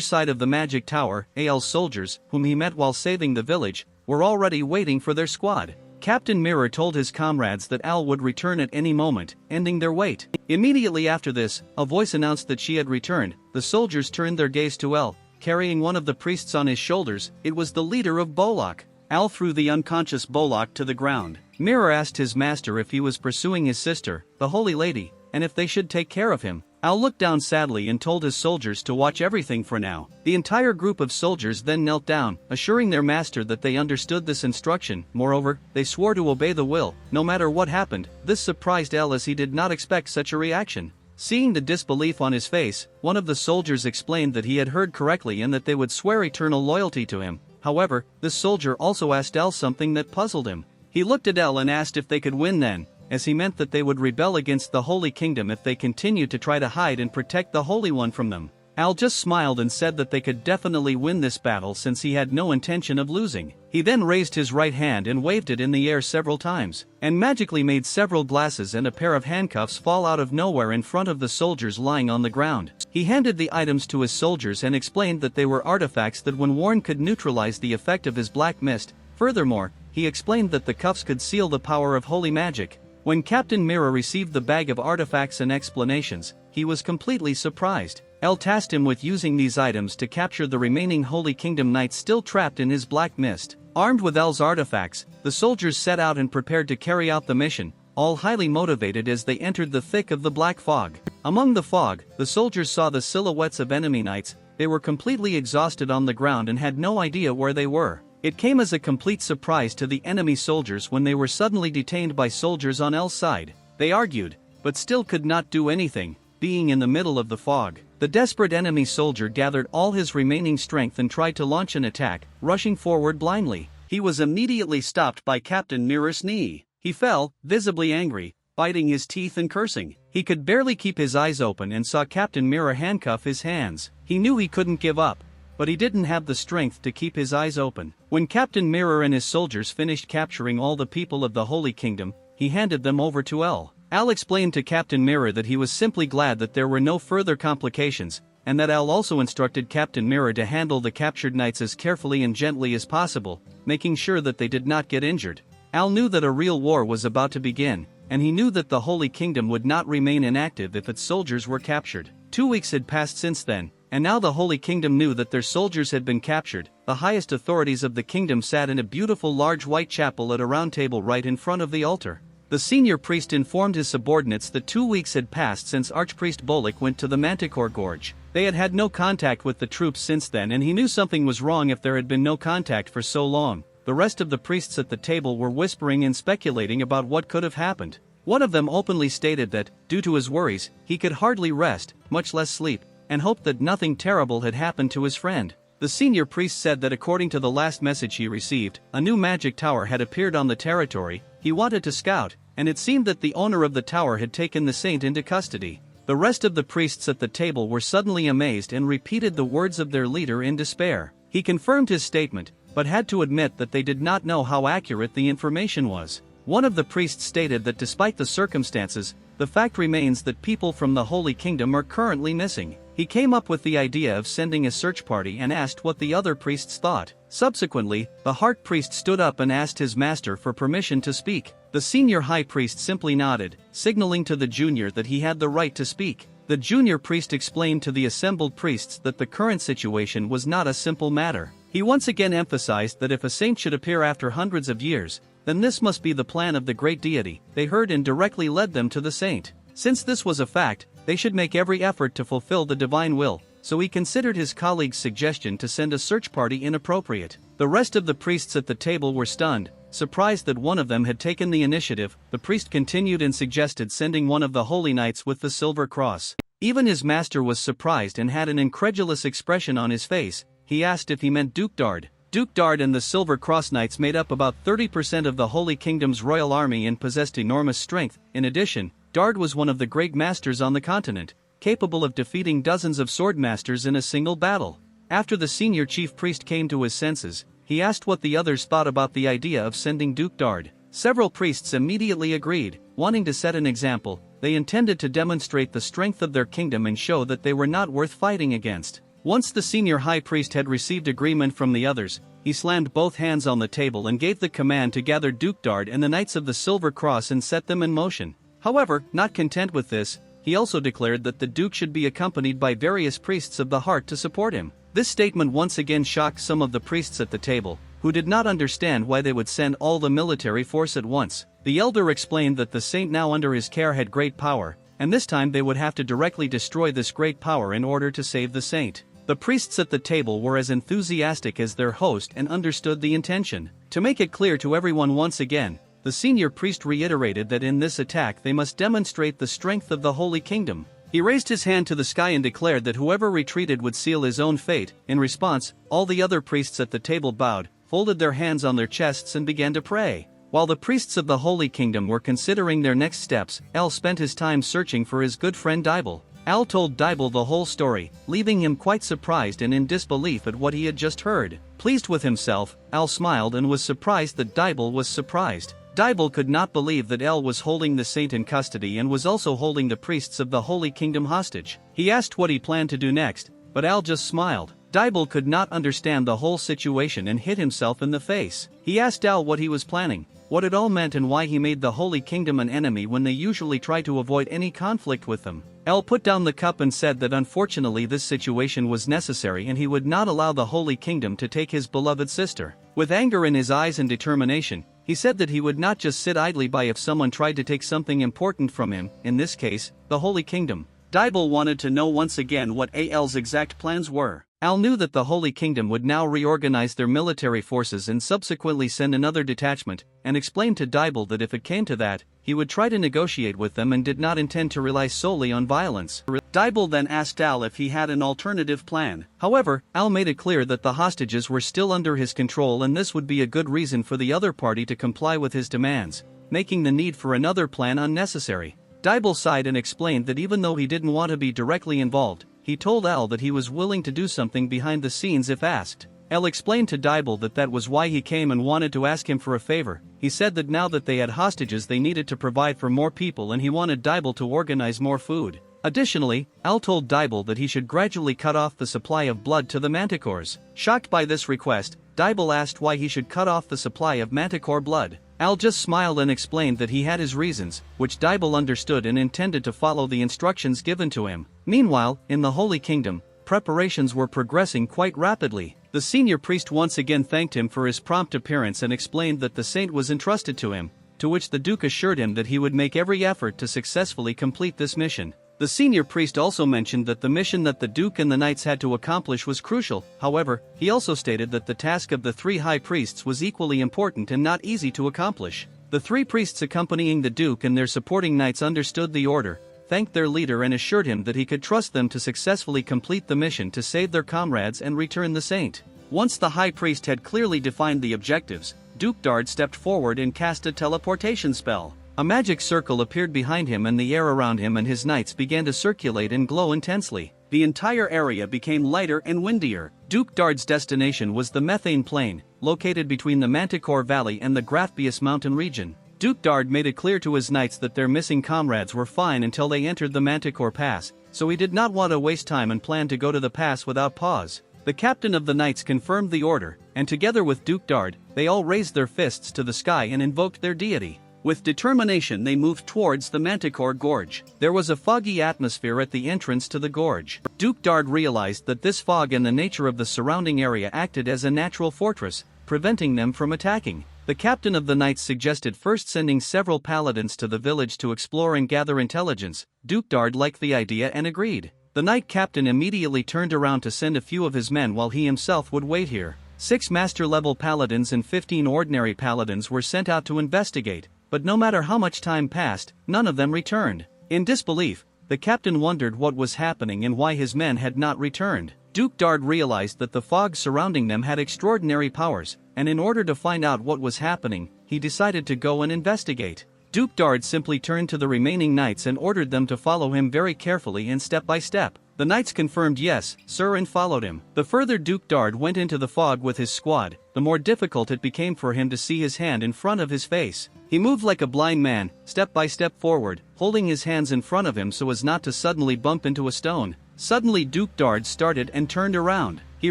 side of the magic tower, Al's soldiers, whom he met while saving the village, were already waiting for their squad. Captain Mirror told his comrades that Al would return at any moment, ending their wait. Immediately after this, a voice announced that she had returned. The soldiers turned their gaze to Al, carrying one of the priests on his shoulders. It was the leader of Bolak. Al threw the unconscious Bolak to the ground. Mirror asked his master if he was pursuing his sister, the Holy Lady, and if they should take care of him. Al looked down sadly and told his soldiers to watch everything for now. The entire group of soldiers then knelt down, assuring their master that they understood this instruction. Moreover, they swore to obey the will, no matter what happened. This surprised Al as he did not expect such a reaction. Seeing the disbelief on his face, one of the soldiers explained that he had heard correctly and that they would swear eternal loyalty to him. However, this soldier also asked El something that puzzled him. He looked at El and asked if they could win then, as he meant that they would rebel against the Holy Kingdom if they continued to try to hide and protect the Holy One from them. Al just smiled and said that they could definitely win this battle since he had no intention of losing. He then raised his right hand and waved it in the air several times, and magically made several glasses and a pair of handcuffs fall out of nowhere in front of the soldiers lying on the ground. He handed the items to his soldiers and explained that they were artifacts that when worn could neutralize the effect of his black mist. Furthermore, he explained that the cuffs could seal the power of holy magic. When Captain Mirror received the bag of artifacts and explanations, he was completely surprised. El tasked him with using these items to capture the remaining Holy Kingdom knights still trapped in his black mist. Armed with El's artifacts, the soldiers set out and prepared to carry out the mission, all highly motivated as they entered the thick of the black fog. Among the fog, the soldiers saw the silhouettes of enemy knights. They were completely exhausted on the ground and had no idea where they were. It came as a complete surprise to the enemy soldiers when they were suddenly detained by soldiers on El's side. They argued, but still could not do anything, being in the middle of the fog. The desperate enemy soldier gathered all his remaining strength and tried to launch an attack, rushing forward blindly. He was immediately stopped by Captain Mirror's knee. He fell, visibly angry, biting his teeth and cursing. He could barely keep his eyes open and saw Captain Mirror handcuff his hands. He knew he couldn't give up, but he didn't have the strength to keep his eyes open. When Captain Mirror and his soldiers finished capturing all the people of the Holy Kingdom, he handed them over to El. Al explained to Captain Mirror that he was simply glad that there were no further complications, and that Al also instructed Captain Mirror to handle the captured knights as carefully and gently as possible, making sure that they did not get injured. Al knew that a real war was about to begin, and he knew that the Holy Kingdom would not remain inactive if its soldiers were captured. 2 weeks had passed since then, and now the Holy Kingdom knew that their soldiers had been captured. The highest authorities of the kingdom sat in a beautiful large white chapel at a round table right in front of the altar. The senior priest informed his subordinates that 2 weeks had passed since Archpriest Bolek went to the Manticore Gorge. They had had no contact with the troops since then, and he knew something was wrong if there had been no contact for so long. The rest of the priests at the table were whispering and speculating about what could have happened. One of them openly stated that, due to his worries, he could hardly rest, much less sleep, and hoped that nothing terrible had happened to his friend. The senior priest said that according to the last message he received, a new magic tower had appeared on the territory. He wanted to scout, and it seemed that the owner of the tower had taken the saint into custody. The rest of the priests at the table were suddenly amazed and repeated the words of their leader in despair. He confirmed his statement, but had to admit that they did not know how accurate the information was. One of the priests stated that despite the circumstances, the fact remains that people from the Holy Kingdom are currently missing. He came up with the idea of sending a search party and asked what the other priests thought. Subsequently, the heart priest stood up and asked his master for permission to speak. The senior high priest simply nodded, signaling to the junior that he had the right to speak. The junior priest explained to the assembled priests that the current situation was not a simple matter. He once again emphasized that if a saint should appear after hundreds of years, then this must be the plan of the great deity. They heard and directly led them to the saint. Since this was a fact, they should make every effort to fulfill the divine will, so he considered his colleague's suggestion to send a search party inappropriate. The rest of the priests at the table were stunned, surprised that one of them had taken the initiative. The priest continued and suggested sending one of the holy knights with the silver cross. Even his master was surprised and had an incredulous expression on his face. He asked if he meant Duke Dard. Duke Dard and the Silver Cross Knights made up about 30% of the Holy Kingdom's royal army and possessed enormous strength. In addition, Dard was one of the great masters on the continent, capable of defeating dozens of sword masters in a single battle. After the senior chief priest came to his senses, he asked what the others thought about the idea of sending Duke Dard. Several priests immediately agreed, wanting to set an example. They intended to demonstrate the strength of their kingdom and show that they were not worth fighting against. Once the senior high priest had received agreement from the others, he slammed both hands on the table and gave the command to gather Duke Dard and the Knights of the Silver Cross and set them in motion. However, not content with this, he also declared that the Duke should be accompanied by various priests of the heart to support him. This statement once again shocked some of the priests at the table, who did not understand why they would send all the military force at once. The elder explained that the saint now under his care had great power, and this time they would have to directly destroy this great power in order to save the saint. The priests at the table were as enthusiastic as their host and understood the intention. To make it clear to everyone once again, the senior priest reiterated that in this attack they must demonstrate the strength of the Holy Kingdom. He raised his hand to the sky and declared that whoever retreated would seal his own fate. In response, all the other priests at the table bowed, folded their hands on their chests and began to pray. While the priests of the Holy Kingdom were considering their next steps, Al spent his time searching for his good friend Dibble. Al told Dibble the whole story, leaving him quite surprised and in disbelief at what he had just heard. Pleased with himself, Al smiled and was surprised that Dibble was surprised. Dibble could not believe that El was holding the saint in custody and was also holding the priests of the Holy Kingdom hostage. He asked what he planned to do next, but Al just smiled. Dibble could not understand the whole situation and hit himself in the face. He asked Al what he was planning, what it all meant and why he made the Holy Kingdom an enemy when they usually try to avoid any conflict with them. El put down the cup and said that unfortunately this situation was necessary and he would not allow the Holy Kingdom to take his beloved sister. With anger in his eyes and determination, he said that he would not just sit idly by if someone tried to take something important from him, in this case, the Holy Kingdom. Dibble wanted to know once again what Al's exact plans were. Al knew that the Holy Kingdom would now reorganize their military forces and subsequently send another detachment, and explained to Dibble that if it came to that, he would try to negotiate with them and did not intend to rely solely on violence. Dibble then asked Al if he had an alternative plan. However, Al made it clear that the hostages were still under his control and this would be a good reason for the other party to comply with his demands, making the need for another plan unnecessary. Dibble sighed and explained that even though he didn't want to be directly involved, he told Al that he was willing to do something behind the scenes if asked. Al explained to Dibble that that was why he came and wanted to ask him for a favor. He said that now that they had hostages they needed to provide for more people and he wanted Dibble to organize more food. Additionally, Al told Dibble that he should gradually cut off the supply of blood to the manticores. Shocked by this request, Dibble asked why he should cut off the supply of manticore blood. Al just smiled and explained that he had his reasons, which Dibble understood and intended to follow the instructions given to him. Meanwhile, in the Holy Kingdom, preparations were progressing quite rapidly. The senior priest once again thanked him for his prompt appearance and explained that the saint was entrusted to him, to which the Duke assured him that he would make every effort to successfully complete this mission. The senior priest also mentioned that the mission that the Duke and the knights had to accomplish was crucial. However, he also stated that the task of the three high priests was equally important and not easy to accomplish. The three priests accompanying the Duke and their supporting knights understood the order, thanked their leader and assured him that he could trust them to successfully complete the mission to save their comrades and return the saint. Once the high priest had clearly defined the objectives, Duke Dard stepped forward and cast a teleportation spell. A magic circle appeared behind him and the air around him and his knights began to circulate and glow intensely. The entire area became lighter and windier. Duke Dard's destination was the Methane Plain, located between the Manticore Valley and the Graphbius mountain region. Duke Dard made it clear to his knights that their missing comrades were fine until they entered the Manticore Pass, so he did not want to waste time and planned to go to the pass without pause. The captain of the knights confirmed the order, and together with Duke Dard, they all raised their fists to the sky and invoked their deity. With determination they moved towards the Manticore Gorge. There was a foggy atmosphere at the entrance to the gorge. Duke Dard realized that this fog and the nature of the surrounding area acted as a natural fortress, preventing them from attacking. The captain of the knights suggested first sending several paladins to the village to explore and gather intelligence. Duke Dard liked the idea and agreed. The knight captain immediately turned around to send a few of his men while he himself would wait here. 6 master-level paladins and 15 ordinary paladins were sent out to investigate. But no matter how much time passed, none of them returned. In disbelief, the captain wondered what was happening and why his men had not returned. Duke Dard realized that the fog surrounding them had extraordinary powers, and in order to find out what was happening, he decided to go and investigate. Duke Dard simply turned to the remaining knights and ordered them to follow him very carefully and step by step. The knights confirmed yes, sir, and followed him. The further Duke Dard went into the fog with his squad, the more difficult it became for him to see his hand in front of his face. He moved like a blind man, step by step forward, holding his hands in front of him so as not to suddenly bump into a stone. Suddenly Duke Dard started and turned around. He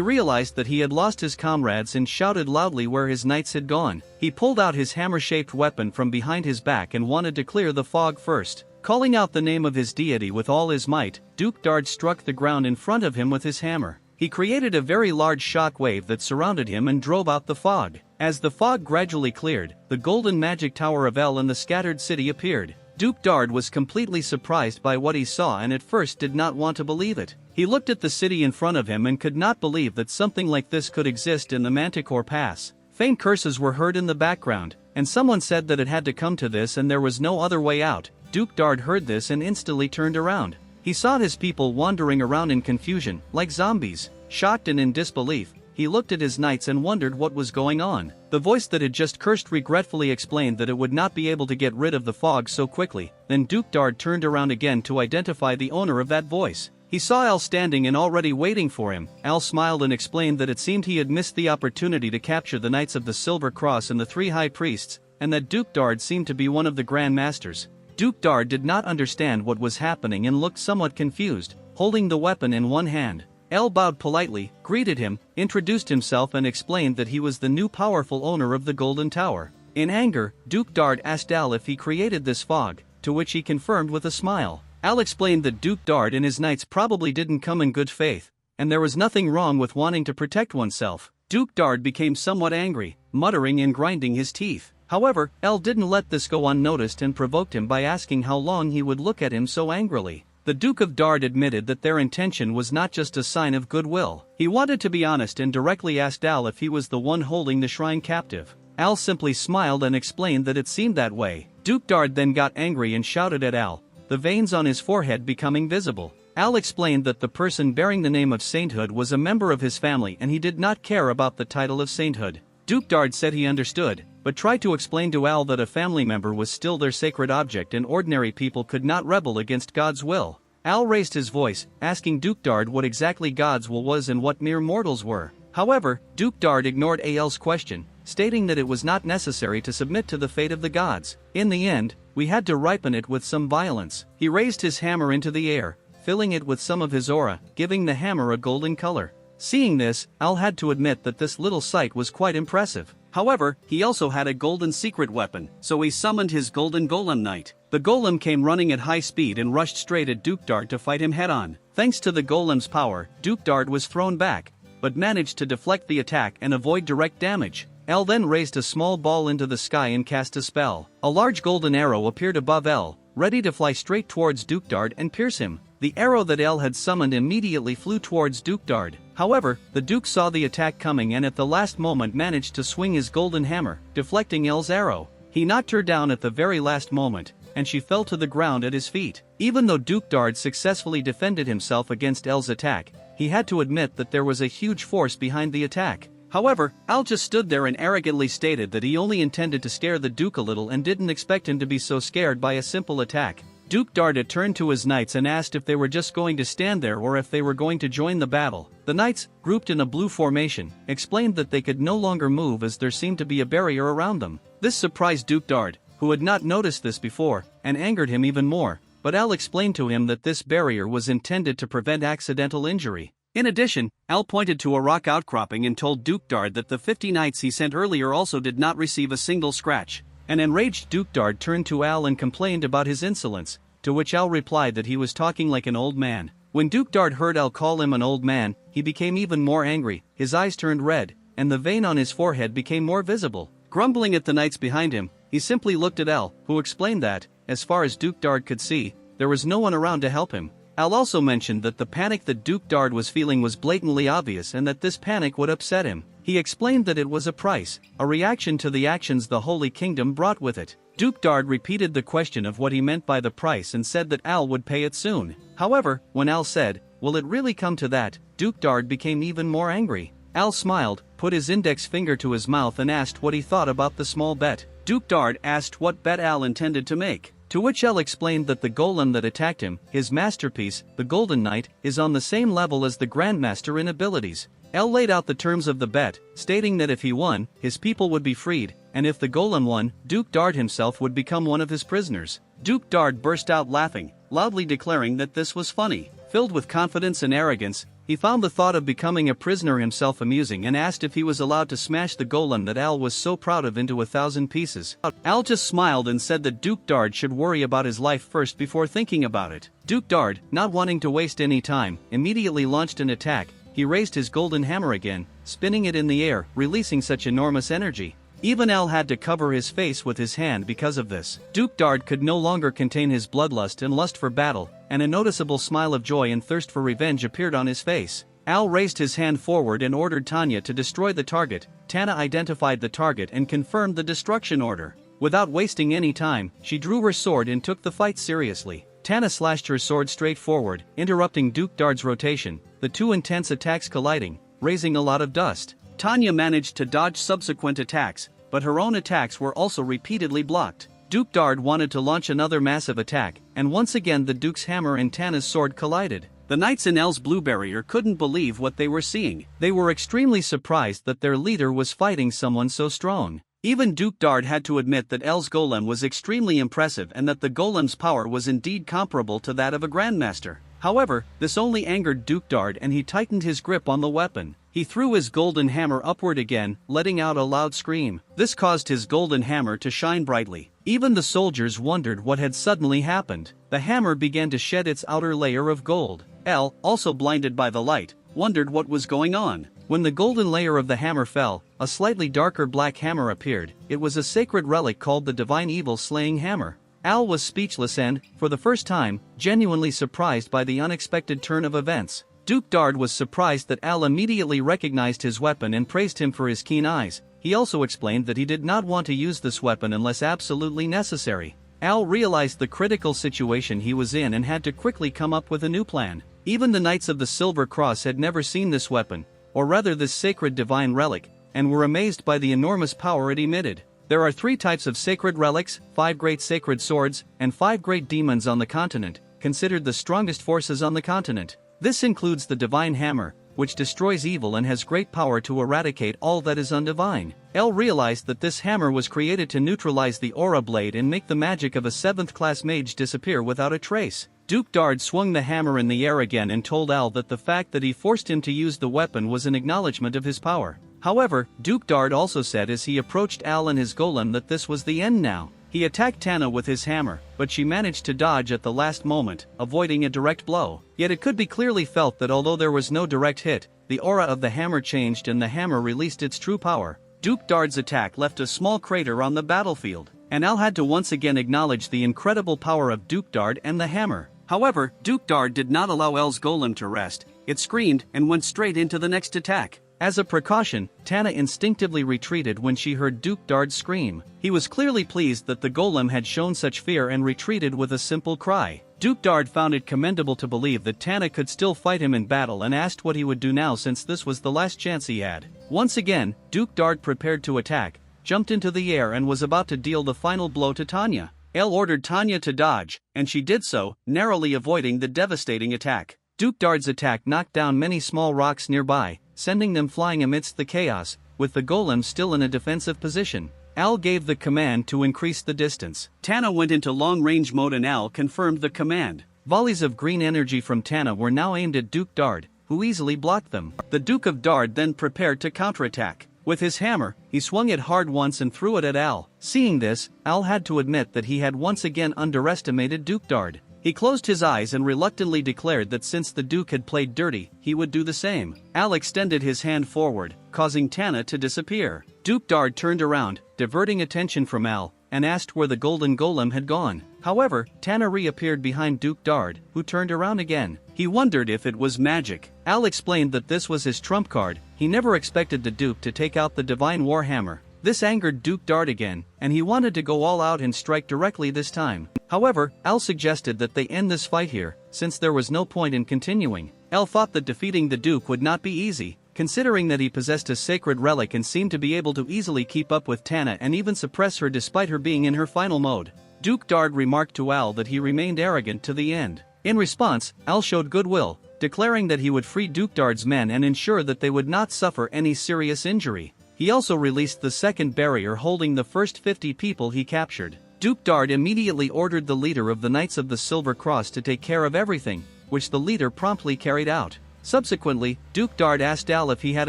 realized that he had lost his comrades and shouted loudly where his knights had gone. He pulled out his hammer-shaped weapon from behind his back and wanted to clear the fog first. Calling out the name of his deity with all his might, Duke Dard struck the ground in front of him with his hammer. He created a very large shock wave that surrounded him and drove out the fog. As the fog gradually cleared, the golden magic tower of El and the scattered city appeared. Duke Dard was completely surprised by what he saw and at first did not want to believe it. He looked at the city in front of him and could not believe that something like this could exist in the Manticore Pass. Faint curses were heard in the background, and someone said that it had to come to this and there was no other way out. Duke Dard heard this and instantly turned around. He saw his people wandering around in confusion, like zombies. Shocked and in disbelief, he looked at his knights and wondered what was going on. The voice that had just cursed regretfully explained that it would not be able to get rid of the fog so quickly. Then Duke Dard turned around again to identify the owner of that voice. He saw Al standing and already waiting for him. Al smiled and explained that it seemed he had missed the opportunity to capture the Knights of the Silver Cross and the 3 High Priests, and that Duke Dard seemed to be one of the Grand Masters. Duke Dard did not understand what was happening and looked somewhat confused, holding the weapon in one hand. Al bowed politely, greeted him, introduced himself and explained that he was the new powerful owner of the Golden Tower. In anger, Duke Dard asked Al if he created this fog, to which he confirmed with a smile. Al explained that Duke Dard and his knights probably didn't come in good faith, and there was nothing wrong with wanting to protect oneself. Duke Dard became somewhat angry, muttering and grinding his teeth. However, Al didn't let this go unnoticed and provoked him by asking how long he would look at him so angrily. The Duke of Dard admitted that their intention was not just a sign of goodwill. He wanted to be honest and directly asked Al if he was the one holding the shrine captive. Al simply smiled and explained that it seemed that way. Duke Dard then got angry and shouted at Al, the veins on his forehead becoming visible. Al explained that the person bearing the name of sainthood was a member of his family and he did not care about the title of sainthood. Duke Dard said he understood, but tried to explain to Al that a family member was still their sacred object and ordinary people could not rebel against God's will. Al raised his voice, asking Duke Dard what exactly God's will was and what mere mortals were. However, Duke Dard ignored Al's question, stating that it was not necessary to submit to the fate of the gods. In the end, we had to ripen it with some violence. He raised his hammer into the air, filling it with some of his aura, giving the hammer a golden color. Seeing this, Al had to admit that this little sight was quite impressive. However, he also had a golden secret weapon, so he summoned his golden golem knight. The golem came running at high speed and rushed straight at Duke Dard to fight him head-on. Thanks to the golem's power, Duke Dard was thrown back, but managed to deflect the attack and avoid direct damage. El then raised a small ball into the sky and cast a spell. A large golden arrow appeared above El, ready to fly straight towards Duke Dard and pierce him. The arrow that El had summoned immediately flew towards Duke Dard. However, the Duke saw the attack coming and at the last moment managed to swing his golden hammer, deflecting El's arrow. He knocked her down at the very last moment, and she fell to the ground at his feet. Even though Duke Dard successfully defended himself against El's attack, he had to admit that there was a huge force behind the attack. However, Al just stood there and arrogantly stated that he only intended to scare the Duke a little and didn't expect him to be so scared by a simple attack. Duke Dard turned to his knights and asked if they were just going to stand there or if they were going to join the battle. The knights, grouped in a blue formation, explained that they could no longer move as there seemed to be a barrier around them. This surprised Duke Dard, who had not noticed this before, and angered him even more, but Al explained to him that this barrier was intended to prevent accidental injury. In addition, Al pointed to a rock outcropping and told Duke Dard that the 50 knights he sent earlier also did not receive a single scratch. An enraged Duke Dard turned to Al and complained about his insolence, to which Al replied that he was talking like an old man. When Duke Dard heard Al call him an old man, he became even more angry, his eyes turned red, and the vein on his forehead became more visible. Grumbling at the knights behind him, he simply looked at Al, who explained that, as far as Duke Dard could see, there was no one around to help him. Al also mentioned that the panic that Duke Dard was feeling was blatantly obvious and that this panic would upset him. He explained that it was a price, a reaction to the actions the Holy Kingdom brought with it. Duke Dard repeated the question of what he meant by the price and said that Al would pay it soon. However, when Al said, "Will it really come to that?" Duke Dard became even more angry. Al smiled, put his index finger to his mouth and asked what he thought about the small bet. Duke Dard asked what bet Al intended to make, to which Al explained that the golem that attacked him, his masterpiece, the Golden Knight, is on the same level as the Grandmaster in abilities. Al laid out the terms of the bet, stating that if he won, his people would be freed, and if the golem won, Duke Dard himself would become one of his prisoners. Duke Dard burst out laughing, loudly declaring that this was funny. Filled with confidence and arrogance, he found the thought of becoming a prisoner himself amusing and asked if he was allowed to smash the golem that Al was so proud of into 1,000 pieces. Al just smiled and said that Duke Dard should worry about his life first before thinking about it. Duke Dard, not wanting to waste any time, immediately launched an attack. He raised his golden hammer again, spinning it in the air, releasing such enormous energy. Even Al had to cover his face with his hand because of this. Duke Dard could no longer contain his bloodlust and lust for battle, and a noticeable smile of joy and thirst for revenge appeared on his face. Al raised his hand forward and ordered Tanya to destroy the target. Tana identified the target and confirmed the destruction order. Without wasting any time, she drew her sword and took the fight seriously. Tana slashed her sword straight forward, interrupting Duke Dard's rotation, the two intense attacks colliding, raising a lot of dust. Tanya managed to dodge subsequent attacks, but her own attacks were also repeatedly blocked. Duke Dard wanted to launch another massive attack, and once again the Duke's hammer and Tana's sword collided. The knights in L's blue barrier couldn't believe what they were seeing. They were extremely surprised that their leader was fighting someone so strong. Even Duke Dard had to admit that L's golem was extremely impressive and that the golem's power was indeed comparable to that of a grandmaster. However, this only angered Duke Dard and he tightened his grip on the weapon. He threw his golden hammer upward again, letting out a loud scream. This caused his golden hammer to shine brightly. Even the soldiers wondered what had suddenly happened. The hammer began to shed its outer layer of gold. L, also blinded by the light, wondered what was going on. When the golden layer of the hammer fell, a slightly darker black hammer appeared. It was a sacred relic called the Divine Evil Slaying Hammer. Al was speechless and, for the first time, genuinely surprised by the unexpected turn of events. Duke Dard was surprised that Al immediately recognized his weapon and praised him for his keen eyes. He also explained that he did not want to use this weapon unless absolutely necessary. Al realized the critical situation he was in and had to quickly come up with a new plan. Even the Knights of the Silver Cross had never seen this weapon, or rather this sacred divine relic, and were amazed by the enormous power it emitted. There are 3 types of sacred relics, 5 great sacred swords, and 5 great demons on the continent, considered the strongest forces on the continent. This includes the Divine Hammer, which destroys evil and has great power to eradicate all that is undivine. El realized that this hammer was created to neutralize the aura blade and make the magic of a 7th-class mage disappear without a trace. Duke Dard swung the hammer in the air again and told Al that the fact that he forced him to use the weapon was an acknowledgement of his power. However, Duke Dard also said as he approached Al and his golem that this was the end now. He attacked Tana with his hammer, but she managed to dodge at the last moment, avoiding a direct blow. Yet it could be clearly felt that although there was no direct hit, the aura of the hammer changed and the hammer released its true power. Duke Dard's attack left a small crater on the battlefield, and Al had to once again acknowledge the incredible power of Duke Dard and the hammer. However, Duke Dard did not allow El's golem to rest. It screamed and went straight into the next attack. As a precaution, Tana instinctively retreated when she heard Duke Dard scream. He was clearly pleased that the golem had shown such fear and retreated with a simple cry. Duke Dard found it commendable to believe that Tana could still fight him in battle and asked what he would do now since this was the last chance he had. Once again, Duke Dard prepared to attack, jumped into the air and was about to deal the final blow to Tanya. El ordered Tanya to dodge, and she did so, narrowly avoiding the devastating attack. Duke Dard's attack knocked down many small rocks nearby, sending them flying amidst the chaos, with the golem still in a defensive position. Al gave the command to increase the distance. Tana went into long-range mode and Al confirmed the command. Volleys of green energy from Tana were now aimed at Duke Dard, who easily blocked them. The Duke of Dard then prepared to counterattack. With his hammer, he swung it hard once and threw it at Al. Seeing this, Al had to admit that he had once again underestimated Duke Dard. He closed his eyes and reluctantly declared that since the Duke had played dirty, he would do the same. Al extended his hand forward, causing Tana to disappear. Duke Dard turned around, diverting attention from Al, and asked where the golden golem had gone. However, Tana reappeared behind Duke Dard, who turned around again. He wondered if it was magic. Al explained that this was his trump card. He never expected the Duke to take out the Divine Warhammer. This angered Duke Dard again, and he wanted to go all out and strike directly this time. However, Al suggested that they end this fight here, since there was no point in continuing. Al thought that defeating the Duke would not be easy, considering that he possessed a sacred relic and seemed to be able to easily keep up with Tana and even suppress her despite her being in her final mode. Duke Dard remarked to Al that he remained arrogant to the end. In response, Al showed goodwill, declaring that he would free Duke Dard's men and ensure that they would not suffer any serious injury. He also released the second barrier holding the first 50 people he captured. Duke Dard immediately ordered the leader of the Knights of the Silver Cross to take care of everything, which the leader promptly carried out. Subsequently, Duke Dard asked Al if he had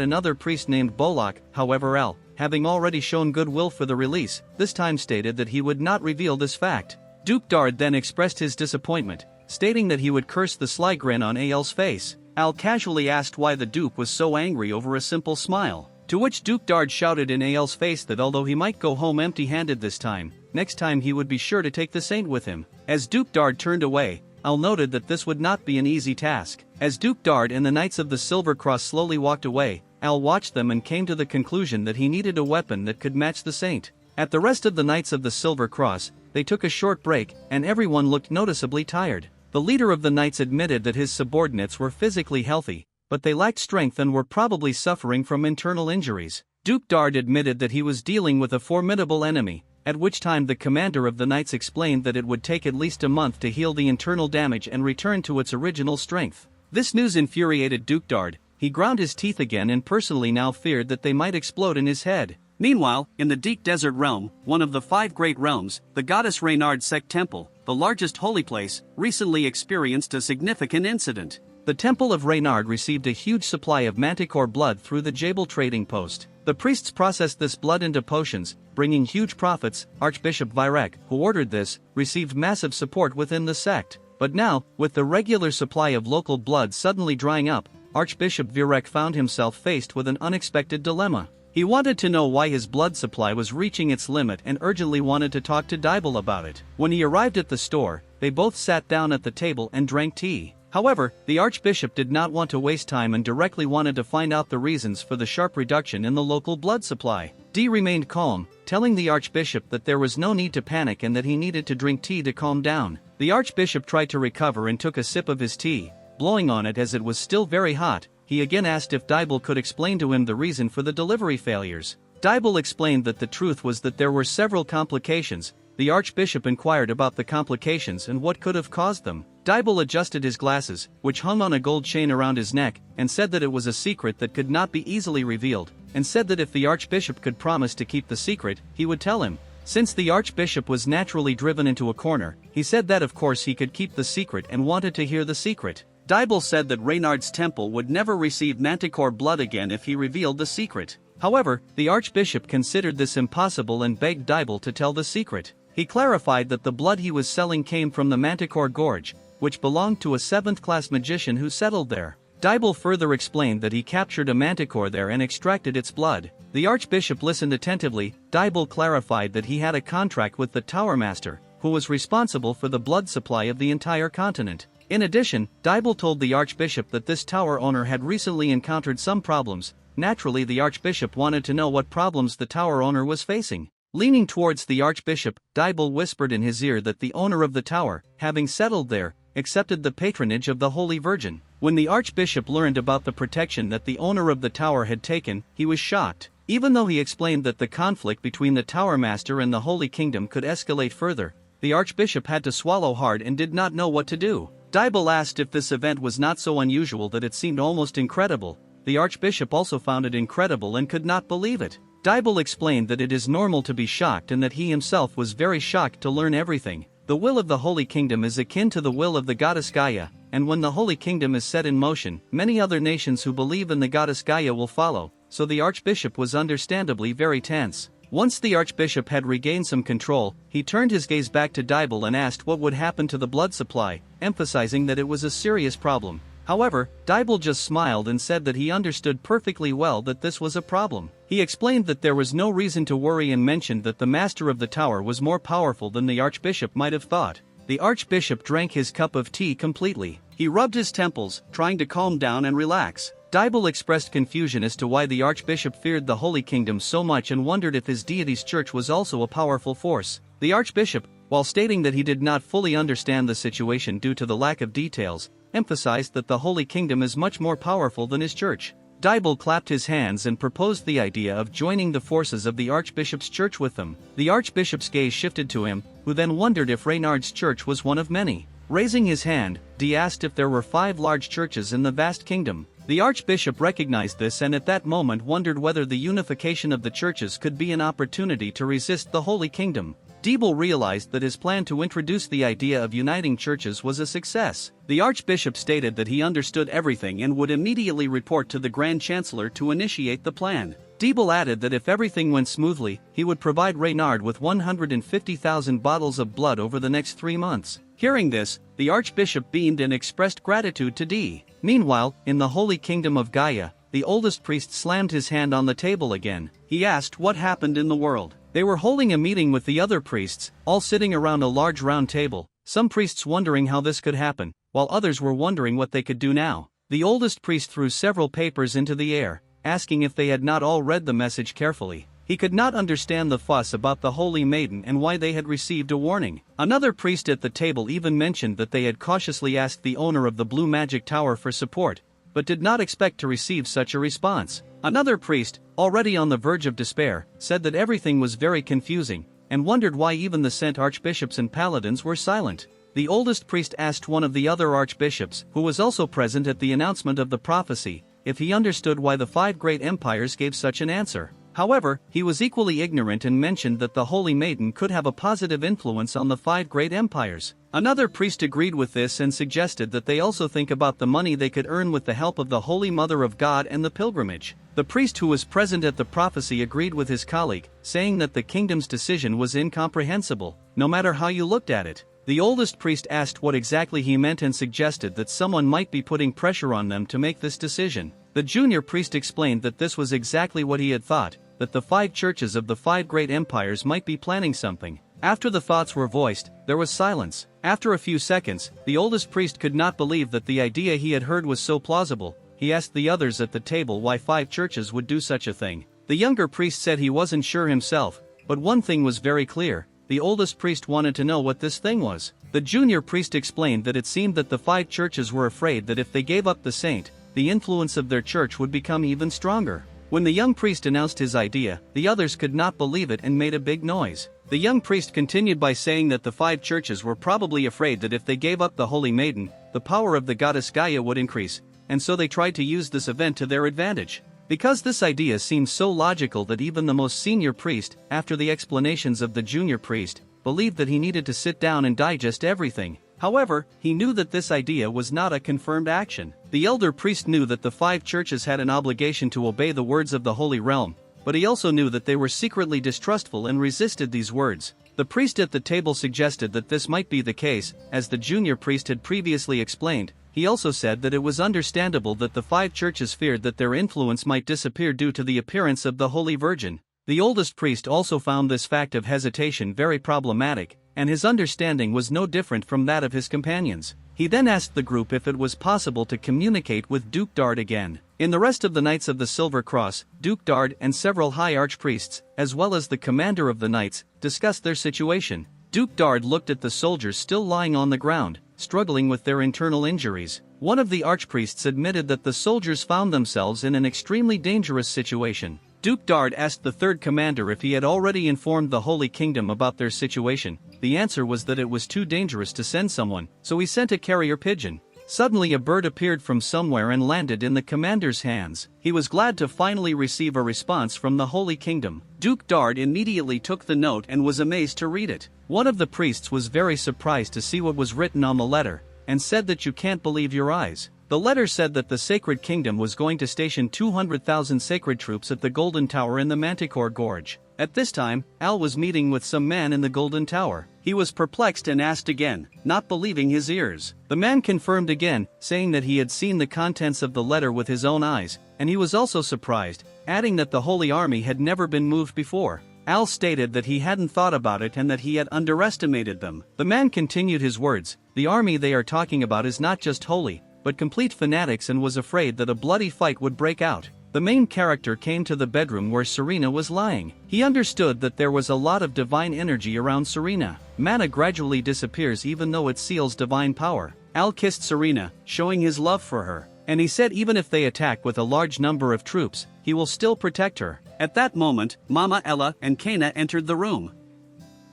another priest named Bolak. However, Al, having already shown goodwill for the release, this time stated that he would not reveal this fact. Duke Dard then expressed his disappointment, stating that he would curse the sly grin on Al's face. Al casually asked why the Duke was so angry over a simple smile. To which Duke Dard shouted in Al's face that although he might go home empty-handed this time, next time he would be sure to take the saint with him. As Duke Dard turned away, Al noted that this would not be an easy task. As Duke Dard and the Knights of the Silver Cross slowly walked away, Al watched them and came to the conclusion that he needed a weapon that could match the saint. At the rest of the Knights of the Silver Cross, they took a short break, and everyone looked noticeably tired. The leader of the knights admitted that his subordinates were physically healthy, but they lacked strength and were probably suffering from internal injuries. Duke Dard admitted that he was dealing with a formidable enemy, at which time the commander of the knights explained that it would take at least a month to heal the internal damage and return to its original strength. This news infuriated Duke Dard. He ground his teeth again and personally now feared that they might explode in his head. Meanwhile, in the Deep Desert Realm, one of the 5 great realms, the goddess Reynard's Sect Temple, the largest holy place, recently experienced a significant incident. The Temple of Reynard received a huge supply of manticore blood through the Jabal trading post. The priests processed this blood into potions, bringing huge profits. Archbishop Virek, who ordered this, received massive support within the sect. But now, with the regular supply of local blood suddenly drying up, Archbishop Virek found himself faced with an unexpected dilemma. He wanted to know why his blood supply was reaching its limit and urgently wanted to talk to Dibble about it. When he arrived at the store, they both sat down at the table and drank tea. However, the Archbishop did not want to waste time and directly wanted to find out the reasons for the sharp reduction in the local blood supply. D remained calm, telling the Archbishop that there was no need to panic and that he needed to drink tea to calm down. The Archbishop tried to recover and took a sip of his tea, blowing on it as it was still very hot. He again asked if Dibble could explain to him the reason for the delivery failures. Dibble explained that the truth was that there were several complications. The Archbishop inquired about the complications and what could have caused them. Dibble adjusted his glasses, which hung on a gold chain around his neck, and said that it was a secret that could not be easily revealed, and said that if the Archbishop could promise to keep the secret, he would tell him. Since the Archbishop was naturally driven into a corner, he said that of course he could keep the secret and wanted to hear the secret. Dibble said that Reynard's temple would never receive manticore blood again if he revealed the secret. However, the Archbishop considered this impossible and begged Dibble to tell the secret. He clarified that the blood he was selling came from the Manticore Gorge, which belonged to a 7th-class magician who settled there. Dibble further explained that he captured a manticore there and extracted its blood. The Archbishop listened attentively. Dibble clarified that he had a contract with the Tower Master, who was responsible for the blood supply of the entire continent. In addition, Dibble told the Archbishop that this tower owner had recently encountered some problems. Naturally, the Archbishop wanted to know what problems the tower owner was facing. Leaning towards the Archbishop, Dibble whispered in his ear that the owner of the tower, having settled there, accepted the patronage of the Holy Virgin. When the Archbishop learned about the protection that the owner of the tower had taken, he was shocked. Even though he explained that the conflict between the Tower Master and the Holy Kingdom could escalate further, the Archbishop had to swallow hard and did not know what to do. Dibble asked if this event was not so unusual that it seemed almost incredible. The Archbishop also found it incredible and could not believe it. Dibble explained that it is normal to be shocked and that he himself was very shocked to learn everything. The will of the Holy Kingdom is akin to the will of the goddess Gaia, and when the Holy Kingdom is set in motion, many other nations who believe in the goddess Gaia will follow, so the Archbishop was understandably very tense. Once the Archbishop had regained some control, he turned his gaze back to Dibble and asked what would happen to the blood supply, emphasizing that it was a serious problem. However, Dibble just smiled and said that he understood perfectly well that this was a problem. He explained that there was no reason to worry and mentioned that the master of the tower was more powerful than the Archbishop might have thought. The Archbishop drank his cup of tea completely. He rubbed his temples, trying to calm down and relax. Dibble expressed confusion as to why the Archbishop feared the Holy Kingdom so much and wondered if his deity's church was also a powerful force. The Archbishop, while stating that he did not fully understand the situation due to the lack of details, emphasized that the Holy Kingdom is much more powerful than his church. Dibble clapped his hands and proposed the idea of joining the forces of the Archbishop's church with them. The Archbishop's gaze shifted to him, who then wondered if Reynard's church was one of many. Raising his hand, D asked if there were 5 large churches in the vast kingdom. The Archbishop recognized this and at that moment wondered whether the unification of the churches could be an opportunity to resist the Holy Kingdom. Dibble realized that his plan to introduce the idea of uniting churches was a success. The Archbishop stated that he understood everything and would immediately report to the Grand Chancellor to initiate the plan. Dibble added that if everything went smoothly, he would provide Reynard with 150,000 bottles of blood over the next 3 months. Hearing this, the Archbishop beamed and expressed gratitude to D. Meanwhile, in the Holy Kingdom of Gaia, the oldest priest slammed his hand on the table again. He asked what happened in the world. They were holding a meeting with the other priests, all sitting around a large round table, some priests wondering how this could happen, while others were wondering what they could do now. The oldest priest threw several papers into the air, asking if they had not all read the message carefully. He could not understand the fuss about the Holy Maiden and why they had received a warning. Another priest at the table even mentioned that they had cautiously asked the owner of the Blue Magic Tower for support, but did not expect to receive such a response. Another priest, already on the verge of despair, said that everything was very confusing, and wondered why even the sent archbishops and paladins were silent. The oldest priest asked one of the other archbishops, who was also present at the announcement of the prophecy, if he understood why the 5 great empires gave such an answer. However, he was equally ignorant and mentioned that the Holy Maiden could have a positive influence on the 5 great empires. Another priest agreed with this and suggested that they also think about the money they could earn with the help of the Holy Mother of God and the pilgrimage. The priest who was present at the prophecy agreed with his colleague, saying that the kingdom's decision was incomprehensible, no matter how you looked at it. The oldest priest asked what exactly he meant and suggested that someone might be putting pressure on them to make this decision. The junior priest explained that this was exactly what he had thought, that the 5 churches of the 5 great empires might be planning something. After the thoughts were voiced, there was silence. After a few seconds, the oldest priest could not believe that the idea he had heard was so plausible. He asked the others at the table why 5 churches would do such a thing. The younger priest said he wasn't sure himself, but one thing was very clear: the oldest priest wanted to know what this thing was. The junior priest explained that it seemed that the 5 churches were afraid that if they gave up the saint, the influence of their church would become even stronger. When the young priest announced his idea, the others could not believe it and made a big noise. The young priest continued by saying that the 5 churches were probably afraid that if they gave up the Holy Maiden, the power of the goddess Gaia would increase, and so they tried to use this event to their advantage. Because this idea seemed so logical that even the most senior priest, after the explanations of the junior priest, believed that he needed to sit down and digest everything. However, he knew that this idea was not a confirmed action. The elder priest knew that the 5 churches had an obligation to obey the words of the Holy Realm, but he also knew that they were secretly distrustful and resisted these words. The priest at the table suggested that this might be the case, as the junior priest had previously explained. He also said that it was understandable that the 5 churches feared that their influence might disappear due to the appearance of the Holy Virgin. The oldest priest also found this fact of hesitation very problematic, and his understanding was no different from that of his companions. He then asked the group if it was possible to communicate with Duke Dard again. In the rest of the Knights of the Silver Cross, Duke Dard and several high archpriests, as well as the commander of the knights, discussed their situation. Duke Dard looked at the soldiers still lying on the ground, struggling with their internal injuries. One of the archpriests admitted that the soldiers found themselves in an extremely dangerous situation. Duke Dard asked the third commander if he had already informed the Holy Kingdom about their situation. The answer was that it was too dangerous to send someone, so he sent a carrier pigeon. Suddenly a bird appeared from somewhere and landed in the commander's hands. He was glad to finally receive a response from the Holy Kingdom. Duke Dard immediately took the note and was amazed to read it. One of the priests was very surprised to see what was written on the letter, and said that you can't believe your eyes. The letter said that the Sacred Kingdom was going to station 200,000 sacred troops at the Golden Tower in the Manticore Gorge. At this time, Al was meeting with some man in the Golden Tower. He was perplexed and asked again, not believing his ears. The man confirmed again, saying that he had seen the contents of the letter with his own eyes, and he was also surprised, adding that the Holy Army had never been moved before. Al stated that he hadn't thought about it and that he had underestimated them. The man continued his words, the army they are talking about is not just holy, but complete fanatics, and was afraid that a bloody fight would break out. The main character came to the bedroom where Serena was lying. He understood that there was a lot of divine energy around Serena. Mana gradually disappears even though it seals divine power. Al kissed Serena, showing his love for her, and he said even if they attack with a large number of troops, he will still protect her. At that moment, Mama Ella and Kana entered the room.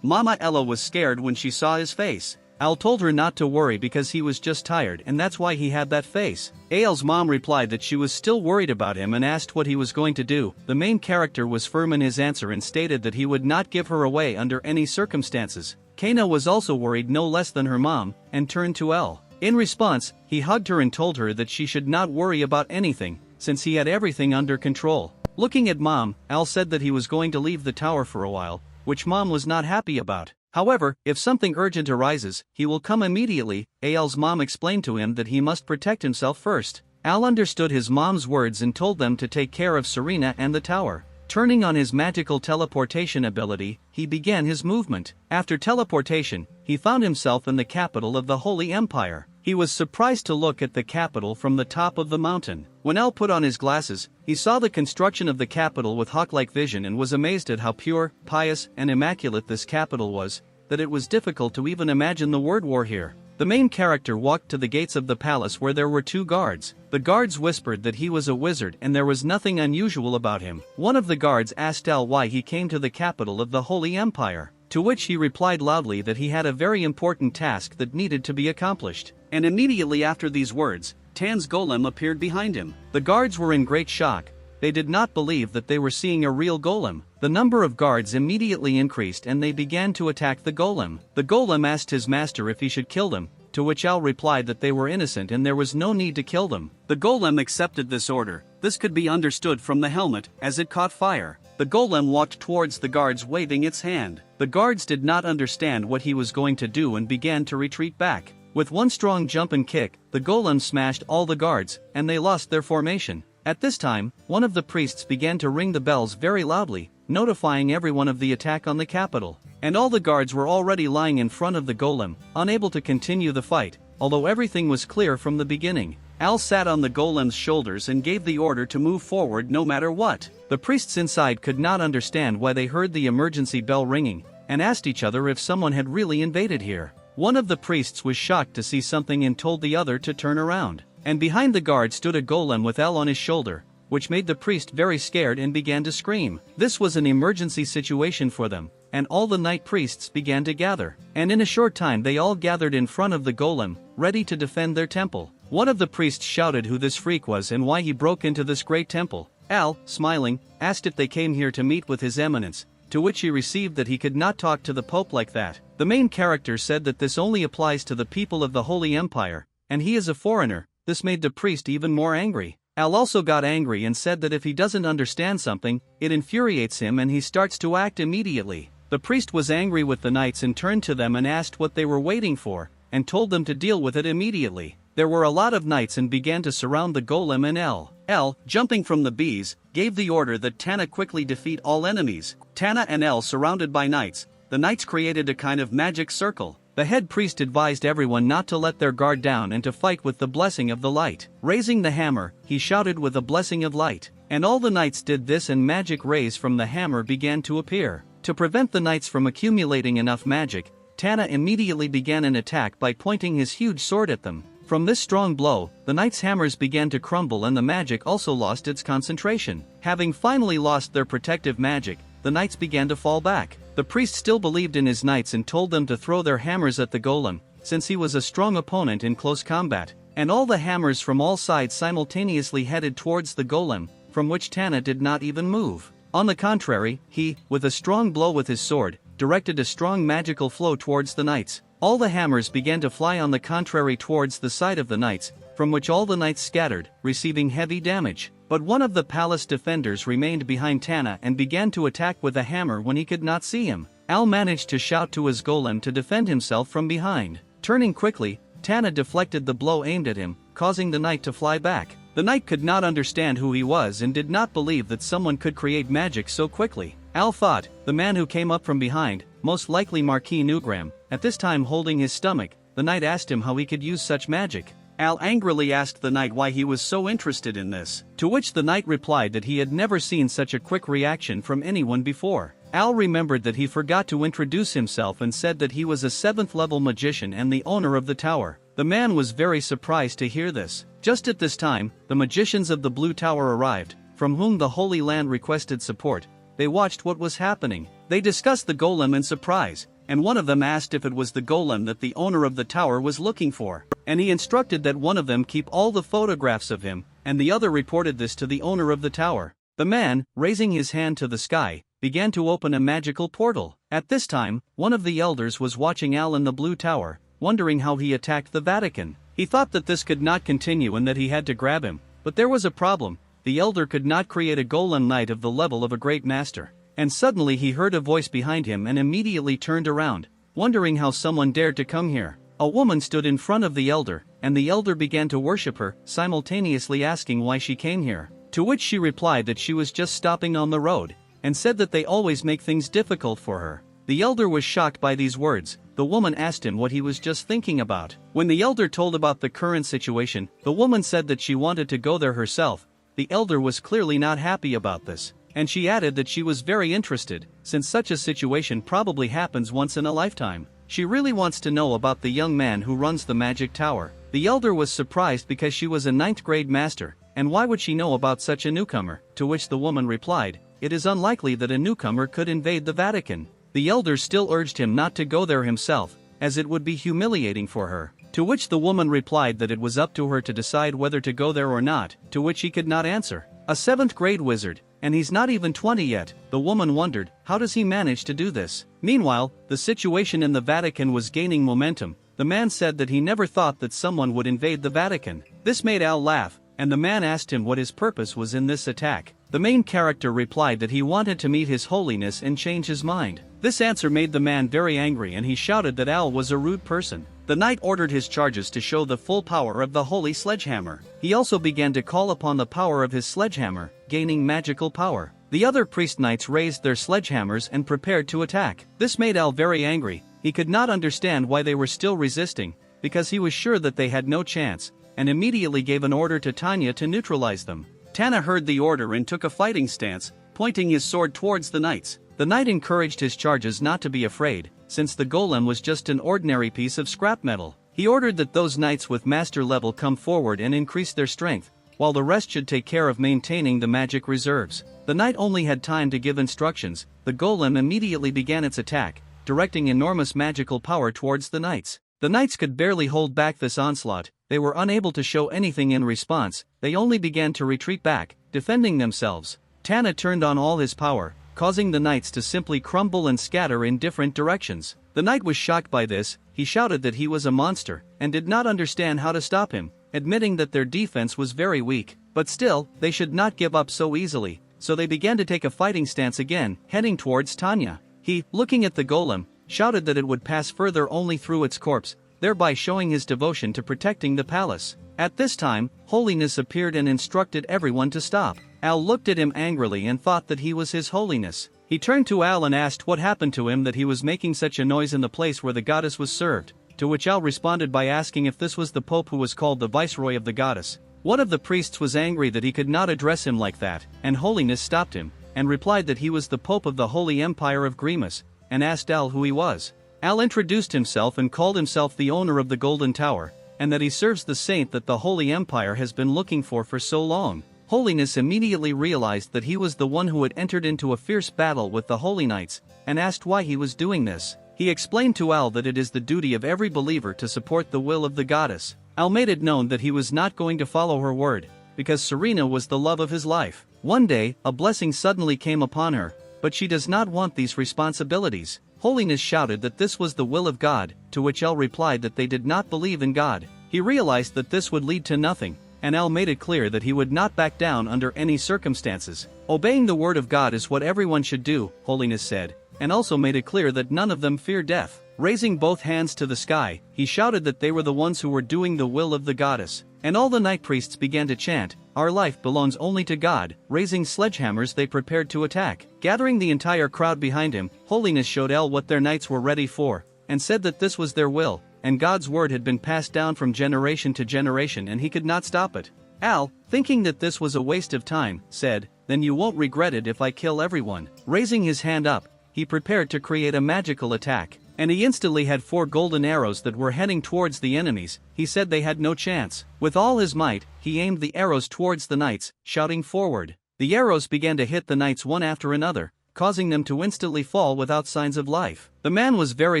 Mama Ella was scared when she saw his face. Al told her not to worry because he was just tired and that's why he had that face. Al's mom replied that she was still worried about him and asked what he was going to do. The main character was firm in his answer and stated that he would not give her away under any circumstances. Kana was also worried no less than her mom, and turned to Al. In response, he hugged her and told her that she should not worry about anything, since he had everything under control. Looking at Mom, Al said that he was going to leave the tower for a while, which Mom was not happy about. However, if something urgent arises, he will come immediately. Al's mom explained to him that he must protect himself first. Al understood his mom's words and told them to take care of Serena and the tower. Turning on his magical teleportation ability, he began his movement. After teleportation, he found himself in the capital of the Holy Empire. He was surprised to look at the capital from the top of the mountain. When Al put on his glasses, he saw the construction of the capital with hawk-like vision and was amazed at how pure, pious, and immaculate this capital was, that it was difficult to even imagine the word war here. The main character walked to the gates of the palace where there were 2 guards. The guards whispered that he was a wizard and there was nothing unusual about him. One of the guards asked Al why he came to the capital of the Holy Empire, to which he replied loudly that he had a very important task that needed to be accomplished. And immediately after these words, Tan's golem appeared behind him. The guards were in great shock. They did not believe that they were seeing a real golem. The number of guards immediately increased and they began to attack the golem. The golem asked his master if he should kill them, to which Al replied that they were innocent and there was no need to kill them. The golem accepted this order. This could be understood from the helmet, as it caught fire. The golem walked towards the guards waving its hand. The guards did not understand what he was going to do and began to retreat back. With one strong jump and kick, the golem smashed all the guards, and they lost their formation. At this time, one of the priests began to ring the bells very loudly, notifying everyone of the attack on the capital. And all the guards were already lying in front of the golem, unable to continue the fight, although everything was clear from the beginning. Al sat on the golem's shoulders and gave the order to move forward no matter what. The priests inside could not understand why they heard the emergency bell ringing, and asked each other if someone had really invaded here. One of the priests was shocked to see something and told the other to turn around. And behind the guard stood a golem with Al on his shoulder, which made the priest very scared and began to scream. This was an emergency situation for them, and all the night priests began to gather. And in a short time they all gathered in front of the golem, ready to defend their temple. One of the priests shouted who this freak was and why he broke into this great temple. Al, smiling, asked if they came here to meet with His Eminence, to which he received that he could not talk to the Pope like that. The main character said that this only applies to the people of the Holy Empire, and he is a foreigner. This made the priest even more angry. Al also got angry and said that if he doesn't understand something, it infuriates him and he starts to act immediately. The priest was angry with the knights and turned to them and asked what they were waiting for, and told them to deal with it immediately. There were a lot of knights and began to surround the golem and El, jumping from the bees, gave the order that Tana quickly defeat all enemies. Tana and El surrounded by knights, the knights created a kind of magic circle. The head priest advised everyone not to let their guard down and to fight with the blessing of the light. Raising the hammer, he shouted with the blessing of light. And all the knights did this and magic rays from the hammer began to appear. To prevent the knights from accumulating enough magic, Tana immediately began an attack by pointing his huge sword at them. From this strong blow, the knights' hammers began to crumble and the magic also lost its concentration. Having finally lost their protective magic, the knights began to fall back. The priest still believed in his knights and told them to throw their hammers at the golem, since he was a strong opponent in close combat. And all the hammers from all sides simultaneously headed towards the golem, from which Tana did not even move. On the contrary, he, with a strong blow with his sword, directed a strong magical flow towards the knights. All the hammers began to fly on the contrary towards the side of the knights, from which all the knights scattered, receiving heavy damage. But one of the palace defenders remained behind Tana and began to attack with a hammer when he could not see him. Al managed to shout to his golem to defend himself from behind. Turning quickly, Tana deflected the blow aimed at him, causing the knight to fly back. The knight could not understand who he was and did not believe that someone could create magic so quickly. Al thought, the man who came up from behind, most likely Marquis Nugram. At this time holding his stomach, the knight asked him how he could use such magic. Al angrily asked the knight why he was so interested in this, to which the knight replied that he had never seen such a quick reaction from anyone before. Al remembered that he forgot to introduce himself and said that he was a 7th level magician and the owner of the tower. The man was very surprised to hear this. Just at this time, the magicians of the Blue Tower arrived, from whom the Holy Land requested support. They watched what was happening. They discussed the golem in surprise, and one of them asked if it was the golem that the owner of the tower was looking for. And he instructed that one of them keep all the photographs of him, and the other reported this to the owner of the tower. The man, raising his hand to the sky, began to open a magical portal. At this time, one of the elders was watching Al in the Blue Tower, wondering how he attacked the Vatican. He thought that this could not continue and that he had to grab him, but there was a problem. The elder could not create a golem knight of the level of a great master. And suddenly he heard a voice behind him and immediately turned around, wondering how someone dared to come here. A woman stood in front of the elder, and the elder began to worship her, simultaneously asking why she came here. To which she replied that she was just stopping on the road, and said that they always make things difficult for her. The elder was shocked by these words, the woman asked him what he was just thinking about. When the elder told about the current situation, the woman said that she wanted to go there herself. The elder was clearly not happy about this, and she added that she was very interested, since such a situation probably happens once in a lifetime. She really wants to know about the young man who runs the magic tower. The elder was surprised because she was a 9th grade master, and why would she know about such a newcomer? To which the woman replied, "It is unlikely that a newcomer could invade the Vatican." The elder still urged him not to go there himself, as it would be humiliating for her. To which the woman replied that it was up to her to decide whether to go there or not, to which he could not answer. A 7th grade wizard, and he's not even 20 yet, the woman wondered, how does he manage to do this? Meanwhile, the situation in the Vatican was gaining momentum. The man said that he never thought that someone would invade the Vatican. This made Al laugh, and the man asked him what his purpose was in this attack. The main character replied that he wanted to meet His Holiness and change his mind. This answer made the man very angry, and he shouted that Al was a rude person. The knight ordered his charges to show the full power of the holy sledgehammer. He also began to call upon the power of his sledgehammer, gaining magical power. The other priest knights raised their sledgehammers and prepared to attack. This made Al very angry. He could not understand why they were still resisting, because he was sure that they had no chance, and immediately gave an order to Tanya to neutralize them. Tana heard the order and took a fighting stance, pointing his sword towards the knights. The knight encouraged his charges not to be afraid, since the golem was just an ordinary piece of scrap metal. He ordered that those knights with master level come forward and increase their strength, while the rest should take care of maintaining the magic reserves. The knight only had time to give instructions. The golem immediately began its attack, directing enormous magical power towards the knights. The knights could barely hold back this onslaught. They were unable to show anything in response. They only began to retreat back, defending themselves. Tana turned on all his power, causing the knights to simply crumble and scatter in different directions. The knight was shocked by this. He shouted that he was a monster, and did not understand how to stop him, admitting that their defense was very weak. But still, they should not give up so easily, so they began to take a fighting stance again, heading towards Tanya. He, looking at the golem, shouted that it would pass further only through its corpse, thereby showing his devotion to protecting the palace. At this time, Holiness appeared and instructed everyone to stop. Al looked at him angrily and thought that he was His Holiness. He turned to Al and asked what happened to him that he was making such a noise in the place where the goddess was served, to which Al responded by asking if this was the Pope who was called the Viceroy of the goddess. One of the priests was angry that he could not address him like that, and Holiness stopped him, and replied that he was the Pope of the Holy Empire of Grimus, and asked Al who he was. Al introduced himself and called himself the owner of the Golden Tower, and that he serves the saint that the Holy Empire has been looking for so long. Holiness immediately realized that he was the one who had entered into a fierce battle with the Holy Knights, and asked why he was doing this. He explained to Al that it is the duty of every believer to support the will of the goddess. Al made it known that he was not going to follow her word, because Serena was the love of his life. One day, a blessing suddenly came upon her, but she does not want these responsibilities. Holiness shouted that this was the will of God, to which Al replied that they did not believe in God. He realized that this would lead to nothing, and Al made it clear that he would not back down under any circumstances. Obeying the word of God is what everyone should do, Holiness said, and also made it clear that none of them fear death. Raising both hands to the sky, he shouted that they were the ones who were doing the will of the goddess. And all the night priests began to chant, "Our life belongs only to God." Raising sledgehammers, they prepared to attack. Gathering the entire crowd behind him, Holiness showed Al what their knights were ready for, and said that this was their will, and God's word had been passed down from generation to generation and he could not stop it. Al, thinking that this was a waste of time, said, "Then you won't regret it if I kill everyone." Raising his hand up, he prepared to create a magical attack, and he instantly had 4 golden arrows that were heading towards the enemies. He said they had no chance. With all his might, he aimed the arrows towards the knights, shouting forward. The arrows began to hit the knights one after another, causing them to instantly fall without signs of life. The man was very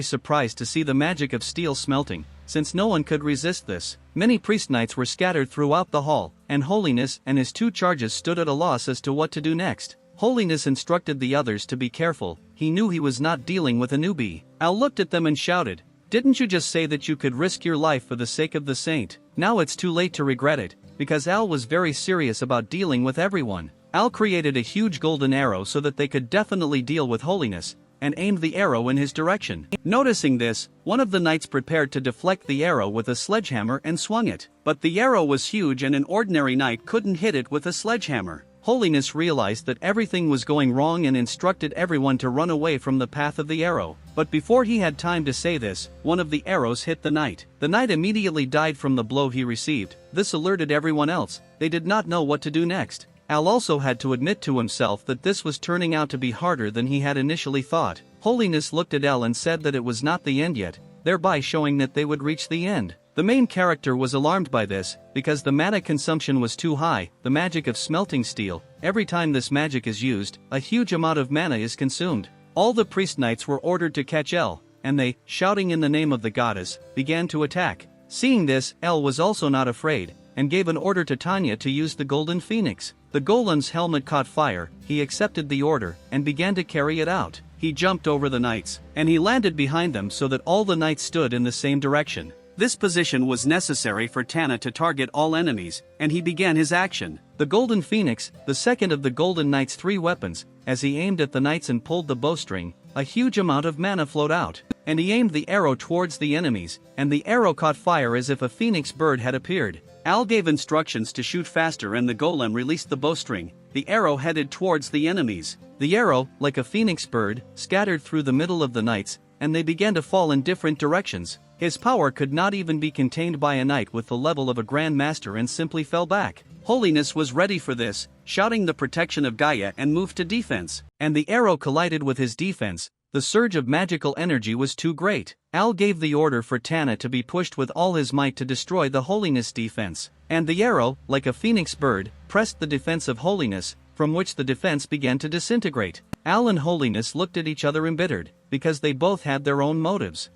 surprised to see the magic of steel smelting, since no one could resist this. Many priest knights were scattered throughout the hall, and Holiness and his 2 charges stood at a loss as to what to do next. Holiness instructed the others to be careful. He knew he was not dealing with a newbie. Al looked at them and shouted, "Didn't you just say that you could risk your life for the sake of the saint? Now it's too late to regret it," because Al was very serious about dealing with everyone. Al created a huge golden arrow so that they could definitely deal with Holiness, and aimed the arrow in his direction. Noticing this, one of the knights prepared to deflect the arrow with a sledgehammer and swung it. But the arrow was huge and an ordinary knight couldn't hit it with a sledgehammer. Holiness realized that everything was going wrong and instructed everyone to run away from the path of the arrow. But before he had time to say this, one of the arrows hit the knight. The knight immediately died from the blow he received. This alerted everyone else. They did not know what to do next. Al also had to admit to himself that this was turning out to be harder than he had initially thought. Holiness looked at El and said that it was not the end yet, thereby showing that they would reach the end. The main character was alarmed by this, because the mana consumption was too high. The magic of smelting steel, every time this magic is used, a huge amount of mana is consumed. All the priest knights were ordered to catch El, and they, shouting in the name of the goddess, began to attack. Seeing this, El was also not afraid, and gave an order to Tanya to use the golden phoenix. The golem's helmet caught fire. He accepted the order, and began to carry it out. He jumped over the knights, and he landed behind them so that all the knights stood in the same direction. This position was necessary for Tana to target all enemies, and he began his action. The Golden Phoenix, the second of the Golden Knight's 3 weapons, as he aimed at the knights and pulled the bowstring, a huge amount of mana flowed out. And he aimed the arrow towards the enemies, and the arrow caught fire as if a phoenix bird had appeared. Al gave instructions to shoot faster and the golem released the bowstring. The arrow headed towards the enemies. The arrow, like a phoenix bird, scattered through the middle of the knights, and they began to fall in different directions. His power could not even be contained by a knight with the level of a Grand Master and simply fell back. Holiness was ready for this, shouting the protection of Gaia and moved to defense. And the arrow collided with his defense. The surge of magical energy was too great. Al gave the order for Tana to be pushed with all his might to destroy the Holiness defense. And the arrow, like a phoenix bird, pressed the defense of Holiness, from which the defense began to disintegrate. Al and Holiness looked at each other embittered, because they both had their own motives.